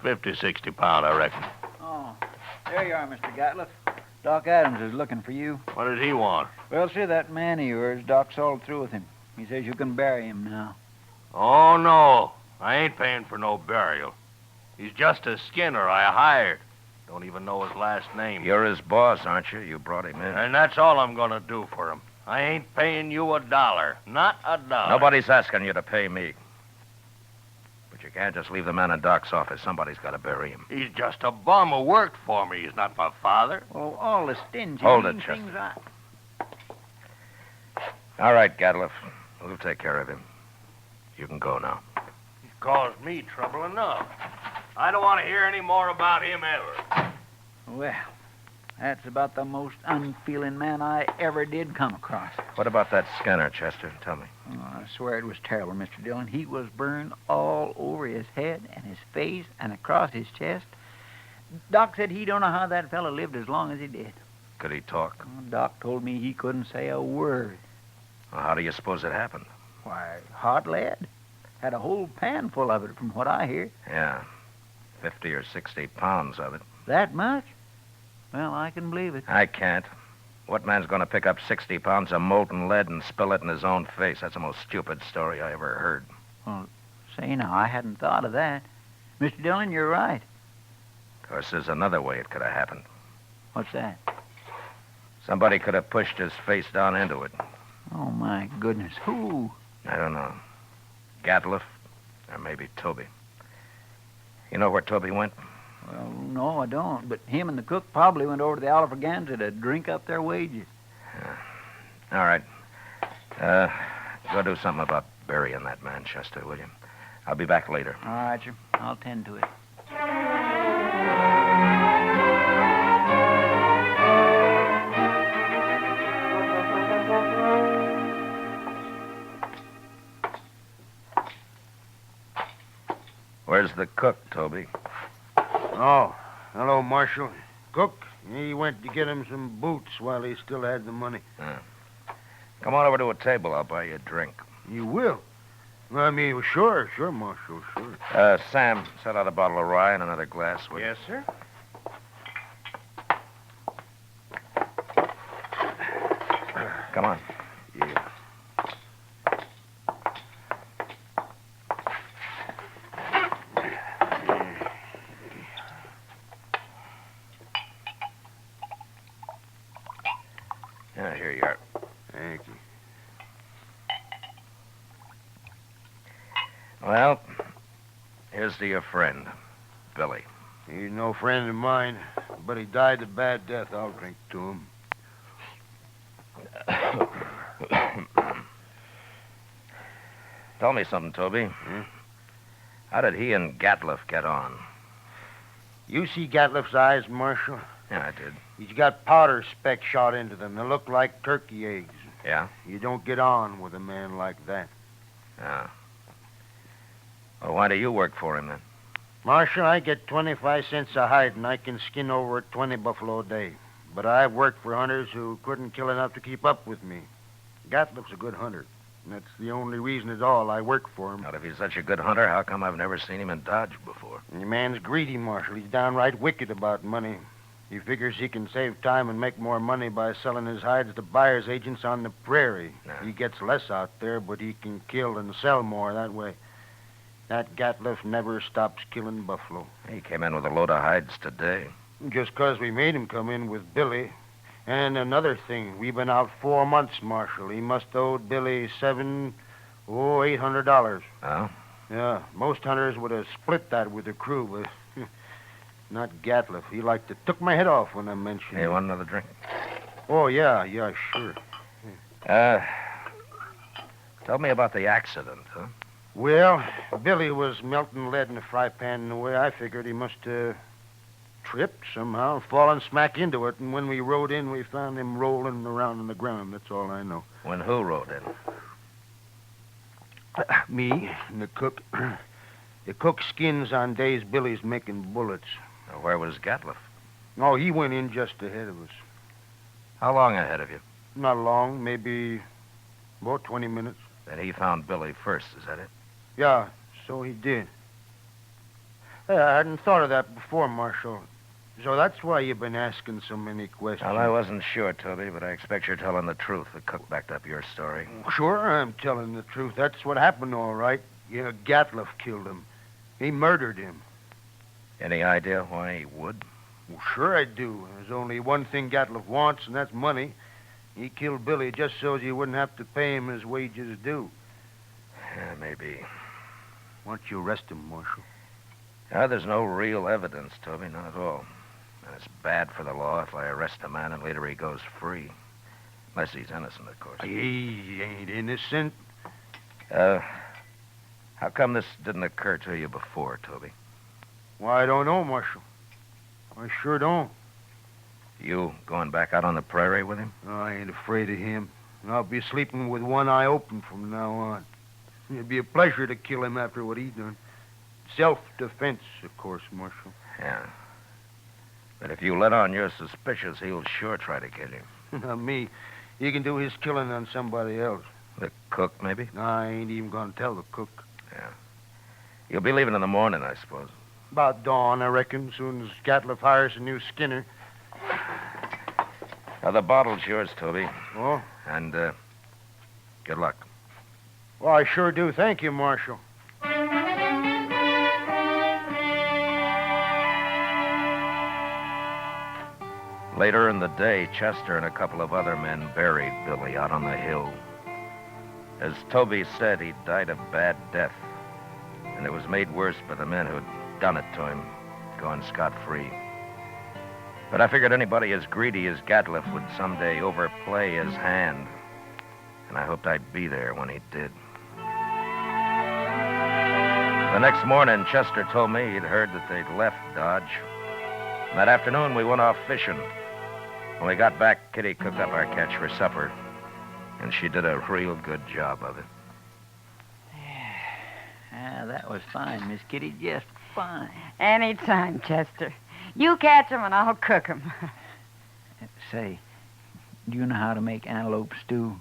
50, 60 pound, I reckon. Oh, there you are, Mr. Gatliff. Doc Adams is looking for you. What did he want? Well, see, that man of yours, Doc's all through with him. He says you can bury him now. Oh, no. I ain't paying for no burial. He's just a Skinner I hired. Don't even know his last name. You're his boss, aren't you? You brought him in. And that's all I'm going to do for him. I ain't paying you $1. Not $1. Nobody's asking you to pay me. But you can't just leave the man in Doc's office. Somebody's got to bury him. He's just a bum who worked for me. He's not my father. Oh, all the stingy Hold it, things Chester. All right, Gatliff. We'll take care of him. You can go now. He's caused me trouble enough. I don't want to hear any more about him ever. Well, that's about the most unfeeling man I ever did come across. What about that Skinner, Chester? Tell me. Oh, I swear it was terrible, Mr. Dillon. He was burned all over his head and his face and across his chest. Doc said he don't know how that fellow lived as long as he did. Could he talk? Oh, Doc told me he couldn't say a word. Well, how do you suppose it happened? Why, hot lead. Had a whole pan full of it, from what I hear. Yeah, 50 or 60 pounds of it. That much? Well, I can believe it. I can't. What man's going to pick up 60 pounds of molten lead and spill it in his own face? That's the most stupid story I ever heard. Well, say now, I hadn't thought of that. Mr. Dillon, you're right. Of course, there's another way it could have happened. What's that? Somebody could have pushed his face down into it. Oh, my goodness. Who? I don't know. Gatliff, or maybe Toby. You know where Toby went? Well, no, I don't. But him and the cook probably went over to the Oliverganza to drink up their wages. All right. Go do something about burying that man, Chester, will you? I'll be back later. All right, sir. I'll tend to it. Where's the cook, Toby? Oh, hello, Marshal. Cook, he went to get him some boots while he still had the money. Come on over to a table. I'll buy you a drink. You will? I mean, sure, Marshal, sure. Sam, set out a bottle of rye and another glass, will you? Yes, sir. Come on. Yeah. Yeah, here you are. Thank Well, here's to your friend, Billy. He's no friend of mine, but he died a bad death. I'll drink to him. Tell me something, Toby. How did he and Gatliff get on? You see Gatliff's eyes, Marshal? Yeah, I did. He's got powder speck shot into them. They look like turkey eggs. Yeah? You don't get on with a man like that. Yeah. Well, why do you work for him, then? Marshal, I get 25 cents a hide, and I can skin over 20 buffalo a day. But I've worked for hunters who couldn't kill enough to keep up with me. Gatliff's a good hunter. And that's the only reason at all I work for him. Now, if he's such a good hunter, how come I've never seen him in Dodge before? The man's greedy, Marshal. He's downright wicked about money. He figures he can save time and make more money by selling his hides to buyer's agents on the prairie. Yeah. He gets less out there, but he can kill and sell more that way. That Gatliff never stops killing buffalo. He came in with a load of hides today. Just 'cause we made him come in with Billy. And another thing, we've been out 4 months, Marshal. He must owe Billy $800. Oh? Yeah, most hunters would have split that with the crew, but not Gatliff. He like to took my head off when I mentioned Hey, it. want another drink? Oh, yeah, sure. Tell me about the accident, huh? Well, Billy was melting lead in a fry pan, and the way I figured he must have tripped somehow, fallen smack into it, and when we rode in, we found him rolling around on the ground. That's all I know. When who rode in? Me and the cook. The cook skins on days Billy's making bullets. Now, where was Gatliff? Oh, he went in just ahead of us. How long ahead of you? Not long, maybe about 20 minutes. Then he found Billy first, is that it? Yeah, so he did. Hey, I hadn't thought of that before, Marshal. So that's why you've been asking so many questions. Well, I wasn't sure, Toby, but I expect you're telling the truth. The cook backed up your story. Sure, I'm telling the truth. That's what happened, all right. Yeah, Gatliff killed him. He murdered him. Any idea why he would? Well, sure I do. There's only one thing Gatliff wants, and that's money. He killed Billy just so he wouldn't have to pay him his wages due. Yeah, maybe. Why don't you arrest him, Marshal? There's no real evidence, Toby, not at all. And it's bad for the law if I arrest a man and later he goes free. Unless he's innocent, of course. He ain't innocent. How come this didn't occur to you before, Toby? Why, I don't know, Marshal. I sure don't. You going back out on the prairie with him? Oh, I ain't afraid of him. I'll be sleeping with one eye open from now on. It'd be a pleasure to kill him after what he done. Self-defense, of course, Marshal. Yeah. But if you let on you're suspicious, he'll sure try to kill you. Not me. He can do his killing on somebody else. The cook, maybe? No, I ain't even going to tell the cook. Yeah. You'll be leaving in the morning, I suppose. About dawn, I reckon, soon as Gatliff hires a new skinner. Now, the bottle's yours, Toby. Oh? And, good luck. Well, I sure do. Thank you, Marshal. Later in the day, Chester and a couple of other men buried Billy out on the hill. As Toby said, he died a bad death, and it was made worse by the men who'd done it to him, going scot-free. But I figured anybody as greedy as Gatliff would someday overplay his hand, and I hoped I'd be there when he did. The next morning, Chester told me he'd heard that they'd left Dodge. And that afternoon, we went off fishing. When we got back, Kitty cooked up our catch for supper, and she did a real good job of it. Yeah, that was fine, Miss Kitty, just fine. Anytime, Chester. You catch 'em and I'll cook 'em. Say, do you know how to make antelope stew?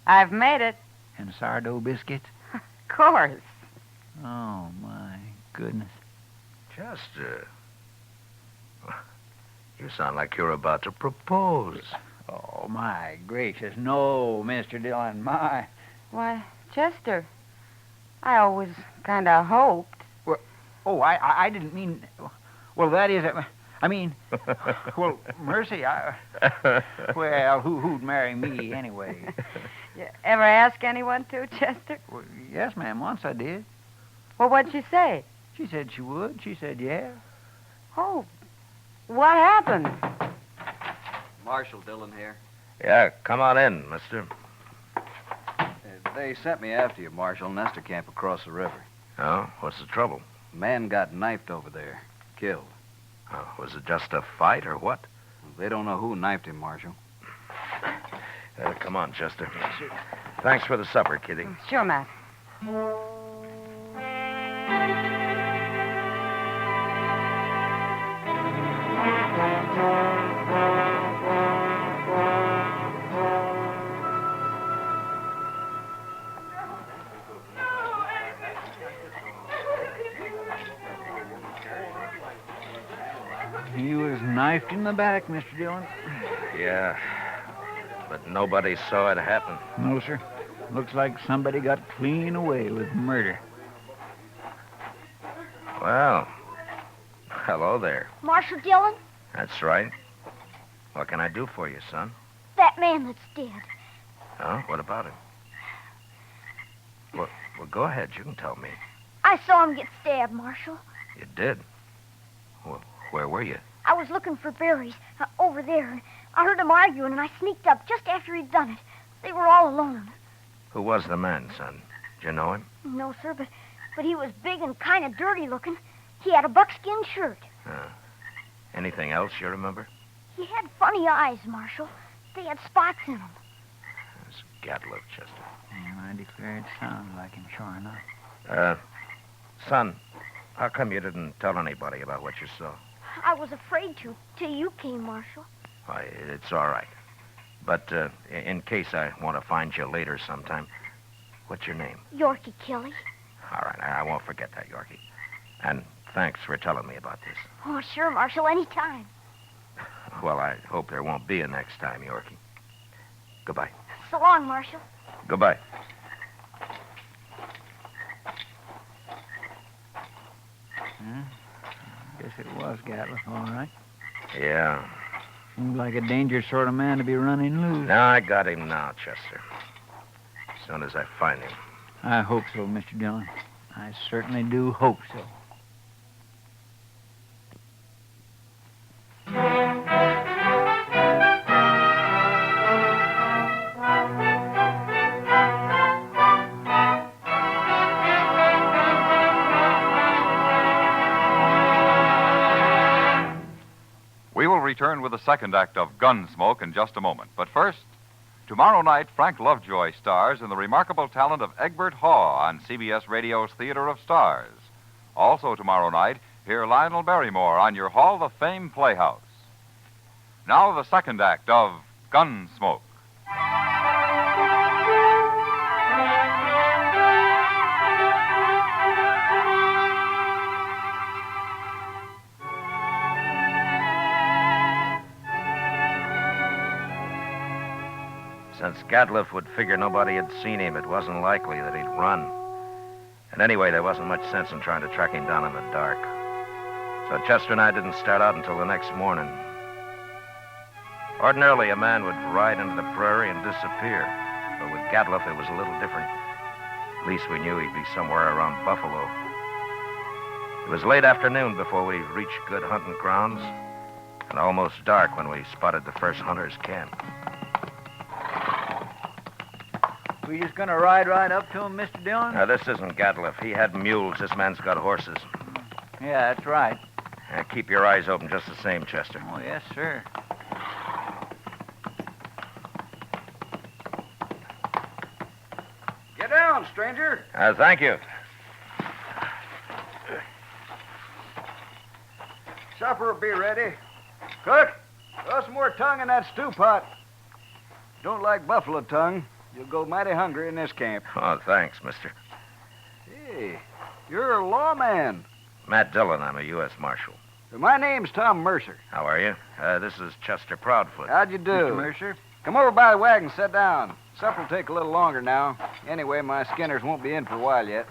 I've made it. And sourdough biscuits? Of course. Oh, my goodness. Chester, you sound like you're about to propose. Oh, my gracious. No, Mr. Dillon, my... Why, Chester, I always kind of hoped. Well, oh, I didn't mean... Well, that is... I mean... Well, mercy, well, who'd marry me anyway? You ever ask anyone to, Chester? Well, yes, ma'am. Once I did. Well, what'd she say? She said she would. She said, yeah. Oh, what happened? Marshal Dillon here. Yeah, come on in, mister. They sent me after you, Marshal. Nestor camp across the river. Oh, what's the trouble? A man got knifed over there. Killed. Oh, was it just a fight or what? They don't know who knifed him, Marshal. Come on, Chester. Thanks for the supper, Kitty. Sure, Matt. He was knifed in the back, Mr. Dillon. Yeah, but nobody saw it happen. No, sir. Looks like somebody got clean away with murder. Well, hello there. Marshal Dillon, That's right. What can I do for you, son? that man that's dead. Oh, what about him? Well, go ahead. You can tell me. I saw him get stabbed, Marshal. You did? Well, where were you? I was looking for berries over there. I heard them arguing, and I sneaked up just after he'd done it. They were all alone. Who was the man, son? Did you know him? No, sir, but he was big and kind of dirty looking. He had a buckskin shirt. Anything else you remember? He had funny eyes, Marshal. They had spots in them. It's Gatliff, Chester. I declare it sounded like him, sure enough. Son, how come you didn't tell anybody about what you saw? I was afraid to, till you came, Marshal. Why, it's all right. But in case I want to find you later sometime, what's your name? Yorkie Kelly. All right, I won't forget that, Yorkie. And thanks for telling me about this. Oh, sure, Marshal, anytime. Well, I hope there won't be a next time, Yorkie. Goodbye. So long, Marshal. Goodbye. Guess it was Gatliff, all right. Yeah. Seemed like a dangerous sort of man to be running loose. No, I got him now, Chester. As soon as I find him. I hope so, Mr. Dillon. I certainly do hope so. We will return with the second act of Gunsmoke in just a moment. But first, tomorrow night, Frank Lovejoy stars in the remarkable talent of Egbert Haw on CBS Radio's Theater of Stars. Also tomorrow night, hear Lionel Barrymore on your Hall of Fame Playhouse. Now the second act of Gunsmoke. Since Gatliff would figure nobody had seen him, it wasn't likely that he'd run. And anyway, there wasn't much sense in trying to track him down in the dark. So Chester and I didn't start out until the next morning. Ordinarily, a man would ride into the prairie and disappear. But with Gatliff, it was a little different. At least we knew he'd be somewhere around Buffalo. It was late afternoon before we reached good hunting grounds, and almost dark when we spotted the first hunter's camp. We just gonna ride right up to him, Mr. Dillon? Now, this isn't Gatliff. He had mules. This man's got horses. Yeah, that's right. Keep your eyes open just the same, Chester. Oh, yes, sir. Get down, stranger. Thank you. Supper will be ready. Cook, throw some more tongue in that stew pot. Don't like buffalo tongue. You'll go mighty hungry in this camp. Oh, thanks, mister. Hey, you're a lawman. Matt Dillon. I'm a U.S. Marshal. My name's Tom Mercer. How are you? This is Chester Proudfoot. How'd you do? Mr. Mercer? Come over by the wagon, sit down. Supper'll take a little longer now. Anyway, my skinners won't be in for a while yet.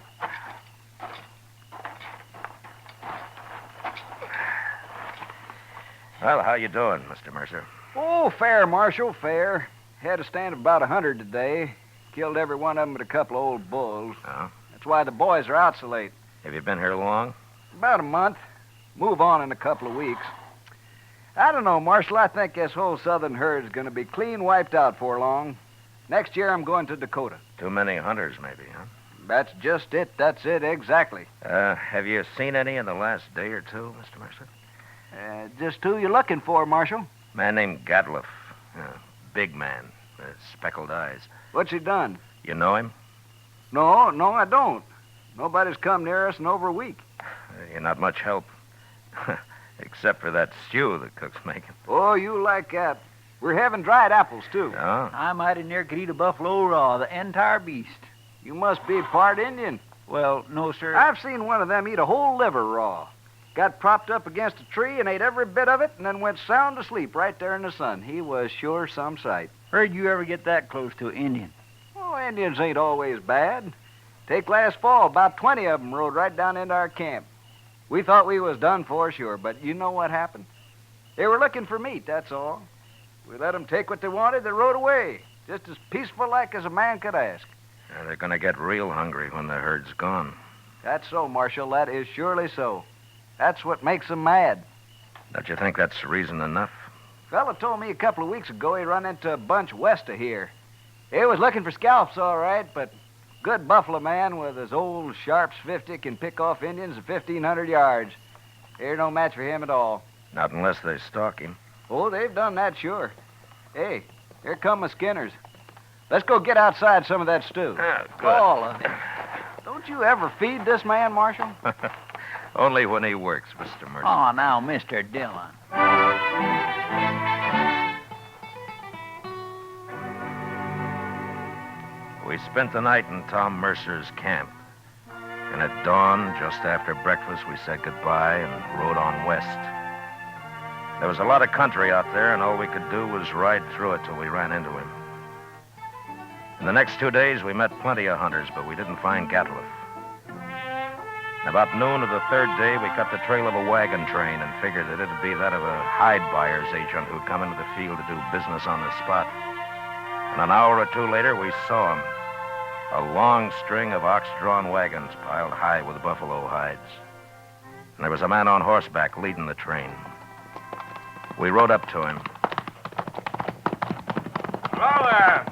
Well, how you doing, Mr. Mercer? Oh, fair, Marshal, fair. Had a stand of about 100 today. Killed every one of them but a couple of old bulls. Oh? That's why the boys are out so late. Have you been here long? About a month. Move on in a couple of weeks. I don't know, Marshal. I think this whole southern herd's going to be clean wiped out for long. Next year, I'm going to Dakota. Too many hunters, maybe, huh? That's just it. That's it, exactly. Have you seen any in the last day or two, Mr. Mercer? Just who you looking for, Marshal? Man named Gatliff. Big man. Speckled eyes. What's he done? You know him? No, I don't. Nobody's come near us in over a week. You're not much help. Except for that stew the cook's making. Oh, you like that. We're having dried apples, too. Oh? I mighty near could eat a buffalo raw, the entire beast. You must be part Indian. Well, no, sir. I've seen one of them eat a whole liver raw. Got propped up against a tree and ate every bit of it and then went sound asleep right there in the sun. He was sure some sight. Where'd you ever get that close to an Indian? Oh, Indians ain't always bad. Take last fall, about 20 of them rode right down into our camp. We thought we was done for, sure, but you know what happened. They were looking for meat, that's all. We let them take what they wanted, they rode away. Just as peaceful like as a man could ask. They're going to get real hungry when the herd's gone. That's so, Marshal. That is surely so. That's what makes them mad. Don't you think that's reason enough? Fella told me a couple of weeks ago he run into a bunch west of here. He was looking for scalps, all right, but good buffalo man with his old Sharps 50 can pick off Indians at 1,500 yards. They're no match for him at all. Not unless they stalk him. Oh, they've done that, sure. Hey, here come my skinners. Let's go get outside some of that stew. Good. All of it. Don't you ever feed this man, Marshal? Only when he works, Mr. Mercer. Oh, now, Mr. Dillon. We spent the night in Tom Mercer's camp. And at dawn, just after breakfast, we said goodbye and rode on west. There was a lot of country out there, and all we could do was ride through it till we ran into him. In the next 2 days, we met plenty of hunters, but we didn't find Gatliff. About noon of the third day, we cut the trail of a wagon train and figured that it'd be that of a hide buyer's agent who'd come into the field to do business on the spot. And an hour or two later, we saw him. A long string of ox-drawn wagons piled high with buffalo hides. And there was a man on horseback leading the train. We rode up to him. Hello there.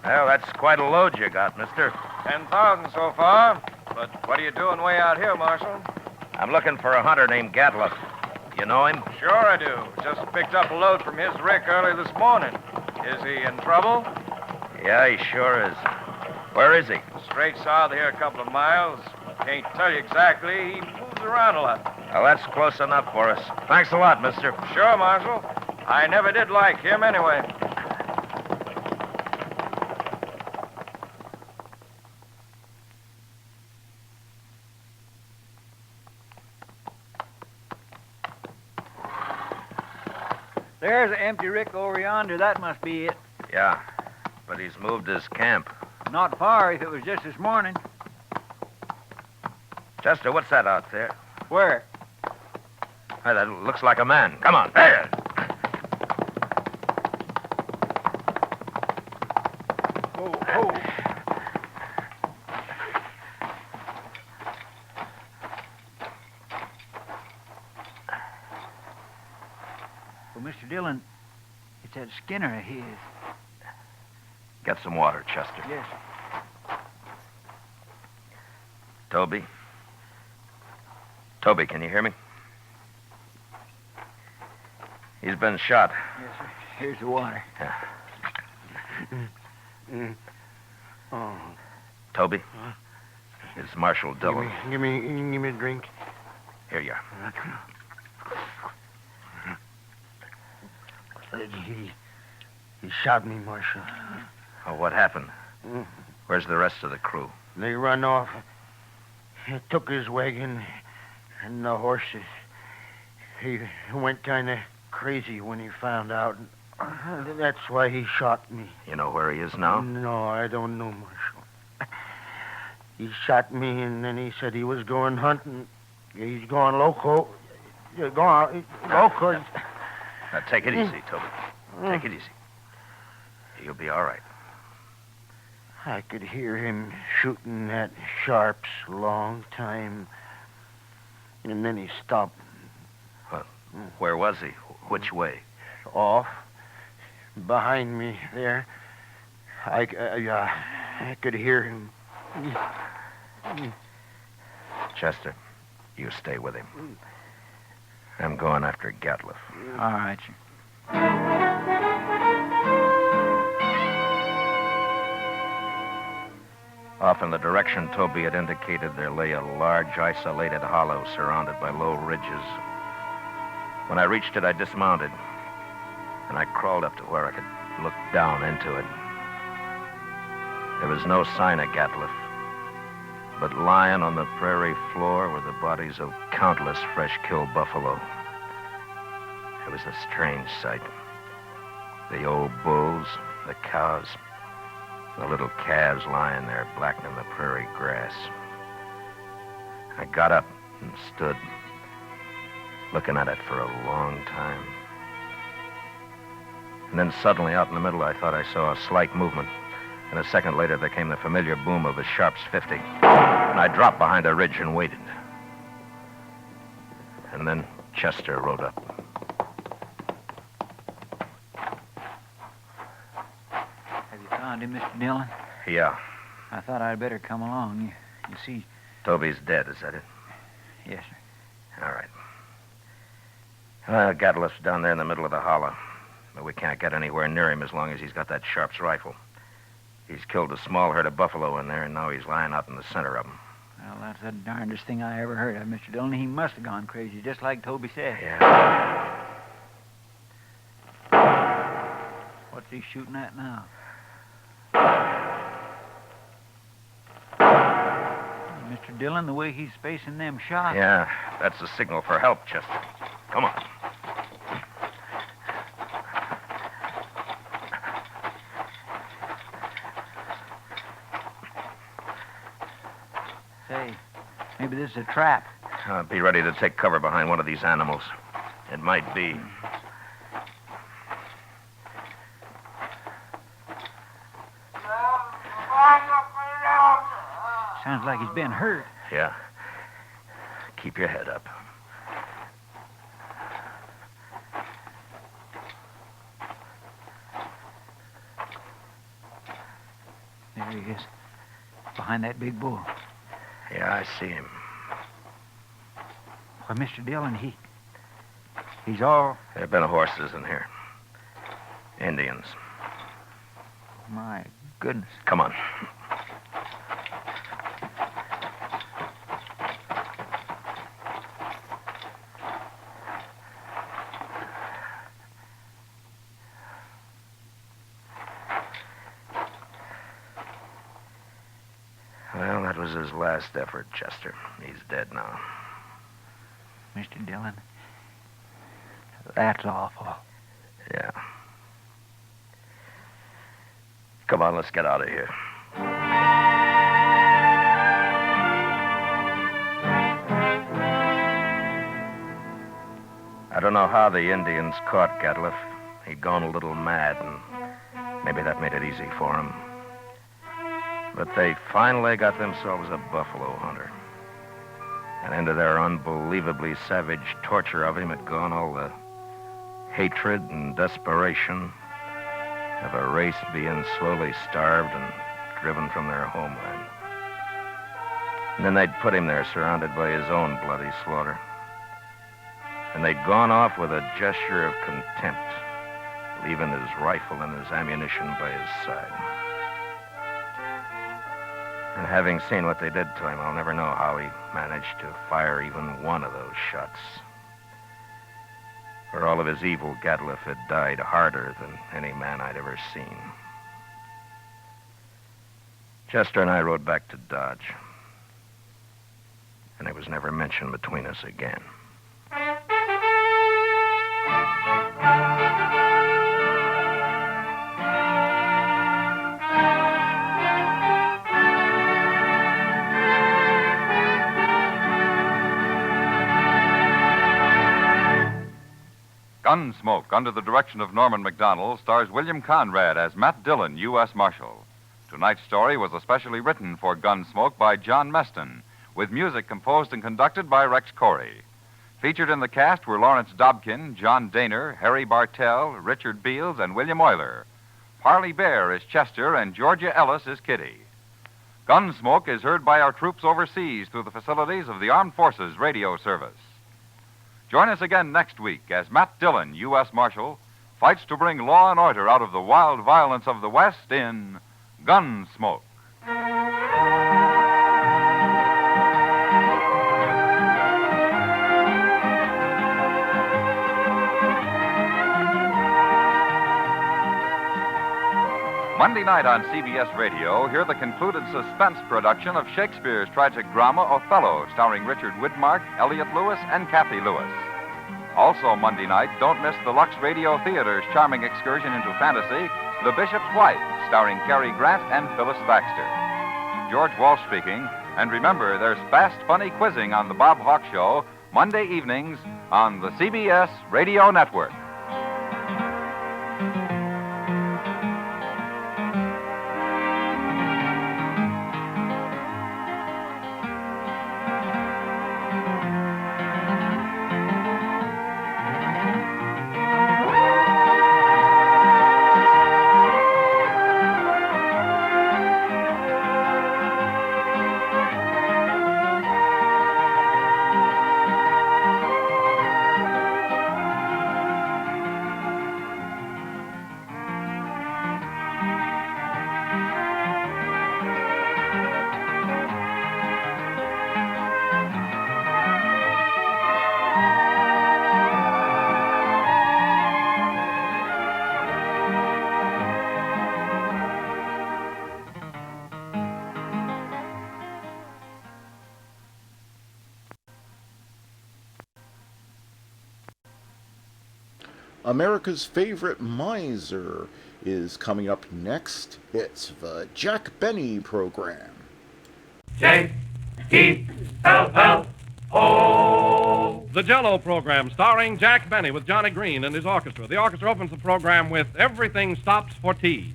Well, that's quite a load you got, mister. 10,000 so far. But what are you doing way out here, Marshal? I'm looking for a hunter named Gatliff. You know him? Sure I do. Just picked up a load from his rick early this morning. Is he in trouble? Yeah, he sure is. Where is he? Straight south here a couple of miles. Can't tell you exactly. He moves around a lot. Well, that's close enough for us. Thanks a lot, mister. Sure, Marshal. I never did like him anyway. There's an empty rick over yonder. That must be it. Yeah, but he's moved his camp. Not far if it was just this morning. Chester, what's that out there? Where? Hey, that looks like a man. Come on. There. Oh. Well, Mr. Dillon, it's that Skinner of his. Get some water, Chester. Yes. Toby? Toby, can you hear me? He's been shot. Yes, sir. Here's the water. Yeah. Oh. Toby? It's Marshal Dillon. Give me a drink. Here you are. He shot me, Marshal. Oh, what happened? Where's the rest of the crew? They run off. He took his wagon and the horses. He went kind of crazy when he found out. That's why he shot me. You know where he is now? No, I don't know, Marshal. He shot me, and then he said he was going hunting. He's going loco. You're going loco. Now, take it easy, Toby. Take it easy. You'll be all right. I could hear him shooting at sharps a long time. And then he stopped. Where was he? Which way? Off. Behind me there. I could hear him. Chester, you stay with him. I'm going after Gatliff. All right, sir. Off in the direction Toby had indicated, there lay a large, isolated hollow surrounded by low ridges. When I reached it, I dismounted, and I crawled up to where I could look down into it. There was no sign of Gatliff, but lying on the prairie floor were the bodies of countless fresh-killed buffalo. It was a strange sight. The old bulls, the cows, the little calves lying there blackening the prairie grass. I got up and stood, looking at it for a long time. And then suddenly, out in the middle, I thought I saw a slight movement. And a second later, there came the familiar boom of a Sharp's 50. And I dropped behind a ridge and waited. And then Chester rode up. Have you found him, Mr. Dillon? Yeah. I thought I'd better come along. You see... Toby's dead, is that it? Yes, sir. All right. Well, Gatliff's down there in the middle of the hollow. But we can't get anywhere near him as long as he's got that Sharp's rifle. He's killed a small herd of buffalo in there, and now he's lying out in the center of them. Well, that's the darndest thing I ever heard of, Mr. Dillon. He must have gone crazy, just like Toby said. Yeah. What's he shooting at now? Mr. Dillon, the way he's spacing them shots. Yeah, that's the signal for help, Chester. Come on. Say, maybe this is a trap. Be ready to take cover behind one of these animals. It might be. Sounds like he's been hurt. Yeah. Keep your head up. There he is. Behind that big bull. Yeah, I see him. Why, Mr. Dillon, he's all... There have been horses in here. Indians. My goodness. Come on. Well, that was his last effort, Chester. He's dead now. Mr. Dillon, that's awful. Yeah. Come on, let's get out of here. I don't know how the Indians caught Gatliff. He'd gone a little mad, and maybe that made it easy for him. But they finally got themselves a buffalo hunter. And into their unbelievably savage torture of him had gone all the hatred and desperation of a race being slowly starved and driven from their homeland. And then they'd put him there surrounded by his own bloody slaughter. And they'd gone off with a gesture of contempt, leaving his rifle and his ammunition by his side. And having seen what they did to him, I'll never know how he managed to fire even one of those shots. For all of his evil, Gatliff had died harder than any man I'd ever seen. Chester and I rode back to Dodge. And it was never mentioned between us again. Gunsmoke, under the direction of Norman MacDonald, stars William Conrad as Matt Dillon, U.S. Marshal. Tonight's story was especially written for Gunsmoke by John Meston, with music composed and conducted by Rex Corey. Featured in the cast were Lawrence Dobkin, John Daner, Harry Bartell, Richard Beals, and William Euler. Parley Bear is Chester, and Georgia Ellis is Kitty. Gunsmoke is heard by our troops overseas through the facilities of the Armed Forces Radio Service. Join us again next week as Matt Dillon, U.S. Marshal, fights to bring law and order out of the wild violence of the West in Gunsmoke. Monday night on CBS Radio, hear the concluded suspense production of Shakespeare's tragic drama Othello, starring Richard Widmark, Elliot Lewis, and Kathy Lewis. Also Monday night, don't miss the Lux Radio Theater's charming excursion into fantasy, The Bishop's Wife, starring Cary Grant and Phyllis Baxter. George Walsh speaking, and remember, there's fast, funny quizzing on The Bob Hawk Show, Monday evenings on the CBS Radio Network. America's favorite miser is coming up next. It's the Jack Benny program. J-E-L-L-O. The Jell-O program, starring Jack Benny with Johnny Green and his orchestra. The orchestra opens the program with Everything Stops for Tea.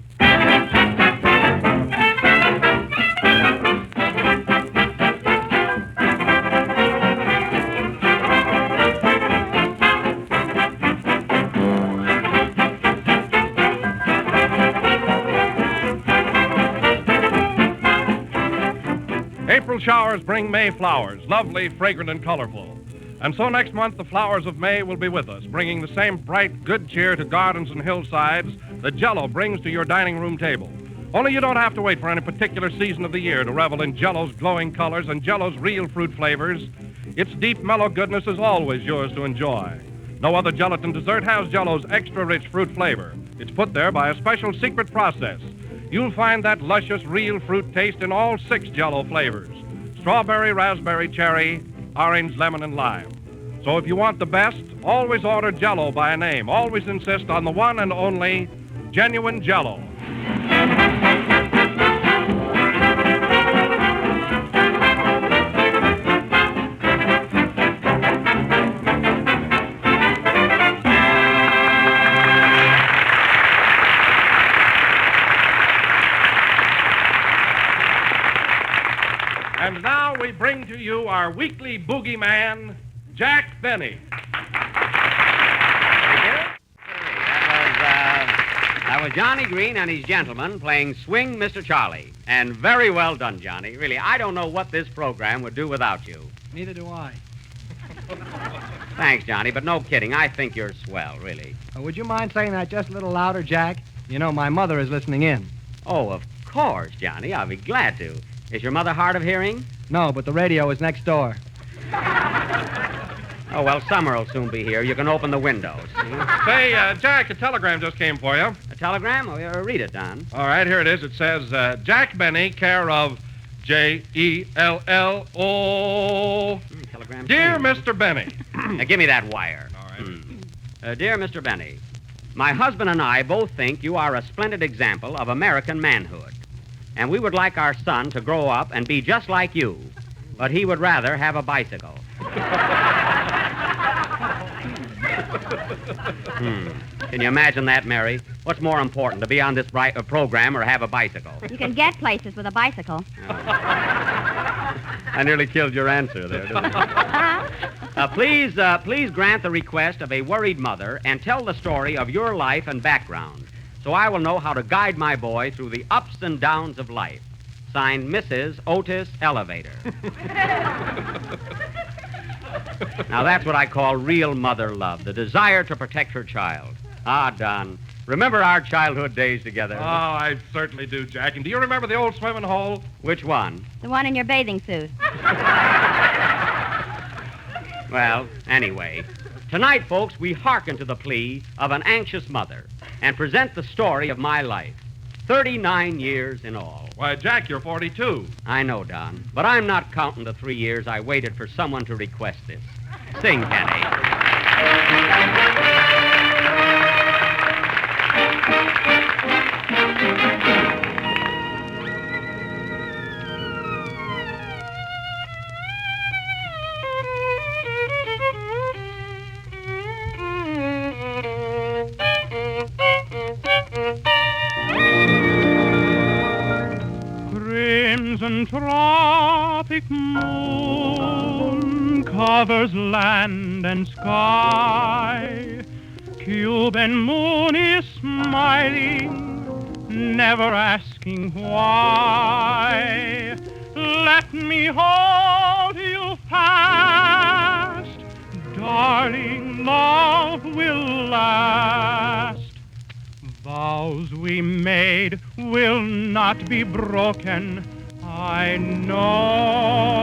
April showers bring May flowers, lovely, fragrant, and colorful. And so next month, the flowers of May will be with us, bringing the same bright, good cheer to gardens and hillsides that Jell-O brings to your dining room table. Only you don't have to wait for any particular season of the year to revel in Jell-O's glowing colors and Jell-O's real fruit flavors. Its deep, mellow goodness is always yours to enjoy. No other gelatin dessert has Jell-O's extra-rich fruit flavor. It's put there by a special secret process. You'll find that luscious, real fruit taste in all 6 Jell-O flavors: strawberry, raspberry, cherry, orange, lemon, and lime. So if you want the best, always order Jell-O by name. Always insist on the one and only genuine Jell-O. And now we bring to you our weekly boogeyman, Jack Benny. That was Johnny Green and his gentlemen playing Swing Mr. Charlie. And very well done, Johnny. Really, I don't know what this program would do without you. Neither do I. Thanks, Johnny, but no kidding. I think you're swell, really. Would you mind saying that just a little louder, Jack? You know, my mother is listening in. Oh, of course, Johnny. I'll be glad to. Is your mother hard of hearing? No, but the radio is next door. Oh, well, summer will soon be here. You can open the windows. Say, Jack, a telegram just came for you. A telegram? Oh, read it, Don. All right, here it is. It says, Jack Benny, care of J-E-L-L-O. Telegram. Dear Mr. Benny. Now, give me that wire. All right. Dear Mr. Benny, my husband and I both think you are a splendid example of American manhood. And we would like our son to grow up and be just like you, but he would rather have a bicycle. Can you imagine that, Mary? What's more important, to be on this program or have a bicycle? You can get places with a bicycle. I nearly killed your answer there, didn't I? Please grant the request of a worried mother and tell the story of your life and background, so I will know how to guide my boy through the ups and downs of life. Signed, Mrs. Otis Elevator. Now, that's what I call real mother love, the desire to protect her child. Ah, Don, remember our childhood days together? Oh, I certainly do, Jack. And do you remember the old swimming hole? Which one? The one in your bathing suit. Well, anyway, tonight, folks, we hearken to the plea of an anxious mother and present the story of my life. 39 years in all. Why, Jack, you're 42. I know, Don, but I'm not counting the 3 years I waited for someone to request this. Sing, Kenny. Crimson tropic moon covers land and sky. Cuban moon is smiling, never asking why. Let me hold you fast, darling, love will last. Vows we made will not be broken, I know.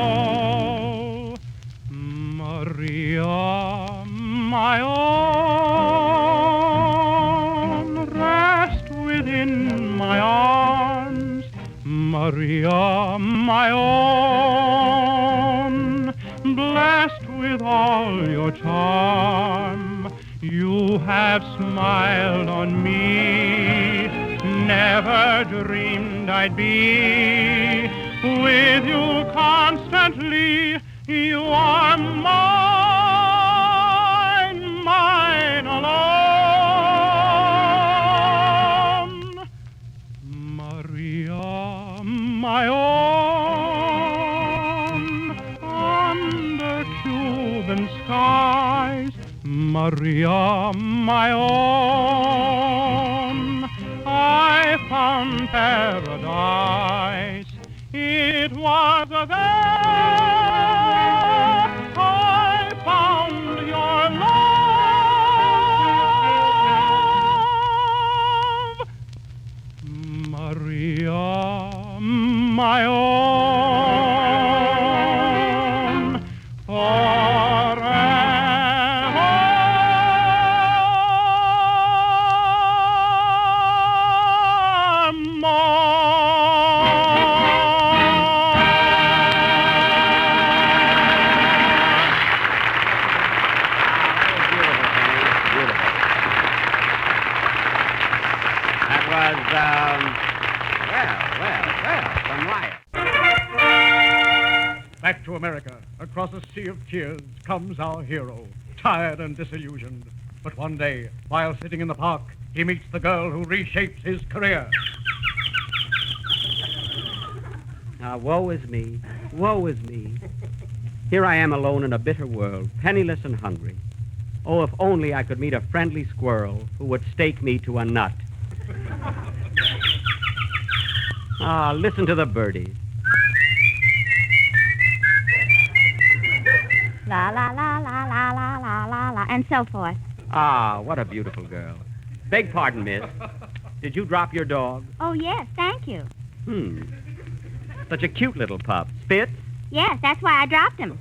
Maria, my own, rest within my arms. Maria, my own, blessed with all your charm. You have smiled on me, never dreamed I'd be with you constantly. You are mine, mine alone. Maria, my own, under Cuban skies. Maria, my own, I found paradise. It was there I found your love. Maria, my own, Back to America, across a sea of tears, comes our hero, tired and disillusioned. But one day, while sitting in the park, he meets the girl who reshapes his career. Ah, woe is me. Woe is me. Here I am alone in a bitter world, penniless and hungry. Oh, if only I could meet a friendly squirrel who would stake me to a nut. Ah, listen to the birdies. La, la, la, la, la, la, la, la, la, and so forth. Ah, what a beautiful girl. Beg pardon, miss. Did you drop your dog? Oh, yes, thank you. Such a cute little pup. Spitz? Yes, that's why I dropped him.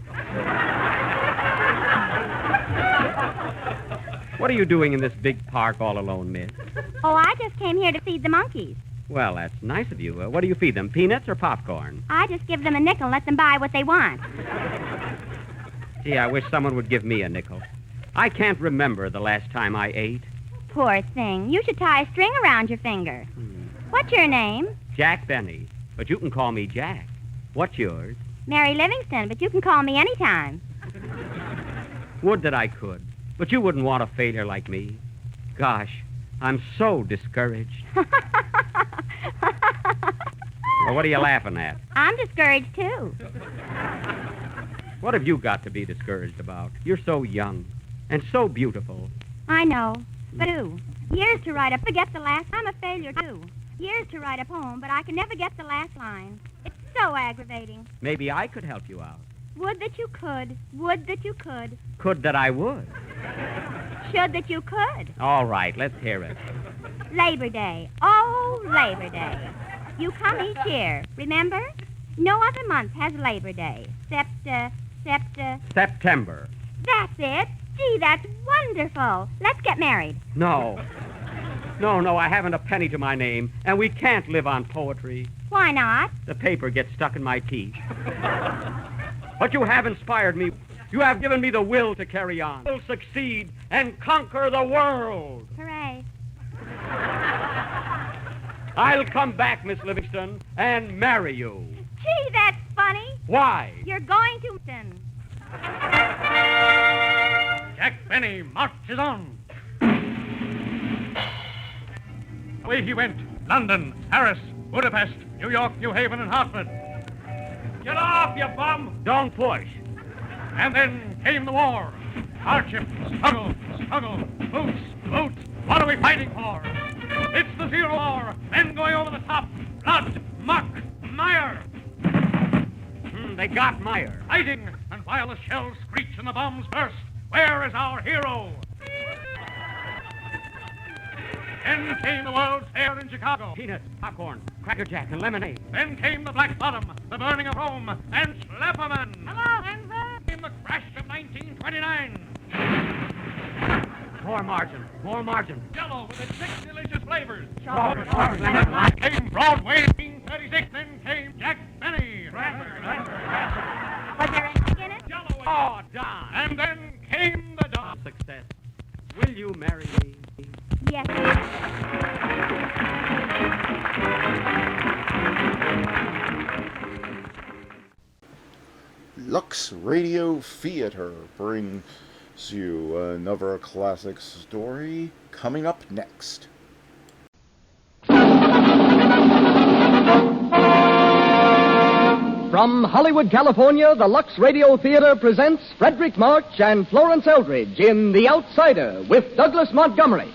What are you doing in this big park all alone, miss? Oh, I just came here to feed the monkeys. Well, that's nice of you. What do you feed them, peanuts or popcorn? I just give them a nickel and let them buy what they want. Gee, I wish someone would give me a nickel. I can't remember the last time I ate. Poor thing. You should tie a string around your finger. What's your name? Jack Benny. But you can call me Jack. What's yours? Mary Livingston, but you can call me anytime. Would that I could. But you wouldn't want a failure like me. Gosh, I'm so discouraged. Well, what are you laughing at? I'm discouraged, too. What have you got to be discouraged about? You're so young and so beautiful. I know, but years to write up, forget the last. I'm a failure, too. Years to write a poem, but I can never get the last line. It's so aggravating. Maybe I could help you out. Would that you could. Would that you could. Could that I would. Should that you could. All right, let's hear it. Labor Day. Oh, Labor Day. You come each year, remember? No other month has Labor Day, September. That's it. Gee, that's wonderful. Let's get married. No, I haven't a penny to my name, and we can't live on poetry. Why not? The paper gets stuck in my teeth. But you have inspired me. You have given me the will to carry on. I'll succeed and conquer the world. Hooray. I'll come back, Miss Livingston, and marry you. Gee, that's funny. Why? You're going to... Jack Benny marches on. Away he went. London, Paris, Budapest, New York, New Haven, and Hartford. Get off, you bum! Don't push. And then came the war. Hardship, struggle, boots. What are we fighting for? It's the Zero War. Men going over the top. Blood, muck, mire. They got Meyer. Fighting, and while the shells screech and the bombs burst, where is our hero? Then came the World's Fair in Chicago. Peanuts, popcorn, Cracker Jack, and lemonade. Then came the Black Bottom, the burning of Rome, and Schlepperman. Hello, Ensign. Came the crash of 1929. More margin. Jello with its 6 delicious flavors. Strawberry. Came Broadway 1936. Then came Jack Benny. Was there anything in it? Jello. Oh, Don. And then came the dog. Success. Will you marry me? Yes. Lux Radio Theater brings you another classic story coming up next. From Hollywood, California, the Lux Radio Theater presents Frederick March and Florence Eldridge in The Outsider with Douglas Montgomery.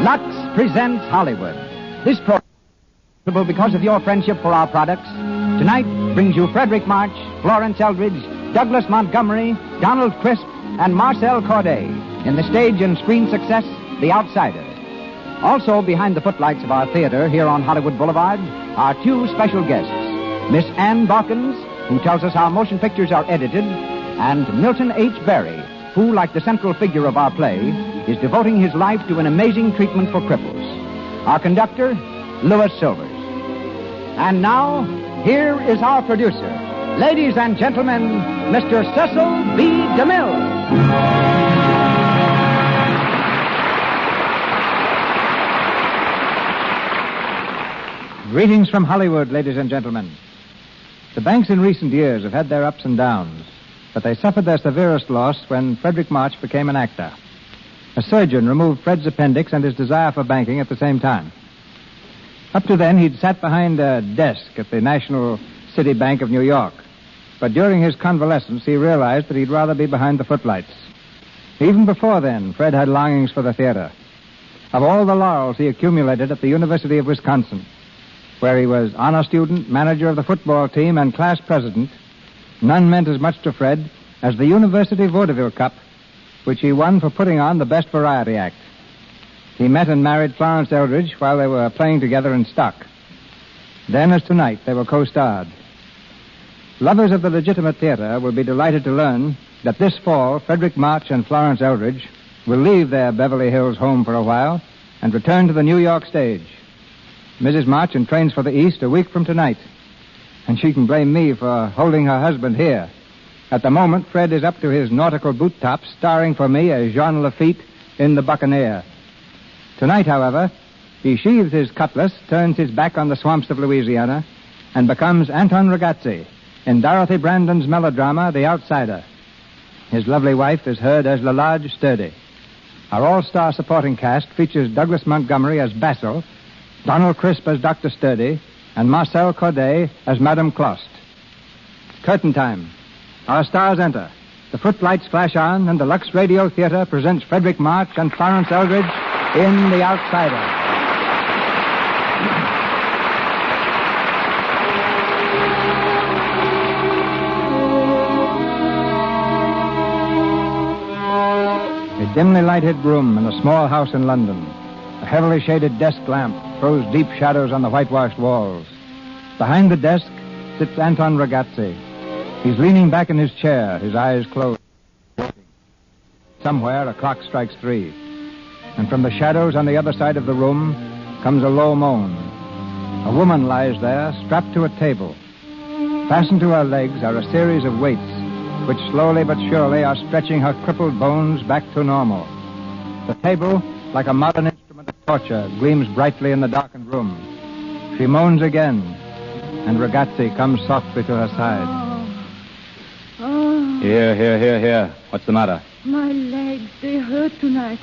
Lux presents Hollywood. This program is possible because of your friendship for our products. Tonight brings you Frederick March, Florence Eldridge, Douglas Montgomery, Donald Crisp, and Marcel Corday in the stage and screen success, The Outsider. Also behind the footlights of our theater here on Hollywood Boulevard are two special guests, Miss Ann Dawkins, who tells us how motion pictures are edited, and Milton H. Berry, who, like the central figure of our play, is devoting his life to an amazing treatment for cripples. Our conductor, Louis Silvers. And now, here is our producer. Ladies and gentlemen, Mr. Cecil B. DeMille. Greetings from Hollywood, ladies and gentlemen. The banks in recent years have had their ups and downs, but they suffered their severest loss when Frederick March became an actor. A surgeon removed Fred's appendix and his desire for banking at the same time. Up to then, he'd sat behind a desk at the National City Bank of New York. But during his convalescence, he realized that he'd rather be behind the footlights. Even before then, Fred had longings for the theater. Of all the laurels he accumulated at the University of Wisconsin, where he was honor student, manager of the football team, and class president, none meant as much to Fred as the University Vaudeville Cup, which he won for putting on the best variety act. He met and married Florence Eldridge while they were playing together in stock. Then, as tonight, they were co-starred. Lovers of the legitimate theater will be delighted to learn that this fall, Frederick March and Florence Eldridge will leave their Beverly Hills home for a while and return to the New York stage. Mrs. March trains for the East a week from tonight, and she can blame me for holding her husband here. At the moment, Fred is up to his nautical boot tops, starring for me as Jean Lafitte in The Buccaneer. Tonight, however, He sheathes his cutlass, turns his back on the swamps of Louisiana, and becomes Anton Ragazzi in Dorothy Brandon's melodrama, The Outsider. His lovely wife is heard as Lalage Sturdy. Our all-star supporting cast features Douglas Montgomery as Basil, Donald Crisp as Dr. Sturdy, and Marcel Corday as Madame Clost. Curtain time. Our stars enter. The footlights flash on, and the Lux Radio Theater presents Frederick March and Florence Eldridge in The Outsider. A dimly lighted room in a small house in London. A heavily shaded desk lamp throws deep shadows on the whitewashed walls. Behind the desk sits Anton Ragazzi. He's leaning back in his chair, his eyes closed. Somewhere, a clock strikes 3. And from the shadows on the other side of the room comes a low moan. A woman lies there, strapped to a table. Fastened to her legs are a series of weights, which slowly but surely are stretching her crippled bones back to normal. The table, like a modern instrument of torture, gleams brightly in the darkened room. She moans again, and Ragazzi comes softly to her side. Here. What's the matter? My legs, they hurt tonight.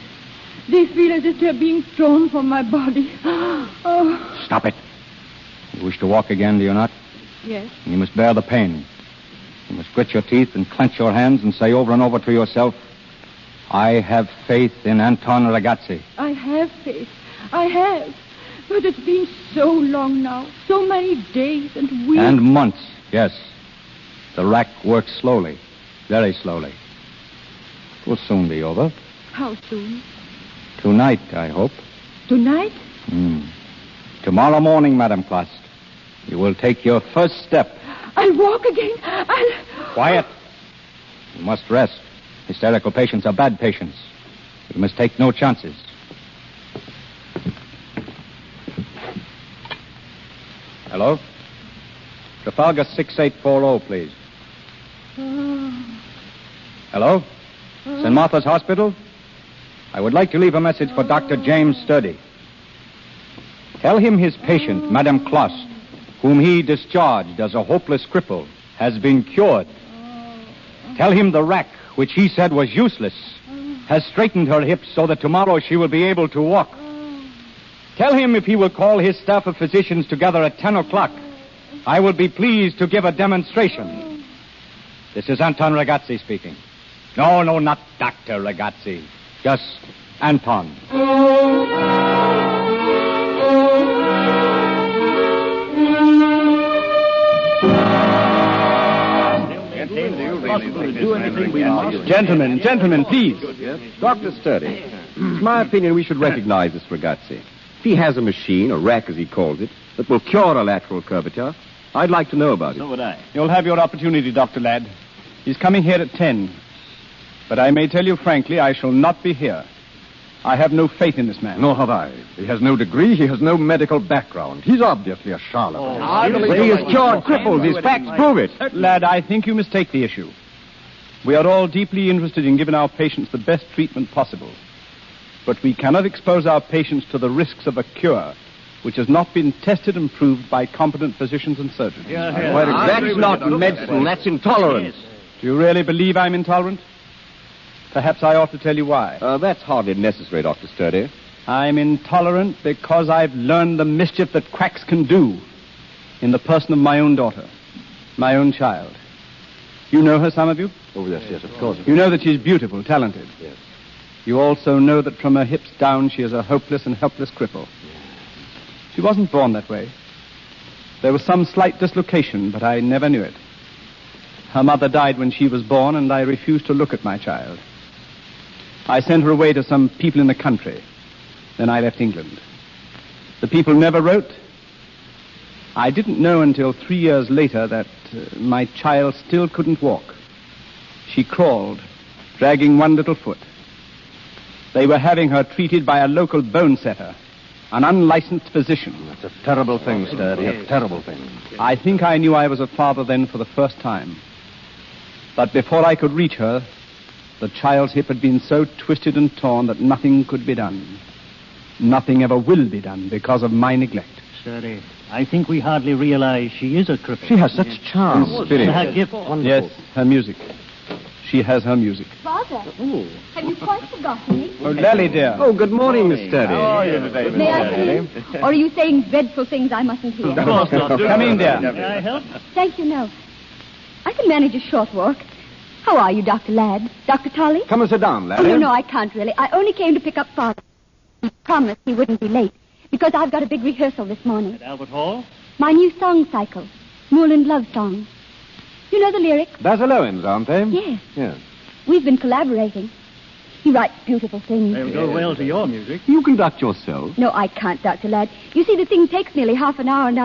They feel as if they're being thrown from my body. Oh. Stop it. You wish to walk again, do you not? Yes. You must bear the pain. You must grit your teeth and clench your hands and say over and over to yourself, I have faith in Anton Ragazzi. I have faith. I have. But it's been so long now. So many days and weeks. And months, yes. The rack works slowly. Very slowly. It will soon be over. How soon? Tonight, I hope. Tonight? Tomorrow morning, Madame Clost, you will take your first step. I'll walk again. Quiet. You must rest. Hysterical patients are bad patients. You must take no chances. Hello? Trafalgar 6840, please. Hello? St. Martha's Hospital? I would like to leave a message for Dr. James Sturdy. Tell him his patient, Madame Clost, whom he discharged as a hopeless cripple, has been cured. Tell him the rack, which he said was useless, has straightened her hips so that tomorrow she will be able to walk. Tell him if he will call his staff of physicians together at 10 o'clock, I will be pleased to give a demonstration. This is Anton Ragazzi speaking. No, not Dr. Ragazzi. Just Anton. Gentlemen, please. Dr. Sturdy, it's my opinion we should recognize this Ragazzi. If he has a machine, a rack as he calls it, that will cure a lateral curvature, I'd like to know about it. So would I. You'll have your opportunity, Dr. Ladd. He's coming here at 10. But I may tell you frankly, I shall not be here. I have no faith in this man. Nor have I. He has no degree. He has no medical background. He's obviously a charlatan. But he has cured cripples. His facts prove it. Lad, I think you mistake the issue. We are all deeply interested in giving our patients the best treatment possible. But we cannot expose our patients to the risks of a cure which has not been tested and proved by competent physicians and surgeons. Well, that's not medicine. That's intolerance. Do you really believe I'm intolerant? Perhaps I ought to tell you why. That's hardly necessary, Dr. Sturdy. I'm intolerant because I've learned the mischief that quacks can do in the person of my own daughter, my own child. You know her, some of you? Oh, yes, of course. You know that she's beautiful, talented. Yes. You also know that from her hips down she is a hopeless and helpless cripple. She wasn't born that way. There was some slight dislocation, but I never knew it. Her mother died when she was born, and I refused to look at my child. I sent her away to some people in the country. Then I left England. The people never wrote. I didn't know until 3 years later that my child still couldn't walk. She crawled, dragging one little foot. They were having her treated by a local bone setter, an unlicensed physician. That's a terrible thing, Sturdy, a terrible thing. I think I knew I was a father then for the first time. But before I could reach her, the child's hip had been so twisted and torn that nothing could be done. Nothing ever will be done because of my neglect. Sturdy, I think we hardly realize she is a cripple. She has such charm. Spirit. Her gift, wonderful. Yes, her music. She has her music. Father, have you quite forgotten me? Oh, Lally, dear. Oh, good morning, Miss Sturdy. How are you today, May I come in? Or are you saying dreadful things I mustn't hear? Of course not. Come in, dear. May I help? Thank you, no. I can manage a short walk. How are you, Dr. Ladd? Dr. Tolley? Come and sit down, Oh, Lally. no, I can't really. I only came to pick up Father. He promised he wouldn't be late, because I've got a big rehearsal this morning. At Albert Hall? My new song cycle, Moorland Love Songs. You know the lyrics? Basil Owens, aren't they? Yes. Yes. We've been collaborating. He writes beautiful things. They'll go well to your music. You conduct yourself. No, I can't, Dr. Ladd. You see, the thing takes nearly half an hour, and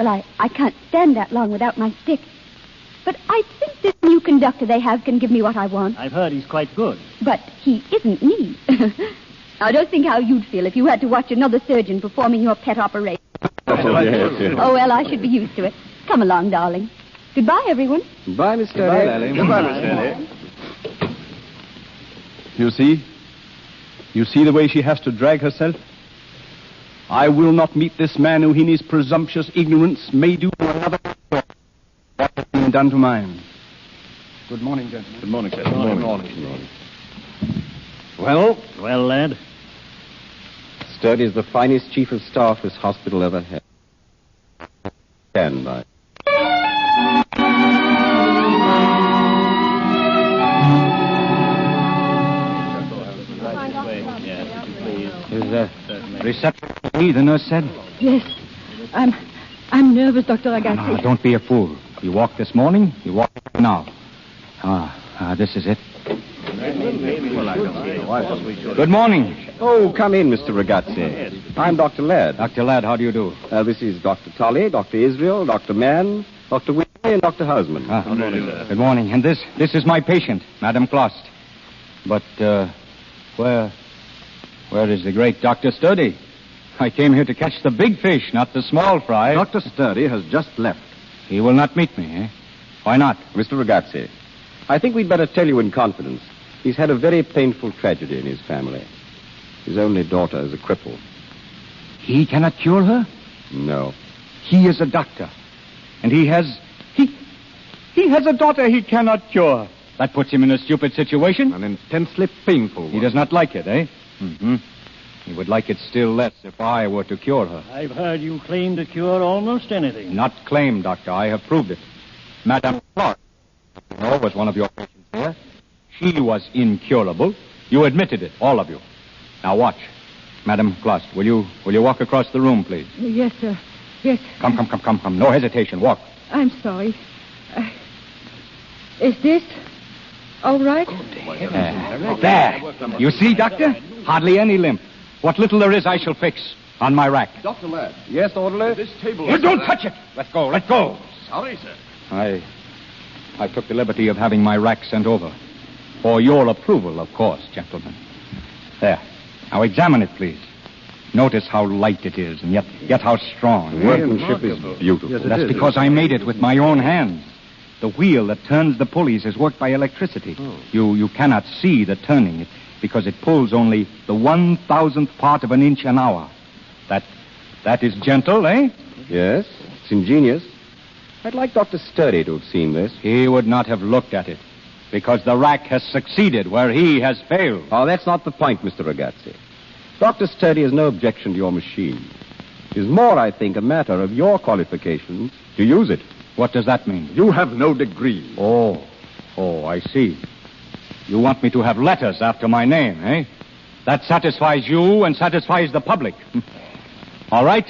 I can't stand that long without my stick. But I think this new conductor they have can give me what I want. I've heard he's quite good. But he isn't me. Now, don't think how you'd feel if you had to watch another surgeon performing your pet operation. Oh, well, I should be used to it. Come along, darling. Goodbye, everyone. Goodbye, Miss Sturdy. Goodbye, Lally. Goodbye, Miss Sturdy. You see? You see the way she has to drag herself? I will not meet this man who in his presumptuous ignorance may do to another what has been done to mine. Good morning, gentlemen. Good morning, sir. Good morning. Well? Well, lad? Sturdy is the finest chief of staff this hospital ever had. Stand by. Is reception me, the nurse said? Yes. I'm nervous, Dr. Ragazzi. Don't be a fool. You walked this morning, you walk now. This is it. Good morning. Oh, come in, Mr. Ragazzi. I'm Dr. Ladd. Dr. Ladd, how do you do? This is Dr. Tolley, Dr. Israel, Dr. Mann, Dr. Whitney, and Dr. Houseman. Good morning. Good morning. And this is my patient, Madame Clost. But, where is the great Dr. Sturdy? I came here to catch the big fish, not the small fry. Dr. Sturdy has just left. He will not meet me, eh? Why not? Mr. Ragazzi, I think we'd better tell you in confidence. He's had a very painful tragedy in his family. His only daughter is a cripple. He cannot cure her? No. He is a doctor. And he has a daughter he cannot cure. That puts him in a stupid situation. An intensely painful one. He does not like it, eh? Mm-hmm. He would like it still less if I were to cure her. I've heard you claim to cure almost anything. Not claim, Doctor. I have proved it. Madame Clark was one of your patients here. She was incurable. You admitted it, all of you. Now watch. Madame Clost, will you walk across the room, please? Yes, sir. Yes. Come. No hesitation. Walk. I'm sorry. Is this all right? There. You see, Doctor? Hardly any limp. What little there is, I shall fix on my rack. Dr. Ladd. Yes, orderly? This table... You don't touch it. Let go. Sorry, sir. I took the liberty of having my rack sent over. For your approval, of course, gentlemen. There. Now examine it, please. Notice how light it is, and yet how strong. The workmanship is beautiful. Yes, that's because I made it with my own hands. The wheel that turns the pulleys is worked by electricity. Oh. You cannot see the turning it because it pulls only the 1,000th part of an inch an hour. That is gentle, eh? Yes, it's ingenious. I'd like Dr. Sturdy to have seen this. He would not have looked at it because the rack has succeeded where he has failed. Oh, that's not the point, Mr. Ragazzi. Dr. Sturdy has no objection to your machine. It is more, I think, a matter of your qualifications to use it. What does that mean? You have no degree. Oh, I see. You want me to have letters after my name, eh? That satisfies you and satisfies the public. All right,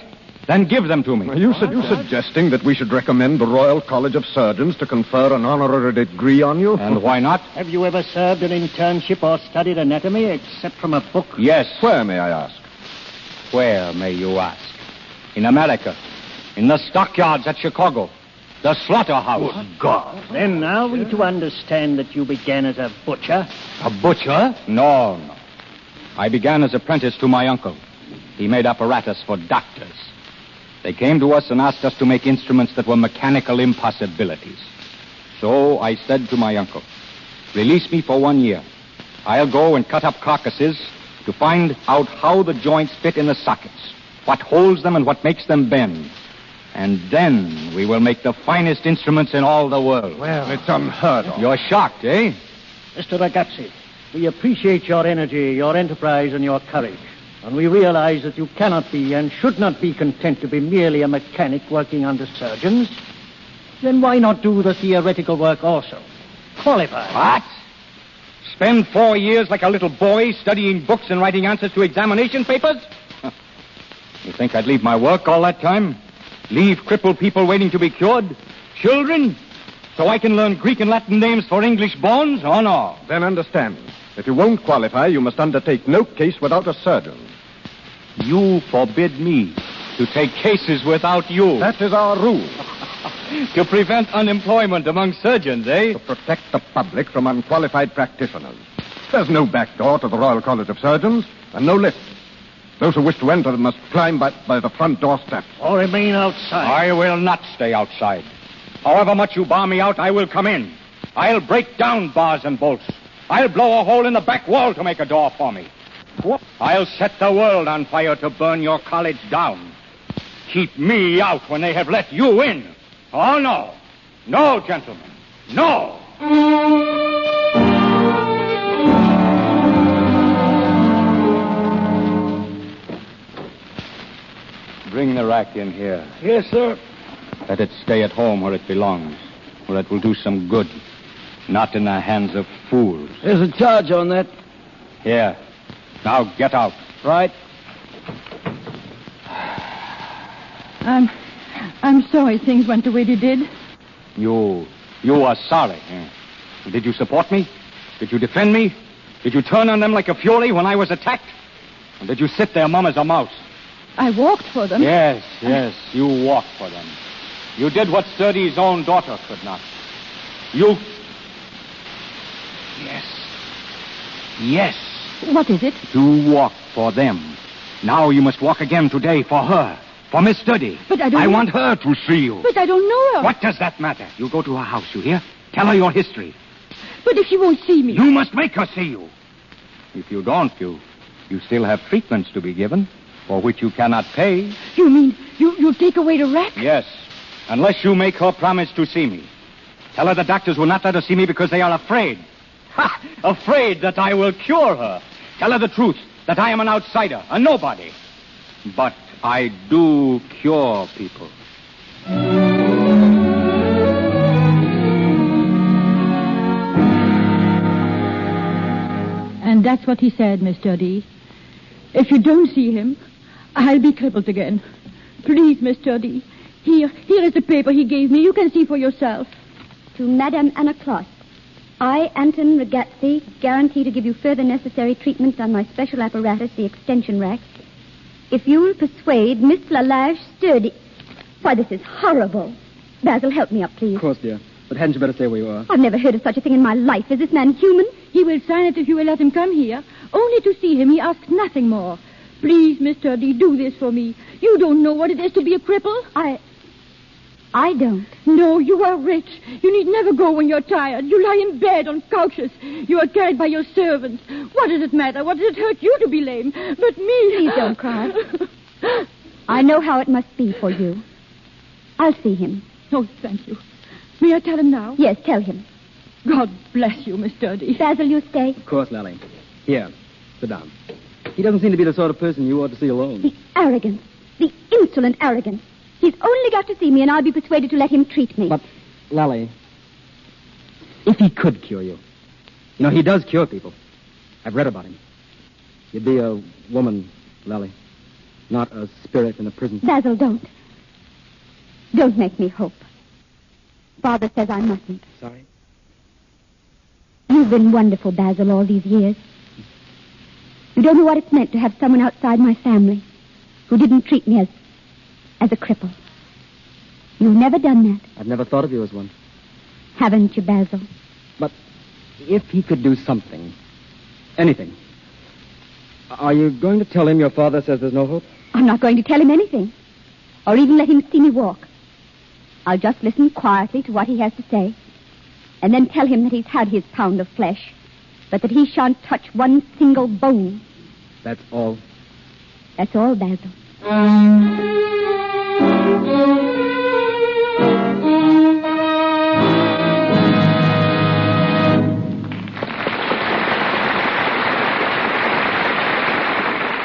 then give them to me. Are you suggesting that we should recommend the Royal College of Surgeons to confer an honorary degree on you? And why not? Have you ever served an internship or studied anatomy except from a book? Yes. Where, may I ask? Where, may you ask? In America. In the stockyards at Chicago. The slaughterhouse. Good God. Then are we to understand that you began as a butcher? A butcher? No. I began as apprentice to my uncle. He made apparatus for doctors. They came to us and asked us to make instruments that were mechanical impossibilities. So I said to my uncle, release me for 1 year. I'll go and cut up carcasses to find out how the joints fit in the sockets, what holds them and what makes them bend. And then we will make the finest instruments in all the world. Well, it's unheard of. You're shocked, eh? Mr. Ragazzi, we appreciate your energy, your enterprise, and your courage. And we realize that you cannot be and should not be content to be merely a mechanic working under surgeons. Then why not do the theoretical work also? Qualify. What? Spend 4 years like a little boy studying books and writing answers to examination papers? You think I'd leave my work all that time? Leave crippled people waiting to be cured? Children? So I can learn Greek and Latin names for English bones? Oh, no. Then understand. If you won't qualify, you must undertake no case without a surgeon. You forbid me to take cases without you. That is our rule. To prevent unemployment among surgeons, eh? To protect the public from unqualified practitioners. There's no back door to the Royal College of Surgeons, and no lift. Those who wish to enter must climb by the front door steps. Or remain outside. I will not stay outside. However much you bar me out, I will come in. I'll break down bars and bolts. I'll blow a hole in the back wall to make a door for me. I'll set the world on fire to burn your college down. Keep me out when they have let you in. Oh, no. No, gentlemen. No. Bring the rack in here. Yes, sir. Let it stay at home where it belongs, where it will do some good, not in the hands of fools. There's a charge on that. Here. Now get out. Right. I'm sorry things went the way they did. You are sorry. Did you support me? Did you defend me? Did you turn on them like a fury when I was attacked? Or did you sit there mum as a mouse? I walked for them. Yes, you walked for them. You did what Sturdy's own daughter could not. You... Yes. What is it? You walked for them. Now you must walk again today for her. For Miss Sturdy. But I don't I know... want her to see you. But I don't know her. What does that matter? You go to her house, you hear? Tell her your history. But if she won't see me... You must make her see you. If you don't, you still have treatments to be given, for which you cannot pay. You mean you'll take away the rack? Yes, unless you make her promise to see me. Tell her the doctors will not let her see me because they are afraid. Ha! Afraid that I will cure her. Tell her the truth, that I am an outsider, a nobody. But I do cure people. And that's what he said, Miss Sturdy. If you don't see him, I'll be crippled again. Please, Miss Sturdy. Here is the paper he gave me. You can see for yourself. To Madame Anna Kloss. I, Anton Ragazzi, guarantee to give you further necessary treatment on my special apparatus, the extension rack. If you'll persuade Miss Lalage Sturdy... Why, this is horrible. Basil, help me up, please. Of course, dear. But hadn't you better stay where you are? I've never heard of such a thing in my life. Is this man human? He will sign it if you will let him come here. Only to see him. He asks nothing more. Please, Miss Sturdy, do this for me. You don't know what it is to be a cripple. I don't. No, you are rich. You need never go when you're tired. You lie in bed on couches. You are carried by your servants. What does it matter? What does it hurt you to be lame? But me... Please don't cry. I know how it must be for you. I'll see him. Oh, thank you. May I tell him now? Yes, tell him. God bless you, Miss Sturdy. Basil, you stay? Of course, Lally. Here, sit down. He doesn't seem to be the sort of person you ought to see alone. The arrogance. The insolent arrogance. He's only got to see me, and I'll be persuaded to let him treat me. But, Lally, if he could cure you... You know, he does cure people. I've read about him. You'd be a woman, Lally. Not a spirit in a prison. Basil, don't. Don't make me hope. Father says I mustn't. Sorry? You've been wonderful, Basil, all these years. You don't know what it's meant to have someone outside my family who didn't treat me as a cripple. You've never done that. I've never thought of you as one. Haven't you, Basil? But if he could do something, anything, are you going to tell him your father says there's no hope? I'm not going to tell him anything, or even let him see me walk. I'll just listen quietly to what he has to say, and then tell him that he's had his pound of flesh, but that he shan't touch one single bone. That's all? That's all, Basil.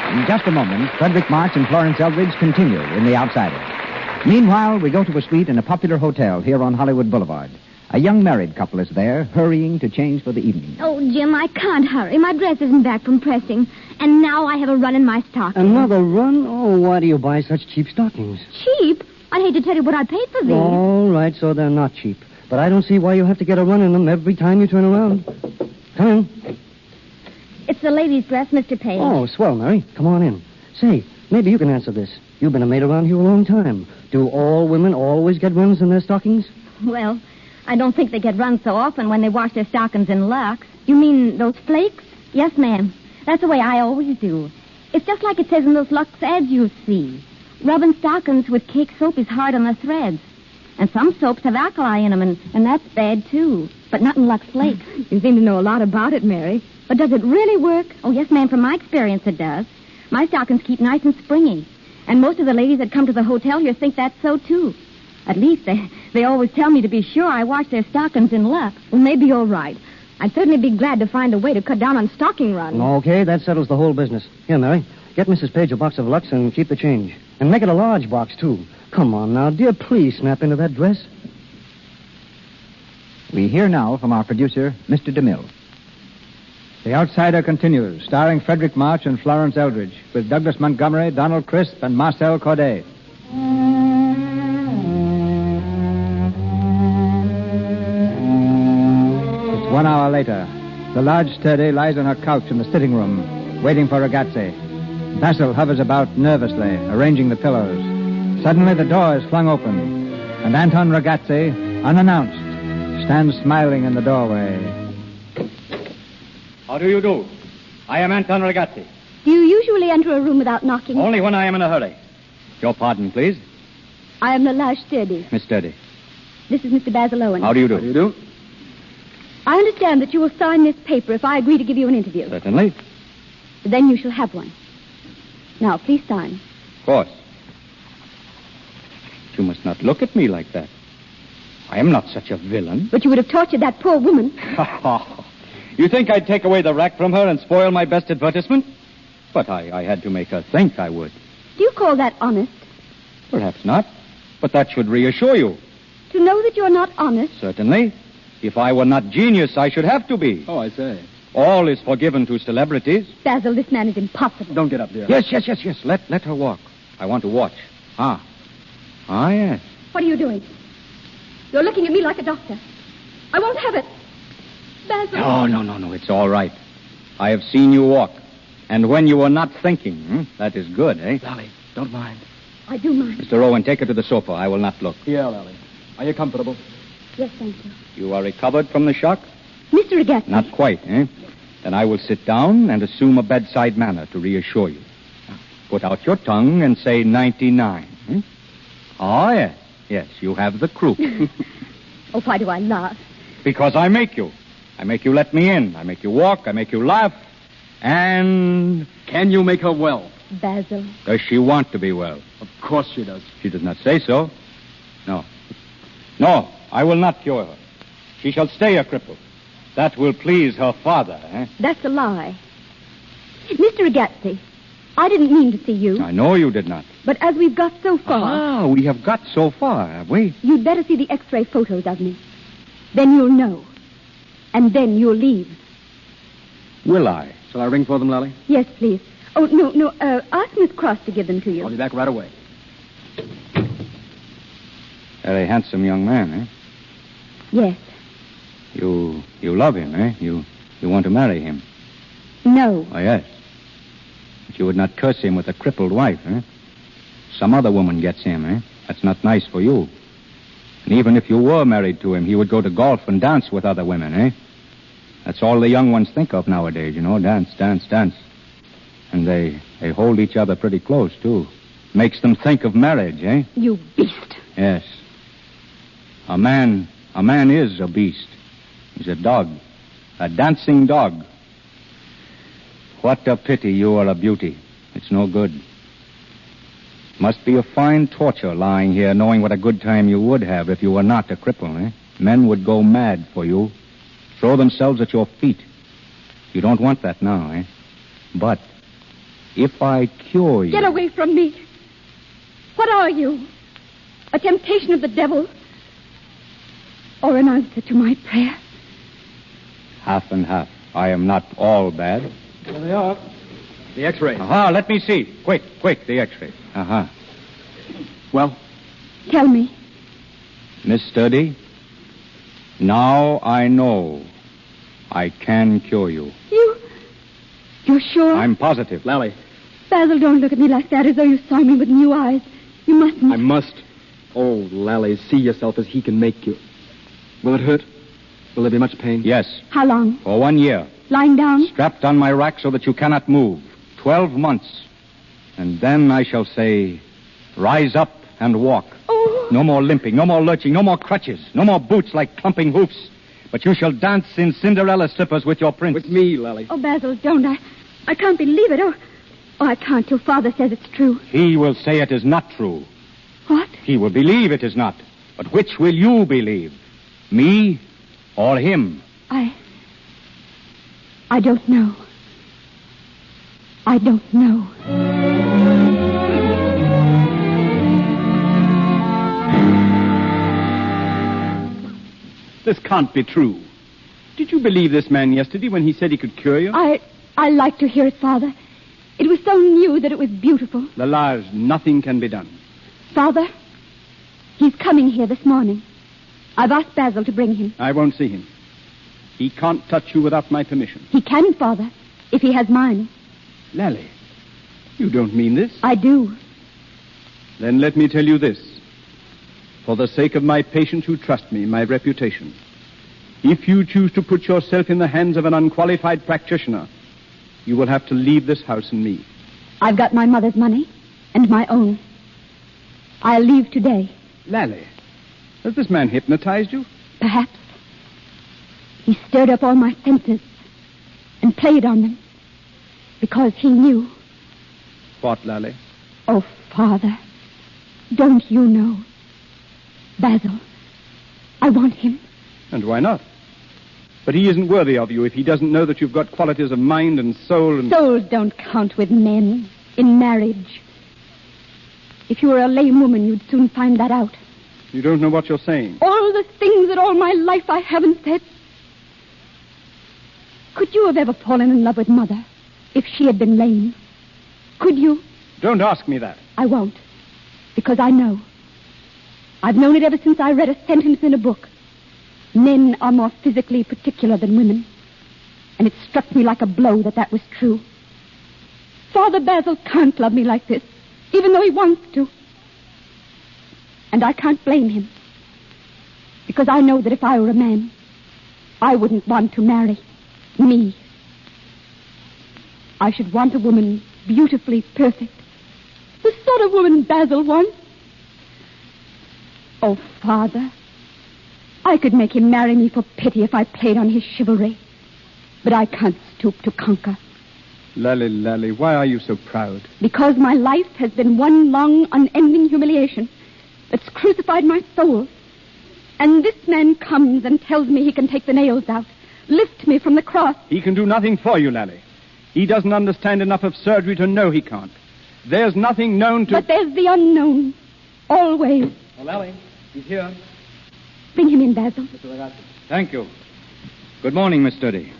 In just a moment, Frederick March and Florence Eldridge continue in The Outsider. Meanwhile, we go to a suite in a popular hotel here on Hollywood Boulevard. A young married couple is there, hurrying to change for the evening. Oh, Jim, I can't hurry. My dress isn't back from pressing. And now I have a run in my stockings. Another run? Oh, why do you buy such cheap stockings? Cheap? I'd hate to tell you what I paid for these. All right, so they're not cheap. But I don't see why you have to get a run in them every time you turn around. Come in. It's the lady's dress, Mr. Page. Oh, swell, Mary. Come on in. Say, maybe you can answer this. You've been a maid around here a long time. Do all women always get runs in their stockings? Well, I don't think they get runs so often when they wash their stockings in Lux. You mean those flakes? Yes, ma'am. That's the way I always do. It's just like it says in those Lux ads you see. Rubbing stockings with cake soap is hard on the threads. And some soaps have alkali in them, and that's bad, too. But not in Lux Flakes. You seem to know a lot about it, Mary. But does it really work? Oh, yes, ma'am. From my experience, it does. My stockings keep nice and springy. And most of the ladies that come to the hotel here think that's so, too. At least they always tell me to be sure I wash their stockings in Lux. Well, maybe you're right. I'd certainly be glad to find a way to cut down on stocking runs. Okay, that settles the whole business. Here, Mary, get Mrs. Page a box of Lux and keep the change. And make it a large box, too. Come on now, dear, please snap into that dress. We hear now from our producer, Mr. DeMille. The Outsider continues, starring Frederick March and Florence Eldridge, with Douglas Montgomery, Donald Crisp, and Marcel Corday. It's 1 hour later. The large sturdy lies on her couch in the sitting room, waiting for Ragazzi. Basil hovers about nervously, arranging the pillows. Suddenly the door is flung open, and Anton Ragazzi, unannounced, stands smiling in the doorway. How do you do? I am Anton Ragazzi. Do you usually enter a room without knocking? Only when I am in a hurry. Your pardon, please. I am the large sturdy. Miss Sturdy. This is Mr. Basil Owen. How do you do? How do you do? I understand that you will sign this paper if I agree to give you an interview. Certainly. Then you shall have one. Now, please sign. Of course. You must not look at me like that. I am not such a villain. But you would have tortured that poor woman. You think I'd take away the rack from her and spoil my best advertisement? But I had to make her think I would. Do you call that honest? Perhaps not. But that should reassure you. To know that you're not honest? Certainly. If I were not genius, I should have to be. Oh, I say. All is forgiven to celebrities. Basil, this man is impossible. Don't get up, dear. Yes. Let her walk. I want to watch. Ah, yes. What are you doing? You're looking at me like a doctor. I won't have it. Basil. No. It's all right. I have seen you walk. And when you were not thinking, that is good, eh? Lally, don't mind. I do mind. Mr. Owen, take her to the sofa. I will not look. Here, Lally. Are you comfortable? Yes, thank you. You are recovered from the shock? Mr. Ragazzi. Not quite, eh? Then I will sit down and assume a bedside manner to reassure you. Now, put out your tongue and say 99. Oh, yes. Yes, you have the croup. Oh, why do I laugh? Because I make you. I make you let me in. I make you walk. I make you laugh. And... Can you make her well? Basil. Does she want to be well? Of course she does. She does not say so. No, I will not cure her. She shall stay a cripple. That will please her father, eh? That's a lie. Mr. Ragazzi, I didn't mean to see you. I know you did not. But as we've got so far... We have got so far, have we? You'd better see the X-ray photos of me. Then you'll know. And then you'll leave. Will I? Shall I ring for them, Lally? Yes, please. Oh, no. Ask Miss Cross to give them to you. I'll be back right away. Very handsome young man, eh? Yes. You love him, eh? You want to marry him? No. Oh, yes. But you would not curse him with a crippled wife, eh? Some other woman gets him, eh? That's not nice for you. And even if you were married to him, he would go to golf and dance with other women, eh? That's all the young ones think of nowadays, you know, dance. And they hold each other pretty close, too. Makes them think of marriage, eh? You beast. Yes. A man is a beast. He's a dog. A dancing dog. What a pity you are a beauty. It's no good. Must be a fine torture lying here knowing what a good time you would have if you were not a cripple, eh? Men would go mad for you. Throw themselves at your feet. You don't want that now, eh? But if I cure you... Get away from me. What are you? A temptation of the devil? Or an answer to my prayer? Half and half. I am not all bad. There they are. The X-ray. Aha, let me see. Quick, the X-ray. Aha. Well? Tell me. Miss Sturdy, now I know I can cure you. You're sure? I'm positive. Lally. Basil, don't look at me like that as though you saw me with new eyes. You mustn't. I must. Oh, Lally, see yourself as he can make you. Will it hurt? Will there be much pain? Yes. How long? For 1 year. Lying down? Strapped on my rack so that you cannot move. 12 months. And then I shall say, rise up and walk. Oh. No more limping, no more lurching, no more crutches, no more boots like clumping hoofs. But you shall dance in Cinderella slippers with your prince. With me, Lally. Oh, Basil, don't. I can't believe it. Oh, I can't till Father says it's true. He will say it is not true. What? He will believe it is not. But which will you believe? Me or him? I don't know. I don't know. This can't be true. Did you believe this man yesterday when he said he could cure you? I like to hear it, Father. It was so new that it was beautiful. Lalage, nothing can be done. Father, he's coming here this morning. I've asked Basil to bring him. I won't see him. He can't touch you without my permission. He can, Father, if he has mine. Lally, you don't mean this? I do. Then let me tell you this. For the sake of my patients who trust me, my reputation, if you choose to put yourself in the hands of an unqualified practitioner, you will have to leave this house and me. I've got my mother's money and my own. I'll leave today. Lally, has this man hypnotized you? Perhaps. He stirred up all my senses and played on them because he knew. What, Lally? Oh, Father, don't you know? Basil, I want him. And why not? But he isn't worthy of you if he doesn't know that you've got qualities of mind and soul and... Souls don't count with men in marriage. If you were a lame woman, you'd soon find that out. You don't know what you're saying. All the things that all my life I haven't said. Could you have ever fallen in love with Mother if she had been lame? Could you? Don't ask me that. I won't, because I know. I've known it ever since I read a sentence in a book. Men are more physically particular than women. And it struck me like a blow that was true. Father Basil can't love me like this, even though he wants to. And I can't blame him. Because I know that if I were a man, I wouldn't want to marry me. I should want a woman beautifully perfect. The sort of woman Basil wants. Oh, Father, I could make him marry me for pity if I played on his chivalry. But I can't stoop to conquer. Lally, why are you so proud? Because my life has been one long, unending humiliation that's crucified my soul. And this man comes and tells me he can take the nails out, lift me from the cross. He can do nothing for you, Lally. He doesn't understand enough of surgery to know he can't. There's nothing known to... But there's the unknown. Always. Oh, Lally, he's here. Bring him in, Basil. Thank you. Good morning, Miss Sturdy.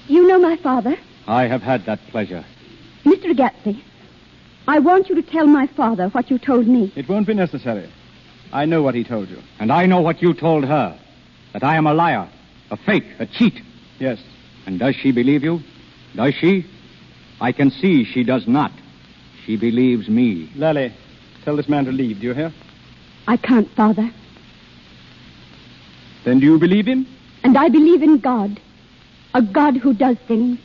You know my father? I have had that pleasure. Mr. Agatsy, I want you to tell my father what you told me. It won't be necessary. I know what he told you. And I know what you told her. That I am a liar, a fake, a cheat. Yes. And does she believe you? Does she? I can see she does not. She believes me. Lally, tell this man to leave. Do you hear? I can't, Father. Then do you believe him? And I believe in God. A God who does things.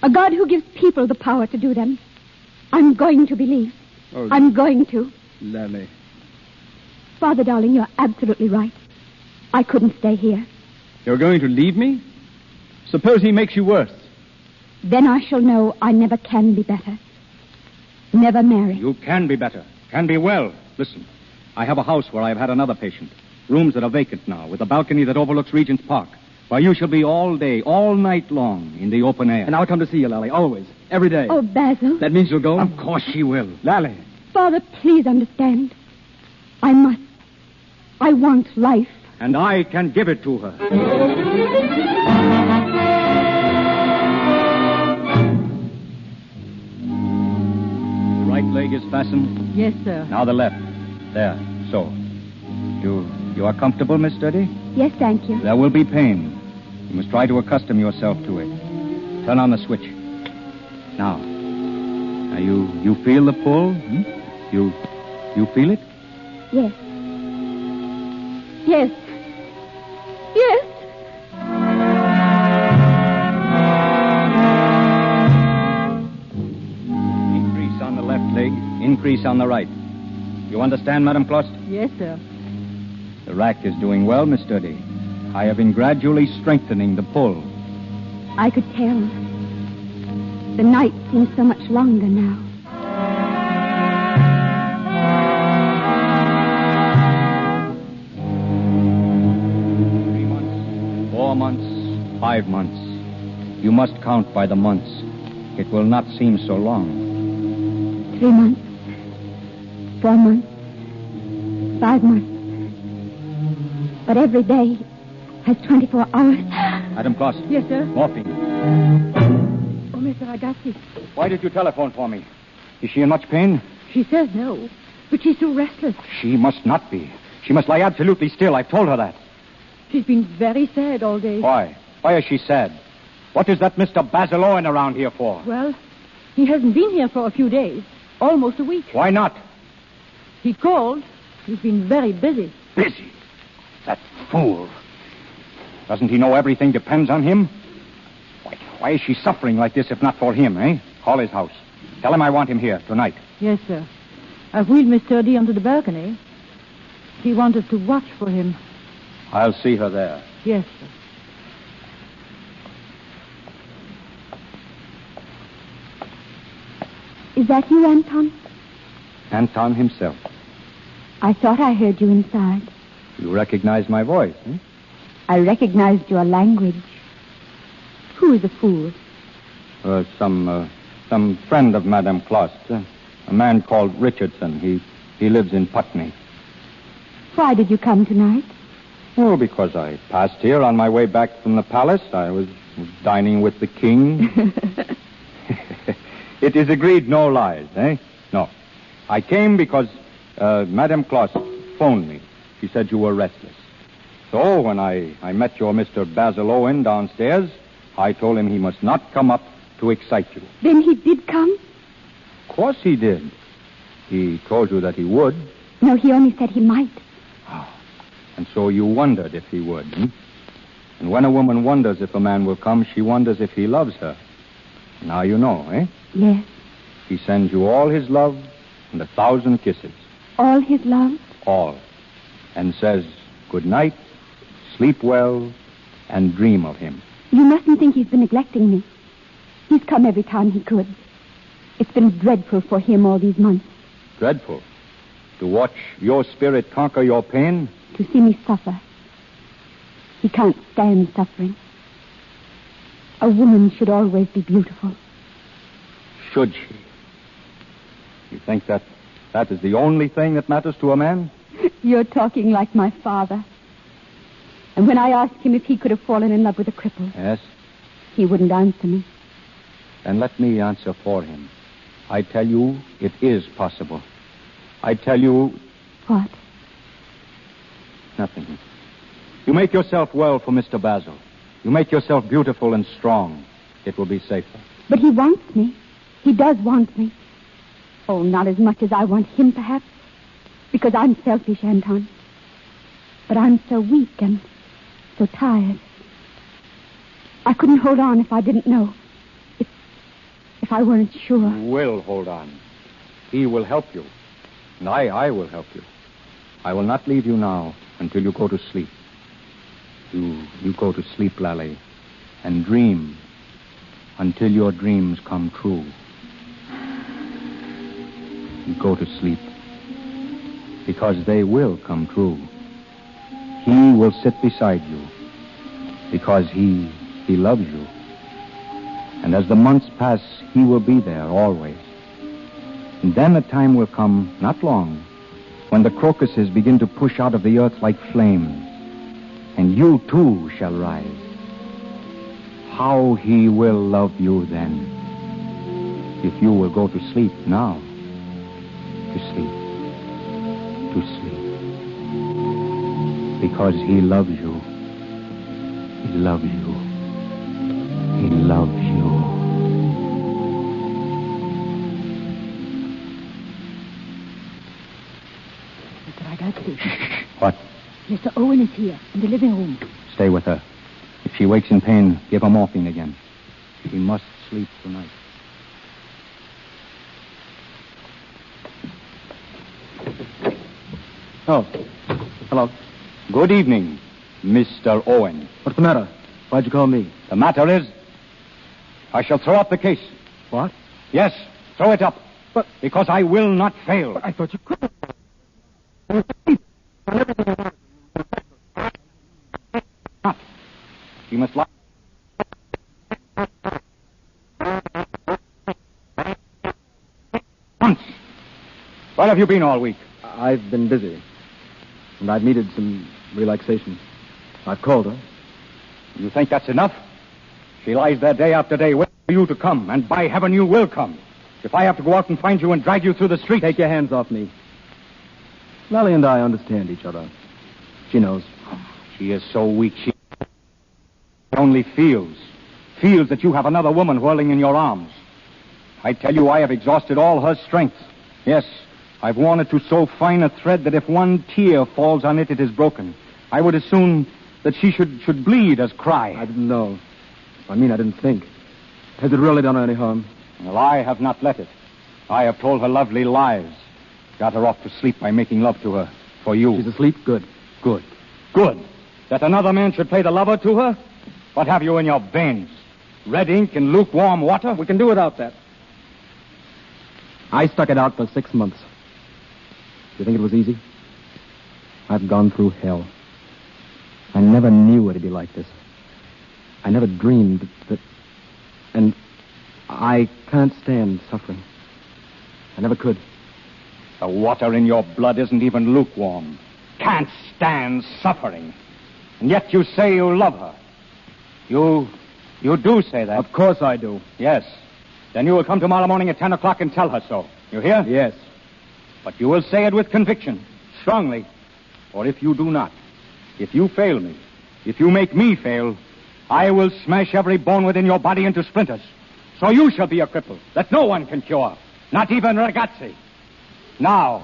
A God who gives people the power to do them. I'm going to believe. Oh, I'm going to. Lally. Father, darling, you're absolutely right. I couldn't stay here. You're going to leave me? Suppose he makes you worse. Then I shall know I never can be better. Never marry. You can be better. Can be well. Listen, I have a house where I have had another patient. Rooms that are vacant now, with a balcony that overlooks Regent's Park, where you shall be all day, all night long, in the open air. And I'll come to see you, Lally, always, every day. Oh, Basil. That means you'll go? Of course she will. Lally. Father, please understand. I must. I want life. And I can give it to her. The right leg is fastened. Yes, sir. Now the left. There. So. You are comfortable, Miss Study? Yes, thank you. There will be pain. You must try to accustom yourself to it. Turn on the switch. Now you feel the pull? Hmm? You feel it? Yes. Yes. Yes. Increase on the left leg, increase on the right. You understand, Madame Clost? Yes, sir. The rack is doing well, Miss Study. I have been gradually strengthening the pull. I could tell. The night seems so much longer now. 3 months, 4 months, 5 months. You must count by the months. It will not seem so long. 3 months. 4 months. 5 months. But every day has 24 hours. Madame Clost. Yes, sir. Morphine. Oh, Mr. Ragazzi. Why did you telephone for me? Is she in much pain? She says no, but she's so restless. She must not be. She must lie absolutely still. I've told her that. She's been very sad all day. Why? Why is she sad? What is that Mr. Basil Owen around here for? Well, he hasn't been here for a few days. Almost a week. Why not? He called. He's been very busy. Busy? That fool. Doesn't he know everything depends on him? Why is she suffering like this if not for him, eh? Call his house. Tell him I want him here tonight. Yes, sir. I've wheeled Mr. D onto the balcony. He wanted to watch for him. I'll see her there. Yes, sir. Is that you, Anton? Anton himself. I thought I heard you inside. You recognize my voice, eh? I recognized your language. Who is the fool? Some friend of Madame Clost. A man called Richardson. He lives in Putney. Why did you come tonight? Oh, because I passed here on my way back from the palace. I was dining with the king. It is agreed, no lies, eh? No. I came because Madame Clost phoned me. She said you were restless. So when I met your Mr. Basil Owen downstairs, I told him he must not come up to excite you. Then he did come? Of course he did. He told you that he would. No, he only said he might. And so you wondered if he would, hmm? And when a woman wonders if a man will come, she wonders if he loves her. Now you know, eh? Yes. He sends you all his love and 1,000 kisses. All his love? All. And says, good night, sleep well, and dream of him. You mustn't think he's been neglecting me. He's come every time he could. It's been dreadful for him all these months. Dreadful? To watch your spirit conquer your pain? To see me suffer. He can't stand suffering. A woman should always be beautiful. Should she? You think that is the only thing that matters to a man? You're talking like my father. And when I asked him if he could have fallen in love with a cripple... Yes? He wouldn't answer me. Then let me answer for him. I tell you, it is possible. I tell you... What? Nothing. You make yourself well for Mr. Basil. You make yourself beautiful and strong. It will be safer. But he wants me. He does want me. Oh, not as much as I want him, perhaps. Because I'm selfish, Anton. But I'm so weak and so tired. I couldn't hold on if I didn't know. If I weren't sure. You will hold on. He will help you. And I will help you. I will not leave you now until you go to sleep. You go to sleep, Lally, and dream. until your dreams come true. You go to sleep, because they will come true. He will sit beside you, because he loves you. And as the months pass, he will be there always. And then a time will come, not long, when the crocuses begin to push out of the earth like flames, and you too shall rise. How he will love you then, if you will go to sleep now. To sleep. To sleep. Because he loves you. He loves you. He loves you. Mr. Ragazzi. What? Mr. Owen is here, in the living room. Stay with her. If she wakes in pain, give her morphine again. She must sleep tonight. Oh. Hello. Good evening, Mr. Owen. What's the matter? Why'd you call me? The matter is, I shall throw up the case. What? Yes, throw it up. But because I will not fail. But I thought you could. You must lie. Once. Where have you been all week? I've been busy. And I've needed some relaxation. I've called her. You think that's enough? She lies there day after day waiting for you to come, and by heaven you will come. If I have to go out and find you and drag you through the street... Take your hands off me. Lally and I understand each other. She knows. She is so weak, she only feels that you have another woman whirling in your arms. I tell you, I have exhausted all her strength. Yes, I've worn it to so fine a thread that if one tear falls on it, it is broken. I would as soon that she should bleed as cry. I didn't know. I didn't think. Has it really done her any harm? Well, I have not let it. I have told her lovely lies. Got her off to sleep by making love to her. For you. She's asleep? Good. Good. Good. That another man should play the lover to her? What have you in your veins? Red ink and lukewarm water? We can do without that. I stuck it out for 6 months. You think it was easy? I've gone through hell. I never knew it'd be like this. I never dreamed that... And I can't stand suffering. I never could. The water in your blood isn't even lukewarm. Can't stand suffering. And yet you say you love her. You do say that. Of course I do. Yes. Then you will come tomorrow morning at 10 o'clock and tell her so. You hear? Yes. But you will say it with conviction, strongly. Or if you do not, if you fail me, if you make me fail, I will smash every bone within your body into splinters. So you shall be a cripple that no one can cure, not even Ragazzi. Now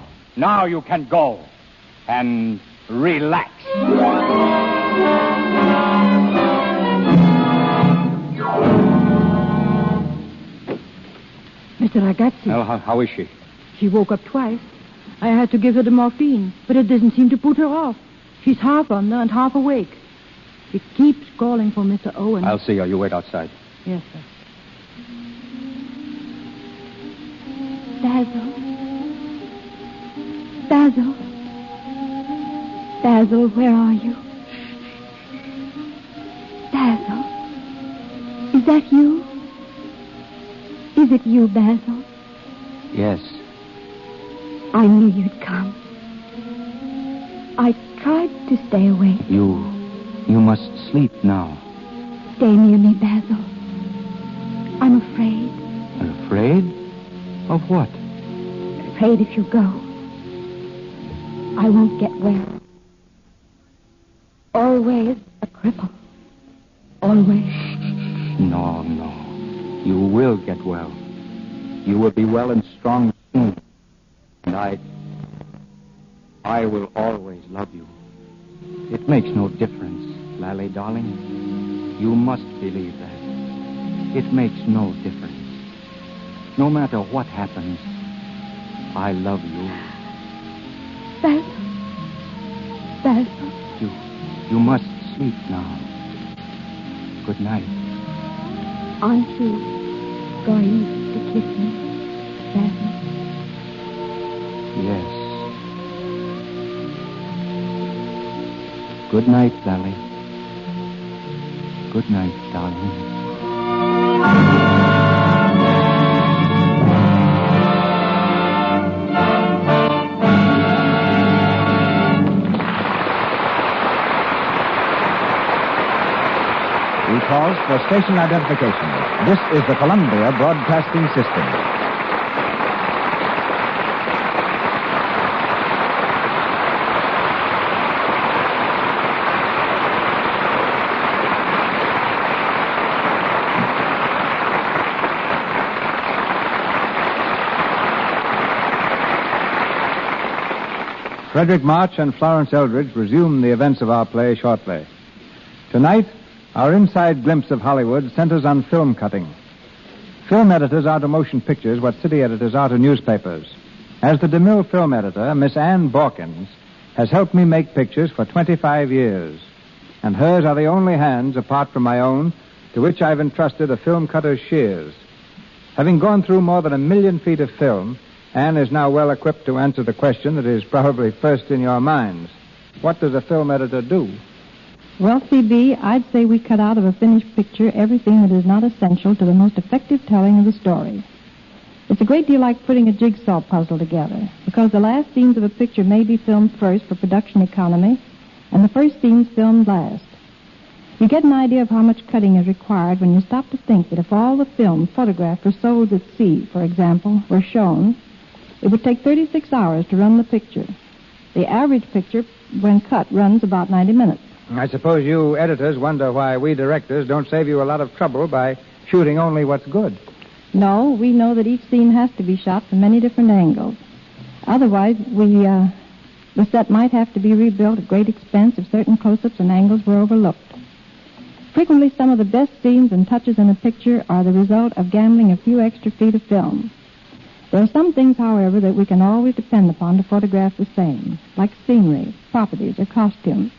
you can go and relax. Mr. Ragazzi. Well, how is she? She woke up twice. I had to give her the morphine, but it doesn't seem to put her off. She's half under and half awake. She keeps calling for Mr. Owen. I'll see her. You wait outside. Yes, sir. Basil. Basil. Basil, where are you? Basil. Is that you? Is it you, Basil? Yes. I knew you'd come. I tried to stay awake. You must sleep now. Stay near me, Basil. I'm afraid. Afraid? Of what? Afraid if you go, I won't get well. Always a cripple. Always. No. You will get well. You will be well and strong soon. And I will always love you. It makes no difference, Lally, darling. You must believe that. It makes no difference. No matter what happens, I love you. Basil. You must sleep now. Good night. Aren't you going to kiss me, Daddy? Yes. Good night, Lally. Good night, darling. We pause for station identification. This is the Columbia Broadcasting System. Frederick March and Florence Eldridge resume the events of our play shortly. Tonight, our inside glimpse of Hollywood centers on film cutting. Film editors are to motion pictures what city editors are to newspapers. As the DeMille film editor, Miss Ann Borkins has helped me make pictures for 25 years. And hers are the only hands, apart from my own, to which I've entrusted a film cutter's shears. Having gone through more than 1 million feet of film, Ann is now well equipped to answer the question that is probably first in your minds. What does a film editor do? Well, C.B., I'd say we cut out of a finished picture everything that is not essential to the most effective telling of the story. It's a great deal like putting a jigsaw puzzle together, because the last scenes of a picture may be filmed first for production economy, and the first scenes filmed last. You get an idea of how much cutting is required when you stop to think that if all the film photographed for souls at sea, for example, were shown, it would take 36 hours to run the picture. The average picture, when cut, runs about 90 minutes. I suppose you editors wonder why we directors don't save you a lot of trouble by shooting only what's good. No, we know that each scene has to be shot from many different angles. Otherwise, the set might have to be rebuilt at great expense if certain close-ups and angles were overlooked. Frequently, some of the best scenes and touches in a picture are the result of gambling a few extra feet of film. There are some things, however, that we can always depend upon to photograph the same, like scenery, properties, or costumes.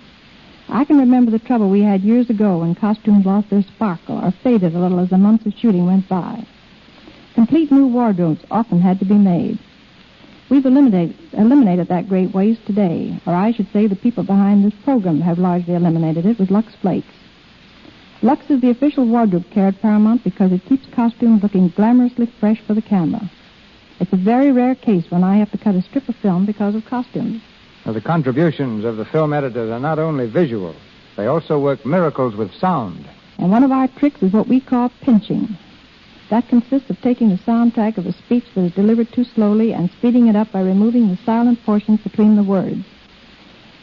I can remember the trouble we had years ago when costumes lost their sparkle or faded a little as the months of shooting went by. Complete new wardrobes often had to be made. We've eliminated that great waste today, or I should say the people behind this program have largely eliminated it with Lux Flakes. Lux is the official wardrobe care at Paramount because it keeps costumes looking glamorously fresh for the camera. It's a very rare case when I have to cut a strip of film because of costumes. Well, the contributions of the film editors are not only visual, they also work miracles with sound. And one of our tricks is what we call pinching. That consists of taking the soundtrack of a speech that is delivered too slowly and speeding it up by removing the silent portions between the words.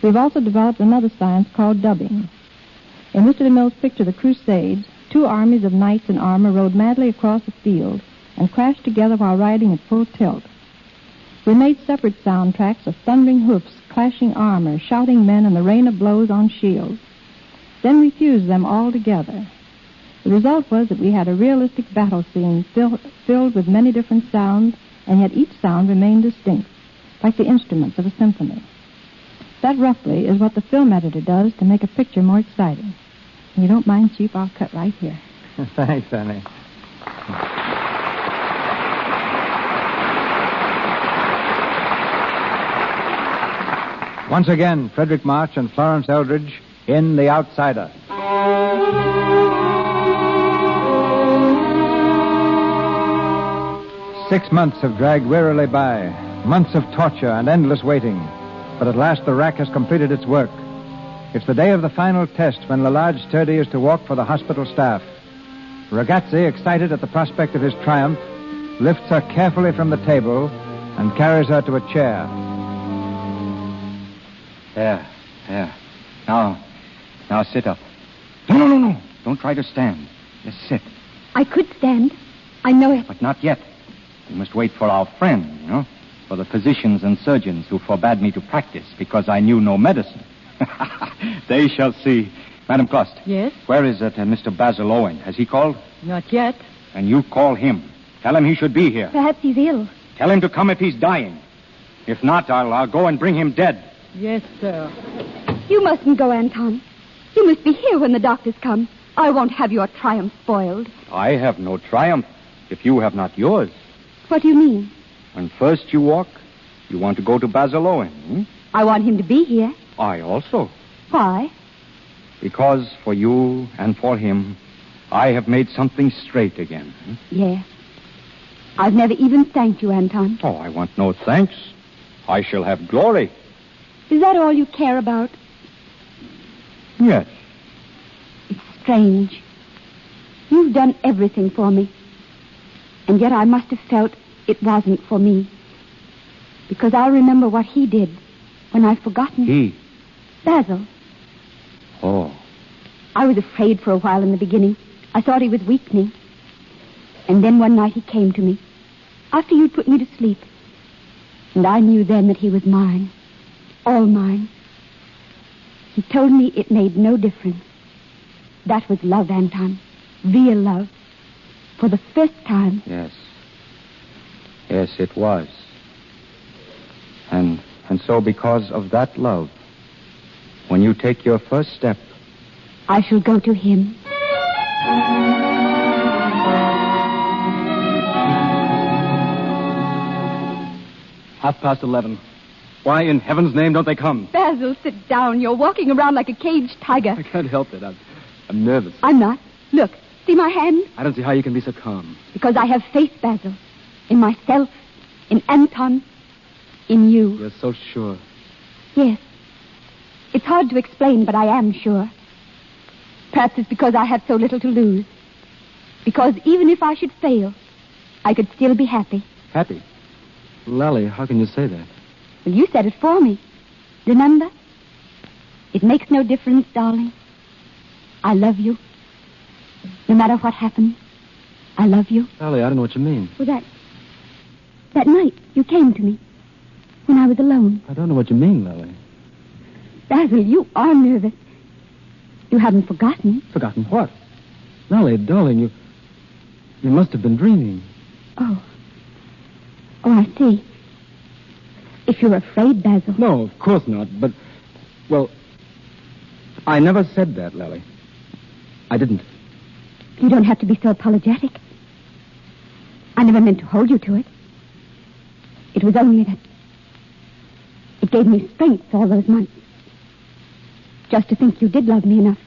We've also developed another science called dubbing. In Mr. DeMille's picture, The Crusades, 2 armies of knights in armor rode madly across a field and crashed together while riding at full tilt. We made separate soundtracks of thundering hoofs, clashing armor, shouting men, and the rain of blows on shields. Then we fused them all together. The result was that we had a realistic battle scene filled with many different sounds, and yet each sound remained distinct, like the instruments of a symphony. That, roughly, is what the film editor does to make a picture more exciting. If you don't mind, Chief, I'll cut right here. Thanks, Annie. Once again, Frederick March and Florence Eldridge in The Outsider. Six months have dragged wearily by, months of torture and endless waiting. But at last the rack has completed its work. It's the day of the final test when Lalage Sturdy is to walk for the hospital staff. Ragazzi, excited at the prospect of his triumph, lifts her carefully from the table and carries her to a chair. There. Now sit up. No. Don't try to stand. Just sit. I could stand. I know it. But not yet. We must wait for our friend, for the physicians and surgeons who forbade me to practice because I knew no medicine. They shall see. Madam Clost. Yes? Where is that Mr. Basil Owen? Has he called? Not yet. And you call him. Tell him he should be here. Perhaps he's ill. Tell him to come if he's dying. If not, I'll go and bring him dead. Yes, sir. You mustn't go, Anton. You must be here when the doctors come. I won't have your triumph spoiled. I have no triumph if you have not yours. What do you mean? When first you walk, you want to go to Basil Owen. Hmm? I want him to be here. I also. Why? Because for you and for him, I have made something straight again. Hmm? Yes. I've never even thanked you, Anton. Oh, I want no thanks. I shall have glory. Is that all you care about? Yes. It's strange. You've done everything for me. And yet I must have felt it wasn't for me. Because I'll remember what he did when I've forgotten. He? Basil. Oh. I was afraid for a while in the beginning. I thought he was weakening. And then one night he came to me, after you'd put me to sleep. And I knew then that he was mine. All mine. He told me it made no difference. That was love, Anton. Real love. For the first time. Yes. Yes, it was. And so because of that love, when you take your first step, I shall go to him. 11:30. Why in heaven's name don't they come? Basil, sit down. You're walking around like a caged tiger. I can't help it. I'm nervous. I'm not. Look, see my hand? I don't see how you can be so calm. Because I have faith, Basil. In myself, in Anton, in you. You're so sure. Yes. It's hard to explain, but I am sure. Perhaps it's because I have so little to lose. Because even if I should fail, I could still be happy. Happy? Lally, how can you say that? Well, you said it for me. Remember? It makes no difference, darling. I love you. No matter what happens, I love you. Lally, I don't know what you mean. Well, that night you came to me when I was alone. I don't know what you mean, Lally. Basil, you are nervous. You haven't forgotten. Forgotten what? Lally, darling, you must have been dreaming. Oh, I see. If you're afraid, Basil. No, of course not, but, well, I never said that, Lally. I didn't. You don't have to be so apologetic. I never meant to hold you to it. It was only that it gave me strength all those months. Just to think you did love me enough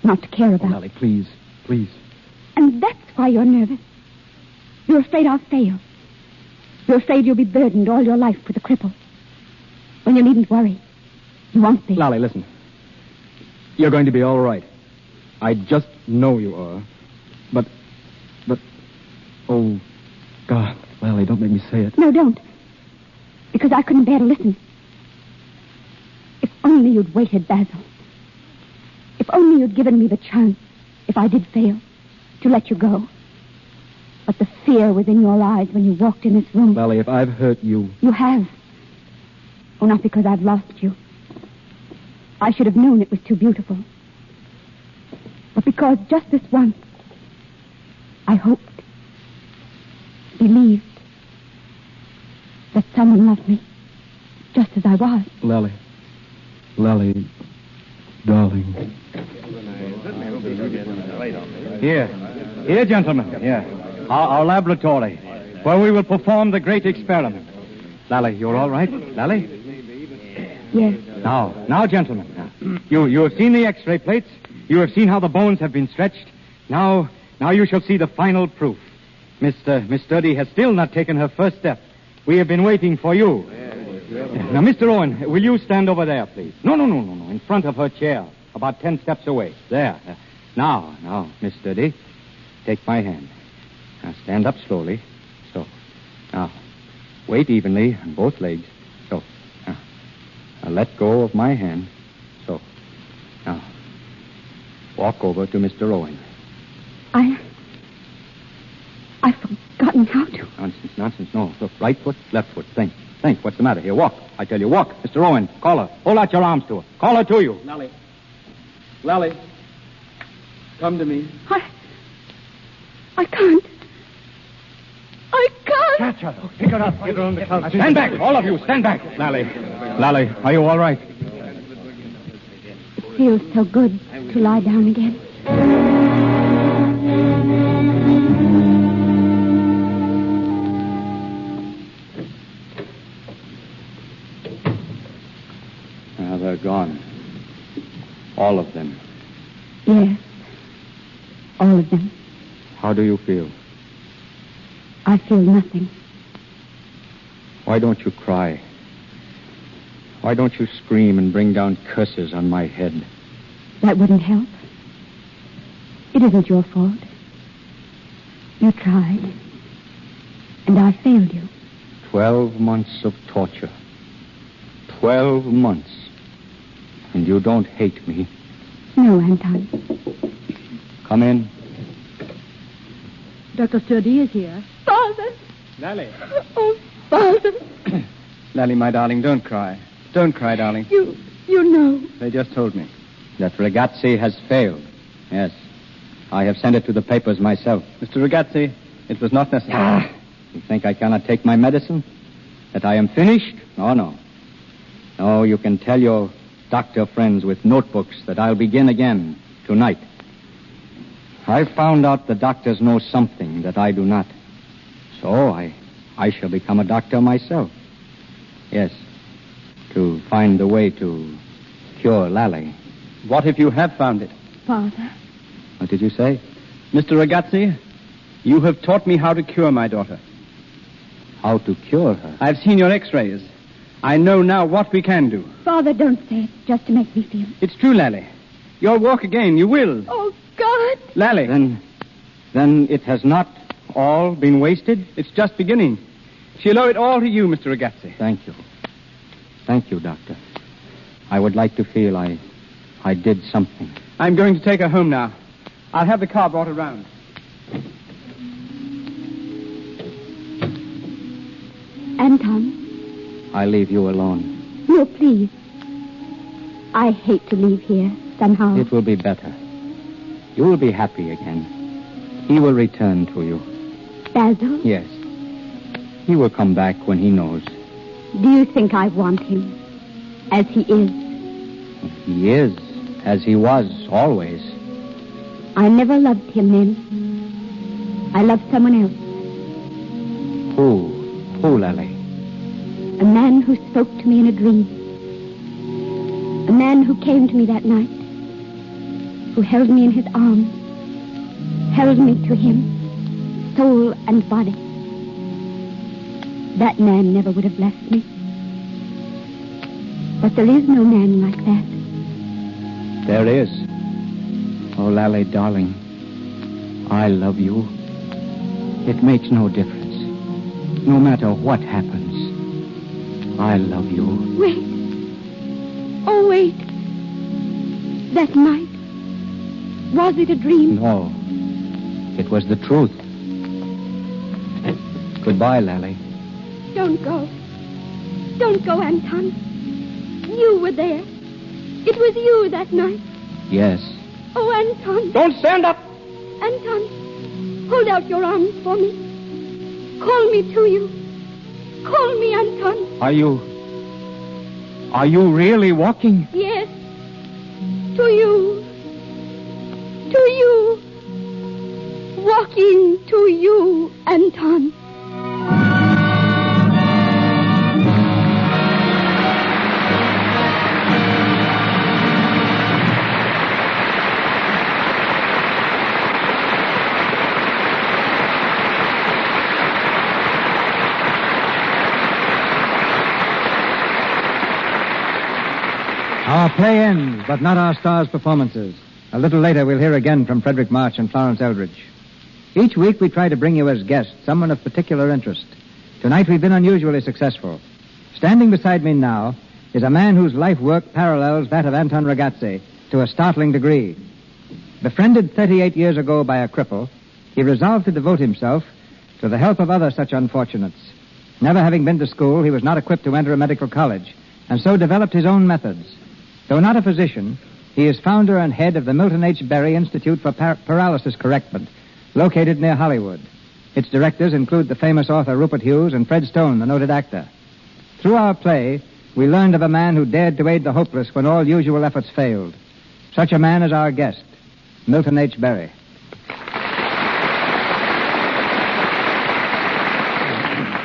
not to care about. Oh, Lally, please, please. And that's why you're nervous. You're afraid I'll fail. You're afraid you'll be burdened all your life with a cripple. Well, you needn't worry. You won't be. Lally, listen. You're going to be all right. I just know you are. But, oh, God, Lally, don't make me say it. No, don't. Because I couldn't bear to listen. If only you'd waited, Basil. If only you'd given me the chance, if I did fail, to let you go. But the fear was in your eyes when you walked in this room. Lally, if I've hurt you... You have. Oh, not because I've lost you. I should have known it was too beautiful. But because just this once, I hoped, believed, that someone loved me, just as I was. Lally, darling. Here, gentlemen, here. Our laboratory, where we will perform the great experiment. Lally, you're all right? Lally? Yes. Now, gentlemen, you have seen the X-ray plates. You have seen how the bones have been stretched. Now you shall see the final proof. Miss Sturdy has still not taken her first step. We have been waiting for you. Now, Mr. Owen, will you stand over there, please? No. In front of her chair, about 10 steps away. There. Now, Miss Sturdy, take my hand. Now, stand up slowly. So. Now, weight evenly on both legs. So. Now, let go of my hand. So. Now, walk over to Mr. Owen. I've forgotten how to. Nonsense. No. Look, right foot, left foot. Think. What's the matter? Here, walk. I tell you, walk. Mr. Owen, call her. Hold out your arms to her. Call her to you. Lally. Come to me. I can't. Catch her. Pick her up. Get her on the couch. Stand back. All of you, stand back. Lally, are you all right? It feels so good to lie down again. All of them. Yes. All of them. How do you feel? I feel nothing. Why don't you cry? Why don't you scream and bring down curses on my head? That wouldn't help. It isn't your fault. You tried. And I failed you. 12 months of torture. 12 months. And you don't hate me. No, Anton. Come in. Dr. Sturdy is here. Father! Lally. Oh, Father! Lally, my darling, don't cry. Don't cry, darling. You know. They just told me. That Ragazzi has failed. Yes. I have sent it to the papers myself. Mr. Ragazzi, it was not necessary. You think I cannot take my medicine? That I am finished? Oh, no. No, you can tell your doctor friends with notebooks that I'll begin again tonight. I found out the doctors know something that I do not. So I shall become a doctor myself. Yes. To find the way to cure Lally. What if you have found it? Father. What did you say? Mr. Ragazzi, you have taught me how to cure my daughter. How to cure her? I've seen your x-rays. I know now what we can do. Father, don't say it just to make me feel. It's true, Lally. You'll walk again. You will. Oh, God. Lally. Then it has not all been wasted? It's just beginning. She'll owe it all to you, Mr. Ragazzi. Thank you. Thank you, Doctor. I would like to feel I did something. I'm going to take her home now. I'll have the car brought around. Anton. I leave you alone. No, please. I hate to leave here, somehow. It will be better. You will be happy again. He will return to you. Basil? Yes. He will come back when he knows. Do you think I want him as he is? He is, as he was, always. I never loved him then. I loved someone else. Who, Lally? A man who spoke to me in a dream. A man who came to me that night. Who held me in his arms. Held me to him, soul and body. That man never would have left me. But there is no man like that. There is. Oh, Lally, darling, I love you. It makes no difference. No matter what happens, I love you. Wait. Oh, wait. That night, was it a dream? No. It was the truth. Goodbye, Lally. Don't go. Don't go, Anton. You were there. It was you that night. Yes. Oh, Anton. Don't stand up. Anton, hold out your arms for me. Call me to you. Call me, Anton. Are you really walking? Yes. To you. To you. Walking to you, Anton. Our play ends, but not our stars' performances. A little later, we'll hear again from Frederick March and Florence Eldridge. Each week, we try to bring you as guests someone of particular interest. Tonight, we've been unusually successful. Standing beside me now is a man whose life work parallels that of Anton Ragazzi to a startling degree. Befriended 38 years ago by a cripple, he resolved to devote himself to the help of other such unfortunates. Never having been to school, he was not equipped to enter a medical college, and so developed his own methods. Though not a physician, he is founder and head of the Milton H. Berry Institute for Paralysis Correctment, located near Hollywood. Its directors include the famous author Rupert Hughes and Fred Stone, the noted actor. Through our play, we learned of a man who dared to aid the hopeless when all usual efforts failed. Such a man is our guest, Milton H. Berry.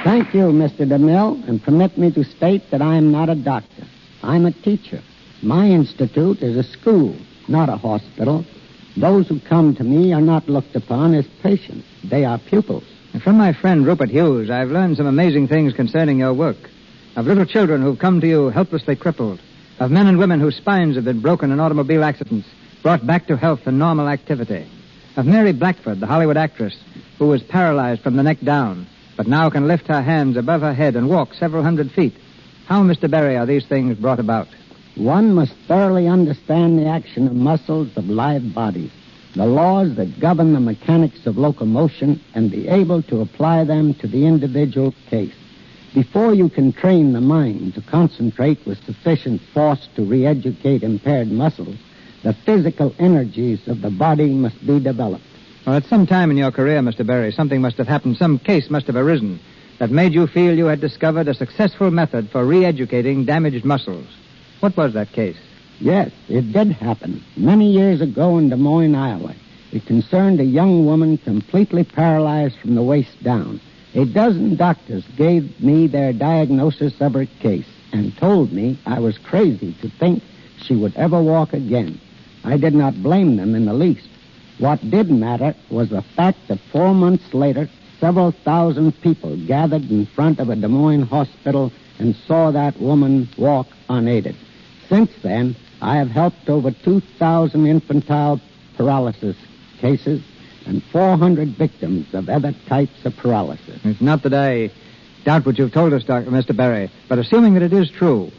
Thank you, Mr. DeMille, and permit me to state that I am not a doctor. I'm a teacher. My institute is a school, not a hospital. Those who come to me are not looked upon as patients. They are pupils. And from my friend Rupert Hughes, I've learned some amazing things concerning your work. Of little children who've come to you helplessly crippled. Of men and women whose spines have been broken in automobile accidents, brought back to health and normal activity. Of Mary Blackford, the Hollywood actress, who was paralyzed from the neck down, but now can lift her hands above her head and walk several hundred feet. How, Mr. Berry, are these things brought about? One must thoroughly understand the action of muscles of live bodies, the laws that govern the mechanics of locomotion, and be able to apply them to the individual case. Before you can train the mind to concentrate with sufficient force to re-educate impaired muscles, the physical energies of the body must be developed. Well, at some time in your career, Mr. Berry, something must have happened, some case must have arisen that made you feel you had discovered a successful method for re-educating damaged muscles. What was that case? Yes, it did happen. Many years ago in Des Moines, Iowa. It concerned a young woman completely paralyzed from the waist down. A dozen doctors gave me their diagnosis of her case and told me I was crazy to think she would ever walk again. I did not blame them in the least. What did matter was the fact that 4 months later, several thousand people gathered in front of a Des Moines hospital and saw that woman walk unaided. Since then, I have helped over 2,000 infantile paralysis cases and 400 victims of other types of paralysis. It's not that I doubt what you've told us, Mr. Berry, but assuming that it is true,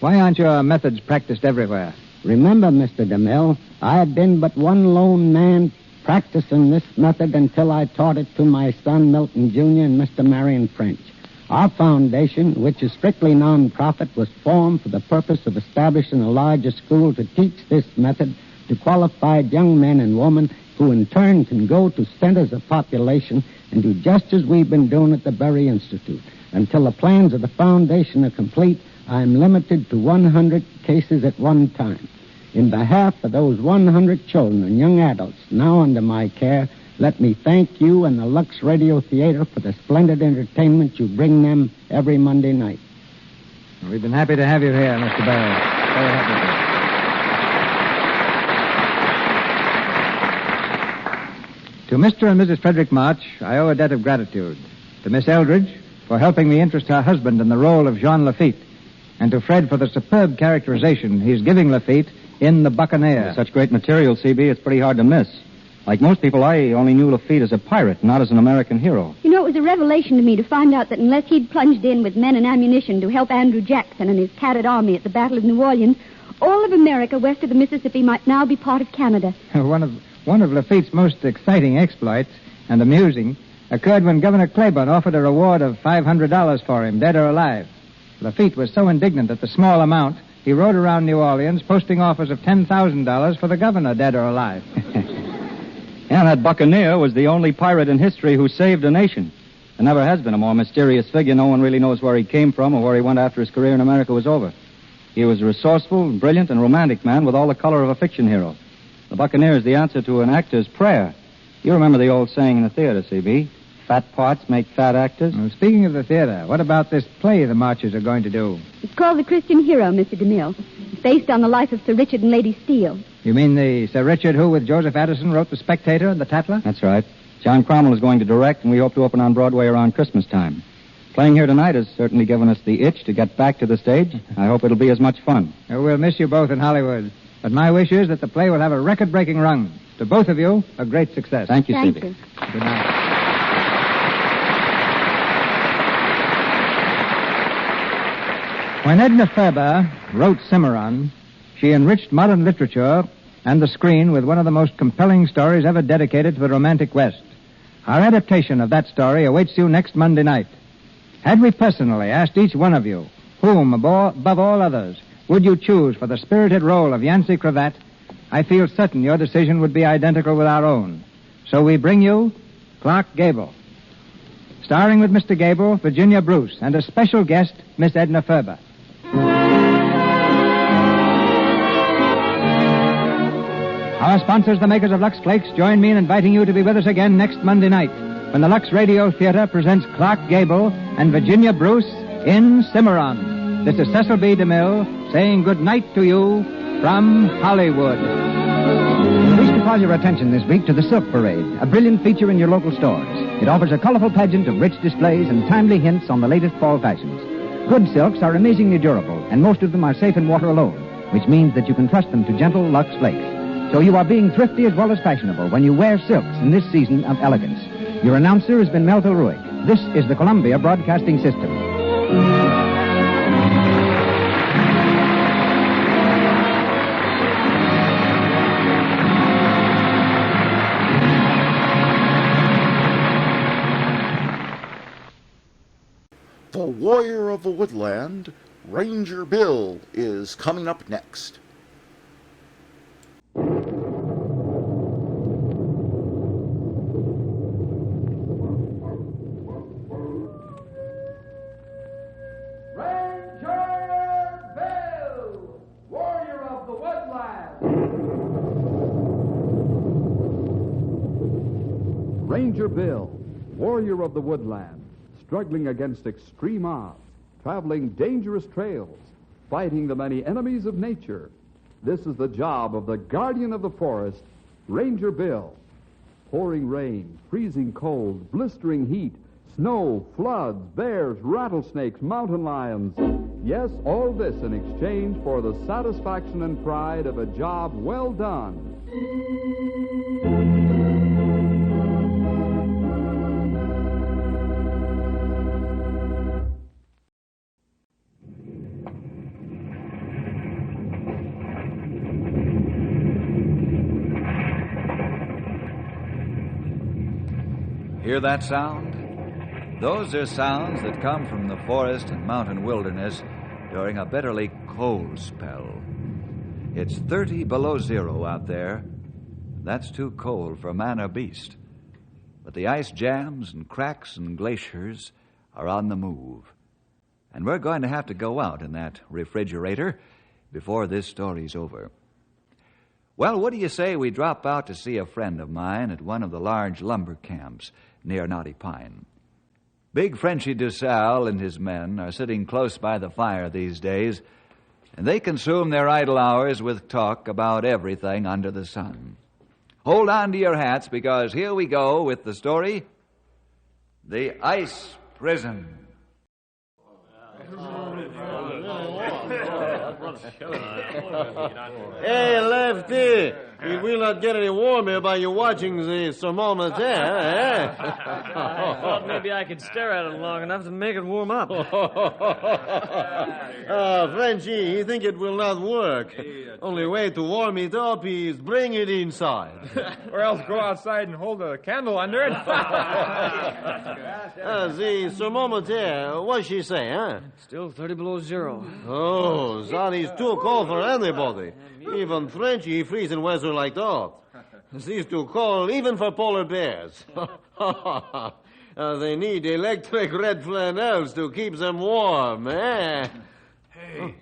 why aren't your methods practiced everywhere? Remember, Mr. DeMille, I had been but one lone man practicing this method until I taught it to my son, Milton Jr., and Mr. Marion French. Our foundation, which is strictly non-profit, was formed for the purpose of establishing a larger school to teach this method to qualified young men and women who in turn can go to centers of population and do just as we've been doing at the Berry Institute. Until the plans of the foundation are complete, I am limited to 100 cases at one time. In behalf of those 100 children and young adults now under my care, let me thank you and the Lux Radio Theater for the splendid entertainment you bring them every Monday night. We've been happy to have you here, Mr. Berry. Very happy. To Mr. and Mrs. Frederick March, I owe a debt of gratitude. To Miss Eldridge for helping me interest her husband in the role of Jean Lafitte, and to Fred for the superb characterization he's giving Lafitte in The Buccaneer. Such great material, CB, it's pretty hard to miss. Like most people, I only knew Lafitte as a pirate, not as an American hero. You know, it was a revelation to me to find out that unless he'd plunged in with men and ammunition to help Andrew Jackson and his tattered army at the Battle of New Orleans, all of America west of the Mississippi might now be part of Canada. One of Lafitte's most exciting exploits and amusing occurred when Governor Claiborne offered a reward of $500 for him, dead or alive. Lafitte was so indignant at the small amount, he rode around New Orleans posting offers of $10,000 for the governor, dead or alive. And that Buccaneer was the only pirate in history who saved a nation. There never has been a more mysterious figure. No one really knows where he came from or where he went after his career in America was over. He was a resourceful, brilliant, and romantic man with all the color of a fiction hero. The Buccaneer is the answer to an actor's prayer. You remember the old saying in the theater, C.B.? Fat parts make fat actors. Well, speaking of the theater, what about this play the Marches are going to do? It's called The Christian Hero, Mr. DeMille. It's based on the life of Sir Richard and Lady Steele. You mean the Sir Richard who, with Joseph Addison, wrote The Spectator and The Tatler? That's right. John Cromwell is going to direct, and we hope to open on Broadway around Christmas time. Playing here tonight has certainly given us the itch to get back to the stage. I hope it'll be as much fun. We'll miss you both in Hollywood. But my wish is that the play will have a record-breaking run. To both of you, a great success. Thank you, Thank C.B. you. Good night. When Edna Ferber wrote Cimarron, she enriched modern literature and the screen with one of the most compelling stories ever dedicated to the romantic West. Our adaptation of that story awaits you next Monday night. Had we personally asked each one of you, whom, above all others, would you choose for the spirited role of Yancey Cravat, I feel certain your decision would be identical with our own. So we bring you Clark Gable. Starring with Mr. Gable, Virginia Bruce, and a special guest, Miss Edna Ferber. Our sponsors, the makers of Lux Flakes, join me in inviting you to be with us again next Monday night when the Lux Radio Theater presents Clark Gable and Virginia Bruce in Cimarron. this is Cecil B. DeMille saying good night to you from Hollywood. We wish to call your attention this week to the Silk Parade, a brilliant feature in your local stores. It offers a colorful pageant of rich displays and timely hints on the latest fall fashions. Good silks are amazingly durable, and most of them are safe in water alone, which means that you can trust them to gentle Lux Flakes. So you are being thrifty as well as fashionable when you wear silks in this season of elegance. Your announcer has been Melville Ruick. This is the Columbia Broadcasting System. The Warrior of the Woodland, Ranger Bill, is coming up next. Ranger Bill, warrior of the woodland, struggling against extreme odds, traveling dangerous trails, fighting the many enemies of nature. This is the job of the guardian of the forest, Ranger Bill. Pouring rain, freezing cold, blistering heat, snow, floods, bears, rattlesnakes, mountain lions. Yes, all this in exchange for the satisfaction and pride of a job well done. Hear that sound? Those are sounds that come from the forest and mountain wilderness during a bitterly cold spell. It's 30 below zero out there. That's too cold for man or beast. But the ice jams and cracks and glaciers are on the move. And we're going to have to go out in that refrigerator before this story's over. Well, what do you say we drop out to see a friend of mine at one of the large lumber camps near Knotty Pine? Big Frenchy DuSalle and his men are sitting close by the fire these days, and they consume their idle hours with talk about everything under the sun. Hold on to your hats, because here we go with the story, The Ice Prison. Hey, Lefty, it will not get any warmer by you watching the thermometer, eh? I thought maybe I could stare at it long enough to make it warm up. Frenchy, you think it will not work. Only way to warm it up is bring it inside. Or else go outside and hold a candle under it. The thermometer, what's she say, huh? Still 30 below zero. Oh, that is too cold for anybody. Even Frenchy freeze in weather like that. This is too cold even for polar bears. They need electric red flannels to keep them warm, eh? Hey.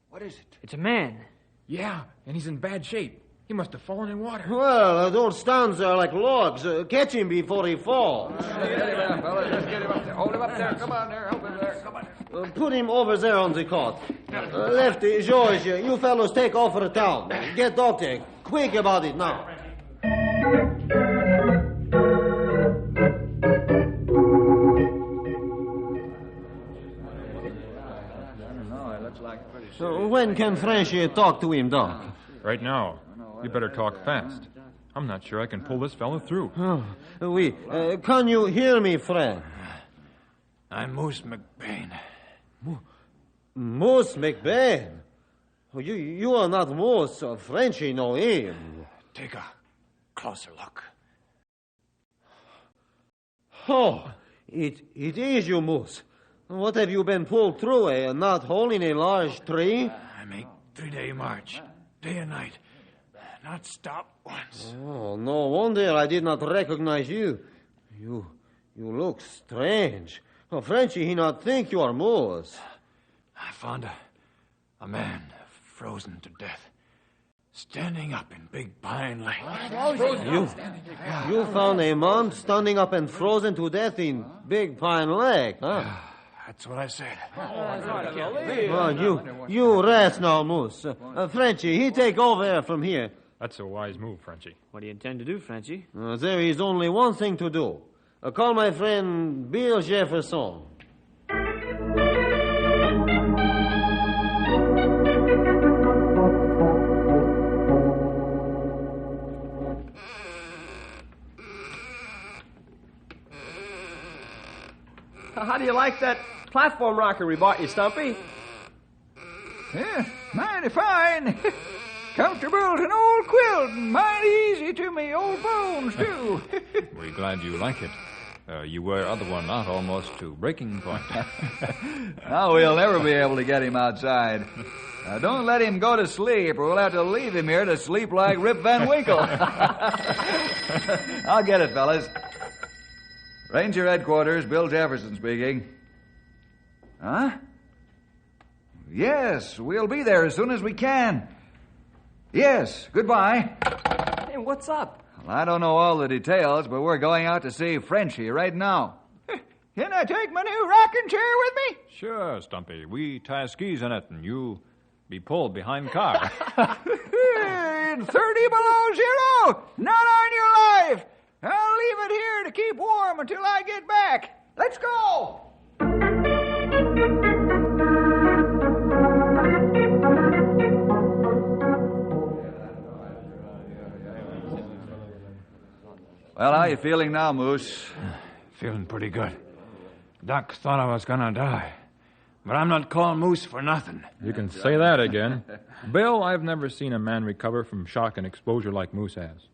What is it? It's a man. Yeah, and he's in bad shape. He must have fallen in water. Well, don't stand there like logs. Catch him before he falls. Let's get him up there. Hold him up there. Come on there. Help him there. Come on. Put him over there on the cot. Lefty, George, you fellows take off for town. Get doctor. Quick about it now. So when can Frenchy talk to him, Doc? Right now. You better talk fast. I'm not sure I can pull this fellow through. Oh, oui. Can you hear me, friend? I'm Moose McBain. Moose McBain? Oh, you are not Moose. Frenchy know him. Take a closer look. Oh, it is you, Moose. What have you been pulled through, a knot hole in a large tree? I make 3-day march, day and night. Not stop once. Oh, no wonder I did not recognize you. You look strange. Oh, Frenchy, he not think you are Moose. I found a man frozen to death, standing up in Big Pine Lake. You found a man standing up and frozen to death in Big Pine Lake, huh? That's what I said. Oh, you rest now, Moose. Frenchy, he take over from here. That's a wise move, Frenchy. What do you intend to do, Frenchy? There is only one thing to do. Call my friend Bill Jefferson. How do you like that platform rocker we bought you, Stumpy? Yeah, mighty fine. Comfortable as an old quilt and mighty easy to me old bones, too. We're glad you like it. You wear other one out almost to breaking point. Now we'll never be able to get him outside. Don't let him go to sleep, or we'll have to leave him here to sleep like Rip Van Winkle. I'll get it, fellas. Ranger Headquarters, Bill Jefferson speaking. Huh? Yes, we'll be there as soon as we can. Yes, goodbye. Hey, what's up? Well, I don't know all the details, but we're going out to see Frenchy right now. Can I take my new rocking chair with me? Sure, Stumpy. We tie skis in it, and you be pulled behind car. 30 below zero! Not on your life! I'll leave it here to keep warm until I get back. Let's go! Well, how are you feeling now, Moose? Feeling pretty good. Doc thought I was gonna die. But I'm not calling Moose for nothing. You can say that again. Bill, I've never seen a man recover from shock and exposure like Moose has.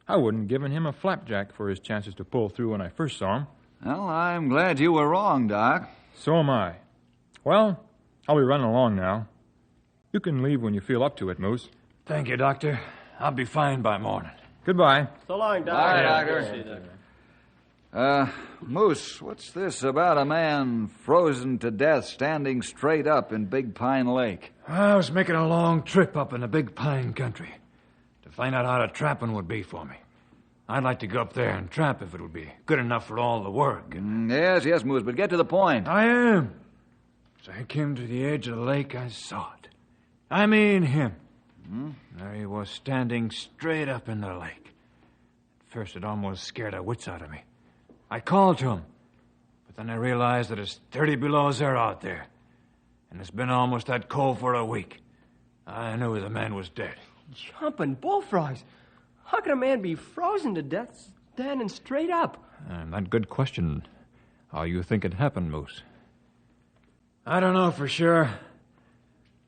I wouldn't have given him a flapjack for his chances to pull through when I first saw him. Well, I'm glad you were wrong, Doc. So am I. Well, I'll be running along now. You can leave when you feel up to it, Moose. Thank you, Doctor. I'll be fine by morning. Goodbye. So long, Doc. Bye, Doctor. Moose, what's this about a man frozen to death standing straight up in Big Pine Lake? I was making a long trip up in the Big Pine country to find out how the trapping would be for me. I'd like to go up there and trap if it would be good enough for all the work. Yes, Moose, but get to the point. I am. As I came to the edge of the lake, I saw it. I mean him. There he was, standing straight up in the lake. At first, it almost scared the wits out of me. I called to him, but then I realized that it's 30 below zero out there, and it's been almost that cold for a week. I knew the man was dead. Jumping bullfrogs. How can a man be frozen to death standing straight up? That good question. How you think it happened, Moose? I don't know for sure.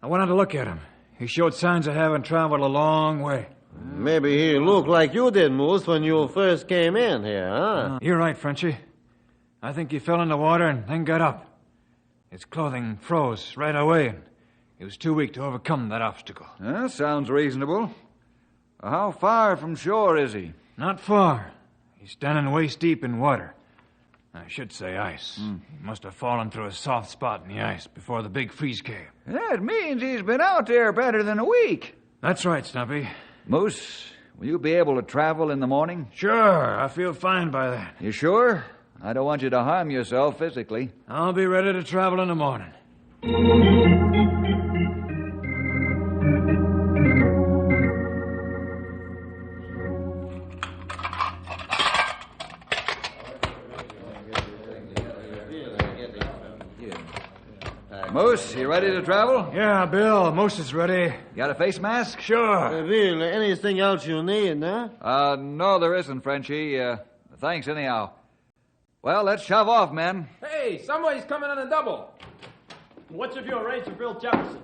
I went out to look at him. He showed signs of having traveled a long way. Maybe he looked like you did, Moose, when you first came in here, huh? You're right, Frenchy. I think he fell in the water and then got up. His clothing froze right away, and he was too weak to overcome that obstacle. Sounds reasonable. How far from shore is he? Not far. He's standing waist deep in water. I should say ice. He must have fallen through a soft spot in the ice before the big freeze came. That means he's been out there better than a week. That's right, Stumpy. Moose, will you be able to travel in the morning? Sure, I feel fine by then. You sure? I don't want you to harm yourself physically. I'll be ready to travel in the morning. Moose, you ready to travel? Yeah, Bill. Moose is ready. Got a face mask? Sure. Bill, anything else you need, huh? No, there isn't, Frenchy. Thanks anyhow. Well, let's shove off, men. Hey, somebody's coming on a double. What's of your Ranger Bill Jefferson?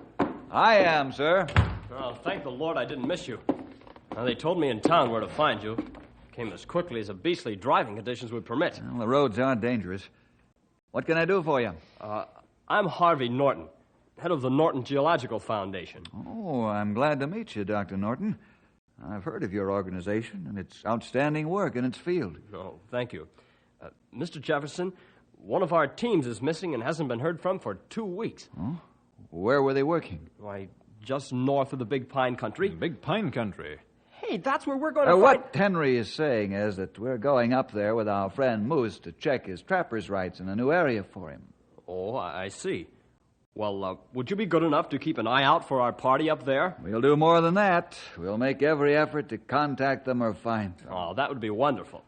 I am, sir. Oh, thank the Lord I didn't miss you. Now, they told me in town where to find you. Came as quickly as the beastly driving conditions would permit. Well, the roads aren't dangerous. What can I do for you? I'm Harvey Norton, head of the Norton Geological Foundation. Oh, I'm glad to meet you, Dr. Norton. I've heard of your organization and its outstanding work in its field. Oh, thank you. Mr. Jefferson, one of our teams is missing and hasn't been heard from for 2 weeks. Oh? Where were they working? Why, just north of the Big Pine Country. Big Pine Country? Hey, that's where we're going to What Henry is saying is that we're going up there with our friend Moose to check his trapper's rights in a new area for him. Oh, I see. Well, would you be good enough to keep an eye out for our party up there? We'll do more than that. We'll make every effort to contact them or find them. Oh, that would be wonderful.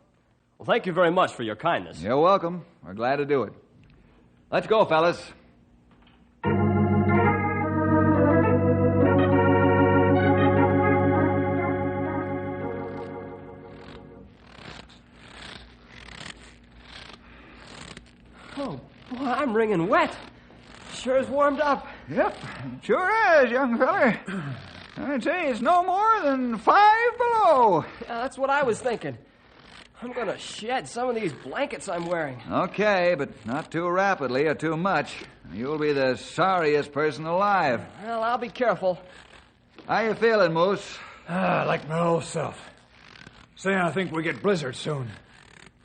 Well, thank you very much for your kindness. You're welcome. We're glad to do it. Let's go, fellas. Oh, boy, I'm wringing wet. Sure is warmed up. Yep, sure is, young feller. I'd say it's no more than 5 below. Yeah, that's what I was thinking. I'm going to shed some of these blankets I'm wearing. Okay, but not too rapidly or too much. You'll be the sorriest person alive. Well, I'll be careful. How you feeling, Moose? Like my old self. Say, I think we get blizzard soon.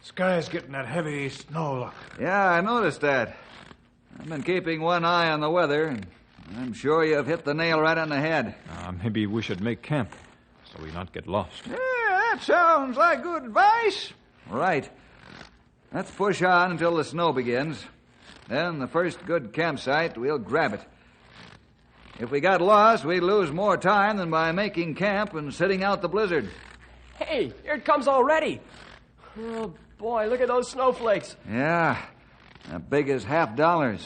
Sky's getting that heavy snow look. Yeah, I noticed that. I've been keeping one eye on the weather, and I'm sure you've hit the nail right on the head. Maybe we should make camp so we not get lost. Yeah, that sounds like good advice. Right. Let's push on until the snow begins. Then the first good campsite, we'll grab it. If we got lost, we'd lose more time than by making camp and sitting out the blizzard. Hey, here it comes already. Oh, boy, look at those snowflakes. Yeah, as big as $50.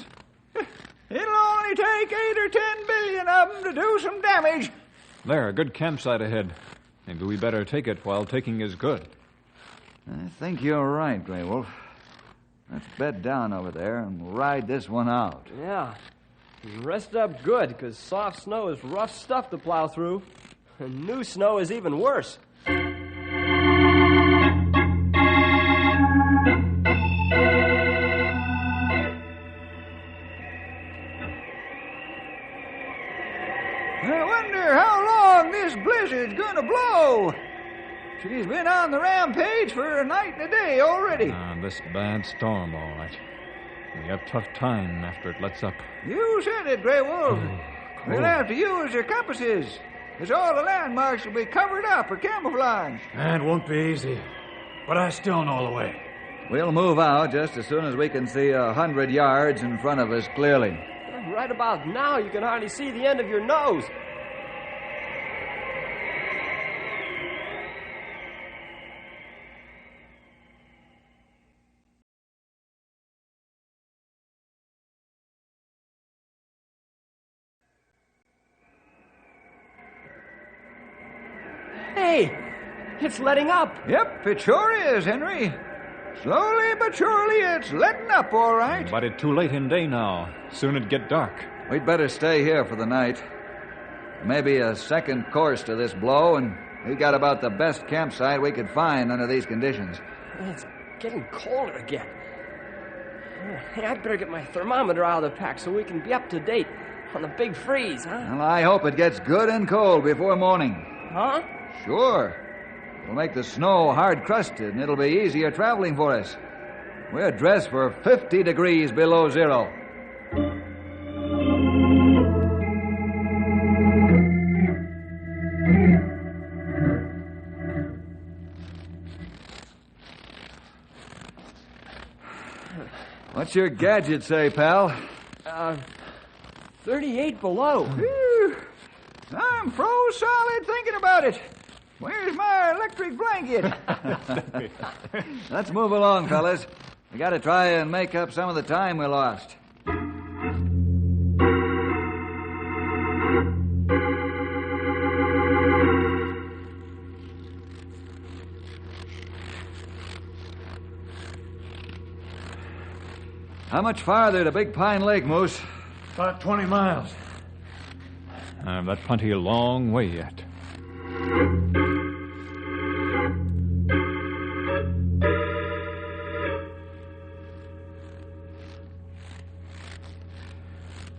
It'll only take 8 or 10 billion of them to do some damage. There, a good campsite ahead. Maybe we better take it while taking is good. I think you're right, Grey Wolf. Let's bed down over there and ride this one out. Yeah. And rest up good, because soft snow is rough stuff to plow through. And new snow is even worse. I wonder how long this blizzard's gonna blow. She's been on the rampage for a night and a day already. This bad storm, all right. We have tough time after it lets up. You said it, Grey Wolf. We'll have to use your compasses, because all the landmarks will be covered up or camouflaged. It won't be easy, but I still know the way. We'll move out just as soon as we can see 100 yards in front of us clearly. Right about now, you can hardly see the end of your nose. Hey, it's letting up. Yep, it sure is, Henry. Slowly but surely, it's letting up, all right. But it's too late in day now. Soon it'd get dark. We'd better stay here for the night. Maybe a second course to this blow, and we got about the best campsite we could find under these conditions. It's getting colder again. Hey, I'd better get my thermometer out of the pack so we can be up to date on the big freeze, huh? Well, I hope it gets good and cold before morning. Huh? Sure. It'll make the snow hard-crusted, and it'll be easier traveling for us. We're dressed for 50 degrees below zero. What's your gadget say, pal? 38 below. Whew. I'm froze solid thinking about it. Where's my electric blanket? Let's move along, fellas. We got to try and make up some of the time we lost. How much farther to Big Pine Lake, Moose? About 20 miles. That's plenty a long way yet.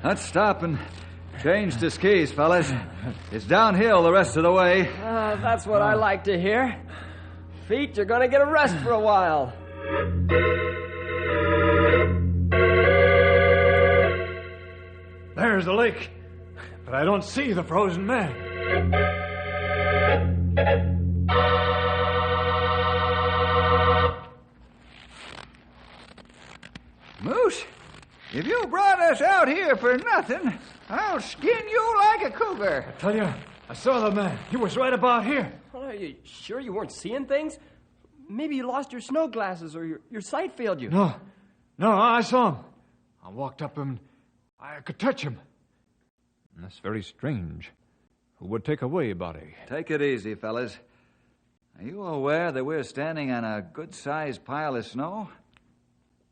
Let's stop and change to skis, fellas. It's downhill the rest of the way. That's what I like to hear. Feet, you're going to get a rest for a while. There's the lake, but I don't see the frozen man. Moose, if you us out here for nothing, I'll skin you like a cougar. I tell you, I saw the man. He was right about here. Well, are you sure you weren't seeing things? Maybe you lost your snow glasses or your sight failed you. No, I saw him. I walked up him. I could touch him. And that's very strange. Who would take away a body? Take it easy, fellas. Are you aware that we're standing on a good-sized pile of snow?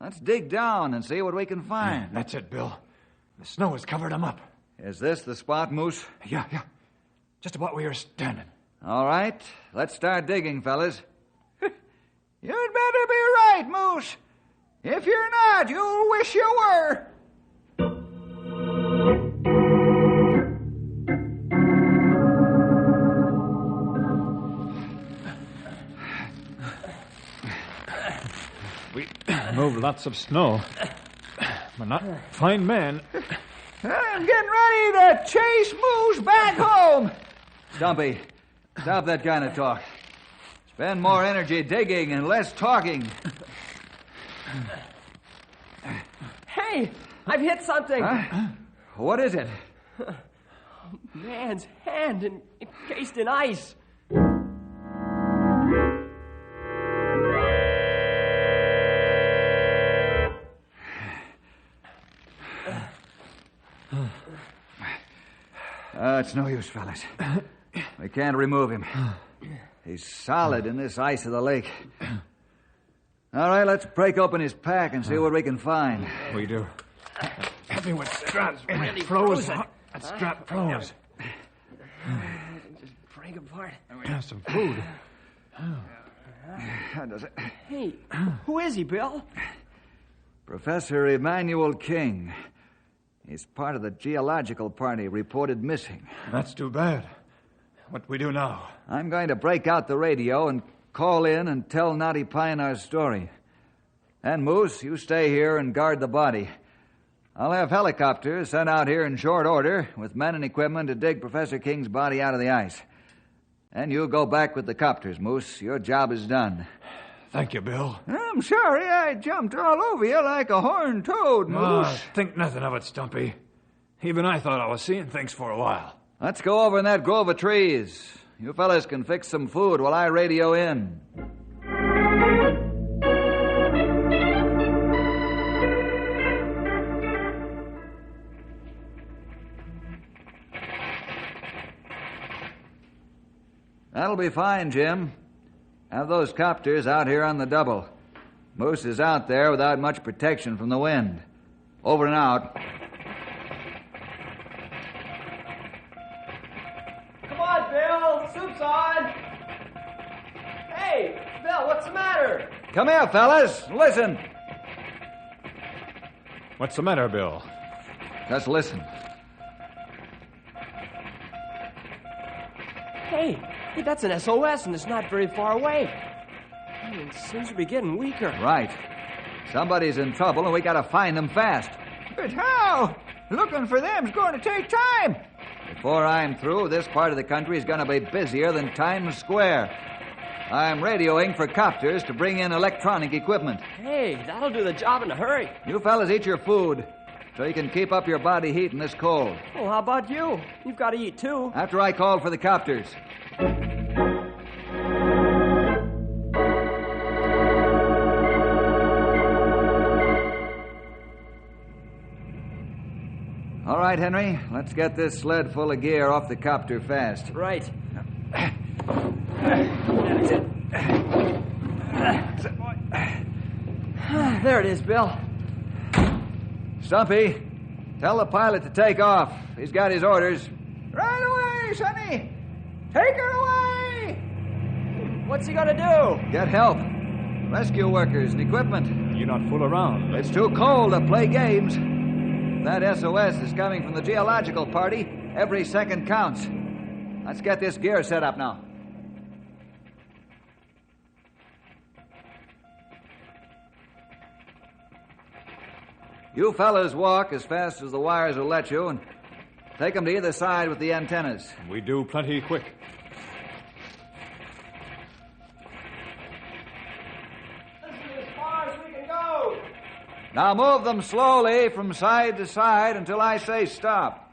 Let's dig down and see what we can find. That's it, Bill. The snow has covered him up. Is this the spot, Moose? Yeah. Just about where you're standing. All right. Let's start digging, fellas. You'd better be right, Moose. If you're not, you'll wish you were. We moved lots of snow, but not find man. I'm getting ready to chase Moose back home. Stumpy, stop that kind of talk. Spend more energy digging and less talking. Hey, I've hit something. Huh? What is it? Man's hand encased in ice. It's no use, fellas. We can't remove him. He's solid in this ice of the lake. All right, let's break open his pack and see what we can find. We do. Heavy with straps. Really Froze. frozen. That strap froze. Just break apart. We have some food. How does it? Hey, who is he, Bill? Professor Emmanuel King. He's part of the geological party reported missing. That's too bad. What we do now? I'm going to break out the radio and call in and tell Knotty Pine our story. And Moose, you stay here and guard the body. I'll have helicopters sent out here in short order with men and equipment to dig Professor King's body out of the ice. And you go back with the copters, Moose. Your job is done. Thank you, Bill. I'm sorry I jumped all over you like a horned toad, Moose. Think nothing of it, Stumpy. Even I thought I was seeing things for a while. Let's go over in that grove of trees. You fellas can fix some food while I radio in. That'll be fine, Jim. Have those copters out here on the double. Moose is out there without much protection from the wind. Over and out. Come on, Bill. Soup's on. Hey, Bill, what's the matter? Come here, fellas. Listen. What's the matter, Bill? Just listen. Hey, that's an SOS, and it's not very far away. It seems to be getting weaker. Right. Somebody's in trouble, and we gotta find them fast. But how? Looking for them's going to take time. Before I'm through, this part of the country is gonna be busier than Times Square. I'm radioing for copters to bring in electronic equipment. Hey, that'll do the job in a hurry. You fellas eat your food so you can keep up your body heat in this cold. Well, how about you? You've got to eat, too. After I call for the copters. All right, Henry, let's get this sled full of gear off the copter fast. Right. There it is, Bill. Stumpy, tell the pilot to take off. He's got his orders. Right away, Sonny. Take her away. What's he gonna do? Get help. Rescue workers and equipment. You not fool around. It's too cold to play games. That SOS is coming from the geological party. Every second counts. Let's get this gear set up now. You fellas walk as fast as the wires will let you and take them to either side with the antennas. We do plenty quick. This is as far as we can go. Now move them slowly from side to side until I say stop.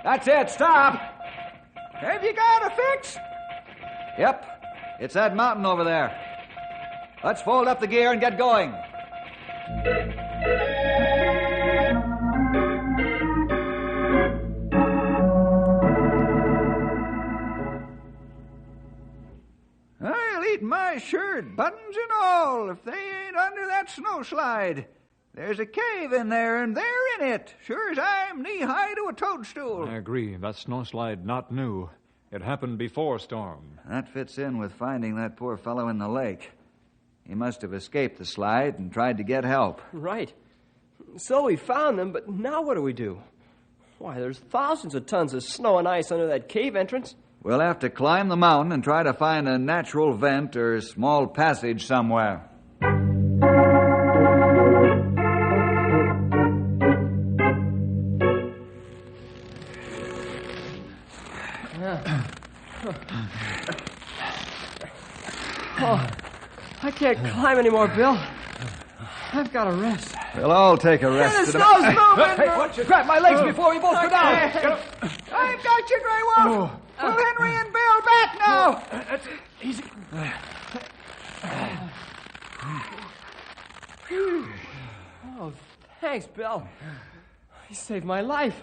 That's it. Stop. Have you got a fix? Yep. It's that mountain over there. Let's fold up the gear and get going. I'll eat my shirt, buttons and all, if they ain't under that snowslide. There's a cave in there, and they're in it, sure as I'm knee-high to a toadstool. I agree. That snowslide not new. It happened before storm. That fits in with finding that poor fellow in the lake. He must have escaped the slide and tried to get help. Right. So we found them, but now what do we do? Why, there's thousands of tons of snow and ice under that cave entrance. We'll have to climb the mountain and try to find a natural vent or small passage somewhere. Oh, I can't climb anymore, Bill. I've got to rest. We'll all take a rest. Hey, the snow's moving! Hey, watch it. Grab my legs before we both go down. I've got you, Grey Wolf. Pull Henry and Bill back now. That's it. Easy. Oh, thanks, Bill. You saved my life.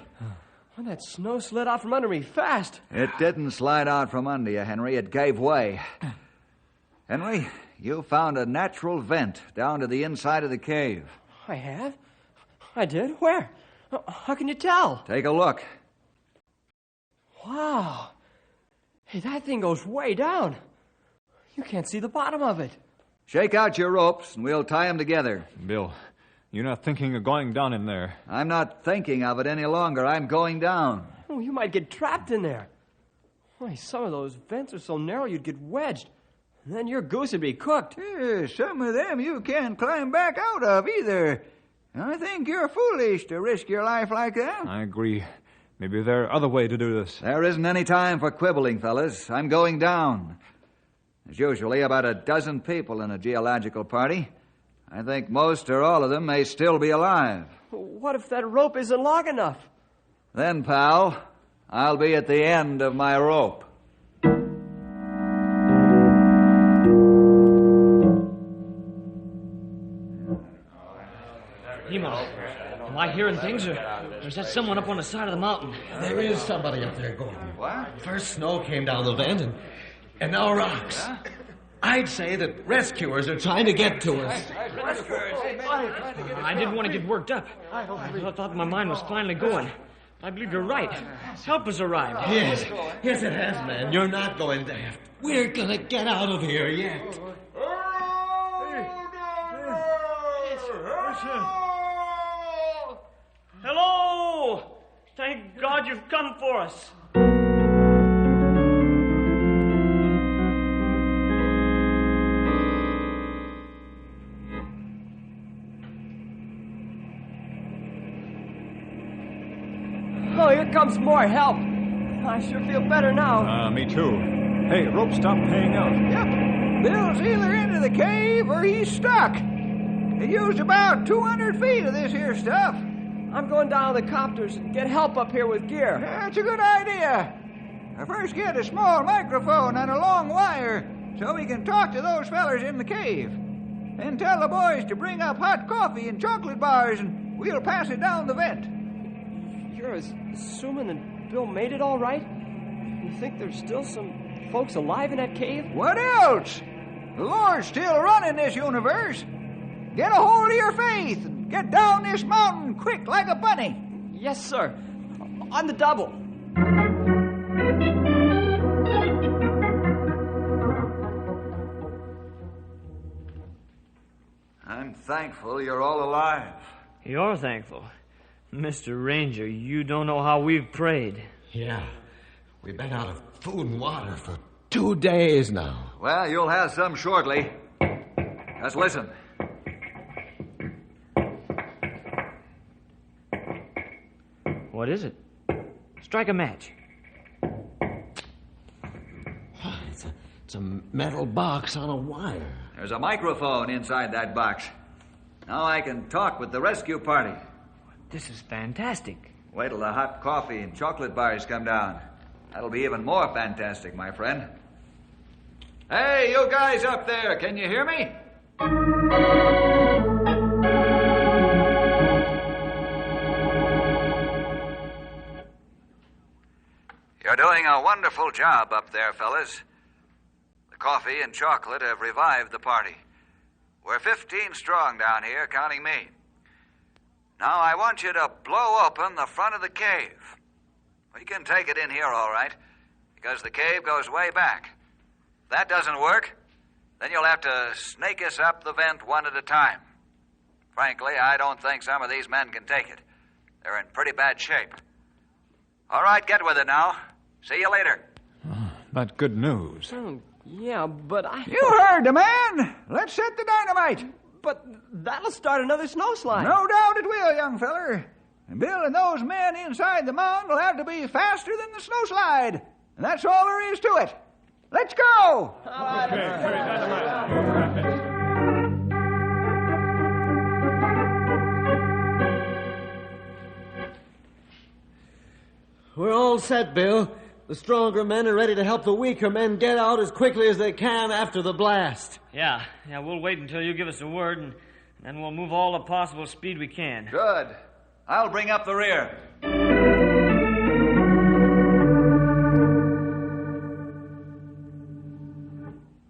When that snow slid out from under me fast. It didn't slide out from under you, Henry. It gave way. Henry, you found a natural vent down to the inside of the cave. I have? I did? Where? How can you tell? Take a look. Wow. Hey, that thing goes way down. You can't see the bottom of it. Shake out your ropes and we'll tie them together. Bill, you're not thinking of going down in there. I'm not thinking of it any longer. I'm going down. Oh, you might get trapped in there. Why, some of those vents are so narrow you'd get wedged. And then your goose would be cooked. Some of them you can't climb back out of either. I think you're foolish to risk your life like that. I agree. Maybe there are other ways to do this. There isn't any time for quibbling, fellas. I'm going down. There's usually about a dozen people in a geological party. I think most or all of them may still be alive. What if that rope isn't long enough? Then, pal, I'll be at the end of my rope. Emo, am I hearing things, or is that someone up on the side of the mountain? There is somebody up there, Gordon. What? First snow came down the vent, and now rocks. Huh? I'd say that rescuers are trying to get to us. I didn't want to get worked up. I thought my mind was finally going. I believe you're right. Help has arrived. Yes, it has, man. You're not going daft. We're gonna get out of here yet. Hello! Thank God you've come for us. Oh, here comes more help. I sure feel better now. Me too. Hey, rope stopped hanging out. Yep. Bill's either into the cave or he's stuck. He used about 200 feet of this here stuff. I'm going down to the copters and get help up here with gear. That's a good idea. First get a small microphone and a long wire so we can talk to those fellers in the cave. Then tell the boys to bring up hot coffee and chocolate bars and we'll pass it down the vent. You're assuming that Bill made it all right? You think there's still some folks alive in that cave? What else? The Lord's still running this universe. Get a hold of your faith and get down this mountain quick like a bunny. Yes, sir. On the double. I'm thankful you're all alive. You're thankful. Mr. Ranger, you don't know how we've prayed. Yeah. We've been out of food and water for 2 days now. Well, you'll have some shortly. Just listen. What is it? Strike a match. It's a metal box on a wire. There's a microphone inside that box. Now I can talk with the rescue party. This is fantastic. Wait till the hot coffee and chocolate bars come down. That'll be even more fantastic, my friend. Hey, you guys up there, can you hear me? You're doing a wonderful job up there, fellas. The coffee and chocolate have revived the party. We're 15 strong down here, counting me. Now I want you to blow open the front of the cave. We can take it in here all right, because the cave goes way back. If that doesn't work, then you'll have to snake us up the vent one at a time. Frankly, I don't think some of these men can take it. They're in pretty bad shape. All right, get with it now. See you later. But good news. Yeah, but You heard the man. Let's set the dynamite. But that'll start another snowslide. No doubt it will, young feller. And Bill and those men inside the mound will have to be faster than the snowslide. And that's all there is to it. Let's go! We're all set, Bill. The stronger men are ready to help the weaker men get out as quickly as they can after the blast. Yeah, we'll wait until you give us a word, and then we'll move all the possible speed we can. Good. I'll bring up the rear.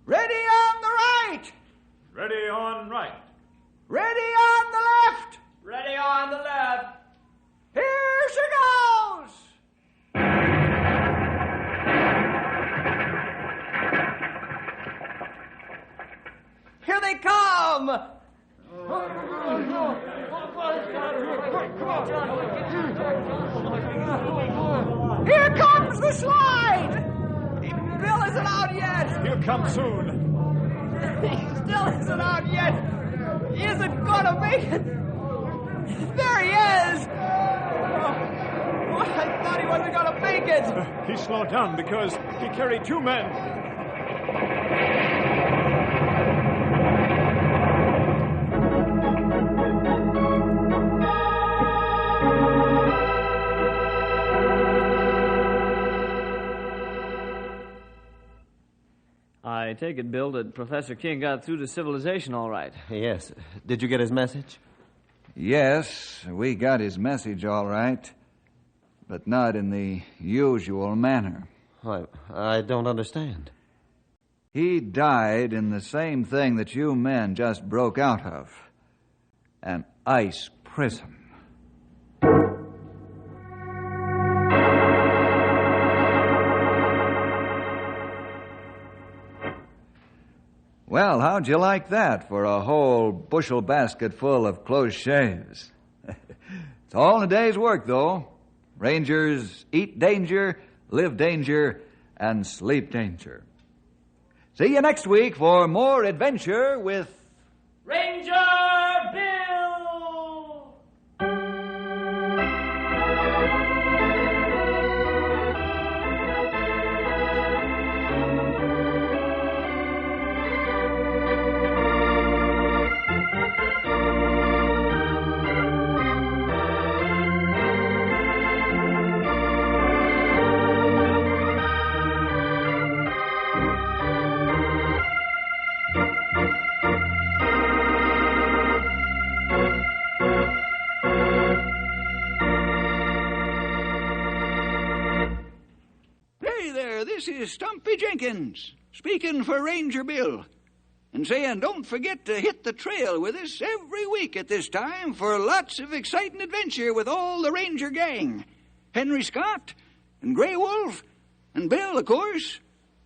Ready on the right! Ready on right. Ready on the left! Ready on the left. Here she goes! Here they come! Here comes the slide! Bill isn't out yet! He'll come soon. He still isn't out yet! He isn't gonna make it! There he is! Oh, I thought he wasn't gonna make it! He slowed down because he carried two men. I take it, Bill, that Professor King got through to civilization all right. Yes. Did you get his message? Yes, we got his message all right, but not in the usual manner. I don't understand. He died in the same thing that you men just broke out of. An ice prison. Well, how'd you like that for a whole bushel basket full of close shaves? It's all in a day's work, though. Rangers eat danger, live danger, and sleep danger. See you next week for more adventure with Ranger Bill! This is Stumpy Jenkins, speaking for Ranger Bill, and saying don't forget to hit the trail with us every week at this time for lots of exciting adventure with all the Ranger gang. Henry Scott, and Grey Wolf, and Bill, of course,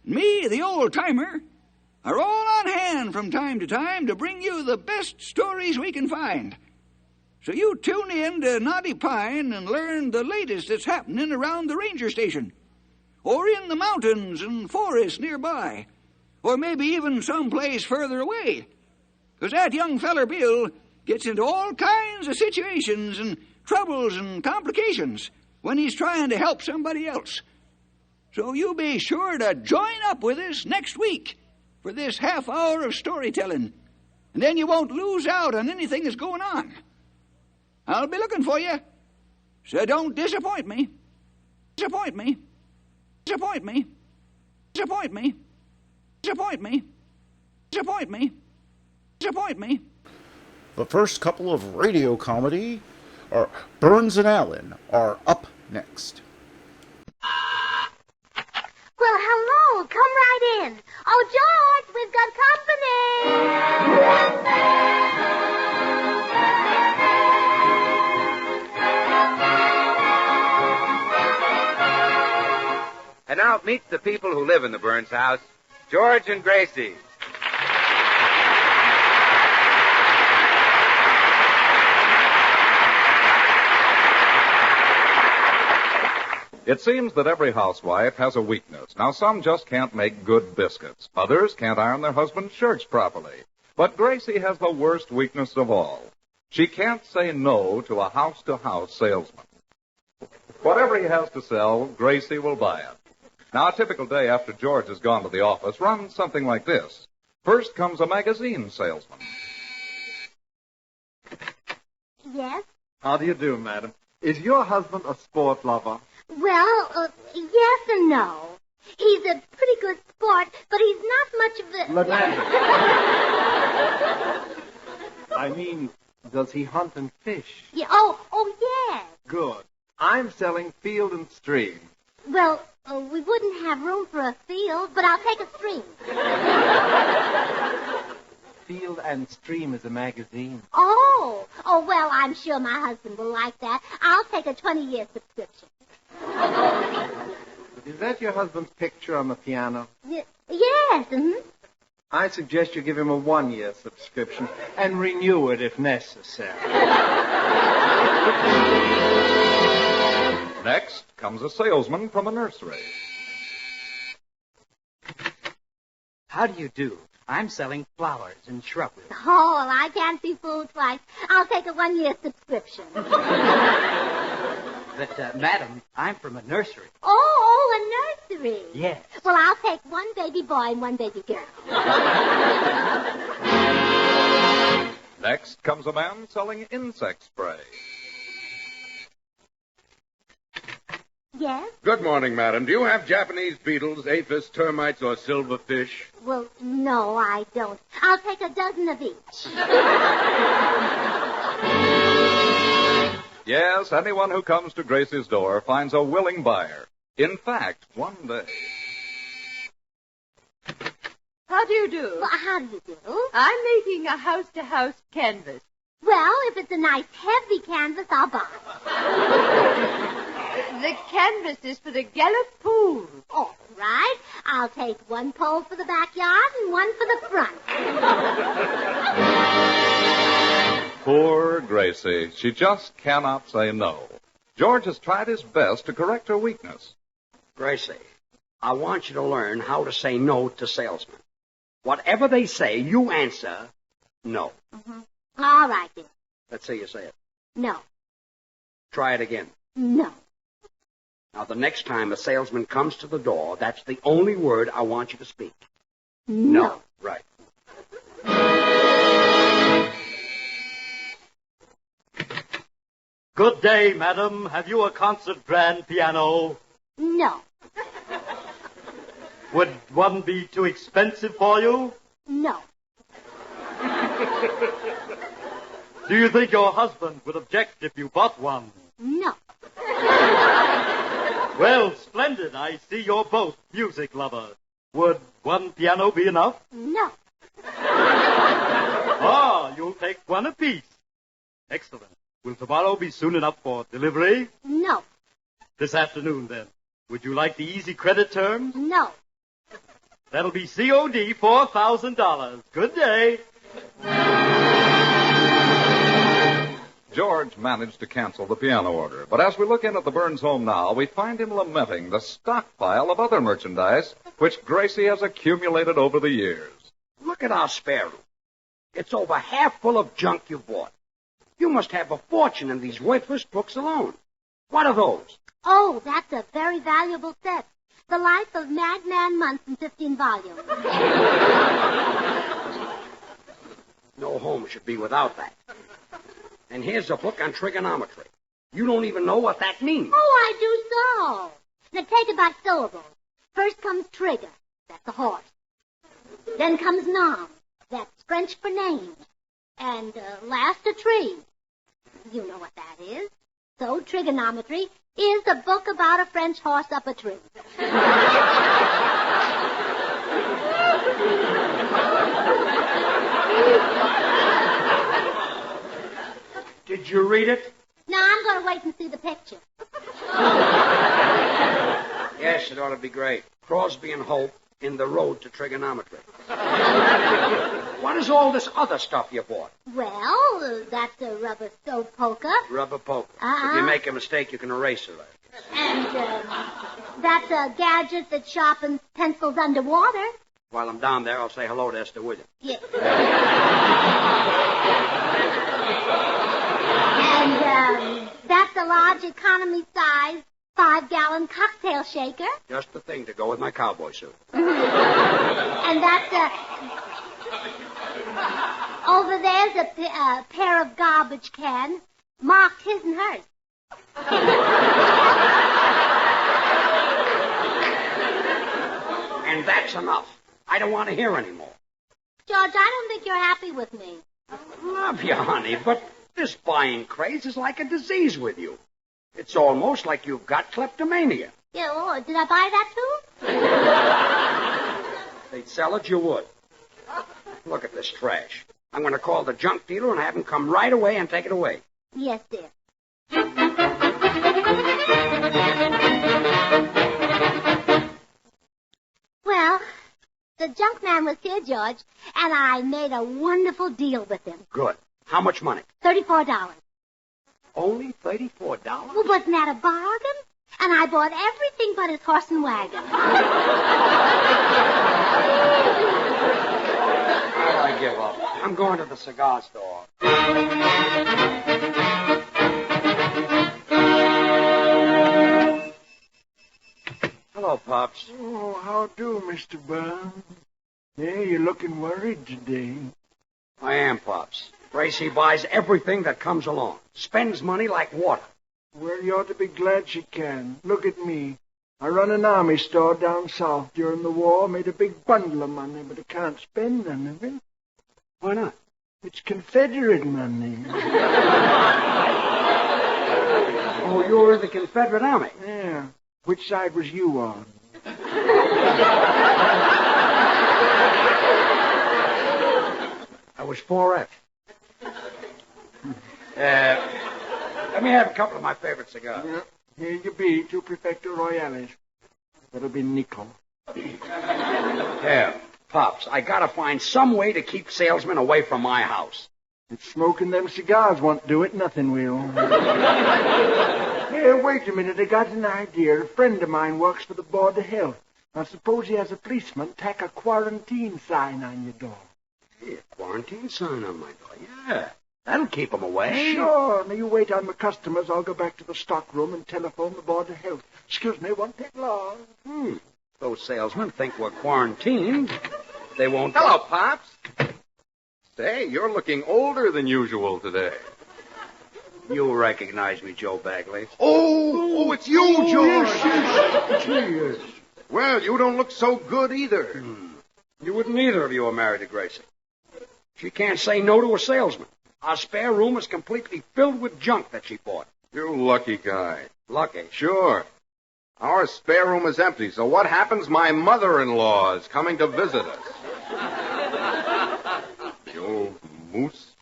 and me, the old-timer, are all on hand from time to time to bring you the best stories we can find. So you tune in to Knotty Pine and learn the latest that's happening around the ranger station, or in the mountains and forests nearby, or maybe even someplace further away. 'Cause that young feller Bill gets into all kinds of situations and troubles and complications when he's trying to help somebody else. So you be sure to join up with us next week for this half hour of storytelling. And then you won't lose out on anything that's going on. I'll be looking for you. So don't disappoint me. Disappoint me. Disappoint me. Disappoint me. Disappoint me. Disappoint me. Disappoint me. The first couple of radio comedy, or Burns and Allen, are up next. Well, hello. Come right in. Oh, George, we've got company. And now meet the people who live in the Burns house, George and Gracie. It seems that every housewife has a weakness. Now, some just can't make good biscuits. Others can't iron their husband's shirts properly. But Gracie has the worst weakness of all. She can't say no to a house-to-house salesman. Whatever he has to sell, Gracie will buy it. Now, a typical day after George has gone to the office runs something like this. First comes a magazine salesman. Yes? How do you do, madam? Is your husband a sport lover? Well, yes and no. He's a pretty good sport, but he's not much of a... I mean, does he hunt and fish? Yeah, oh, yes. Good. I'm selling Field and Stream. Well, we wouldn't have room for a field, but I'll take a stream. Field and Stream is a magazine. Oh, well, I'm sure my husband will like that. I'll take a 20-year subscription. Is that your husband's picture on the piano? Yes, mm-hmm. I suggest you give him a 1-year subscription and renew it if necessary. Next comes a salesman from a nursery. How do you do? I'm selling flowers and shrubbery. Oh, well, I can't be fooled twice. I'll take a 1-year subscription. But, madam, I'm from a nursery. Oh, a nursery. Yes. Well, I'll take one baby boy and one baby girl. Next comes a man selling insect spray. Yes? Good morning, madam. Do you have Japanese beetles, aphis, termites, or silverfish? Well, no, I don't. I'll take a dozen of each. Yes, anyone who comes to Gracie's door finds a willing buyer. In fact, one day... How do you do? Well, how do you do? I'm making a house-to-house canvas. Well, if it's a nice, heavy canvas, I'll buy it. The canvas is for the Gallup pool. All right. I'll take one pole for the backyard and one for the front. Poor Gracie. She just cannot say no. George has tried his best to correct her weakness. Gracie, I want you to learn how to say no to salesmen. Whatever they say, you answer no. Mm-hmm. All right, then. Let's see you say it. No. Try it again. No. Now, the next time a salesman comes to the door, that's the only word I want you to speak. No. Right. Good day, madam. Have you a concert grand piano? No. Would one be too expensive for you? No. Do you think your husband would object if you bought one? No. Well, splendid. I see you're both music lovers. Would one piano be enough? No. Ah, you'll take one apiece. Excellent. Will tomorrow be soon enough for delivery? No. This afternoon, then. Would you like the easy credit terms? No. That'll be COD $4,000. Good day. George managed to cancel the piano order, but as we look in at the Burns home now, we find him lamenting the stockpile of other merchandise which Gracie has accumulated over the years. Look at our spare room. It's over half full of junk you bought. You must have a fortune in these worthless books alone. What are those? Oh, that's a very valuable set. The Life of Madman Munson, 15 volumes. No home should be without that. And here's a book on trigonometry. You don't even know what that means. Oh, I do so. Now take it by syllables. First comes trigger. That's a horse. Then comes nom. That's French for name. And last a tree. You know what that is. So trigonometry is a book about a French horse up a tree. Did you read it? Now I'm going to wait and see the picture. Yes, it ought to be great. Crosby and Hope in The Road to Trigonometry. What is all this other stuff you bought? Well, that's a rubber stove poker. Rubber poker. If you make a mistake, you can erase it. And that's a gadget that sharpens pencils underwater. While I'm down there, I'll say hello to Esther Williams. Yeah. And that's a large economy size 5-gallon cocktail shaker. Just the thing to go with my cowboy suit. And that's over there's a pair of garbage cans marked his and hers. And that's enough. I don't want to hear any more. George, I don't think you're happy with me. Love you, honey, but this buying craze is like a disease with you. It's almost like you've got kleptomania. Yeah, well, did I buy that too? They'd sell it, you would. Look at this trash. I'm going to call the junk dealer and have him come right away and take it away. Yes, dear. Well, the junk man was here, George, and I made a wonderful deal with him. Good. How much money? $34. Only $34? Well, wasn't that a bargain? And I bought everything but his horse and wagon. I give up. I'm going to the cigar store. Hello, Pops. Oh, how do, Mr. Burns? Yeah, you're looking worried today. I am, Pops. Gracie buys everything that comes along. Spends money like water. Well, you ought to be glad she can. Look at me. I run an army store down south during the war, made a big bundle of money, but I can't spend none of it. Why not? It's Confederate money. Oh, you're in the Confederate Army? Yeah. Which side was you on? I was 4F. Let me have a couple of my favorite cigars. Yeah. Here you be, 2 Perfecto Royales. That'll be nickel. Yeah, Pops, I gotta find some way to keep salesmen away from my house. If smoking them cigars won't do it, nothing will. Here, wait a minute. I got an idea. A friend of mine works for the Board of Health. Now, suppose he has a policeman tack a quarantine sign on your door. Yeah, quarantine sign on my door. Yeah, that'll keep them away. Sure. Now, you wait on the customers. I'll go back to the stock room and telephone the Board of Health. Excuse me, won't take long. Those salesmen think we're quarantined. They won't... Hello, Pops. Say, you're looking older than usual today. You recognize me, Joe Bagley. Oh, it's you, George. Yes. Well, you don't look so good either. You wouldn't either if you were married to Gracie. She can't say no to a salesman. Our spare room is completely filled with junk that she bought. You lucky guy. Lucky? Sure. Our spare room is empty, so what happens? My mother-in-law is coming to visit us. You old moose.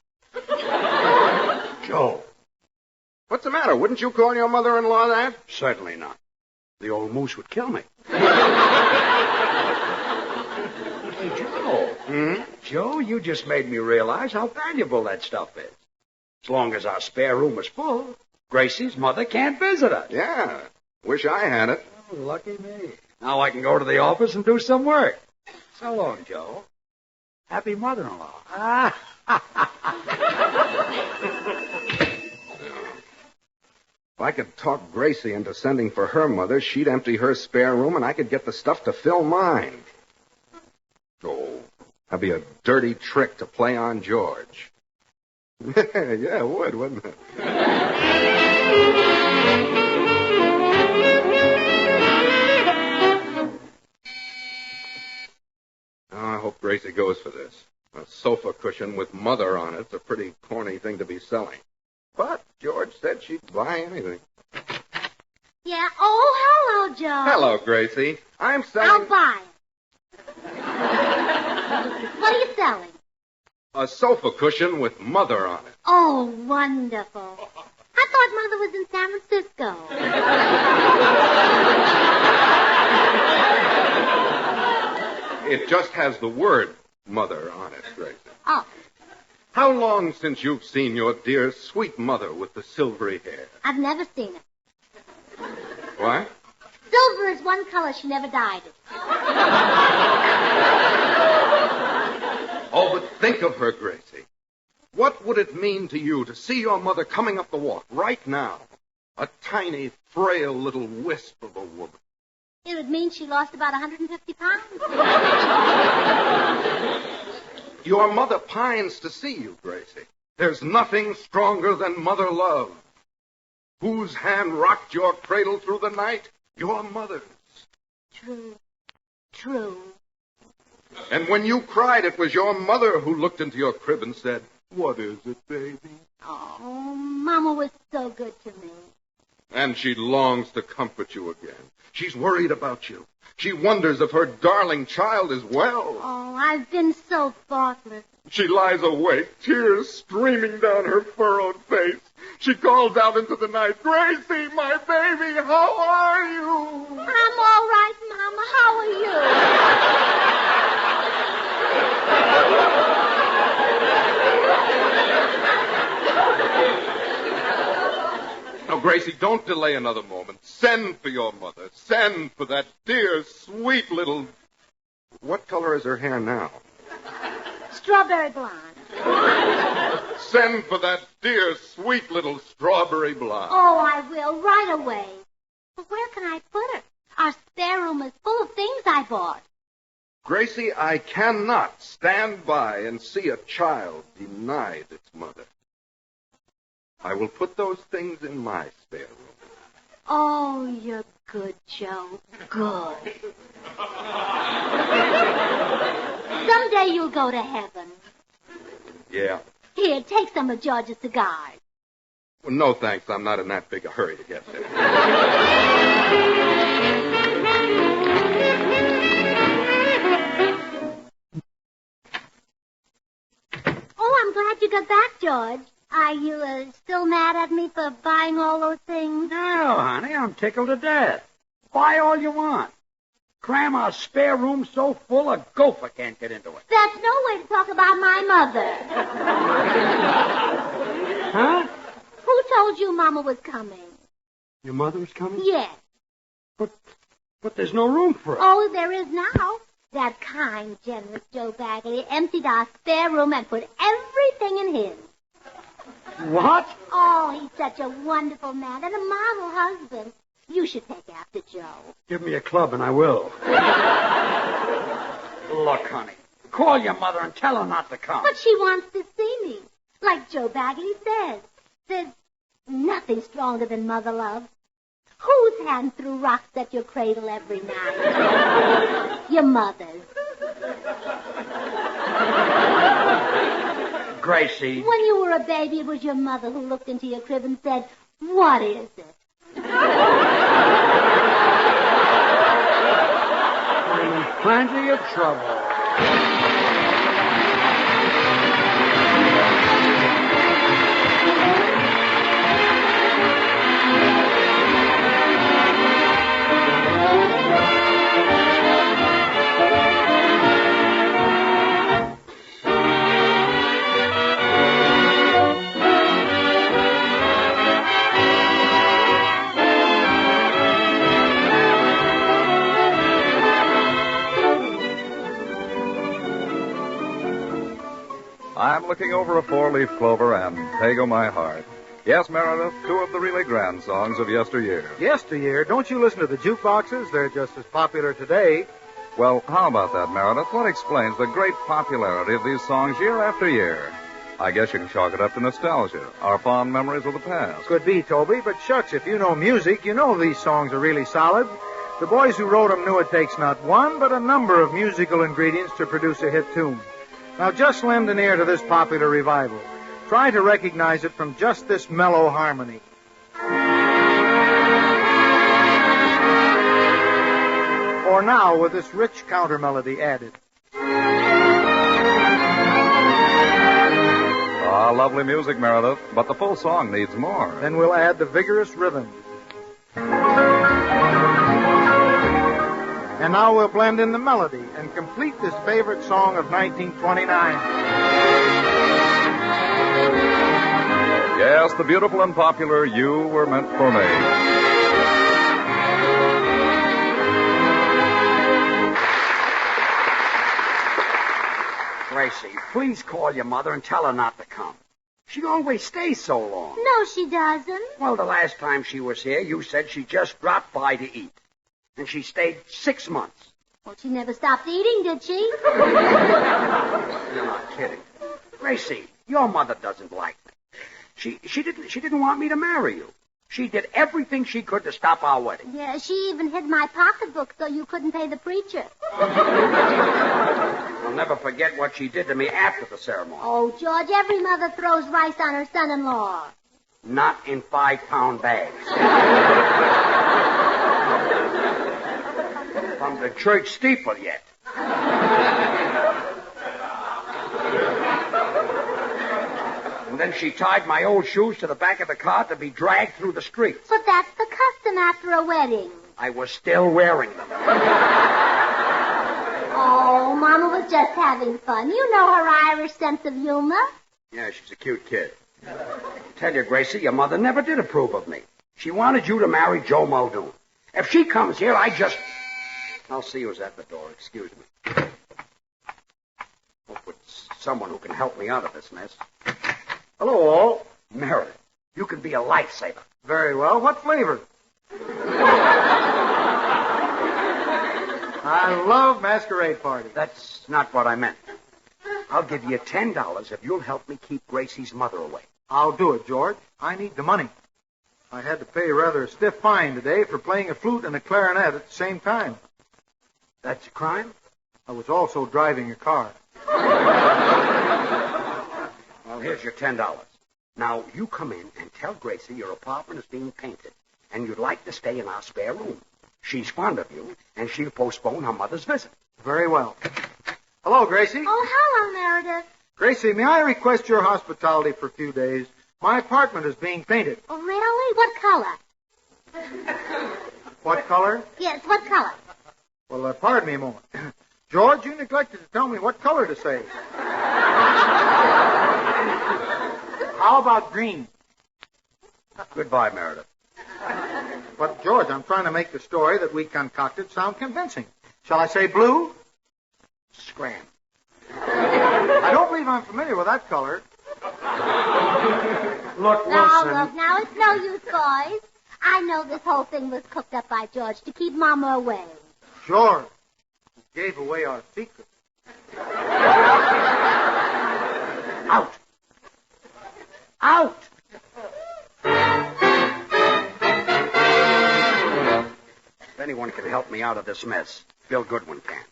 Joe. What's the matter? Wouldn't you call your mother-in-law that? Certainly not. The old moose would kill me. Hey, Joe. Joe, you just made me realize how valuable that stuff is. As long as our spare room is full, Gracie's mother can't visit us. Yeah. Wish I had it. Oh, lucky me. Now I can go to the office and do some work. So long, Joe. Happy mother-in-law. If I could talk Gracie into sending for her mother, she'd empty her spare room and I could get the stuff to fill mine. Oh, that'd be a dirty trick to play on George. Yeah, it would, wouldn't it? I hope Gracie goes for this. A sofa cushion with mother on it's a pretty corny thing to be selling. But George said she'd buy anything. Yeah, oh, hello, Joe. Hello, Gracie. I'm selling... I'll buy it. What are you selling? A sofa cushion with mother on it. Oh, wonderful. I thought Mother was in San Francisco. It just has the word mother on it, Gracie. Oh. How long since you've seen your dear, sweet mother with the silvery hair? I've never seen it. What? Silver is one color. She never dyed it. Oh, but think of her, Gracie. What would it mean to you to see your mother coming up the walk right now? A tiny, frail little wisp of a woman. It would mean she lost about 150 pounds. Your mother pines to see you, Gracie. There's nothing stronger than mother love. Whose hand rocked your cradle through the night? Your mother's. True. True. And when you cried, it was your mother who looked into your crib and said, "What is it, baby?" Oh, Mama was so good to me. And she longs to comfort you again. She's worried about you. She wonders if her darling child is well. Oh, I've been so thoughtless. She lies awake, tears streaming down her furrowed face. She calls out into the night, "Gracie, my baby, how are you?" I'm all right, Mama. How are you? Now, Gracie, don't delay another moment. Send for your mother. Send for that dear, sweet little... What color is her hair now? Strawberry blonde. Send for that dear, sweet little strawberry blonde. Oh, I will, right away. But where can I put her? Our spare room is full of things I bought. Gracie, I cannot stand by and see a child denied its mother. I will put those things in my spare room. Oh, you're good, Joe. Good. Someday you'll go to heaven. Yeah. Here, take some of George's cigars. Well, no, thanks. I'm not in that big a hurry to get there. Oh, I'm glad you got back, George. Are you still mad at me for buying all those things? No, honey, I'm tickled to death. Buy all you want. Cram our spare room so full a gopher can't get into it. That's no way to talk about my mother. Huh? Who told you Mama was coming? Your mother's coming? Yes. But there's no room for her. Oh, there is now. That kind, generous Joe Bagley emptied our spare room and put everything in his. What? Oh, he's such a wonderful man and a model husband. You should take after Joe. Give me a club and I will. Look, honey, call your mother and tell her not to come. But she wants to see me. Like Joe Bagley says. There's nothing stronger than mother love. Whose hand threw rocks at your cradle every night? Your mother's. Gracie. When you were a baby, it was your mother who looked into your crib and said, "What is it?" I'm in plenty of trouble. I'm looking over a four-leaf clover, and Pago, my heart, Yes, Meredith, two of the really grand songs of yesteryear. Yesteryear? Don't you listen to the jukeboxes? They're just as popular today. Well, how about that, Meredith? What explains the great popularity of these songs year after year? I guess you can chalk it up to nostalgia, our fond memories of the past. Could be, Toby, but shucks, if you know music, you know these songs are really solid. The boys who wrote them knew it takes not one, but a number of musical ingredients to produce a hit tune. Now just lend an ear to this popular revival. Try to recognize it from just this mellow harmony. Or now with this rich counter melody added. Ah, lovely music, Meredith, but the full song needs more. Then we'll add the vigorous rhythm. And now we'll blend in the melody and complete this favorite song of 1929. Yes, the beautiful and popular You Were Meant for Me. Gracie, please call your mother and tell her not to come. She always stays so long. No, she doesn't. Well, the last time she was here, you said she just dropped by to eat. And she stayed 6 months. Well, she never stopped eating, did she? You're not kidding. Gracie, your mother doesn't like me. She didn't want me to marry you. She did everything she could to stop our wedding. Yeah, she even hid my pocketbook so you couldn't pay the preacher. I'll never forget what she did to me after the ceremony. Oh, George, every mother throws rice on her son-in-law. Not in 5-pound bags. From the church steeple yet. And then she tied my old shoes to the back of the car to be dragged through the streets. But that's the custom after a wedding. I was still wearing them. Oh, Mama was just having fun. You know her Irish sense of humor. Yeah, she's a cute kid. I tell you, Gracie, your mother never did approve of me. She wanted you to marry Joe Muldoon. If she comes here, I'll see who's at the door. Excuse me. Hope it's someone who can help me out of this mess. Hello, all. Meredith, you can be a lifesaver. Very well. What flavor? I love masquerade parties. That's not what I meant. I'll give you $10 if you'll help me keep Gracie's mother away. I'll do it, George. I need the money. I had to pay rather a stiff fine today for playing a flute and a clarinet at the same time. That's a crime? I was also driving a car. Well, here's your $10. Now, you come in and tell Gracie your apartment is being painted, and you'd like to stay in our spare room. She's fond of you, and she'll postpone her mother's visit. Very well. Hello, Gracie. Oh, hello, Meredith. Gracie, may I request your hospitality for a few days? My apartment is being painted. Oh, really? What color? What color? Yes, what color? Well, pardon me a moment. George, you neglected to tell me what color to say. How about green? Goodbye, Meredith. But, George, I'm trying to make the story that we concocted sound convincing. Shall I say blue? Scram. I don't believe I'm familiar with that color. Look, Wilson. Now, it's no use, boys. I know this whole thing was cooked up by George to keep Mama away. Sure. He gave away our secret. Out. Out. If anyone can help me out of this mess, Bill Goodwin can.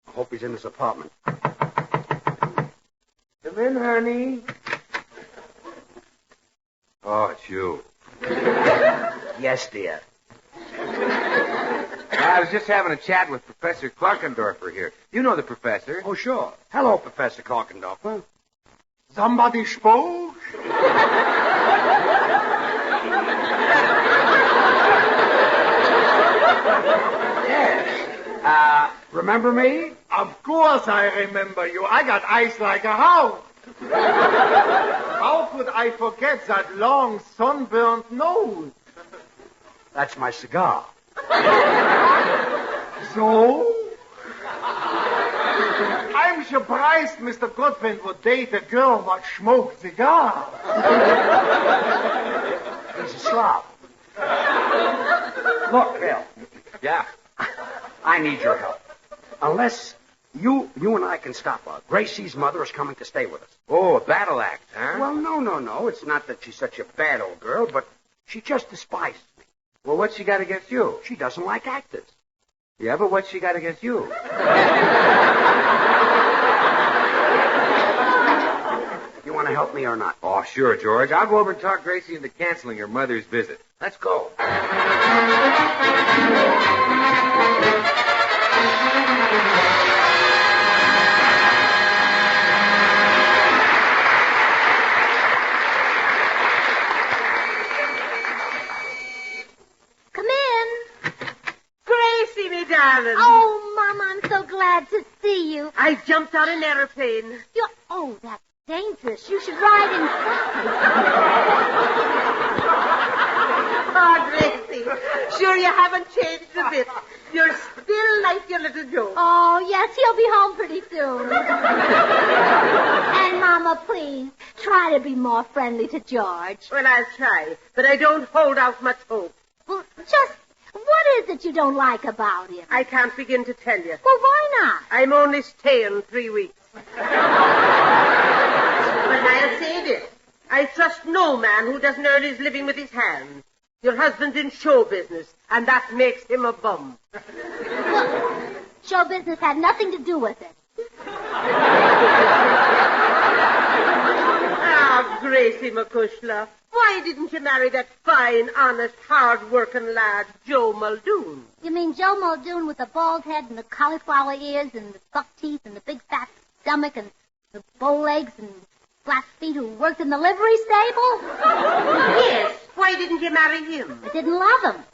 I hope he's in his apartment. Come in, honey. Oh, it's you. Yes, dear. I was just having a chat with Professor Clarkendorfer here. You know the professor. Oh, sure. Hello, Professor Clarkendorfer. Somebody spoke? Yes. Remember me? Of course I remember you. I got eyes like a house. How could I forget that long, sunburned nose? That's my cigar. So? I'm surprised Mr. Goodwin would date a girl that smokes cigars. He's a slob. Look, Bill. Yeah. I need your help. Unless you and I can stop her. Gracie's mother is coming to stay with us. Oh, a battle act, huh? Well, no. It's not that she's such a bad old girl, but she just despises me. Well, what's she got against you? She doesn't like actors. Yeah, but what's she got against you? You want to help me or not? Oh, sure, George. I'll go over and talk Gracie into canceling her mother's visit. Let's go. Come in. Gracie, me darling. Oh, Mama, I'm so glad to see you. I jumped on an aeroplane. Oh, that's dangerous. You should ride Oh, Gracie, sure you haven't changed a bit. You're still like your little Joe. Oh, yes, he'll be home pretty soon. And, Mama, please, try to be more friendly to George. Well, I'll try, but I don't hold out much hope. Well, just what is it you don't like about him? I can't begin to tell you. Well, why not? I'm only staying 3 weeks. But I'll say this. I trust no man who doesn't earn his living with his hands. Your husband's in show business, and that makes him a bum. Well, show business had nothing to do with it. Ah, Gracie McCushla, why didn't you marry that fine, honest, hard-working lad, Joe Muldoon? You mean Joe Muldoon with the bald head and the cauliflower ears and the buck teeth and the big fat stomach and the bow legs and flat feet who worked in the livery stable? Yes. Why didn't you marry him? I didn't love him.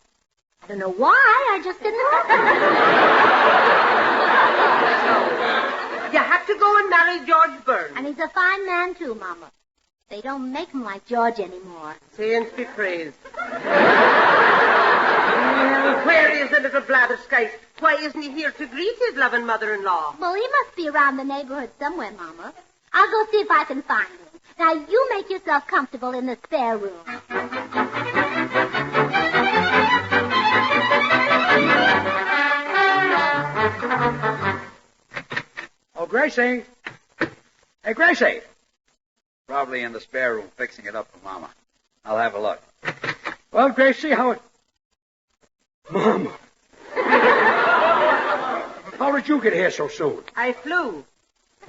I don't know why. I just didn't love him. You have to go and marry George Burns. And he's a fine man, too, Mama. They don't make him like George anymore. Saints be praised. Well, where is the little blatherskite? Why isn't he here to greet his loving mother-in-law? Well, he must be around the neighborhood somewhere, Mama. I'll go see if I can find him. Now, you make yourself comfortable in the spare room. Oh, Gracie. Hey, Gracie. Probably in the spare room fixing it up for Mama. I'll have a look. Well, Gracie, how... Mama. How did you get here so soon? I flew.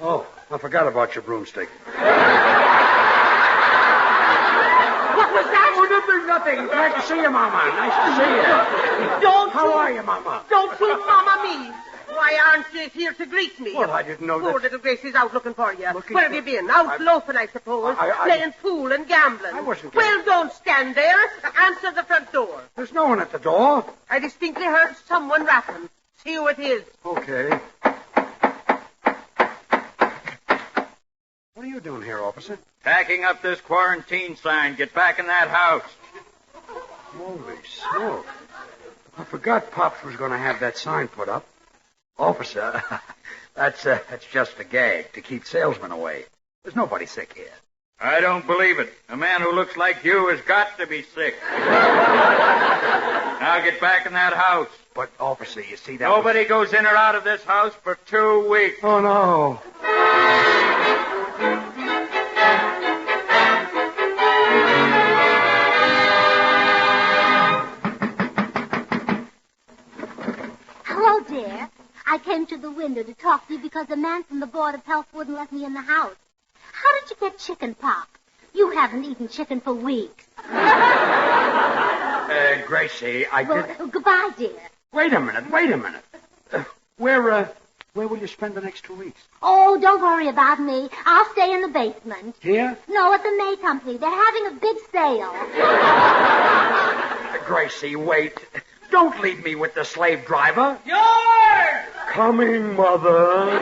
Oh, I forgot about your broomstick. What was that? Oh, nothing. Glad to see you, Mama. Nice to see you. How are you, Mama? Don't you Mama me. Why aren't you here to greet me? Well, I didn't know that... Poor little Gracie's out looking for you. Where have you been? Out loafing, I suppose. Playing pool and gambling. I wasn't Well, don't stand there. Answer the front door. There's no one at the door. I distinctly heard someone rapping. See who it is. Okay. What are you doing here, officer? Packing up this quarantine sign. Get back in that house. Holy smoke. I forgot Pops was going to have that sign put up. Officer, that's just a gag to keep salesmen away. There's nobody sick here. I don't believe it. A man who looks like you has got to be sick. Now get back in that house. But, officer, you see that... Nobody goes in or out of this house for 2 weeks. Oh, no. Hello, dear. I came to the window to talk to you because the man from the Board of Health wouldn't let me in the house. How did you get chicken pox? You haven't eaten chicken for weeks. Gracie, Goodbye, dear. Wait a minute. Where will you spend the next 2 weeks? Oh, don't worry about me. I'll stay in the basement. Here? No, at the May Company. They're having a big sale. Gracie, wait. Don't leave me with the slave driver. George! Coming, Mother.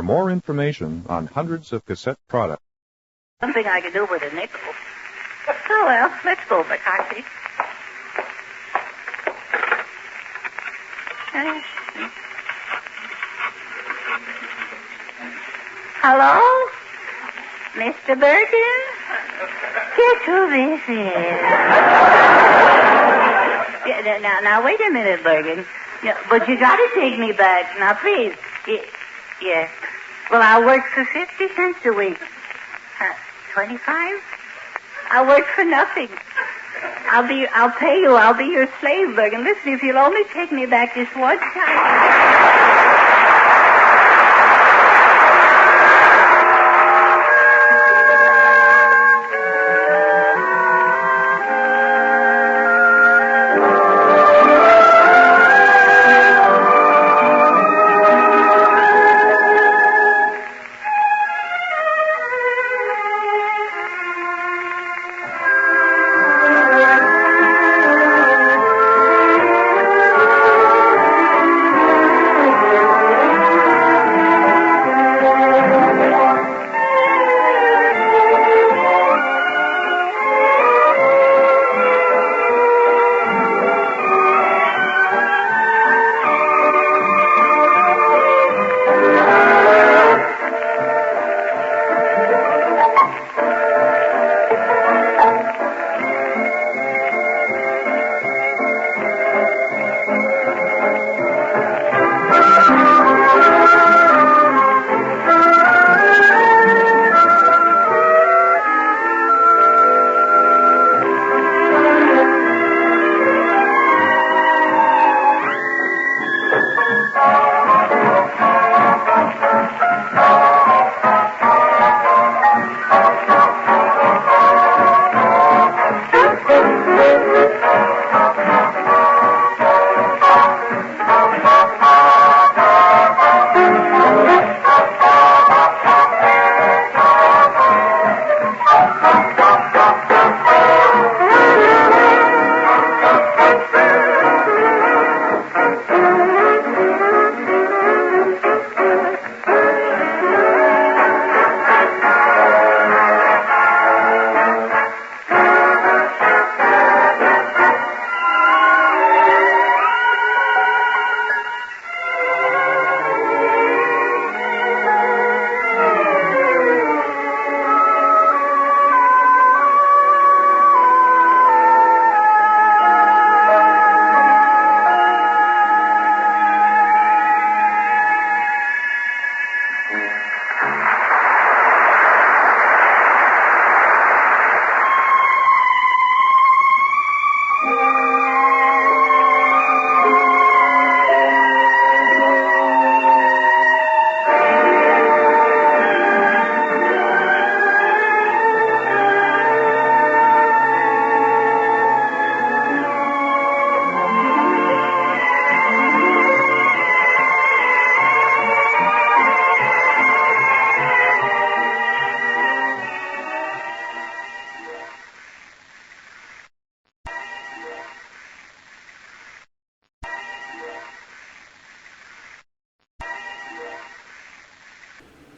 more information on hundreds of cassette products. Something I can do with a nickel. Oh, well, let's go, McCarthy. Hello? Mr. Bergen? Guess who this is? Now, wait a minute, Bergen. Yeah, but you gotta take me back. Now, please. Yeah. Well, I'll work for 50 cents a week. 25? I'll work for nothing. I'll pay you. I'll be your slave, Bergen. Listen, if you'll only take me back this one time.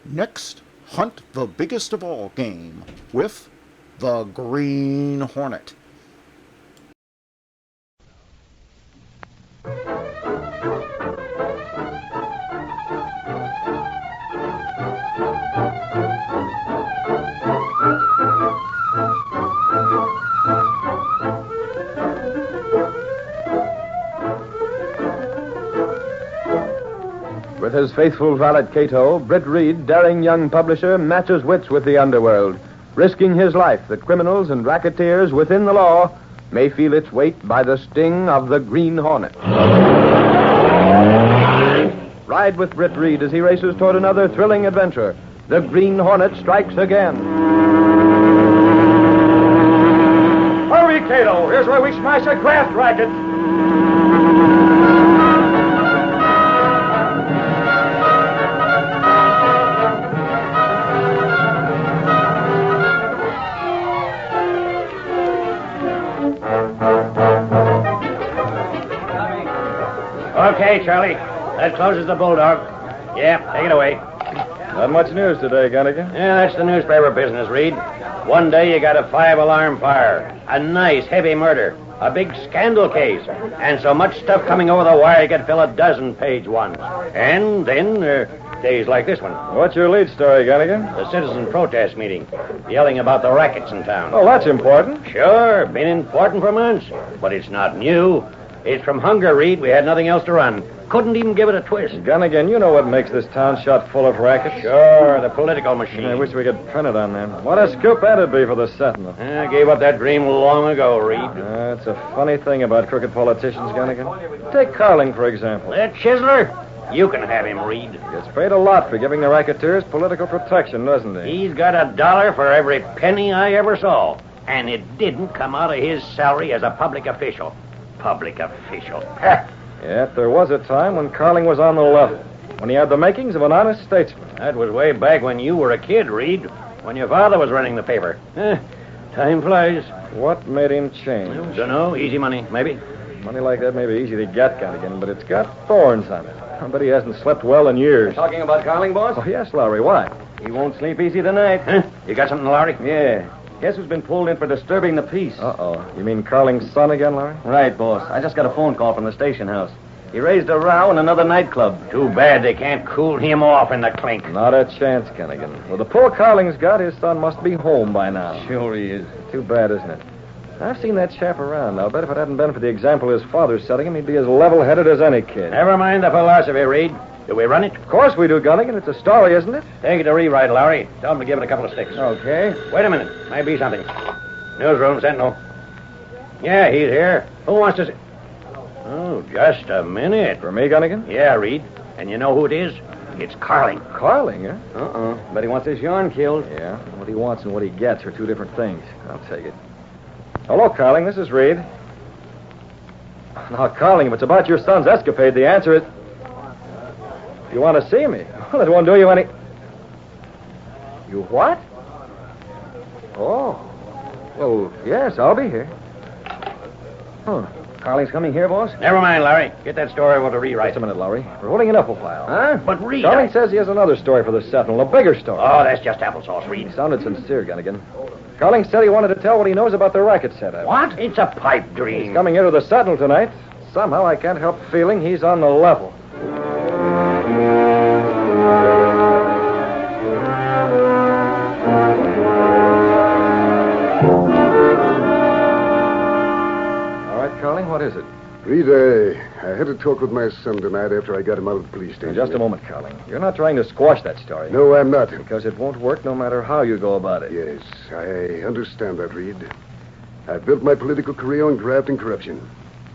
Next, hunt the biggest of all game with the Green Hornet. With his faithful valet Cato, Britt Reed, daring young publisher, matches wits with the underworld, risking his life that criminals and racketeers within the law may feel its weight by the sting of the Green Hornet. Ride with Britt Reed as he races toward another thrilling adventure. The Green Hornet strikes again. Hurry, Cato! Here's where we smash a graft racket! Okay, Charlie. That closes the bulldog. Yeah, take it away. Not much news today, Gunnigan. Yeah, that's the newspaper business, Reed. One day you got a 5-alarm fire, a nice, heavy murder, a big scandal case, and so much stuff coming over the wire you could fill a dozen page ones. And then days like this one. What's your lead story, Gunnigan? The citizen protest meeting, yelling about the rackets in town. Oh, that's important. Sure, been important for months, but it's not new. It's from hunger, Reed. We had nothing else to run. Couldn't even give it a twist. Gunnigan, you know what makes this town shot full of rackets? Sure, the political machine. I wish we could print it on them. What a scoop that'd be for the Sentinel. I gave up that dream long ago, Reed. It's a funny thing about crooked politicians, Gunnigan. Take Carling, for example. That chiseler? You can have him, Reed. He gets paid a lot for giving the racketeers political protection, doesn't he? He's got $1 for every penny I ever saw. And it didn't come out of his salary as a public official. Public official. Yet there was a time when Carling was on the level, when he had the makings of an honest statesman. That was way back when you were a kid, Reed, when your father was running the paper. Time flies. What made him change? Dunno. Easy money, maybe. Money like that may be easy to get, Gunnigan, but it's got thorns on it. I bet he hasn't slept well in years. Talking about Carling, boss? Oh, yes, Lowry. Why? He won't sleep easy tonight. Huh? You got something, Lowry? Yeah. Guess who's been pulled in for disturbing the peace? Uh-oh. You mean Carling's son again, Lowry? Right, boss. I just got a phone call from the station house. He raised a row in another nightclub. Too bad they can't cool him off in the clink. Not a chance, Gunnigan. With the pull Carling's got, his son must be home by now. Sure he is. Too bad, isn't it? I've seen that chap around. I'll bet if it hadn't been for the example his father's setting him, he'd be as level-headed as any kid. Never mind the philosophy, Reed. Do we run it? Of course we do, Gunnigan. It's a story, isn't it? Take it to rewrite, Lowry. Tell him to give it a couple of sticks. Okay. Wait a minute. Might be something. Newsroom, Sentinel. Yeah, he's here. Who wants to see... Oh, just a minute. For me, Gunnigan? Yeah, Reed. And you know who it is? It's Carling. Carling, huh? But he wants his yarn killed. Yeah. What he wants and what he gets are two different things. I'll take it. Hello, Carling. This is Reed. Now, Carling, if it's about your son's escapade, the answer is... You want to see me? Well, it won't do you any... You what? Oh. Well, yes, I'll be here. Huh. Carling's coming here, boss? Never mind, Larry. Get that story over to rewrite. Just a minute, Lowry. We're holding an apple file. Huh? But Reed... Carling says he has another story for the Sentinel, a bigger story. Oh, that's just applesauce, Reed. He sounded sincere, Gunnigan. Carling said he wanted to tell what he knows about the racket setup. What? It's a pipe dream. He's coming here to the Sentinel tonight. Somehow I can't help feeling he's on the level. All right, Carling, what is it? Reed, I had a talk with my son tonight after I got him out of the police station. Just a moment, Carling. You're not trying to squash that story. No, I'm not. Because it won't work no matter how you go about it. Yes, I understand that, Reed. I built my political career on graft and corruption.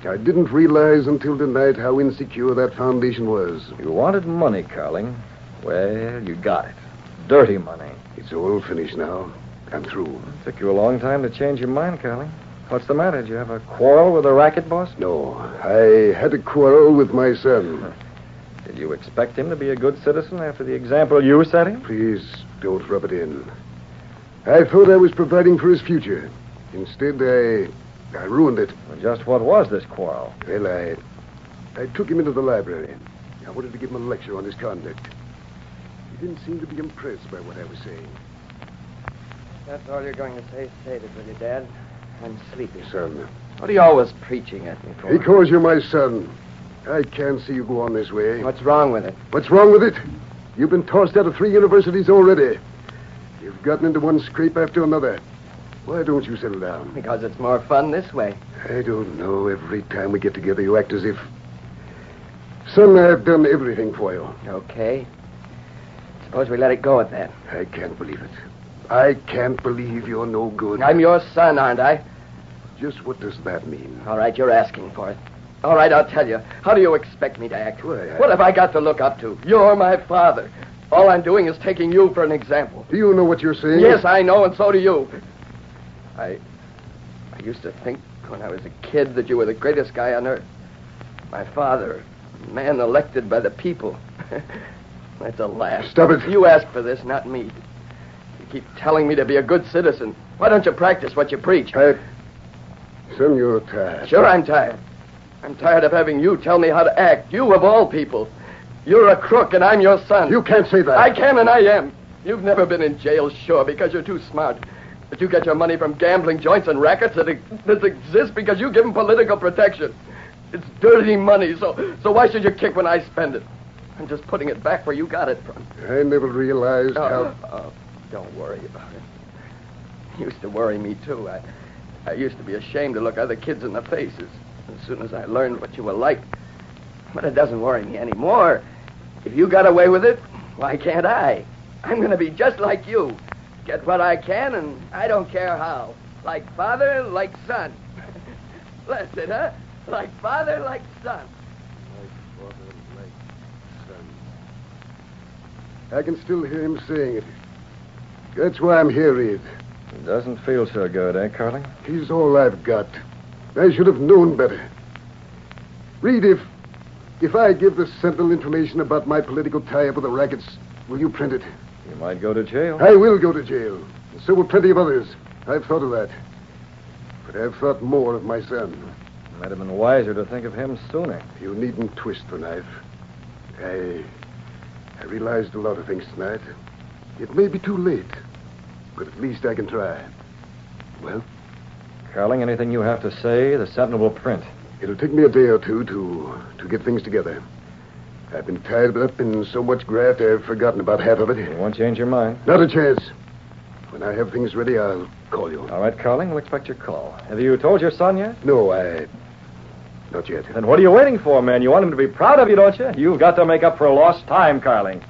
I didn't realize until tonight how insecure that foundation was. You wanted money, Carling. Well, you got it. Dirty money. It's all finished now. I'm through. It took you a long time to change your mind, Carling. What's the matter? Did you have a quarrel with the racket boss? No. I had a quarrel with my son. Did you expect him to be a good citizen after the example you set him? Please, don't rub it in. I thought I was providing for his future. Instead, I ruined it. Well, just what was this quarrel? Well, I took him into the library. I wanted to give him a lecture on his conduct. He didn't seem to be impressed by what I was saying. That's all you're going to say it, will you, Dad? I'm sleepy. Son. What are you always preaching at me for? Because you're my son. I can't see you go on this way. What's wrong with it? What's wrong with it? You've been tossed out of 3 universities already. You've gotten into one scrape after another. Why don't you settle down? Because it's more fun this way. I don't know. Every time we get together, you act as if... Son, I've done everything for you. Okay. Suppose we let it go at that. I can't believe it. I can't believe you're no good. I'm your son, aren't I? Just what does that mean? All right, you're asking for it. All right, I'll tell you. How do you expect me to act? Why, What have I got to look up to? You're my father. All I'm doing is taking you for an example. Do you know what you're saying? Yes, I know, and so do you. I used to think when I was a kid that you were the greatest guy on earth. My father, a man elected by the people. That's a laugh. Stop it. You asked for this, not me. You keep telling me to be a good citizen. Why don't you practice what you preach? Son, you're tired. Sure, I'm tired. I'm tired of having you tell me how to act. You, of all people. You're a crook, and I'm your son. You can't say that. I can, and I am. You've never been in jail, sure, because you're too smart. But you get your money from gambling joints and rackets that exist because you give them political protection. It's dirty money, so why should you kick when I spend it? I'm just putting it back where you got it from. I never realized how... Oh, don't worry about it. It used to worry me, too. I used to be ashamed to look other kids in the faces as soon as I learned what you were like. But it doesn't worry me anymore. If you got away with it, why can't I? I'm going to be just like you. Get what I can, and I don't care how. Like father, like son. That's it, huh? Like father, like son. Like father, like son. I can still hear him saying it. That's why I'm here, Reed. It doesn't feel so good, eh, Carling? He's all I've got. I should have known better. Reed, if I give the Sentinel information about my political tie-up with the rackets, will you print it? You might go to jail. I will go to jail. And so will plenty of others. I've thought of that. But I've thought more of my son. Might have been wiser to think of him sooner. You needn't twist the knife. I realized a lot of things tonight. It may be too late, but at least I can try. Well? Carling, anything you have to say, the Sentinel will print. It'll take me a day or two to get things together. I've been tied up in so much graft, I've forgotten about half of it. You won't change your mind? Not a chance. When I have things ready, I'll call you. All right, Carling, we'll expect your call. Have you told your son yet? No, not yet. Then what are you waiting for, man? You want him to be proud of you, don't you? You've got to make up for lost time, Carling.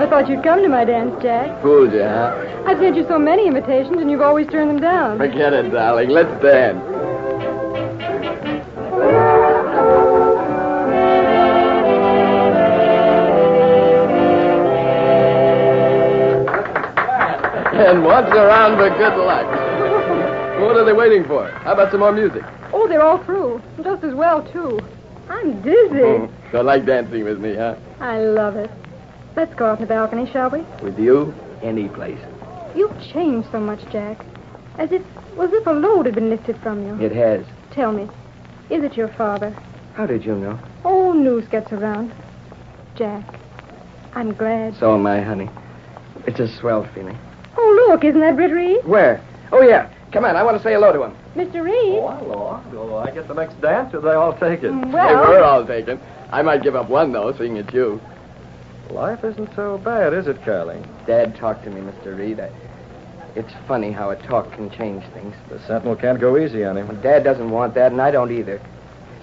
Thought you'd come to my dance, Jack. Fooled you, huh? I've sent you so many invitations, and you've always turned them down. Forget it, darling. Let's dance. And once around for good luck. What are they waiting for? How about some more music? Oh, they're all through. Just as well, too. I'm dizzy. So like dancing with me, huh? I love it. Let's go out on the balcony, shall we? With you, any place. You've changed so much, Jack. As if a load had been lifted from you. It has. Tell me, is it your father? How did you know? Oh, news gets around. Jack, I'm glad. So am I, honey. It's a swell feeling. Oh, look, isn't that Britt Reed? Where? Oh, yeah. Come on, I want to say hello to him. Mr. Reed? Oh, hello. Do I get the next dance, or do they all take it? Well... They were all taken. I might give up one, though, seeing it's you. Life isn't so bad, is it, Carling? Dad talked to me, Mr. Reed. It's funny how a talk can change things. The Sentinel can't go easy on him. Well, Dad doesn't want that, and I don't either.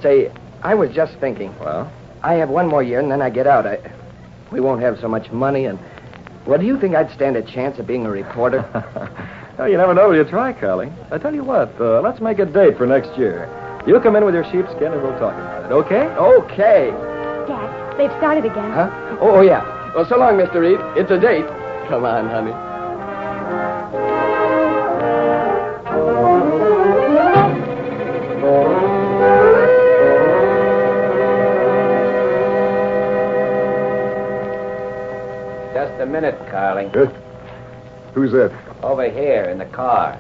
Say, I was just thinking. Well? I have one more year, and then I get out. We won't have so much money, and... Well, do you think I'd stand a chance of being a reporter? Well, you never know till you try, Carling. I tell you what, let's make a date for next year. You come in with your sheepskin, and we'll talk about it, okay? Okay. Jack, they've started again. Huh? Oh, yeah. Well, so long, Mr. Reed. It's a date. Come on, honey. Just a minute, Carling. Who's that? Over here in the car.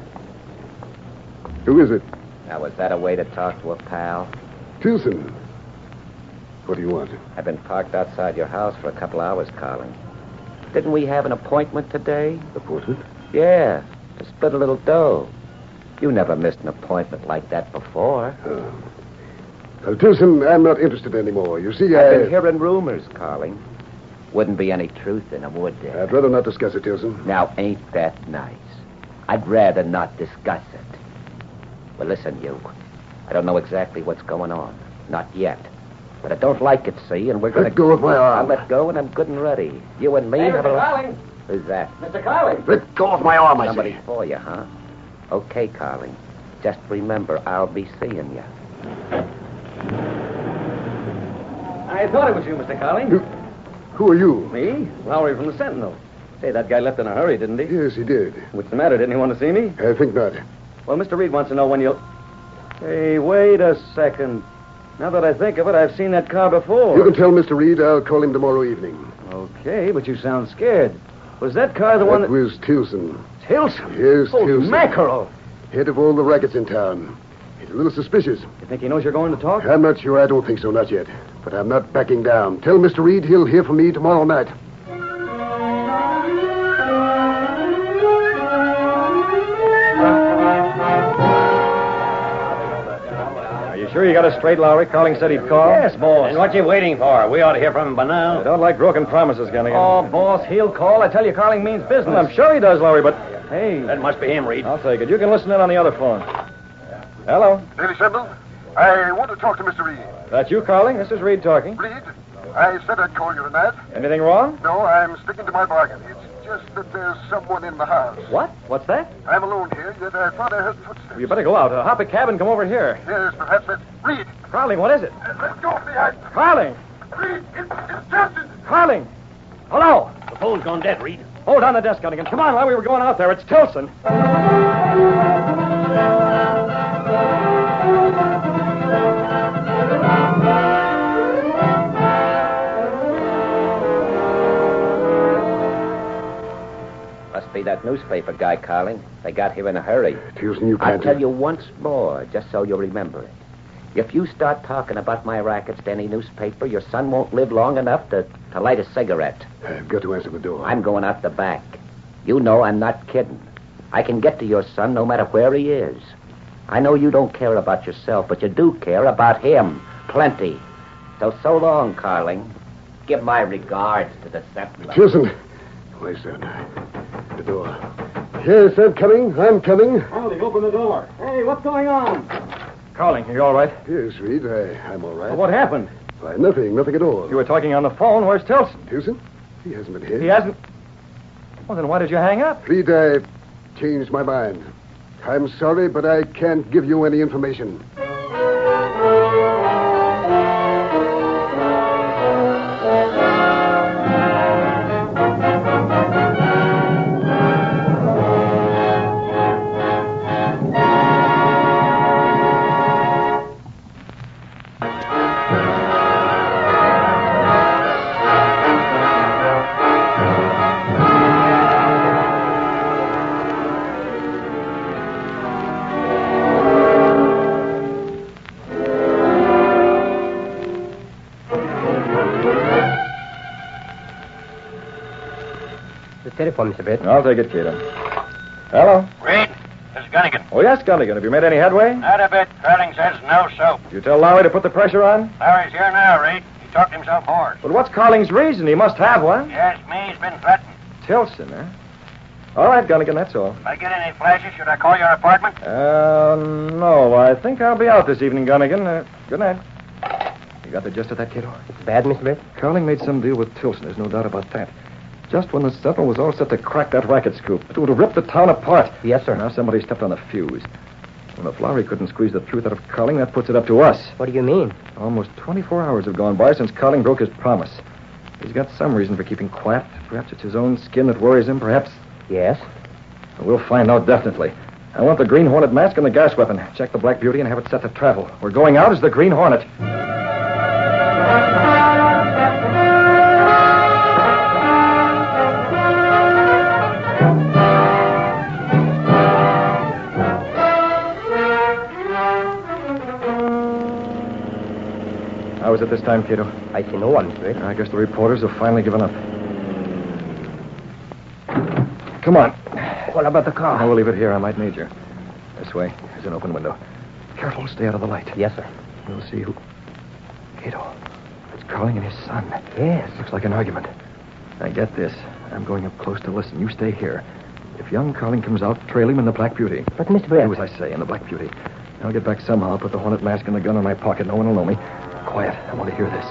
Who is it? Now, was that a way to talk to a pal? Tilson. What do you want? I've been parked outside your house for a couple hours, Carling. Didn't we have an appointment today? Appointment? Yeah, to split a little dough. You never missed an appointment like that before. Well, Tilson, I'm not interested anymore. You see, I've been hearing rumors, Carling. Wouldn't be any truth in them, would there? I'd rather not discuss it, Tilson. Now, ain't that nice? I'd rather not discuss it. Well, listen, you. I don't know exactly what's going on. Not yet. But I don't like it, see, and we're going to... Let go of my arm. I'll let go, and I'm good and ready. You and me have Mr. Carling. Who's that? Mr. Carling. Let go of my arm, I Somebody say. for you, huh? Okay, Carling. Just remember, I'll be seeing you. I thought it was you, Mr. Carling. Who are you? Me? Lowry from the Sentinel. Say, that guy left in a hurry, didn't he? Yes, he did. What's the matter? Didn't he want to see me? I think not. Well, Mr. Reed wants to know when you'll... Hey, wait a second. Now that I think of it, I've seen that car before. You can tell Mr. Reed I'll call him tomorrow evening. Okay, but you sound scared. Was that car the one that... was Tilson. Tilson? Yes, Holy Tilson. mackerel. Head of all the rackets in town. He's a little suspicious. You think he knows you're going to talk? I'm not sure. I don't think so, not yet. But I'm not backing down. Tell Mr. Reed he'll hear from me tomorrow night. Sure you got us straight, Lowry? Carling said he'd call? Yes, boss. And what you waiting for? We ought to hear from him by now. I don't like broken promises, Gunnigan. Oh, boss, he'll call. I tell you, Carling means business. Well, I'm sure he does, Lowry, but... Hey. That must be him, Reed. I'll take it. You can listen in on the other phone. Hello? Lady Semble, I want to talk to Mr. Reed. That you, Carling? This is Reed talking. Reed, I said I'd call you tonight. Anything wrong? No, I'm sticking to my bargain. It's just that there's someone in the house. What? What's that? I'm alone here, yet I thought I heard footsteps. Well, you better go out. Hop a cab and come over here. Yes, perhaps that's... Reed! Carling, what is it? Let's go behind. Carling! Reed, it's Tilson! Carling! Hello! The phone's gone dead, Reed. Hold on the desk, Gunnigan. Come on, while we were going out there. It's Tilson. Must be that newspaper guy, Carling. They got here in a hurry. Tilson, you I'll can't... tell you once more, just so you remember it. If you start talking about my rackets to any newspaper, your son won't live long enough to light a cigarette. I've got to answer the door. I'm going out the back. You know I'm not kidding. I can get to your son no matter where he is. I know you don't care about yourself, but you do care about him. Plenty. So long, Carling. Give my regards to the settler. Tilson! Wait, son. The door. Yes, I'm coming. Carling, open the door. Hey, what's going on? Carling, are you all right? Yes, Reed, I'm all right. Well, what happened? Why, nothing at all. You were talking on the phone. Where's Tilson? Tilson? He hasn't been here. He hasn't? Well, then why did you hang up? Reed, I changed my mind. I'm sorry, but I can't give you any information. Telephone, Mr. Britt. I'll take it, Cato. Hello? Reed, this is Gunnigan. Oh, yes, Gunnigan. Have you made any headway? Not a bit. Carling says no soap. Did you tell Lowry to put the pressure on? Larry's here now, Reed. He talked himself hoarse. But what's Carling's reason? He must have one. Yes, me. He's been threatened. Tilson, huh? All right, Gunnigan, that's all. If I get any flashes, should I call your apartment? No. I think I'll be out this evening, Gunnigan. Good night. You got the gist of that, Cato? It's bad, Mr. Britt? Carling made some deal with Tilson. There's no doubt about that. Just when the settler was all set to crack that racket scoop, it would have ripped the town apart. Yes, sir. Now somebody stepped on the fuse. Well, if Lowry couldn't squeeze the truth out of Carling, that puts it up to us. What do you mean? Almost 24 hours have gone by since Carling broke his promise. He's got some reason for keeping quiet. Perhaps it's his own skin that worries him, perhaps... Yes? We'll find out definitely. I want the Green Hornet mask and the gas weapon. Check the Black Beauty and have it set to travel. We're going out as the Green Hornet. How is it this time, Cato? I see no one, Mr. Britt. I guess the reporters have finally given up. Come on. What about the car? I will leave it here. I might need you. This way. There's an open window. Careful, stay out of the light. Yes, sir. We'll see who... Cato. It's Carling and his son. Yes. Looks like an argument. Now, get this. I'm going up close to listen. You stay here. If young Carling comes out, trail him in the Black Beauty. But, Mr. Britt... Do as I say, in the Black Beauty. I'll get back somehow. I'll put the Hornet mask and the gun in my pocket. No one will know me. Quiet. I want to hear this.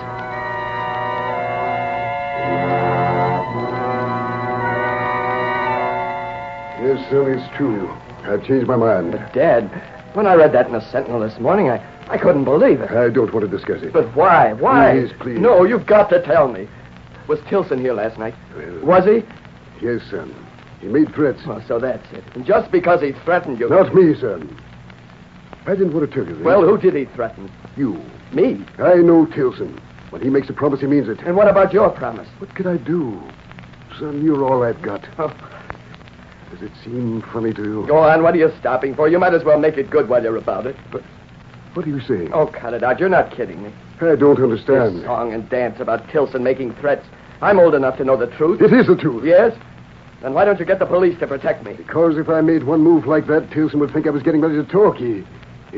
Yes, son, it's true. I've changed my mind. But, Dad, when I read that in the Sentinel this morning, I couldn't believe it. I don't want to discuss it. But why? Why? Please, please. No, you've got to tell me. Was Tilson here last night? Was he? Yes, son. He made threats. Well, so that's it. And just because he threatened you... Not me, son. I didn't want to tell you this. Well, who did he threaten? You. Me? I know Tilson. When he makes a promise, he means it. And what about your promise? What could I do? Son, you're all I've got. Oh. Does it seem funny to you? Go on, what are you stopping for? You might as well make it good while you're about it. But what are you saying? Oh, cut it out. You're not kidding me. I don't understand. This song and dance about Tilson making threats. I'm old enough to know the truth. It is the truth. Yes? Then why don't you get the police to protect me? Because if I made one move like that, Tilson would think I was getting ready to talk. He'd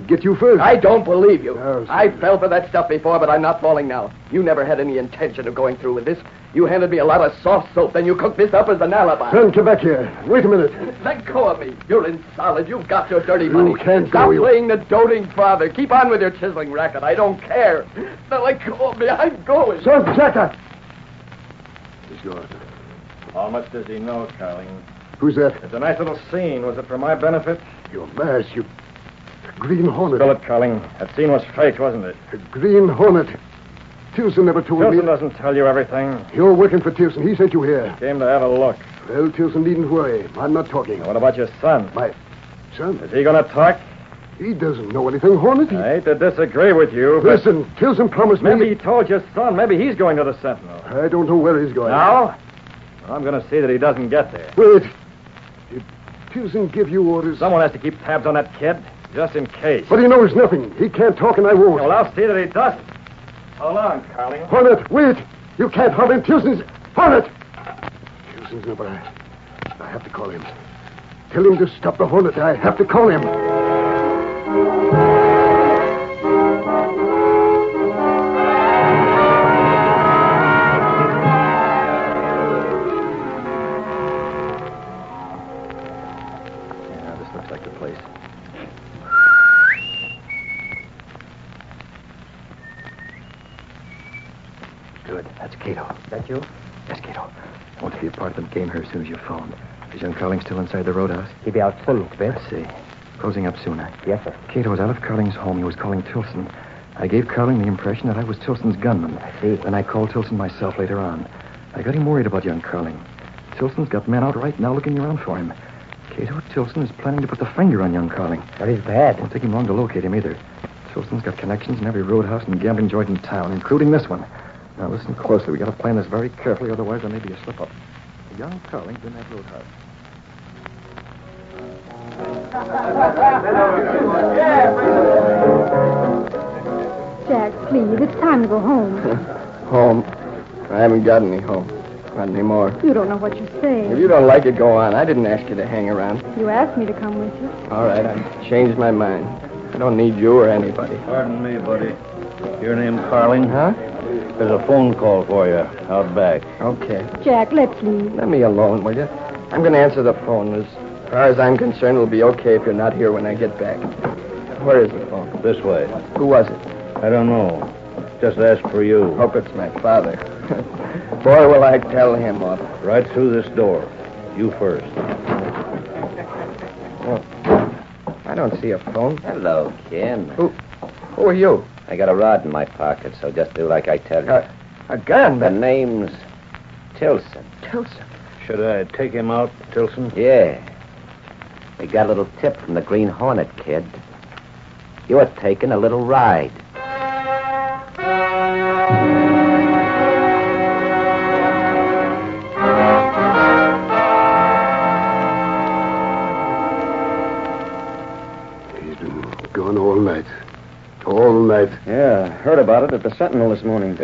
get you first. I don't believe you. No, I fell for that stuff before, but I'm not falling now. You never had any intention of going through with this. You handed me a lot of soft soap, then you cooked this up as an alibi. Son, come back here. Wait a minute. Let go of me. You're in solid. You've got your dirty money. You can't Stop go. playing the doting father. Keep on with your chiseling racket. I don't care. Now let go of me. I'm going. Son, Jacker. He's gone. How much does he know, Carling? Who's that? It's a nice little scene. Was it for my benefit? Your mask, you... Green Hornet. Spill it, Carling. That scene was fake, wasn't it? A Green Hornet. Tilson never told me... Tilson doesn't tell you everything. You're working for Tilson. He sent you here. Came to have a look. Well, Tilson needn't worry. I'm not talking. Now, what about your son? My son? Is he going to talk? He doesn't know anything, Hornet. I hate to disagree with you, but... Listen, Tilson promised me... Maybe he told your son. Maybe he's going to the Sentinel. I don't know where he's going. Now? Well, I'm going to see that he doesn't get there. Wait. Did Tilson give you orders? Someone has to keep tabs on that kid, just in case. But he knows nothing. He can't talk, and I won't. Well, I'll see that he doesn't. Hold on, Carling. Hornet, wait! You can't harm him. Tilson's... Hornet! Tilson's number. I have to call him. Tell him to stop the Hornet. I have to call him. Yeah, this looks like the place. Good. That's Cato. That you? Yes, Cato. I want to be a part of the game here as soon as you phone. Is young Carling still inside the roadhouse? He'll be out soon, Spence. I see. Closing up soon, Yes, sir. Cato was out of Carling's home. He was calling Tilson. I gave Carling the impression that I was Tilson's gunman. I see. Then I called Tilson myself later on. I got him worried about young Carling. Tilson's got men out right now looking around for him. Cato Tilson is planning to put the finger on young Carling. But he's bad. Won't take him long to locate him either. Tilson's got connections in every roadhouse and gambling joint in town, including this one. Now listen closely. We got to plan this very carefully, otherwise there may be a slip-up. Young Carling's in that roadhouse. Jack, please, it's time to go home. Home? I haven't got any home. Not anymore. You don't know what you're saying. If you don't like it, go on. I didn't ask you to hang around. You asked me to come with you. All right, I changed my mind. I don't need you or anybody. Pardon me, buddy. Your name Carling? Huh? There's a phone call for you out back. Okay. Jack, let's leave. Let me alone, will you? I'm going to answer the phone. As far as I'm concerned, it'll be okay if you're not here when I get back. Where is the phone? This way. Who was it? I don't know. Just ask for you. Hope it's my father. Boy, will I tell him off. Right through this door. You first. Oh, I don't see a phone. Hello, Ken. Who are you? I got a rod in my pocket, so just do like I tell you. A gun? The name's Tilson. Tilson? Should I take him out, Tilson? Yeah. We got a little tip from the Green Hornet kid. You were taking a little ride. He's been gone all night. All night. Yeah, heard about it at the Sentinel this morning.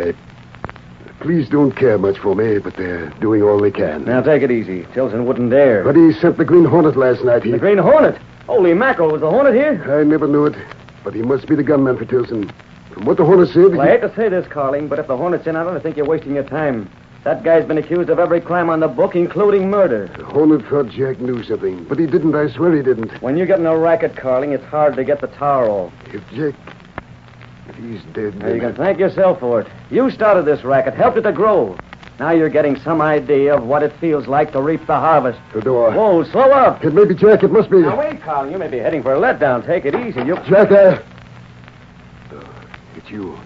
Police don't care much for me, but they're doing all they can. Now, take it easy. Tilson wouldn't dare. But he sent the Green Hornet last night. The Green Hornet? Holy mackerel, was the Hornet here? I never knew it, but he must be the gunman for Tilson. From what the Hornet said... Well, I hate to say this, Carling, but if the Hornet's in on it, I think you're wasting your time. That guy's been accused of every crime on the book, including murder. The Hornet thought Jack knew something, but he didn't. I swear he didn't. When you get in a racket, Carling, it's hard to get the tar off. If he's dead, Now, you can thank yourself for it. You started this racket, helped it to grow. Now you're getting some idea of what it feels like to reap the harvest. The door. Whoa, slow up. It may be Jack. It must be... Now, wait, Carling. You may be heading for a letdown. Take it easy. Jack, it's you.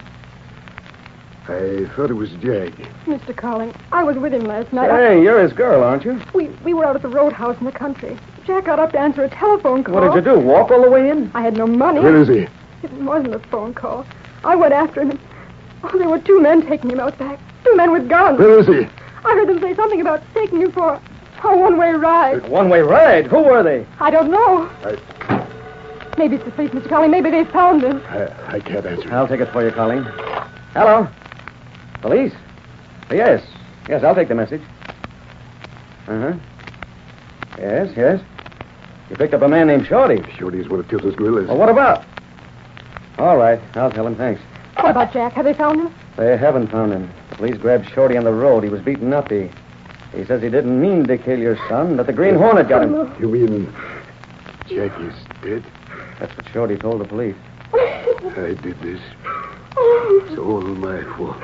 I thought it was Jack. Mr. Carling, I was with him last night. Hey, you're his girl, aren't you? We were out at the roadhouse in the country. Jack got up to answer a telephone call. What did you do, walk all the way in? I had no money. Where is he? It wasn't a phone call. I went after him, and there were 2 men taking him out back. 2 men with guns. Where is he? I heard them say something about taking you for a one-way ride. A one-way ride? Who were they? I don't know. Maybe it's the police, Mr. Colleen. Maybe they found him. I can't answer. I'll take it for you, Colleen. Hello? Police? Yes. Yes, I'll take the message. Uh-huh. Yes. You picked up a man named Shorty. Shorty's one of Tilton's gorillas. Well, what about? All right. I'll tell him. Thanks. What about Jack? Have they found him? They haven't found him. The police grabbed Shorty on the road. He was beaten up. He says he didn't mean to kill your son, but the Green Hornet got him. You mean Jack is dead? That's what Shorty told the police. I did this. It's all my fault.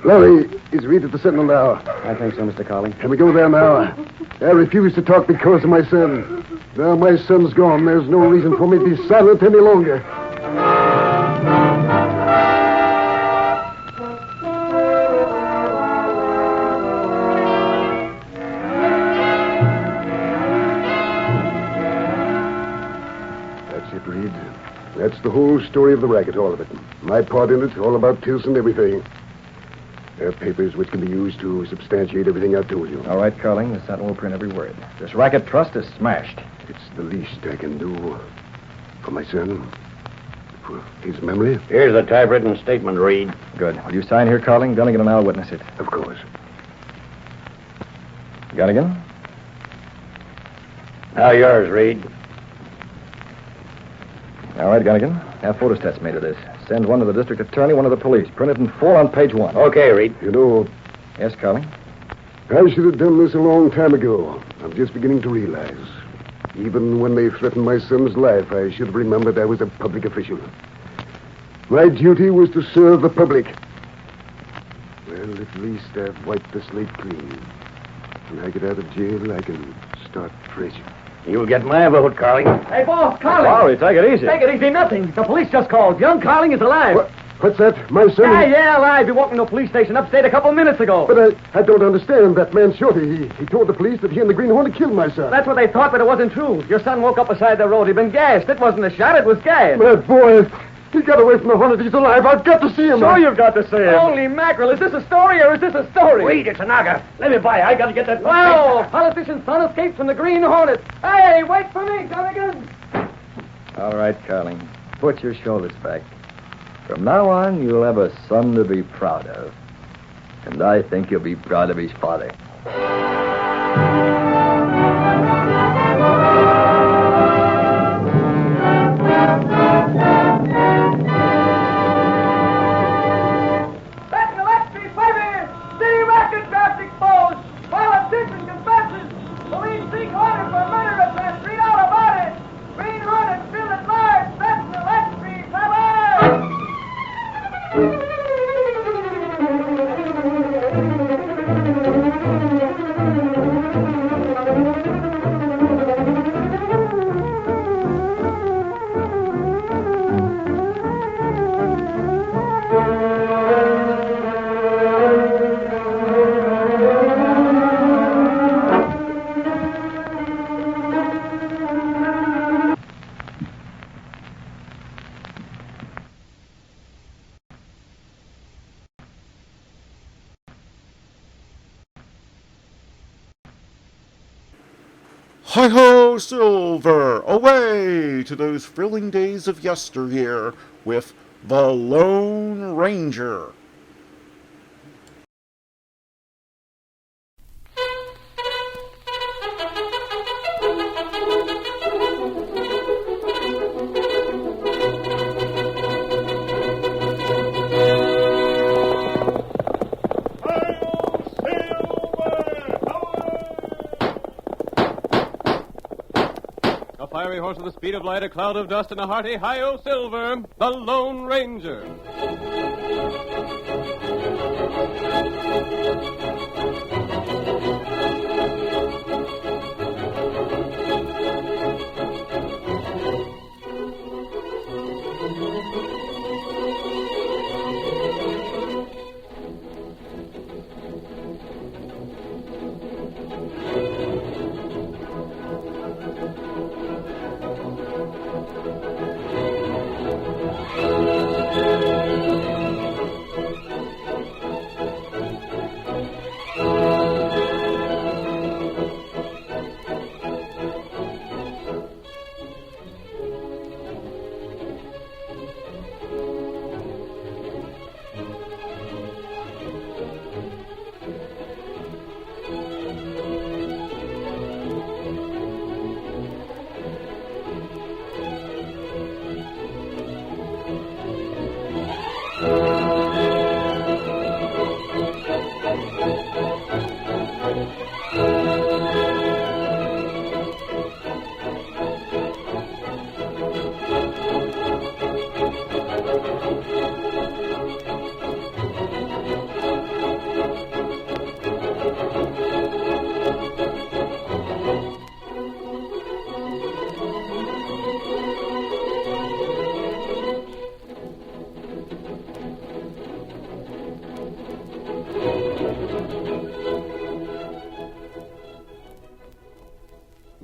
Larry, is Reed at the Sentinel now? I think so, Mr. Colling. Can we go there now? I refuse to talk because of my son. Now my son's gone. There's no reason for me to be silent any longer. That's it, Reed. That's the whole story of the racket, all of it. My part in it, all about Tilson, everything. There are papers which can be used to substantiate everything I've told you. All right, Carling. The Sentinel will print every word. This racket trust is smashed. It's the least I can do for my son, for his memory. Here's the typewritten statement, Reed. Good. Will you sign here, Carling? Gunnigan and I'll witness it. Of course. Gunnigan? Now yours, Reed. All right, Gunnigan. Have photostats made of this. Send one to the district attorney, one to the police. Print it in full on page 1. Okay, Reed. You know, Yes, Carling? I should have done this a long time ago. I'm just beginning to realize. Even when they threatened my son's life, I should have remembered I was a public official. My duty was to serve the public. Well, at least I've wiped the slate clean. When I get out of jail, I can start fresh. You'll get my vote, Carling. Hey, boss, Carling. Lowry, take it easy. Take it easy, nothing. The police just called. Young Carling is alive. What's that? My son? Yeah, alive. He walked into a police station upstate a couple minutes ago. But I don't understand. That man Shorty, he told the police that he and the Green Hornet killed my son. That's what they thought, but it wasn't true. Your son woke up beside the road. He'd been gassed. It wasn't a shot. It was gas. That boy, he got away from the Hornet. He's alive. I've got to see him. Sure you've got to see him. Holy mackerel. Is this a story or is this a story? Reed, it's a knocker. Let me by. I got to get that... Well, politician's son escaped from the Green Hornet. Hey, wait for me, Gunnigan. All right, Carling. Put your shoulders back. From now on, you'll have a son to be proud of. And I think you'll be proud of his father. Hi-ho, Silver! Away to those thrilling days of yesteryear with the Lone Ranger. Fiery horse with the speed of light, a cloud of dust, and a hearty hi-yo Silver, the Lone Ranger.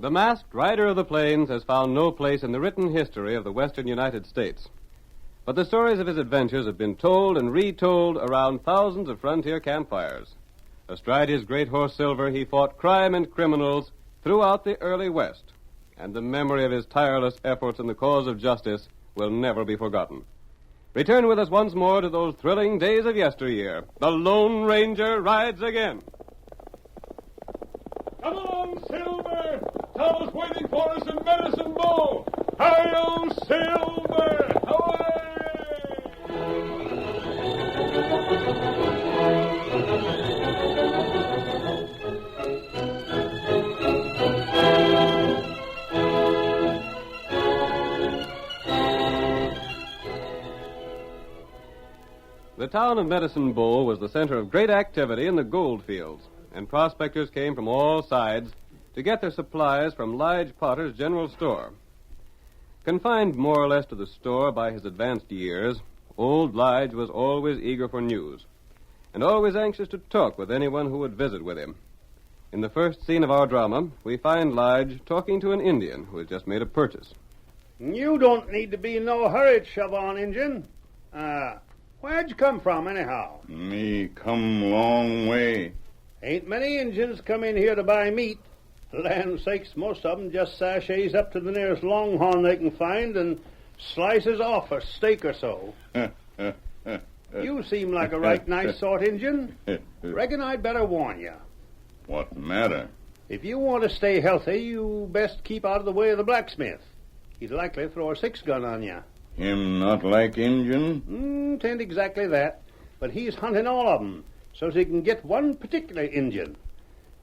The Masked Rider of the Plains has found no place in the written history of the western United States. But the stories of his adventures have been told and retold around thousands of frontier campfires. Astride his great horse Silver, he fought crime and criminals throughout the early West. And the memory of his tireless efforts in the cause of justice will never be forgotten. Return with us once more to those thrilling days of yesteryear. The Lone Ranger rides again. Come along, Silver! Tom's waiting for us in Medicine Bow! Hi-yo, Silver! Away! The town of Medicine Bow was the center of great activity in the gold fields, and prospectors came from all sides to get their supplies from Lige Potter's general store. Confined more or less to the store by his advanced years, old Lige was always eager for news, and always anxious to talk with anyone who would visit with him. In the first scene of our drama, we find Lige talking to an Indian who has just made a purchase. You don't need to be in no hurry to shove on, Injun. Where'd you come from, anyhow? Me come long way. Ain't many Injuns come in here to buy meat. Land sakes, most of 'em just sashays up to the nearest longhorn they can find and slices off a steak or so. You seem like a right nice sort, Injun. Reckon I'd better warn you. What matter? If you want to stay healthy, you best keep out of the way of the blacksmith. He'd likely throw a 6-gun on you. Him not like Injun? 'Tain't exactly that, but he's hunting all of 'em, so's he can get one particular Injun.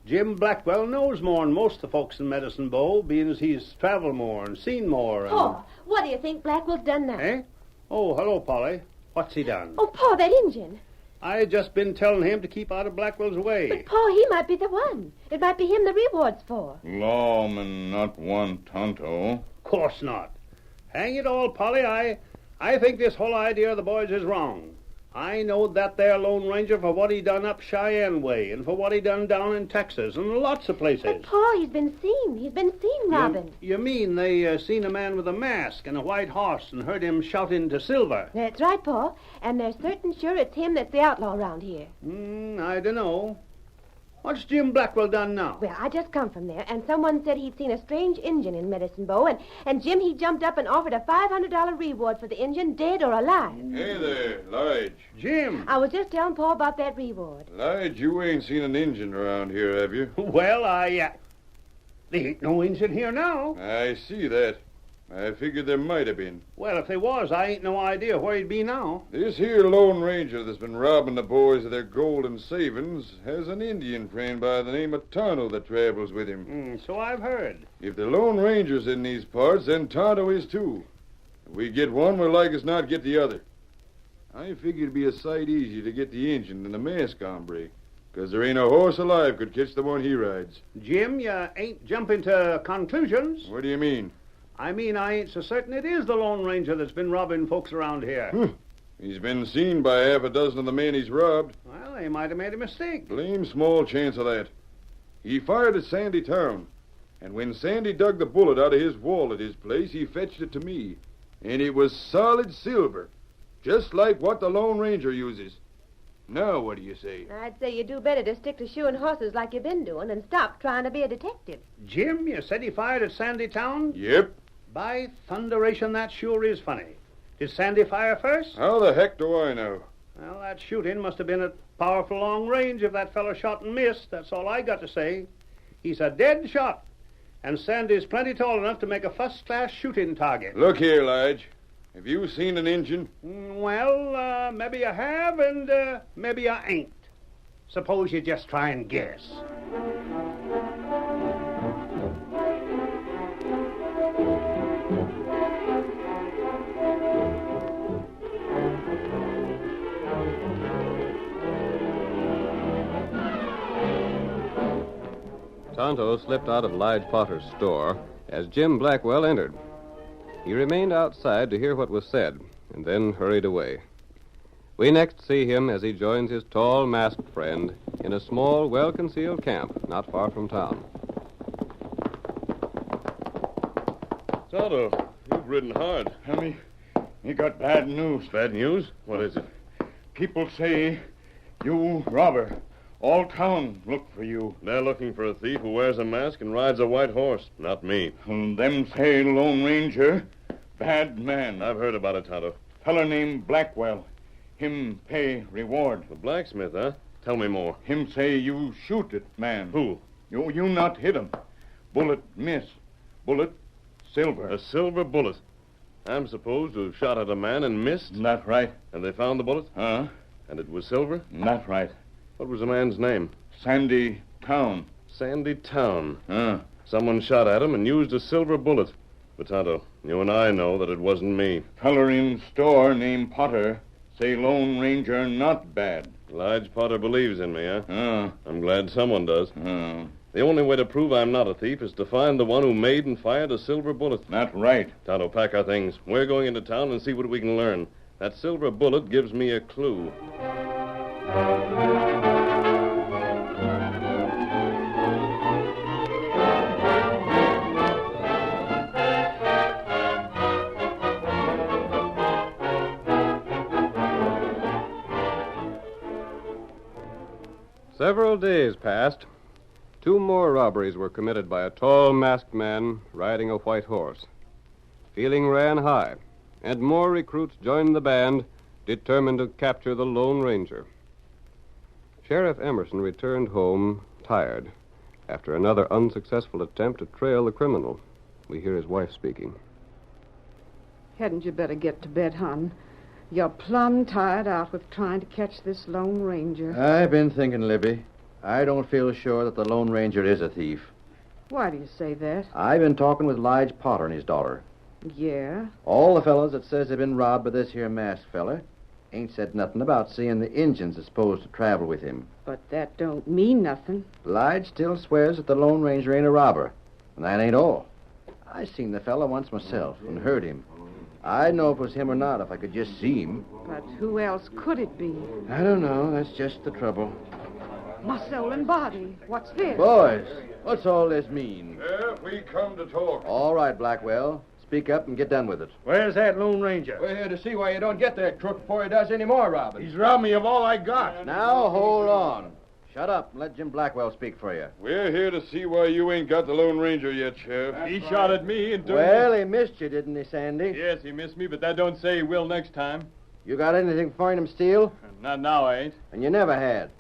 Jim Blackwell knows more'n most of the folks in Medicine Bow, being as he's traveled more and seen more. Pa, what do you think Blackwell's done now? Eh? Oh, hello, Polly. What's he done? Oh, Pa, that Injun. I just been telling him to keep out of Blackwell's way. But, Pa, he might be the one. It might be him the reward's for. Lawman not one Tonto. Course not. Hang it all, Polly, I think this whole idea of the boys is wrong. I knowed that there Lone Ranger for what he done up Cheyenne way and for what he done down in Texas and lots of places. But, Pa, he's been seen robbing. You mean they seen a man with a mask and a white horse and heard him shouting to Silver? That's right, Pa, and they're certain sure it's him that's the outlaw around here. I dunno. What's Jim Blackwell done now? Well, I just come from there, and someone said he'd seen a strange Injun in Medicine Bow, and Jim, he jumped up and offered a $500 reward for the Injun, dead or alive. Hey there, Lige. Jim. I was just telling Pa about that reward. Lige, you ain't seen an Injun around here, have you? Well, there ain't no Injun here now. I see that. I figured there might have been. Well, if there was, I ain't no idea where he'd be now. This here Lone Ranger that's been robbing the boys of their gold and savings has an Indian friend by the name of Tonto that travels with him. So I've heard. If the Lone Ranger's in these parts, then Tonto is too. If we get one, we're like as not get the other. I figured it'd be a sight easier to get the Injun than the masked hombre, 'cause there ain't a horse alive could catch the one he rides. Jim, you ain't jumping to conclusions. What do you mean? I mean, I ain't so certain it is the Lone Ranger that's been robbing folks around here. He's been seen by half a dozen of the men he's robbed. Well, they might have made a mistake. Blame small chance of that. He fired at Sandy Town, and when Sandy dug the bullet out of his wall at his place, he fetched it to me. And it was solid silver, just like what the Lone Ranger uses. Now, what do you say? I'd say you do better to stick to shoeing horses like you've been doing and stop trying to be a detective. Jim, you said he fired at Sandy Town? Yep. By thunderation, that sure is funny. Did Sandy fire first? How the heck do I know? Well, that shooting must have been at powerful long range if that fellow shot and missed. That's all I got to say. He's a dead shot, and Sandy's plenty tall enough to make a first-class shooting target. Look here, Lige. Have you seen an Injun? Well, maybe I have, and maybe I ain't. Suppose you just try and guess. Tonto slipped out of Lige Potter's store as Jim Blackwell entered. He remained outside to hear what was said, and then hurried away. We next see him as he joins his tall, masked friend in a small, well-concealed camp not far from town. Tonto, you've ridden hard. Me got bad news. Bad news? What is it? People say you robber. All town look for you. They're looking for a thief who wears a mask and rides a white horse. Not me. Them say Lone Ranger, bad man. I've heard about it, Tonto. Feller named Blackwell. Him pay reward. The blacksmith, huh? Tell me more. Him say you shoot it, man. Who? You not hit him. Bullet miss. Bullet silver. A silver bullet. I'm supposed to have shot at a man and missed? That's right. And they found the bullet? Huh? And it was silver? That's right. What was the man's name? Sandy Town. Sandy Town. Someone shot at him and used a silver bullet. But, Tonto, you and I know that it wasn't me. Feller in store named Potter say Lone Ranger not bad. Lige Potter believes in me, huh? I'm glad someone does. The only way to prove I'm not a thief is to find the one who made and fired a silver bullet. That's right. Tonto, pack our things. We're going into town and see what we can learn. That silver bullet gives me a clue. Several days passed. 2 more robberies were committed by a tall, masked man riding a white horse. Feeling ran high, and more recruits joined the band, determined to capture the Lone Ranger. Sheriff Emerson returned home tired after another unsuccessful attempt to trail the criminal. We hear his wife speaking. Hadn't you better get to bed, hon? You're plumb tired out with trying to catch this Lone Ranger. I've been thinking, Libby. I don't feel sure that the Lone Ranger is a thief. Why do you say that? I've been talking with Lige Potter and his daughter. Yeah? All the fellows that says they've been robbed by this here masked feller ain't said nothing about seeing the Injuns that's supposed to travel with him. But that don't mean nothing. Lige still swears that the Lone Ranger ain't a robber. And that ain't all. I seen the fella once myself and heard him. I'd know if it was him or not if I could just see him. But who else could it be? I don't know. That's just the trouble. My soul and body. What's this? Boys, what's all this mean? We come to talk. All right, Blackwell. Speak up and get done with it. Where's that Lone Ranger? We're here to see why you don't get that crook before he does any more robbing. He's robbed me of all I got. Now, hold on. Shut up and let Jim Blackwell speak for you. We're here to see why you ain't got the Lone Ranger yet, Sheriff. He shot at me and... Well, he missed you, didn't he, Sandy? Yes, he missed me, but that don't say he will next time. You got anything for him, Steele? Not now, I ain't. And you never had.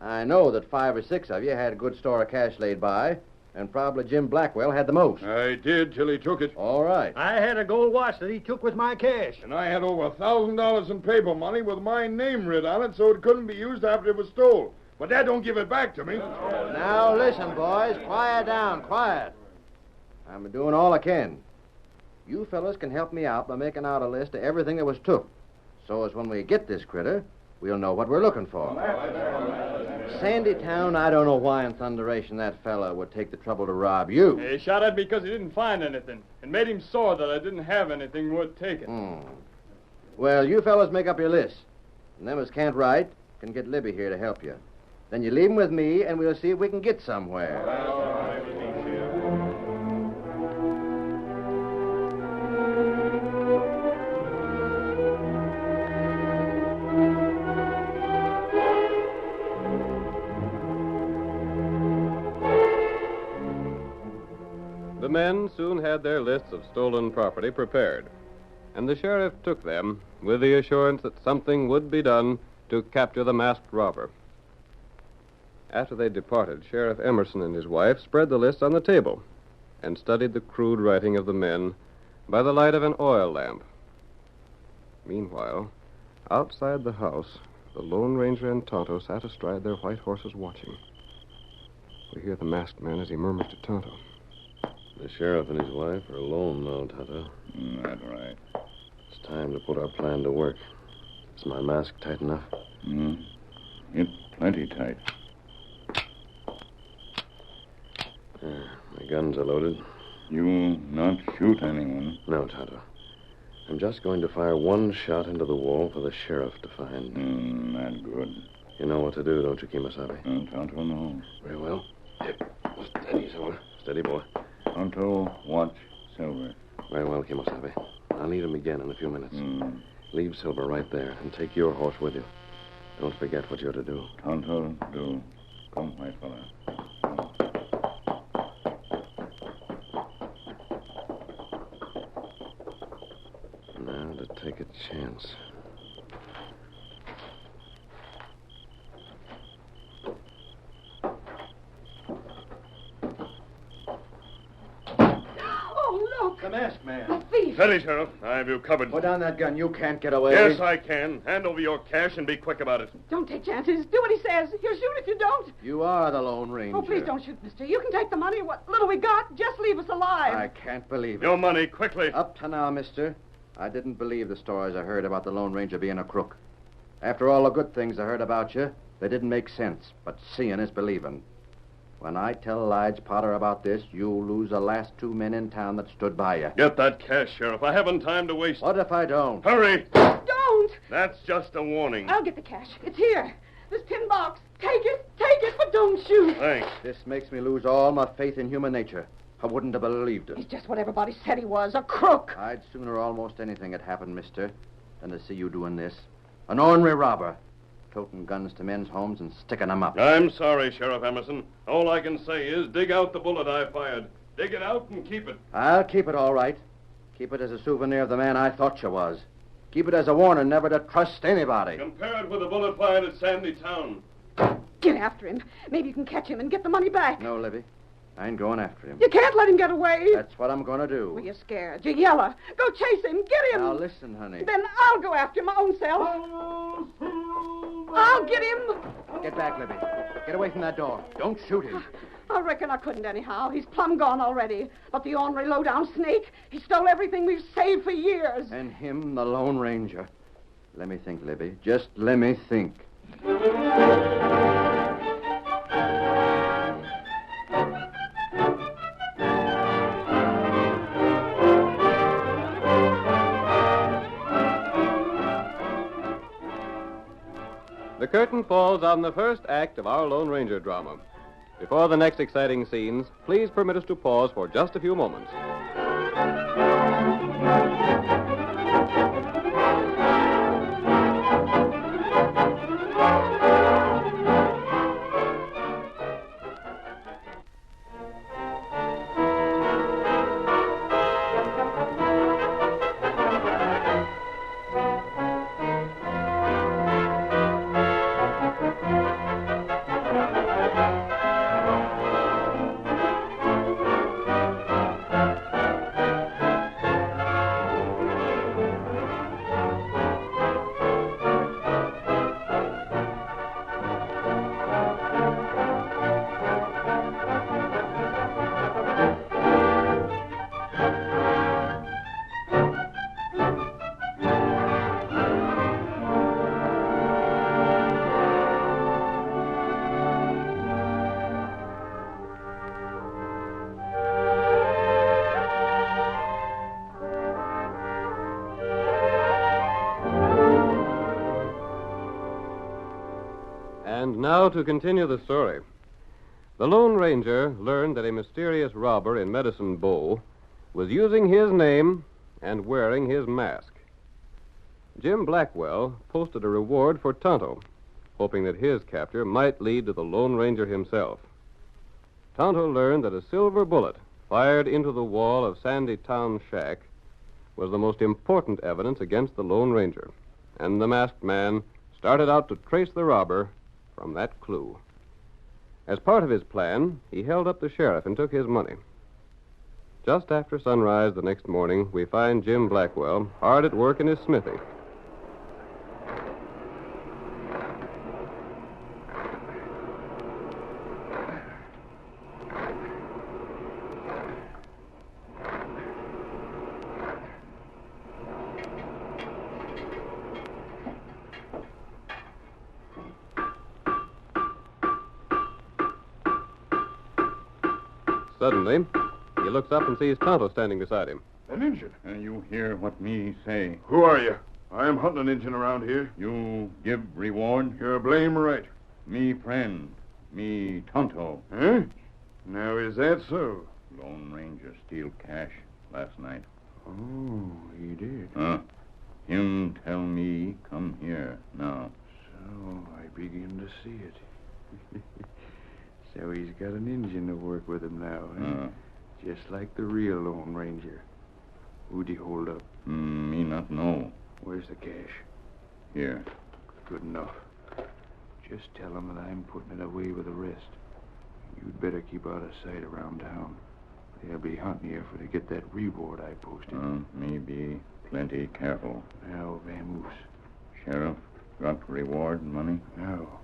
I know that 5 or 6 of you had a good store of cash laid by, and probably Jim Blackwell had the most. I did till he took it. All right. I had a gold watch that he took with my cash. And I had over $1,000 in paper money with my name writ on it so it couldn't be used after it was stole. But that don't give it back to me. Now, listen, boys. Quiet down. Quiet. I'm doing all I can. You fellas can help me out by making out a list of everything that was took. So as when we get this critter, we'll know what we're looking for. Sandy Town, I don't know why in thunderation that fella would take the trouble to rob you. He shot at me because he didn't find anything. It made him sore that I didn't have anything worth taking. Well, you fellas make up your list. And them as can't write can get Libby here to help you. Then you leave him with me, and we'll see if we can get somewhere. The men soon had their lists of stolen property prepared, and the sheriff took them with the assurance that something would be done to capture the masked robber. After they departed, Sheriff Emerson and his wife spread the lists on the table and studied the crude writing of the men by the light of an oil lamp. Meanwhile, outside the house, the Lone Ranger and Tonto sat astride their white horses watching. We hear the masked man as he murmurs to Tonto. The sheriff and his wife are alone now, Tonto. That's right. It's time to put our plan to work. Is my mask tight enough? It's plenty tight. My guns are loaded. You not shoot anyone? No, Tonto. I'm just going to fire one shot into the wall for the sheriff to find. Not good. You know what to do, don't you, Kemosabe? Tonto, no. Very well. Steady, Silver. Steady, boy. Tonto, watch Silver. Very well, Kimosabe. I'll need him again in a few minutes. Leave Silver right there and take your horse with you. Don't forget what you're to do. Tonto, do. Come, my fella. Now to take a chance. Oh, look! The masked man. The thief! Steady, Sheriff. I have you covered. Put down that gun. You can't get away. Yes, I can. Hand over your cash and be quick about it. Don't take chances. Do what he says. He'll shoot if you don't. You are the Lone Ranger. Oh, please don't shoot, mister. You can take the money. What little we got, just leave us alive. I can't believe it. Your money, quickly. Up to now, mister, I didn't believe the stories I heard about the Lone Ranger being a crook. After all the good things I heard about you, they didn't make sense. But seeing is believing. When I tell Lige Potter about this, you'll lose the last 2 men in town that stood by you. Get that cash, Sheriff. I haven't time to waste. What if I don't? Hurry! Don't! That's just a warning. I'll get the cash. It's here. This tin box. Take it, but don't shoot. Thanks. This makes me lose all my faith in human nature. I wouldn't have believed it. He's just what everybody said he was, a crook. I'd sooner almost anything had happened, mister, than to see you doing this. An ornery robber, toting guns to men's homes and sticking them up. I'm sorry, Sheriff Emerson. All I can say is dig out the bullet I fired. Dig it out and keep it. I'll keep it all right. Keep it as a souvenir of the man I thought you was. Keep it as a warning never to trust anybody. Compare it with the bullet fired at Sandy Town. Get after him. Maybe you can catch him and get the money back. No, Libby. I ain't going after him. You can't let him get away. That's what I'm going to do. Well, you're scared. You're yellow. Go chase him. Get him. Now, listen, honey. Then I'll go after him my own self. I'll get him. Get back, Libby. Get away from that door. Don't shoot him. I reckon I couldn't anyhow. He's plumb gone already. But the ornery low-down snake, he stole everything we've saved for years. And him, the Lone Ranger. Let me think, Libby. Just let me think. The curtain falls on the first act of our Lone Ranger drama. Before the next exciting scenes, please permit us to pause for just a few moments. And now to continue the story. The Lone Ranger learned that a mysterious robber in Medicine Bow was using his name and wearing his mask. Jim Blackwell posted a reward for Tonto, hoping that his capture might lead to the Lone Ranger himself. Tonto learned that a silver bullet fired into the wall of Sandy Town shack was the most important evidence against the Lone Ranger, and the masked man started out to trace the robber from that clue. As part of his plan, he held up the sheriff and took his money. Just after sunrise the next morning, we find Jim Blackwell hard at work in his smithy. Suddenly, he looks up and sees Tonto standing beside him. An Injun. And you hear what me say. Who are you? I am hunting an Injun around here. You give reward? You're blame right. Me friend. Me Tonto. Huh? Now, is that so? Lone Ranger steal cash last night. Oh, he did. Him tell me come here now. So I begin to see it. So he's got an Injun to work with him now, huh? Just like the real Lone Ranger. Who'd he hold up? Me not know. Where's the cash? Here. Good enough. Just tell him that I'm putting it away with the rest. You'd better keep out of sight around town. They'll be hunting you for to get that reward I posted. Maybe plenty careful. Now, vamoose. Sheriff, got reward money? No.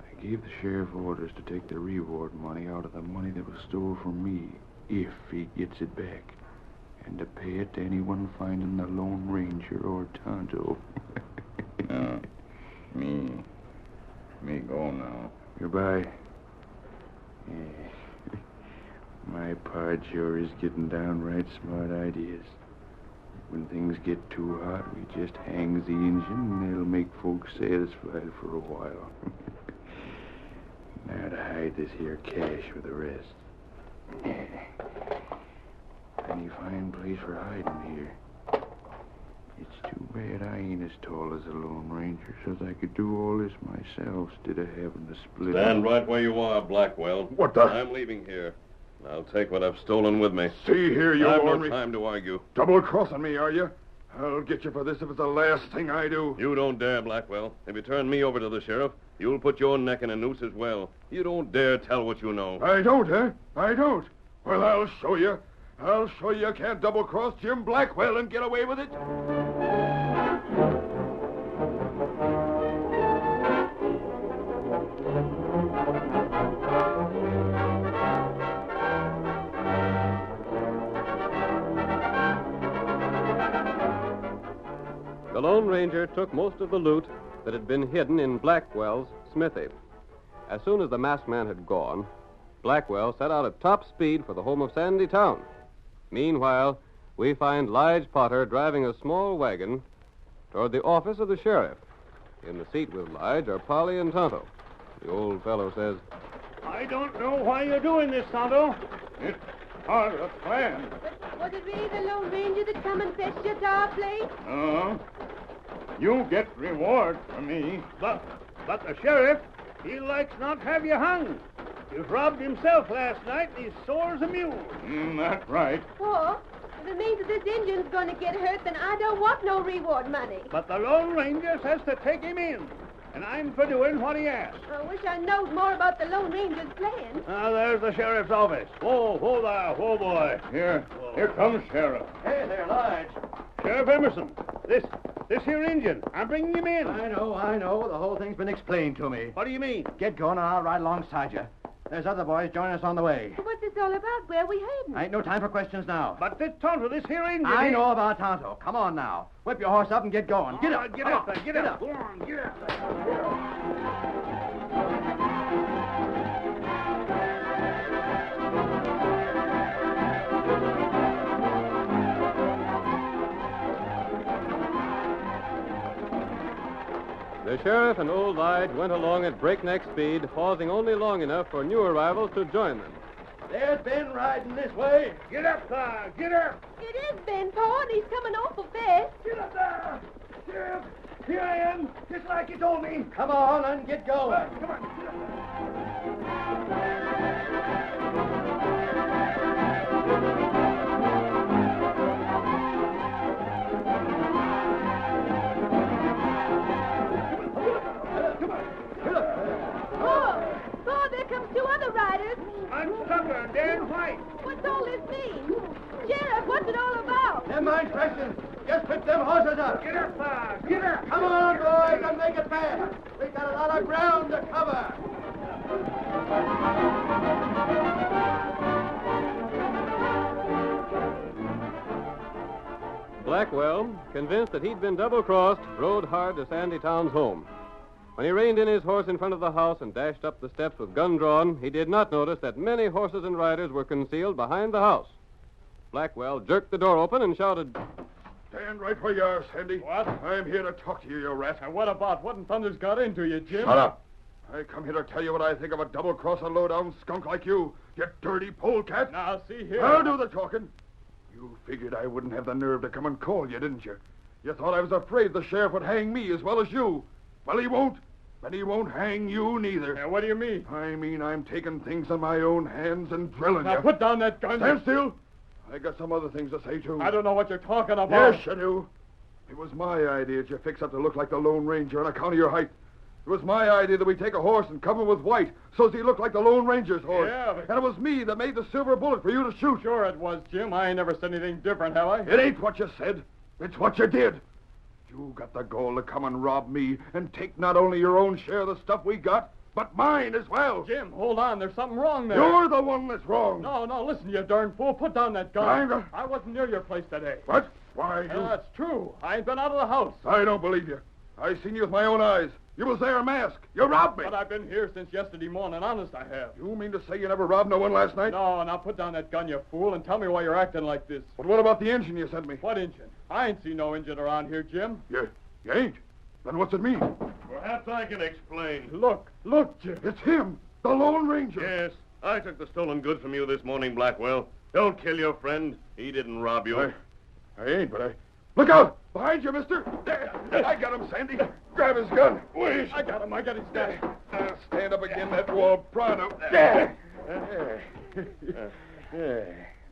I gave the sheriff orders to take the reward money out of the money that was stole from me, if he gets it back, and to pay it to anyone finding the Lone Ranger or Tonto. Me go now. Goodbye. My pard sure is getting downright smart ideas. When things get too hot, we just hangs the engine and it'll make folks satisfied for a while. Now to hide this here cash with the rest. Any fine place for hiding here. It's too bad I ain't as tall as the Lone Ranger, so I could do all this myself instead of having to split Stand up. right where you are, Blackwell. What the? I'm leaving here. I'll take what I've stolen with me. See here, you I've no ornery... time to argue. Double-crossing me, are you? I'll get you for this if it's the last thing I do. You don't dare, Blackwell. If you turn me over to the sheriff, you'll put your neck in a noose as well. You don't dare tell what you know. I don't, eh? I don't. Well, I'll show you. I'll show you can't double-cross Jim Blackwell and get away with it. The Lone Ranger took most of the loot that had been hidden in Blackwell's smithy. As soon as the masked man had gone, Blackwell set out at top speed for the home of Sandy Town. Meanwhile, we find Lige Potter driving a small wagon toward the office of the sheriff. In the seat with Lige are Polly and Tonto. The old fellow says, I don't know why you're doing this, Tonto. It's part of the plan. Was it really the Lone Ranger that come and fetched you to our place? You get reward from me. But the sheriff, he likes not have you hung. You've robbed himself last night, and he's sore as a mule. That's right. Well, if it means that this Indian's going to get hurt, then I don't want no reward money. But the Lone Ranger says to take him in, and I'm for doing what he asks. I wish I knowed more about the Lone Ranger's plan. There's the sheriff's office. Whoa there, whoa, boy. Here comes Sheriff. Hey there, Lige. Sheriff Emerson, this here Indian, I'm bringing him in. I know. The whole thing's been explained to me. What do you mean? Get going and I'll ride alongside you. There's other boys joining us on the way. What's this all about? Where are we heading? Ain't no time for questions now. But this Tonto, this here Indian... I know about Tonto. Come on now. Whip your horse up and get going. Get up. Get up. Go on, get up. The sheriff and old Lige went along at breakneck speed, pausing only long enough for new arrivals to join them. There's Ben riding this way. Get up, sir. Get up. It is Ben, Pa, and he's coming awful fast. Get up there. Sheriff, here I am, just like you told me. Come on and get going. Come on, get up Oh, there comes two other riders. I'm Tucker, Dan White. What's all this mean? Sheriff, what's it all about? Never mind questions. Just pick them horses up. Get up, sir. Get up. Come on, boys, and make it fast. We got a lot of ground to cover. Blackwell, convinced that he'd been double-crossed, rode hard to Sandy Town's home. When he reined in his horse in front of the house and dashed up the steps with gun drawn, he did not notice that many horses and riders were concealed behind the house. Blackwell jerked the door open and shouted, Stand right where you are, Sandy. What? I'm here to talk to you, you rat. And what about? What in thunder's got into you, Jim? Shut up. I come here to tell you what I think of a double-cross, a low-down skunk like you dirty polecat. Now, see here. I'll do the talking. You figured I wouldn't have the nerve to come and call you, didn't you? You thought I was afraid the sheriff would hang me as well as you. Well, he won't. And he won't hang you neither. Now, what do you mean? I mean I'm taking things in my own hands and drilling Now, you. put down that gun. Stand still. I got some other things to say, too. I don't know what you're talking about. Yes, you do. It was my idea that you fix up to look like the Lone Ranger on account of your height. It was my idea that we take a horse and cover him with white so as he looked like the Lone Ranger's horse. Yeah, but... And it was me that made the silver bullet for you to shoot. Sure it was, Jim. I ain't never said anything different, have I? It ain't what you said. It's what you did. You got the gall to come and rob me and take not only your own share of the stuff we got, but mine as well. Jim, hold on. There's something wrong there. You're the one that's wrong. No, listen, you darn fool. Put down that gun. I wasn't near your place today. What? Why, you... That's true. I ain't been out of the house. I don't believe you. I seen you with my own eyes. You was there masked. You robbed me. But I've been here since yesterday morning. Honest, I have. You mean to say you never robbed no one last night? No, now put down that gun, you fool, and tell me why you're acting like this. But what about the engine you sent me? What engine? I ain't seen no engine around here, Jim. You ain't? Then what's it mean? Perhaps I can explain. Look, Jim. It's him, the Lone Ranger. Yes, I took the stolen goods from you this morning, Blackwell. Don't kill your friend. He didn't rob you. I ain't, but I... Look out! Behind you, mister! There. I got him, Sandy. Grab his gun. Wait. I got his gun. Stand up again that wall, pronto.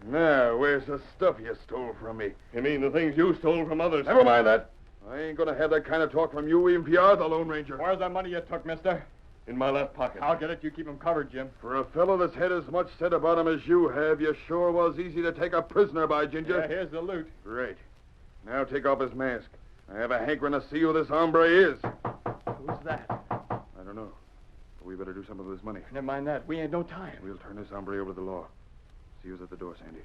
Now, where's the stuff you stole from me? You mean the things you stole from others? Never mind that. I ain't gonna have that kind of talk from you, even if you are the Lone Ranger. Where's that money you took, mister? In my left pocket. I'll get it. You keep him covered, Jim. For a fellow that's had as much said about him as you have, you sure was easy to take a prisoner by, Ginger. Yeah, here's the loot. Great. Now take off his mask. I have a hankering to see who this hombre is. Who's that? I don't know. But we better do something with this money. Never mind that. We ain't no time. We'll turn this hombre over to the law. See who's at the door, Sandy.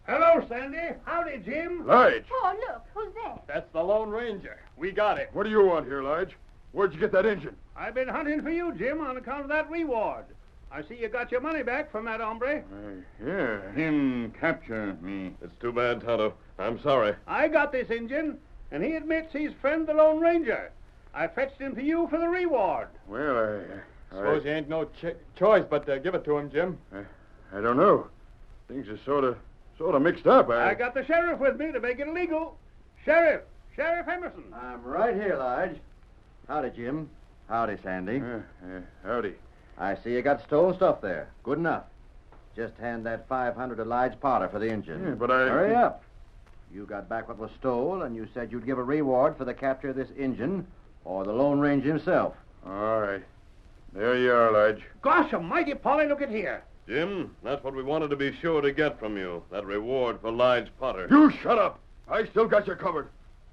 Hello, Sandy. Howdy, Jim. Lige! Oh, look. Who's that? That's the Lone Ranger. We got it. What do you want here, Lige? Where'd you get that engine? I've been hunting for you, Jim, on account of that reward. I see you got your money back from that hombre. Yeah. Him capture me. It's too bad, Tonto. I'm sorry. I got this Injun, and he admits he's friend the Lone Ranger. I fetched him to you for the reward. Well, Suppose you ain't no choice but to give it to him, Jim. I don't know. Things are sort of mixed up. I got the sheriff with me to make it legal. Sheriff Emerson. I'm right here, Lige. Howdy, Jim. Howdy, Sandy. Howdy. I see you got stolen stuff there. Good enough. Just hand that $500 to Lige Potter for the engine. Yeah, but I... Hurry up. You got back what was stole, and you said you'd give a reward for the capture of this engine or the Lone Ranger himself. All right. There you are, Lige. Gosh almighty, Polly, look at here. Jim, that's what we wanted to be sure to get from you. That reward for Lige Potter. You shut up. I still got you covered.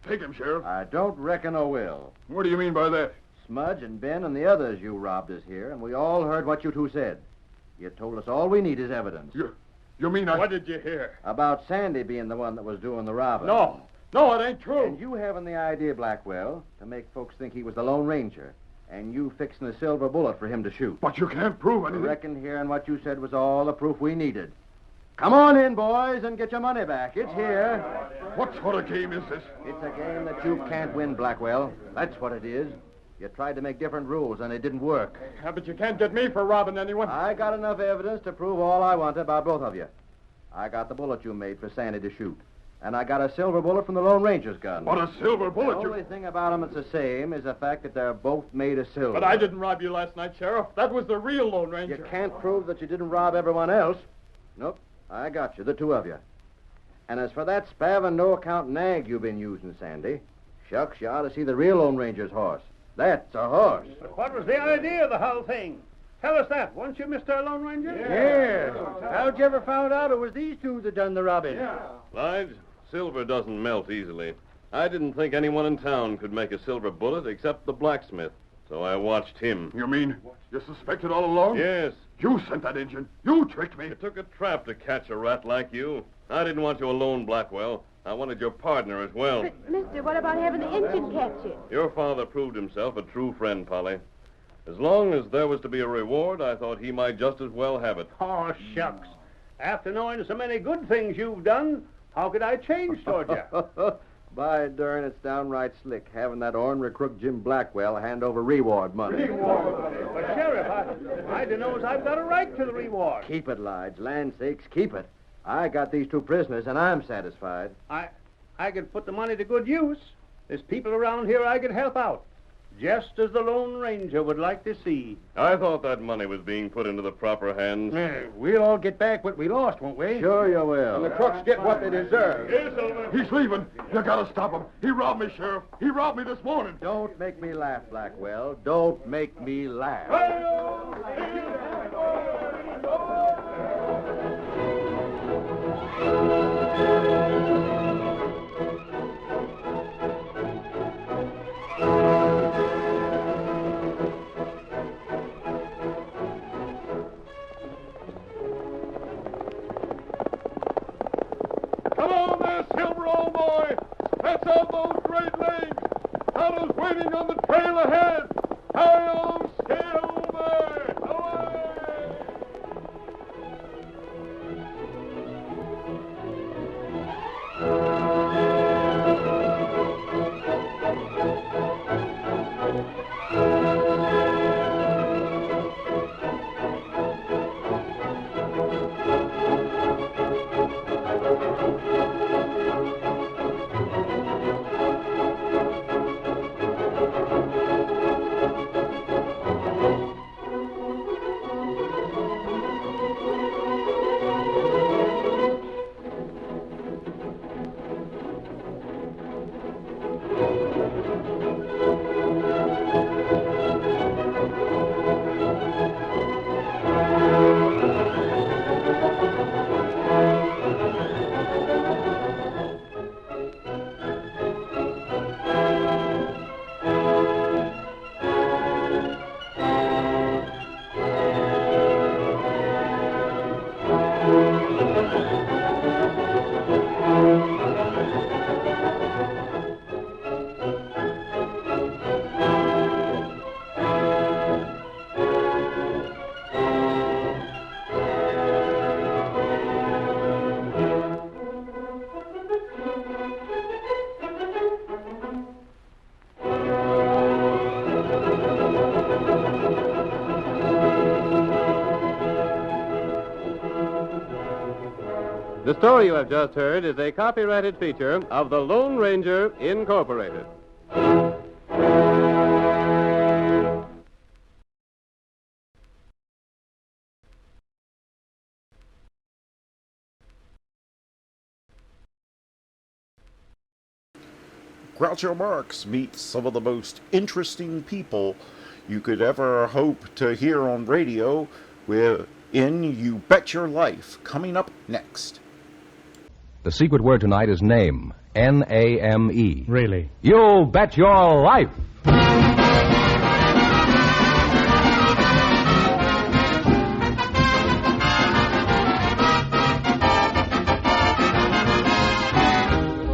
Take him, Sheriff. I don't reckon I will. What do you mean by that? Smudge and Ben and the others you robbed us here, and we all heard what you two said. You told us all we need is evidence. You mean I... What did you hear? About Sandy being the one that was doing the robbing. No, it ain't true. And you having the idea, Blackwell, to make folks think he was the Lone Ranger, and you fixing a silver bullet for him to shoot. But you can't prove anything. I reckon hearing what you said was all the proof we needed. Come on in, boys, and get your money back. It's here. What sort of game is this? It's a game that you can't win, Blackwell. That's what it is. You tried to make different rules, and it didn't work. Yeah, but you can't get me for robbing anyone. I got enough evidence to prove all I want about both of you. I got the bullet you made for Sandy to shoot. And I got a silver bullet from the Lone Ranger's gun. What, a silver bullet? The only thing about them that's the same is the fact that they're both made of silver. But I didn't rob you last night, Sheriff. That was the real Lone Ranger. You can't prove that you didn't rob everyone else. Nope, I got you, the two of you. And as for that spavin' no-account nag you've been using, Sandy, shucks, you ought to see the real Lone Ranger's horse. That's a horse. But what was the idea of the whole thing? Tell us that, won't you, Mr. Lone Ranger? Yeah. How'd you ever found out it was these two that done the robbing? Lige, silver doesn't melt easily. I didn't think anyone in town could make a silver bullet except the blacksmith, so I watched him. You mean you suspected all along? Yes. You sent that engine. You tricked me. It took a trap to catch a rat like you. I didn't want you alone, Blackwell. I wanted your partner as well. But, mister, what about having the engine captured? Your father proved himself a true friend, Polly. As long as there was to be a reward, I thought he might just as well have it. Oh, shucks. After knowing so many good things you've done, how could I change toward you? By darn, it's downright slick having that ornery crook Jim Blackwell hand over reward money. But, Sheriff, I knows I've got a right to the reward. Keep it, Lige. Land's sakes, keep it. I got these 2 prisoners, and I'm satisfied. I could put the money to good use. There's people around here I could help out, just as the Lone Ranger would like to see. I thought that money was being put into the proper hands. We'll all get back what we lost, won't we? Sure you will. And the crooks get what they deserve. He's leaving. You gotta stop him. He robbed me, Sheriff. He robbed me this morning. Don't make me laugh, Blackwell. Don't make me laugh. Come on there, Silver, old boy. That's out those great legs. Fellows waiting on the trail ahead. Hi-yo, Silver! Away! The story you have just heard is a copyrighted feature of the Lone Ranger, Incorporated. Groucho Marx meets some of the most interesting people you could ever hope to hear on radio in You Bet Your Life, coming up next. The secret word tonight is name. N-A-M-E. Really? You bet your life.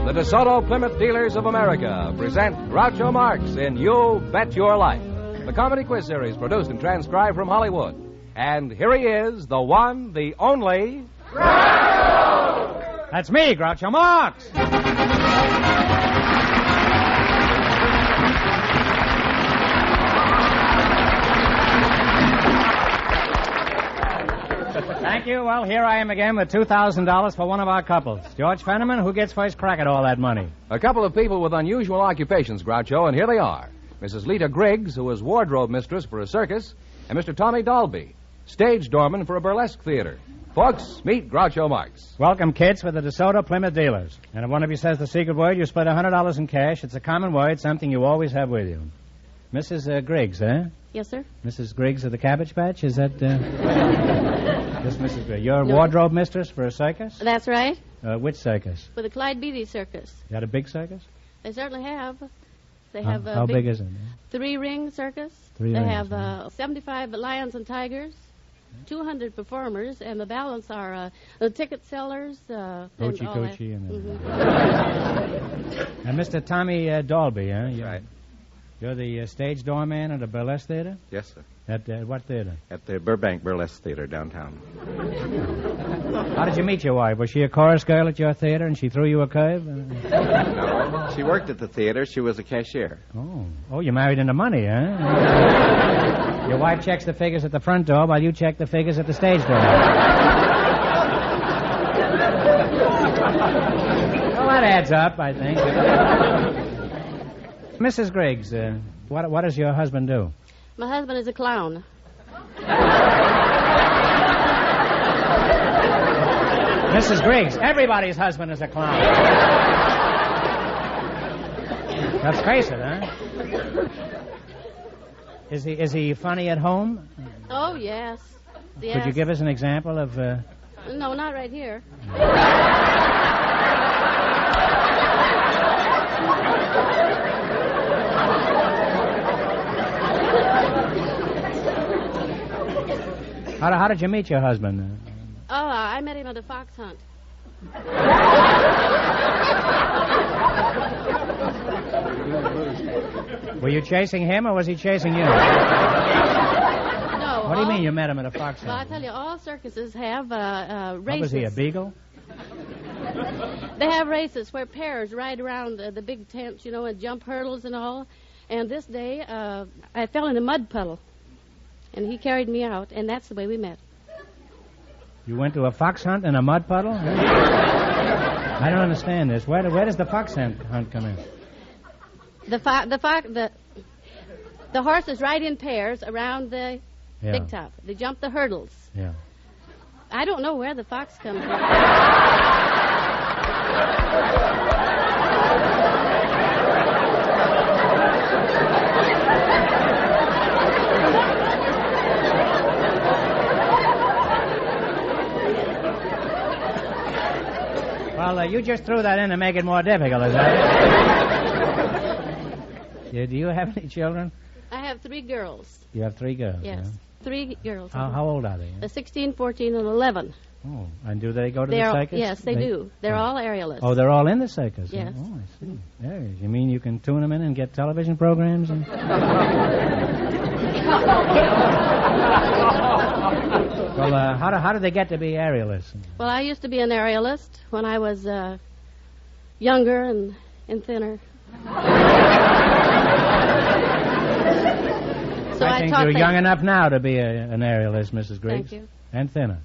The DeSoto Plymouth Dealers of America present Groucho Marx in You Bet Your Life, the comedy quiz series produced and transcribed from Hollywood. And here he is, the one, the only... That's me, Groucho Marx. Thank you. Well, here I am again with $2,000 for one of our couples. George Fenneman, who gets first crack at all that money? A couple of people with unusual occupations, Groucho, and here they are. Mrs. Lita Griggs, who is wardrobe mistress for a circus, and Mr. Tommy Dalby, stage doorman for a burlesque theater. Folks, meet Groucho Marx. Welcome, kids, with the DeSoto Plymouth Dealers. And if one of you says the secret word, you split $100 in cash. It's a common word, something you always have with you. Mrs. Griggs, eh? Yes, sir. Mrs. Griggs of the Cabbage Patch? Is that, Yes, Mrs. Griggs. You're a wardrobe mistress for a circus? That's right. Which circus? For the Clyde Beatty Circus. You got a big circus? They certainly have. They have How big is it? 3-ring circus. Three they rings, have 75 lions and tigers, 200 performers, and the balance are the ticket sellers. Coachy, and all that. Coachy, and Mhm. And Mr. Tommy Dalby, huh? Right. You're the stage doorman at the burlesque theater? Yes, sir. At what theater? At the Burbank Burlesque Theater downtown. How did you meet your wife? Was she a chorus girl at your theater and she threw you a curve? No, she worked at the theater. She was a cashier. Oh, you married into money, huh? Your wife checks the figures at the front door while you check the figures at the stage door. that adds up, I think. Mrs. Griggs, what does your husband do? My husband is a clown. Mrs. Griggs, everybody's husband is a clown. Let's face it, huh? Is he funny at home? Oh, yes. Could you give us an example of... No, not right here. How did you meet your husband? Oh, I met him at a fox hunt. Were you chasing him or was he chasing you? No. What do you mean you met him at a fox Well, I hunt? tell you, all circuses have races. What was he, a beagle? They have races where pairs ride around the big tents, and jump hurdles and all. And this day, I fell in a mud puddle. And he carried me out, and that's the way we met. You went to a fox hunt in a mud puddle? I don't understand this. Where does the fox hunt come in? The horses ride in pairs around the big top. They jump the hurdles. Yeah. I don't know where the fox comes from. Well, you just threw that in to make it more difficult, is that it? Do you have any children? I have 3 girls. You have 3 girls? Yes, Yeah? 3 girls. How old are they? 16, 14, and 11. Oh, and do they go to the circus? Yes, they do. They're all aerialists. Oh, they're all in the circus? Yes. Oh, I see. There, you mean you can tune them in and get television programs? And... Well, how did they get to be aerialists? Well, I used to be an aerialist when I was younger and thinner. So I think you're young enough now to be an aerialist, Mrs. Griggs. Thank you. And thinner.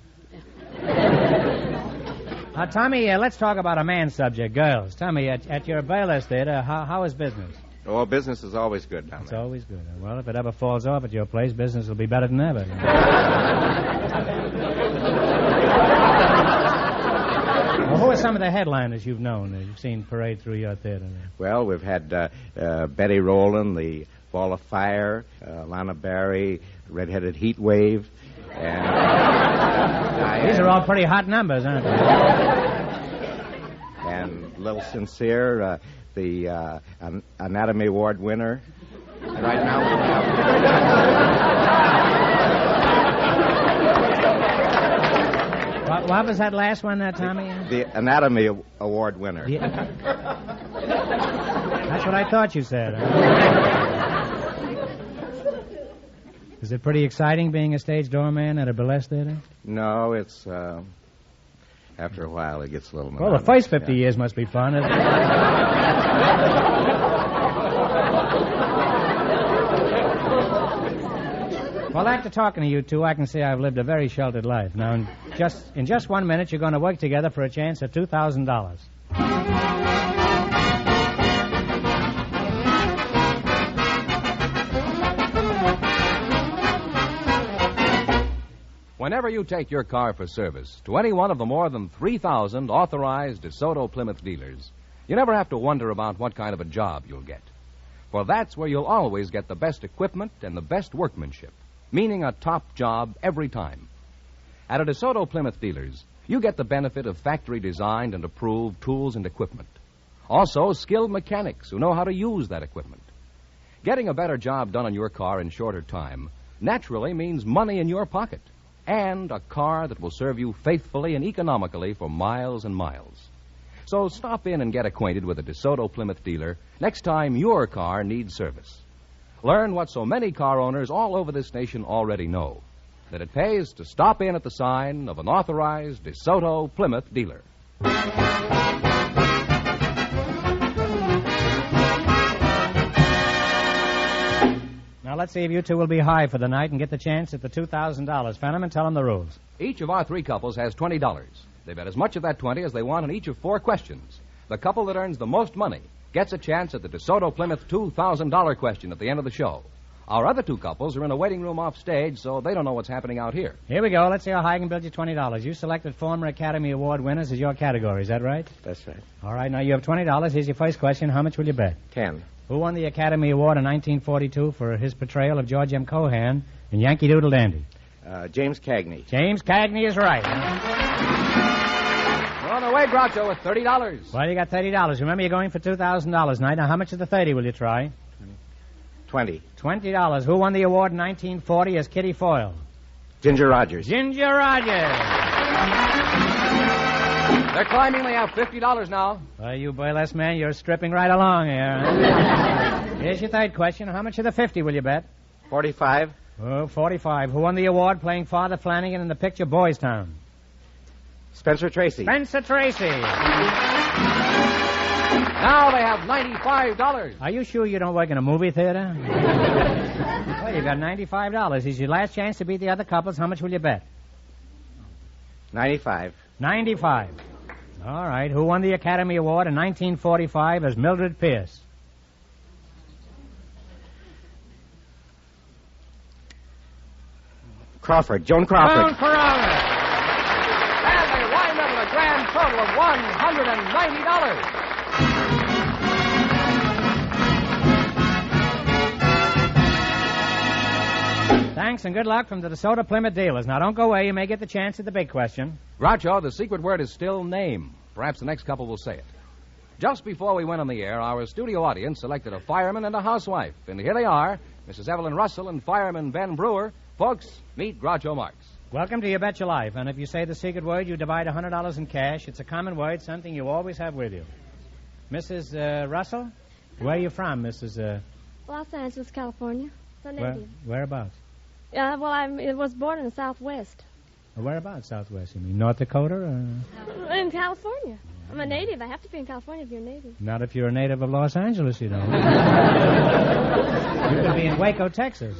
Tommy, let's talk about a man's subject, girls. Tommy, at your Bayless Theater, how is business? Oh, business is always good down there. It's always good. Well, if it ever falls off at your place, business will be better than ever. Well, who are some of the headliners you've known that you've seen parade through your theater? Well, we've had Betty Rowland, the Ball of Fire, Lana Barry, Red-Headed Heat Wave, and... These are all pretty hot numbers, aren't they? And Little Sincere, the Anatomy Award winner. And right now we have... What was that last one, Tommy? The Anatomy Award winner. Yeah. That's what I thought you said. Is it pretty exciting being a stage doorman at a burlesque theater? No, it's... after a while, it gets a little... Well, the first 50 years must be fun. Well, after talking to you two, I can say I've lived a very sheltered life. Now, in just 1 minute, you're going to work together for a chance at $2,000. Whenever you take your car for service to any one of the more than 3,000 authorized DeSoto Plymouth dealers, you never have to wonder about what kind of a job you'll get. For that's where you'll always get the best equipment and the best workmanship, meaning a top job every time. At a DeSoto Plymouth dealers, you get the benefit of factory-designed and approved tools and equipment. Also, skilled mechanics who know how to use that equipment. Getting a better job done on your car in shorter time naturally means money in your pocket. And a car that will serve you faithfully and economically for miles and miles. So stop in and get acquainted with a DeSoto Plymouth dealer next time your car needs service. Learn what so many car owners all over this nation already know, that it pays to stop in at the sign of an authorized DeSoto Plymouth dealer. Now, let's see if you two will be high for the night and get the chance at the $2,000. Fenham, and tell them the rules. Each of our 3 couples has $20. They bet as much of that 20 as they want on each of 4 questions. the couple that earns the most money gets a chance at the DeSoto Plymouth $2,000 question at the end of the show. Our other two couples are in a waiting room off stage, so they don't know what's happening out here. Here we go. Let's see how high I can build you $20. You selected former Academy Award winners as your category. Is that right? That's right. All right, now you have $20. Here's your first question. How much will you bet? 10. Who won the Academy Award in 1942 for his portrayal of George M. Cohan in Yankee Doodle Dandy? James Cagney. James Cagney is right. We're on the way, Groucho, with $30. Well, you got $30. Remember, you're going for $2,000 tonight. Now, how much of the 30 will you try? 20. $20. Who won the award in 1940 as Kitty Foyle? Ginger Rogers. Ginger Rogers. They're climbing. They have $50 now. Well, you burlesque man, you're stripping right along here. Huh? Here's your third question. How much of the 50 will you bet? 45. Oh, 45. Who won the award playing Father Flanagan in the picture Boys Town? Spencer Tracy. Spencer Tracy. Now they have $95. Are you sure you don't work in a movie theater? Well, you got $95. Here's your last chance to beat the other couples. How much will you bet? 95. 95. All right. Who won the Academy Award in 1945 as Mildred Pierce? Crawford. Joan Crawford. Joan Crawford. And they wind up with a grand total of $190. Thanks and good luck from the DeSoto Plymouth dealers. Now, don't go away. You may get the chance at the big question. Groucho, the secret word is still name. Perhaps the next couple will say it. Just before we went on the air, our studio audience selected a fireman and a housewife. And here they are, Mrs. Evelyn Russell and fireman Ben Brewer. Folks, meet Groucho Marx. Welcome to You Bet Your Life. And if you say the secret word, you divide $100 in cash. It's a common word, something you always have with you. Mrs. Russell, where are you from, Mrs. Los Angeles, California. So native. Whereabouts? Yeah, well, I was born in the Southwest. Whereabouts, Southwest? You mean North Dakota? Or... In California. I'm a native. I have to be in California if you're a native. Not if you're a native of Los Angeles, you don't. You could be in Waco, Texas.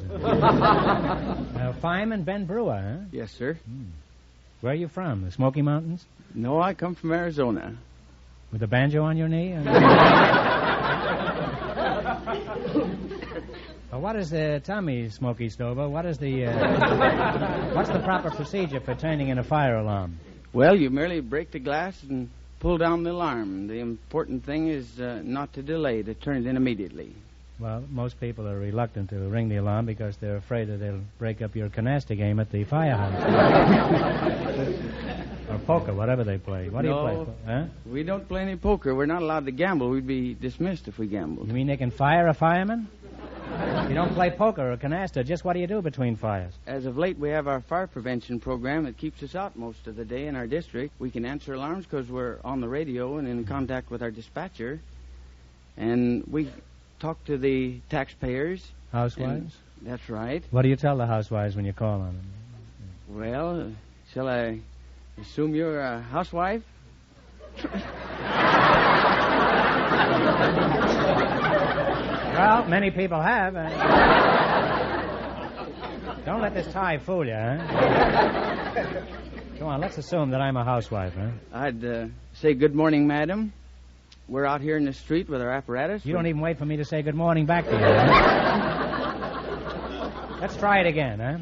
Fireman Ben Brewer, huh? Yes, sir. Where are you from? The Smoky Mountains? No, I come from Arizona. With a banjo on your knee? What is the... Tell me, Smoky Stover, what is the... what's the proper procedure for turning in a fire alarm? Well, you merely break the glass and pull down the alarm. The important thing is not to delay, to turn it in immediately. Well, most people are reluctant to ring the alarm because they're afraid that they'll break up your canasta game at the firehouse. Or poker, whatever they play. What do you play? Huh? We don't play any poker. We're not allowed to gamble. We'd be dismissed if we gambled. You mean they can fire a fireman? You don't play poker or canasta. Just what do you do between fires? As of late, we have our fire prevention program that keeps us out most of the day in our district. We can answer alarms because we're on the radio and in contact with our dispatcher. And we talk to the taxpayers. Housewives? That's right. What do you tell the housewives when you call on them? Well, shall I assume you're a housewife? Well, many people have. Don't let this tie fool you, huh? Come on, let's assume that I'm a housewife, huh? I'd say good morning, madam. We're out here in the street with our apparatus. You don't even wait for me to say good morning back to you, huh? Let's try it again, huh?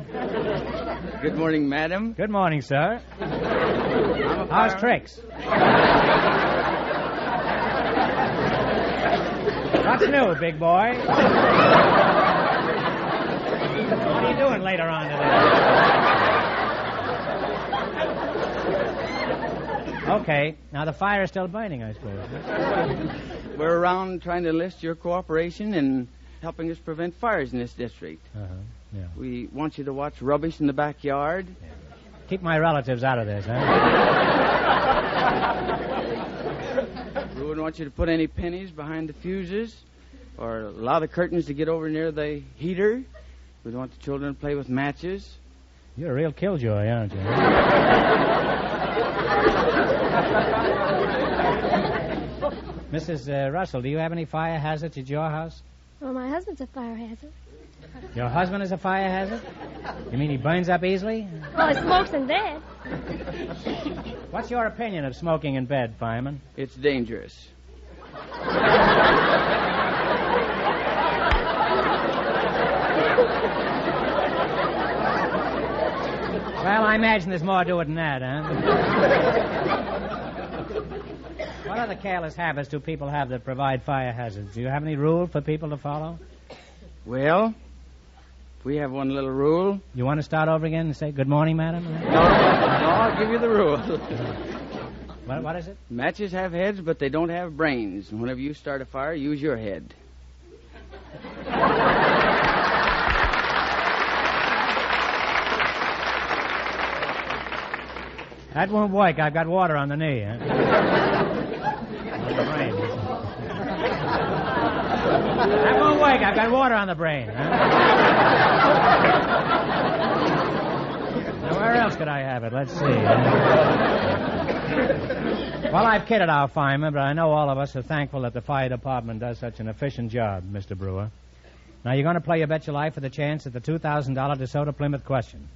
Good morning, madam. Good morning, sir. How's tricks? What's new, big boy? What are you doing later on today? Okay. Now, the fire is still burning, I suppose. We're around trying to enlist your cooperation in helping us prevent fires in this district. Yeah. We want you to watch rubbish in the backyard. Yeah. Keep my relatives out of this, huh? We wouldn't want you to put any pennies behind the fuses or allow the curtains to get over near the heater. We don't want the children to play with matches. You're a real killjoy, aren't you? Mrs. Russell, do you have any fire hazards at your house? Well, my husband's a fire hazard. Your husband is a fire hazard? You mean he burns up easily? Well, he smokes in bed. What's your opinion of smoking in bed, fireman? It's dangerous. Well, I imagine there's more to it than that, huh? What other careless habits do people have that provide fire hazards? Do you have any rule for people to follow? Well, we have one little rule. You want to start over again and say, good morning, madam? No, I'll give you the rule. What is it? Matches have heads, but they don't have brains. And whenever you start a fire, use your head. That won't work. I've got water on the knee. Huh? On the brain. That won't work. I've got water on the brain. Huh? Now, where else could I have it? Let's see. Well, I've kidded our firemen, but I know all of us are thankful that the fire department does such an efficient job, Mr. Brewer. Now, you're going to play your bet your life for the chance at the $2,000 DeSoto Plymouth question.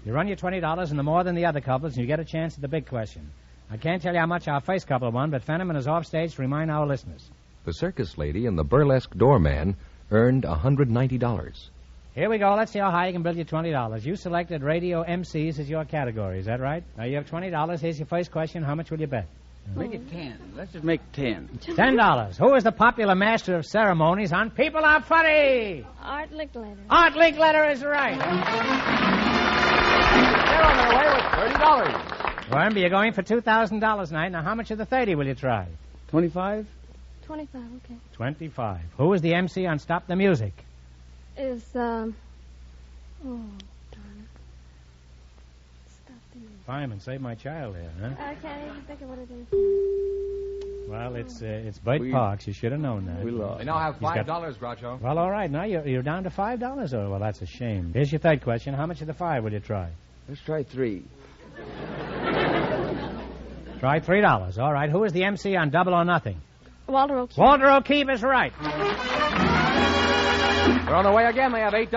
You run your $20 and the more than the other couples, and you get a chance at the big question. I can't tell you how much our first couple won, but Fenneman is off stage to remind our listeners. The circus lady and the burlesque doorman earned $190. Here we go. Let's see how high you can build your $20. You selected radio MCs as your category. Is that right? Now, you have $20. Here's your first question. How much will you bet? Make it 10. Let's just make 10. $10. Who is the popular master of ceremonies on People Are Funny? Art Linkletter. Art Linkletter is right. They're on their way with $30. Remember, you're going for $2,000 tonight. Now, how much of the 30 will you try? 25? 25, okay. 25. Who is the MC on Stop the Music? Is, oh, darn it. Stop the music. Fireman, save my child here, huh? I can't even think of what it is. Well, it's Bert Parks. You should have known that. We lost. They now have $5, Groucho. Well, all right. Now you're down to $5. Oh, well, that's a shame. Here's your third question. How much of the 5 will you try? Let's try 3. Try $3. All right. Who is the MC on Double or Nothing? Walter O'Keefe. Walter O'Keefe is right. They're on their way again. They have $8.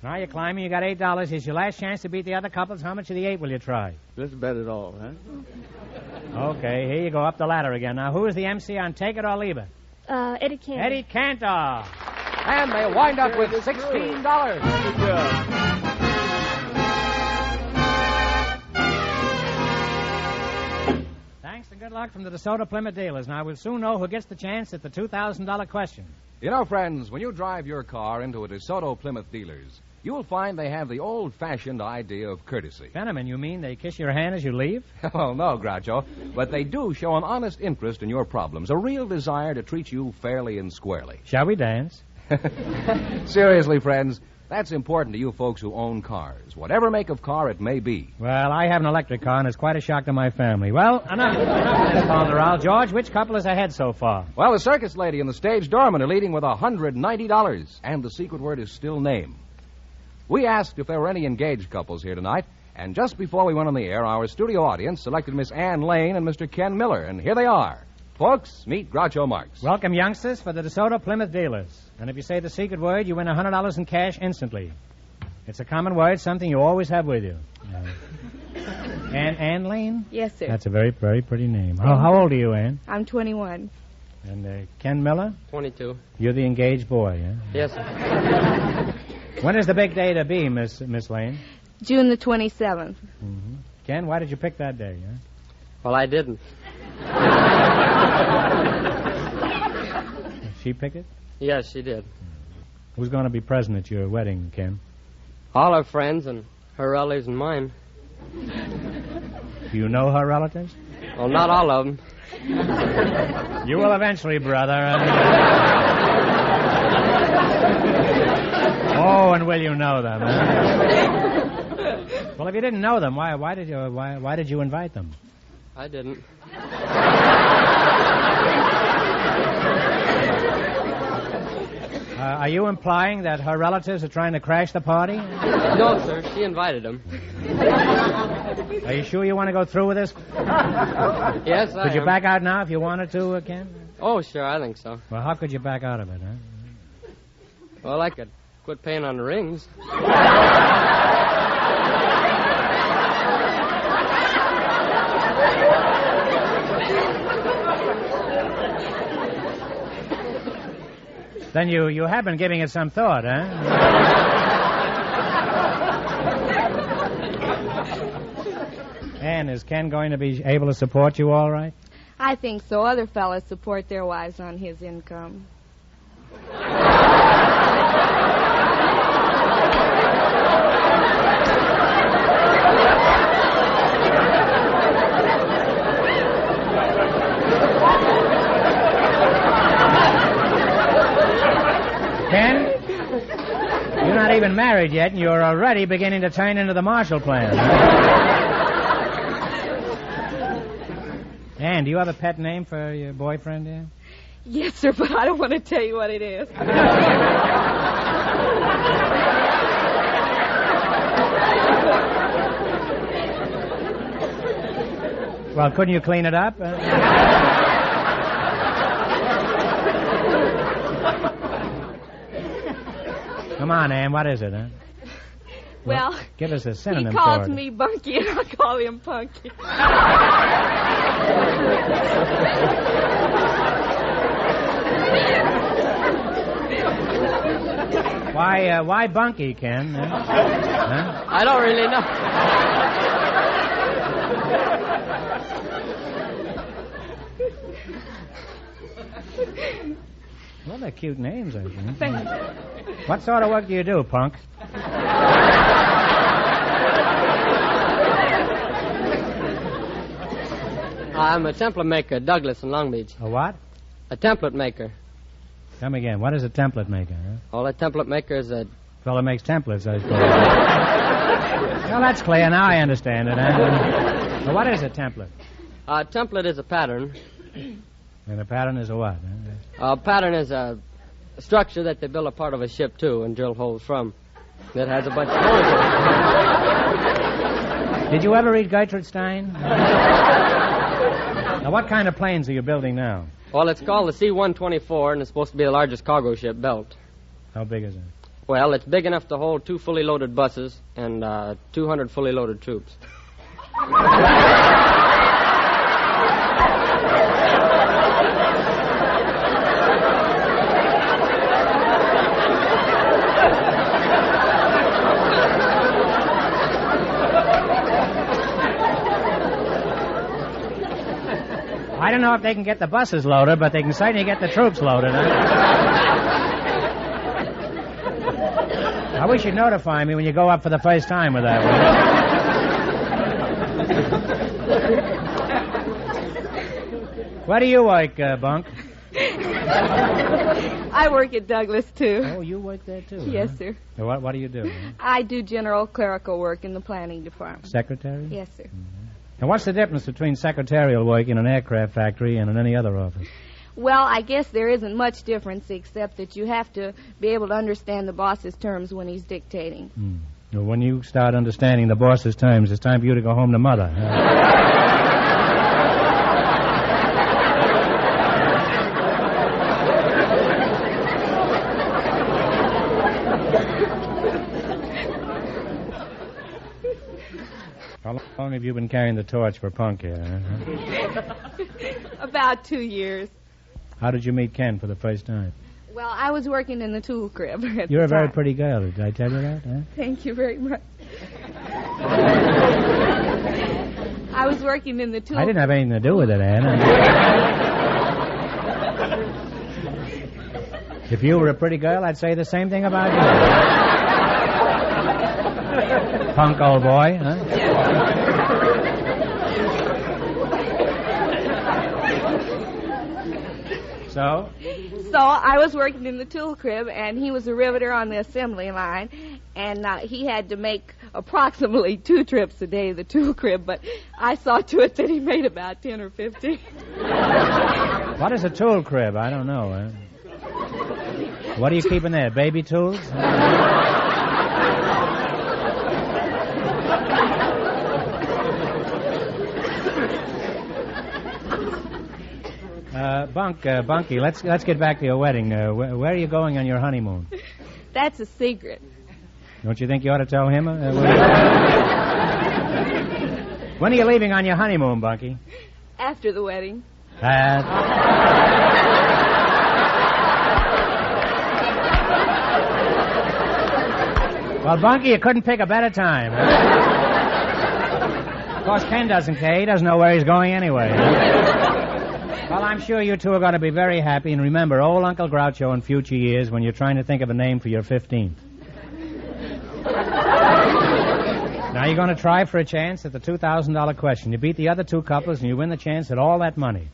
Now you're climbing. You got $8. Here's your last chance to beat the other couples. How much of the 8 will you try? Let's bet it all, huh? Okay, here you go up the ladder again. Now, who is the MC on Take It or Leave It? Eddie Cantor. Eddie Cantor. And they wind up with $16. Good job. Thanks and good luck from the DeSoto Plymouth dealers. Now, we'll soon know who gets the chance at the $2,000 question. You know, friends, when you drive your car into a DeSoto Plymouth dealer's, you'll find they have the old-fashioned idea of courtesy. Fenneman, you mean they kiss your hand as you leave? Well, no, Groucho. But they do show an honest interest in your problems, a real desire to treat you fairly and squarely. Shall we dance? Seriously, friends, that's important to you folks who own cars, whatever make of car it may be. Well, I have an electric car, and it's quite a shock to my family. Well, enough of this, Ponderal. George, which couple is ahead so far? Well, the circus lady and the stage doorman are leading with $190, and the secret word is still name. We asked if there were any engaged couples here tonight, and just before we went on the air, our studio audience selected Miss Ann Lane and Mr. Ken Miller, and here they are. Folks, meet Groucho Marx. Welcome, youngsters, for the DeSoto Plymouth dealers. And if you say the secret word, you win $100 in cash instantly. It's a common word, something you always have with you. Ann Lane? Yes, sir. That's a very, very pretty name. How old are you, Ann? I'm 21. And Ken Miller? 22. You're the engaged boy, huh? Yes, sir. When is the big day to be, Miss Lane? June the 27th. Mm-hmm. Ken, why did you pick that day, huh? Well, I didn't. She picked it? Yes, she did. Who's going to be present at your wedding, Ken? All her friends and her relatives and mine. Do you know her relatives? Well, not all of them. You will eventually, brother. Oh, and will you know them? Huh? Well, if you didn't know them, why did you invite them? I didn't. Are you implying that her relatives are trying to crash the party? No, sir. She invited them. Are you sure you want to go through with this? Yes, I Could you am. back out now if you wanted to, Ken? Oh, sure. I think so. Well, how could you back out of it, huh? Well, I could quit paying on the rings. Then you have been giving it some thought, huh? Ann, is Ken going to be able to support you all right? I think so. Other fellas support their wives on his income. Ken, you're not even married yet, and you're already beginning to turn into the Marshall Plan. Ann, do you have a pet name for your boyfriend, dear? Yes, sir, but I don't want to tell you what it is. Well, couldn't you clean it up? Come on, Ann, what is it, huh? Well, give us a synonym he calls for it. me Bunky, and I call him Punky. Why Bunky, Ken? Huh? I don't really know. Well, they're cute names, I think. Thank you. What sort of work do you do, punk? I'm a template maker at Douglas in Long Beach. A what? A template maker. Come again. What is a template maker? Huh? All a template maker is a... Fellow makes templates, I suppose. Well, that's clear. Now I understand it. Huh? Well, what is a template? A template is a pattern. And a pattern is a what? A pattern is a structure that they build a part of a ship to and drill holes from. That has a bunch of holes in it. Did you ever read Gertrude Stein? Now, what kind of planes are you building now? Well, it's called the C-124, and it's supposed to be the largest cargo ship built. How big is it? Well, it's big enough to hold 2 fully loaded buses and 200 fully loaded troops. I don't know if they can get the buses loaded, but they can certainly get the troops loaded. Huh? I wish you'd notify me when you go up for the first time with that one. Where do you work, Bunk? I work at Douglas, too. Oh, you work there, too? Yes, huh? sir. What do you do? Huh? I do general clerical work in the planning department. Secretary? Yes, sir. Mm-hmm. Now, what's the difference between secretarial work in an aircraft factory and in any other office? Well, I guess there isn't much difference except that you have to be able to understand the boss's terms when he's dictating. Well, when you start understanding the boss's terms, it's time for you to go home to Mother. How long have you been carrying the torch for Punk here? About 2 years. How did you meet Ken for the first time? Well, I was working in the tool crib at You're the a very time. pretty girl. Did I tell you that? Huh? Thank you very much. I was working in the tool... I didn't have anything to do with it, Ann. If you were a pretty girl, I'd say the same thing about you. Punk old boy, huh? So? So I was working in the tool crib, and he was a riveter on the assembly line, and he had to make approximately 2 trips a day to the tool crib, but I saw to it that he made about 10 or 15. What is a tool crib? I don't know. Huh? What are you keeping there? Baby tools? Bunky, let's get back to your wedding. Where are you going on your honeymoon? That's a secret. Don't you think you ought to tell him? When are you leaving on your honeymoon, Bunky? After the wedding. Well, Bunky, you couldn't pick a better time. Of course, Ken doesn't care. He doesn't know where he's going anyway. Well, I'm sure you two are going to be very happy. And remember, old Uncle Groucho in future years when you're trying to think of a name for your 15th. Now you're going to try for a chance at the $2,000 question. You beat the other two couples and you win the chance at all that money.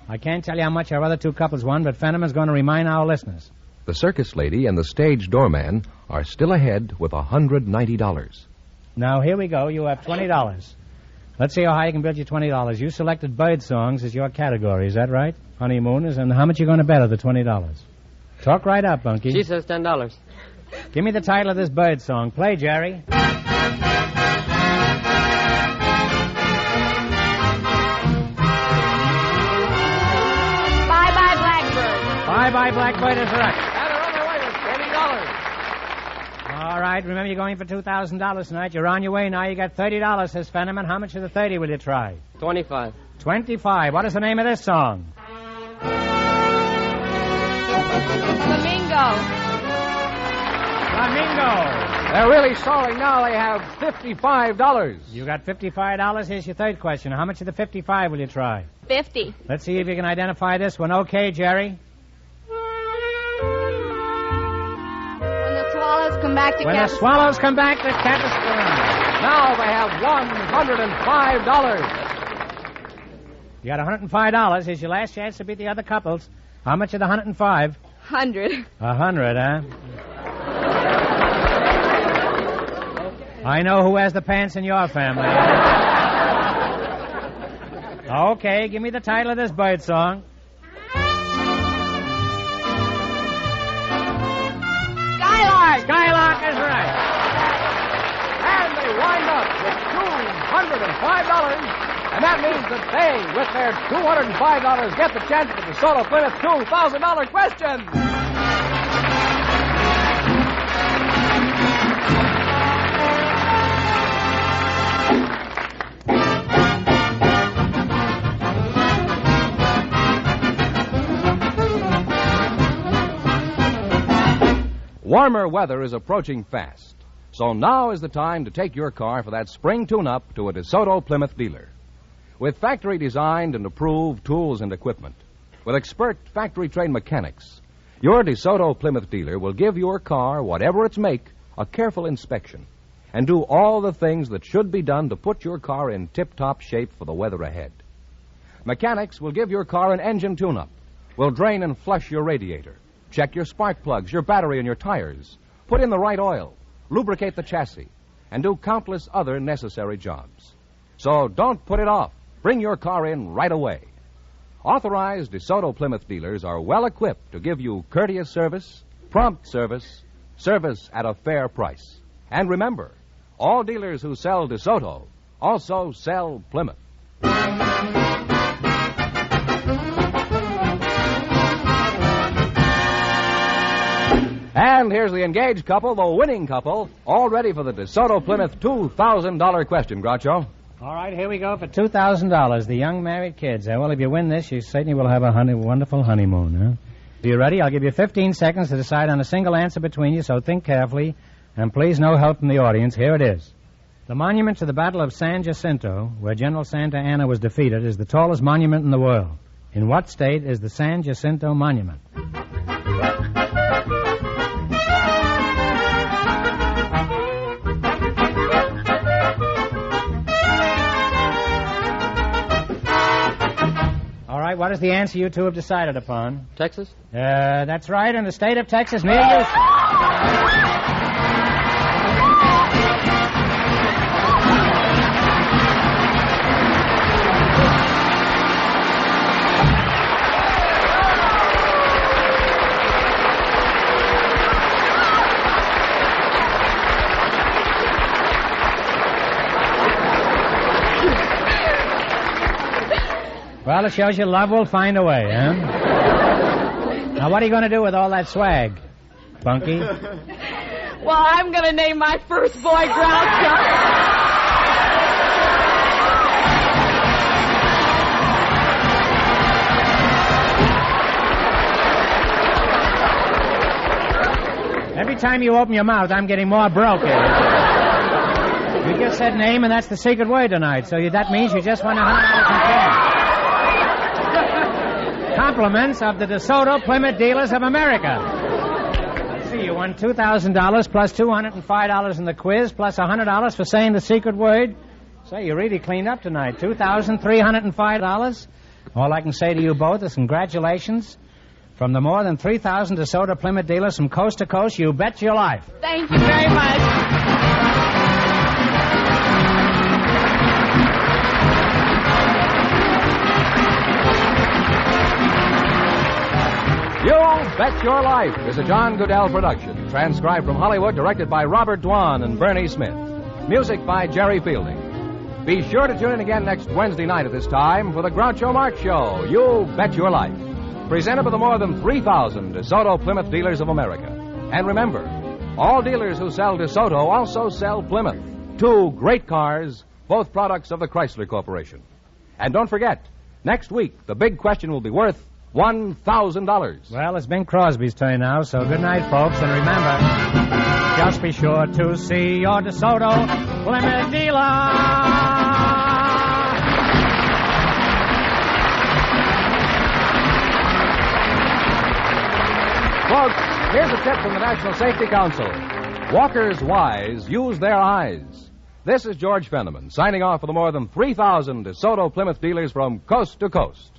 I can't tell you how much our other two couples won, but Fenneman's going to remind our listeners. The circus lady and the stage doorman are still ahead with $190. Now, here we go. You have $20. Let's see how high you can build your $20. You selected bird songs as your category. Is that right? Honeymooners. And how much are you going to bet of the $20? Talk right up, Bunky. She says $10. Give me the title of this bird song. Play, Jerry. Bye-bye, Blackbird. Bye-bye, Blackbird is right. And they're on their way with $20. All right, remember you're going for $2,000 tonight. You're on your way now. You got $30, says Fenneman. How much of the 30 will you try? 25. 25. What is the name of this song? Flamingo. Flamingo. They're really stalling now. They have $55. You got $55. Here's your third question. How much of the 55 will you try? 50. Let's see if you can identify this one. Okay, Jerry. When the swallows come back to When the swallows come back to Capistrano. Now they have $105. You got $105. Here's your last chance to beat the other couples. How much of the 105? 100. 100, huh? I know who has the pants in your family. Okay, give me the title of this bird song. Skylark. Skylark is right. And they wind up with $205. And that means that they, with their $205, get the chance for the DeSoto Plymouth $2,000 question. Warmer weather is approaching fast, so now is the time to take your car for that spring tune-up to a DeSoto Plymouth dealer. With factory-designed and approved tools and equipment, with expert factory-trained mechanics, your DeSoto Plymouth dealer will give your car, whatever its make, a careful inspection and do all the things that should be done to put your car in tip-top shape for the weather ahead. Mechanics will give your car an engine tune-up, will drain and flush your radiator, check your spark plugs, your battery, and your tires, put in the right oil, lubricate the chassis, and do countless other necessary jobs. So don't put it off. Bring your car in right away. Authorized DeSoto Plymouth dealers are well equipped to give you courteous service, prompt service, service at a fair price. And remember, all dealers who sell DeSoto also sell Plymouth. And here's the engaged couple, the winning couple, all ready for the DeSoto Plymouth $2,000 question, Groucho. All right, here we go for $2,000. The young married kids. Well, if you win this, you certainly will have a wonderful honeymoon. Huh? Are you ready? I'll give you 15 seconds to decide on a single answer between you, so think carefully. And please, no help from the audience. Here it is. The monument to the Battle of San Jacinto, where General Santa Anna was defeated, is the tallest monument in the world. In what state is the San Jacinto Monument? What is the answer you two have decided upon? Texas? That's right, in the state of Texas, near you. Well, it shows you love will find a way, huh? Now, what are you going to do with all that swag, Bunky? Well, I'm going to name my first boy Groucho. Every time you open your mouth, I'm getting more broke. You just said name, and that's the secret word tonight. So that means you just won $100 in cash. Compliments of the DeSoto Plymouth Dealers of America. Let's see, you won $2,000 plus $205 in the quiz plus $100 for saying the secret word. Say, you really cleaned up tonight. $2,305. All I can say to you both is congratulations. From the more than 3,000 DeSoto Plymouth dealers from coast to coast, you bet your life. Thank you very much. You Bet Your Life is a John Goodell production, transcribed from Hollywood, directed by Robert Dwan and Bernie Smith. Music by Jerry Fielding. Be sure to tune in again next Wednesday night at this time for the Groucho Marx Show, You Bet Your Life, presented by the more than 3,000 DeSoto Plymouth Dealers of America. And remember, all dealers who sell DeSoto also sell Plymouth, two great cars, both products of the Chrysler Corporation. And don't forget, next week, the big question will be worth $1,000. Well, it's Bing Crosby's turn now, so good night, folks. And remember, just be sure to see your DeSoto Plymouth dealer. Folks, here's a tip from the National Safety Council. Walkers wise use their eyes. This is George Fenneman, signing off for the more than 3,000 DeSoto Plymouth dealers from coast to coast.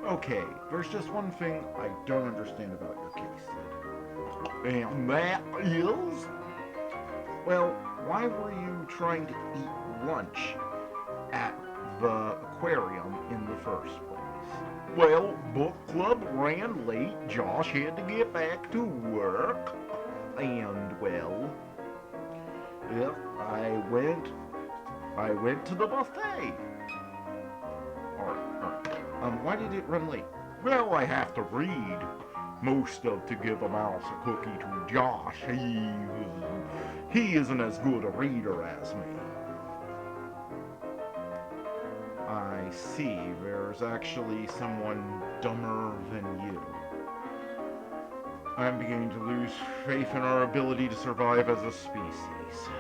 Okay, there's just one thing I don't understand about your case, Sid. And that is... Well, why were you trying to eat lunch at the aquarium in the first place? Well, book club ran late, Josh had to get back to work, and, well... Yeah, I went to the buffet. Why did it run late? Well, I have to read most of To Give a Mouse a Cookie to Josh. He isn't as good a reader as me. I see. There's actually someone dumber than you. I'm beginning to lose faith in our ability to survive as a species.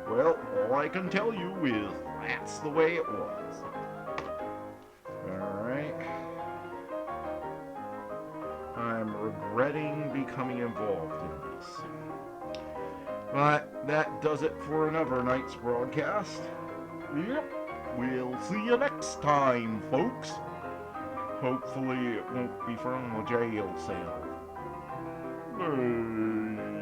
Well, all I can tell you is that's the way it was. Alright. I'm regretting becoming involved in this. But that does it for another night's broadcast. Yep. We'll see you next time, folks. Hopefully it won't be from a jail cell. Bye.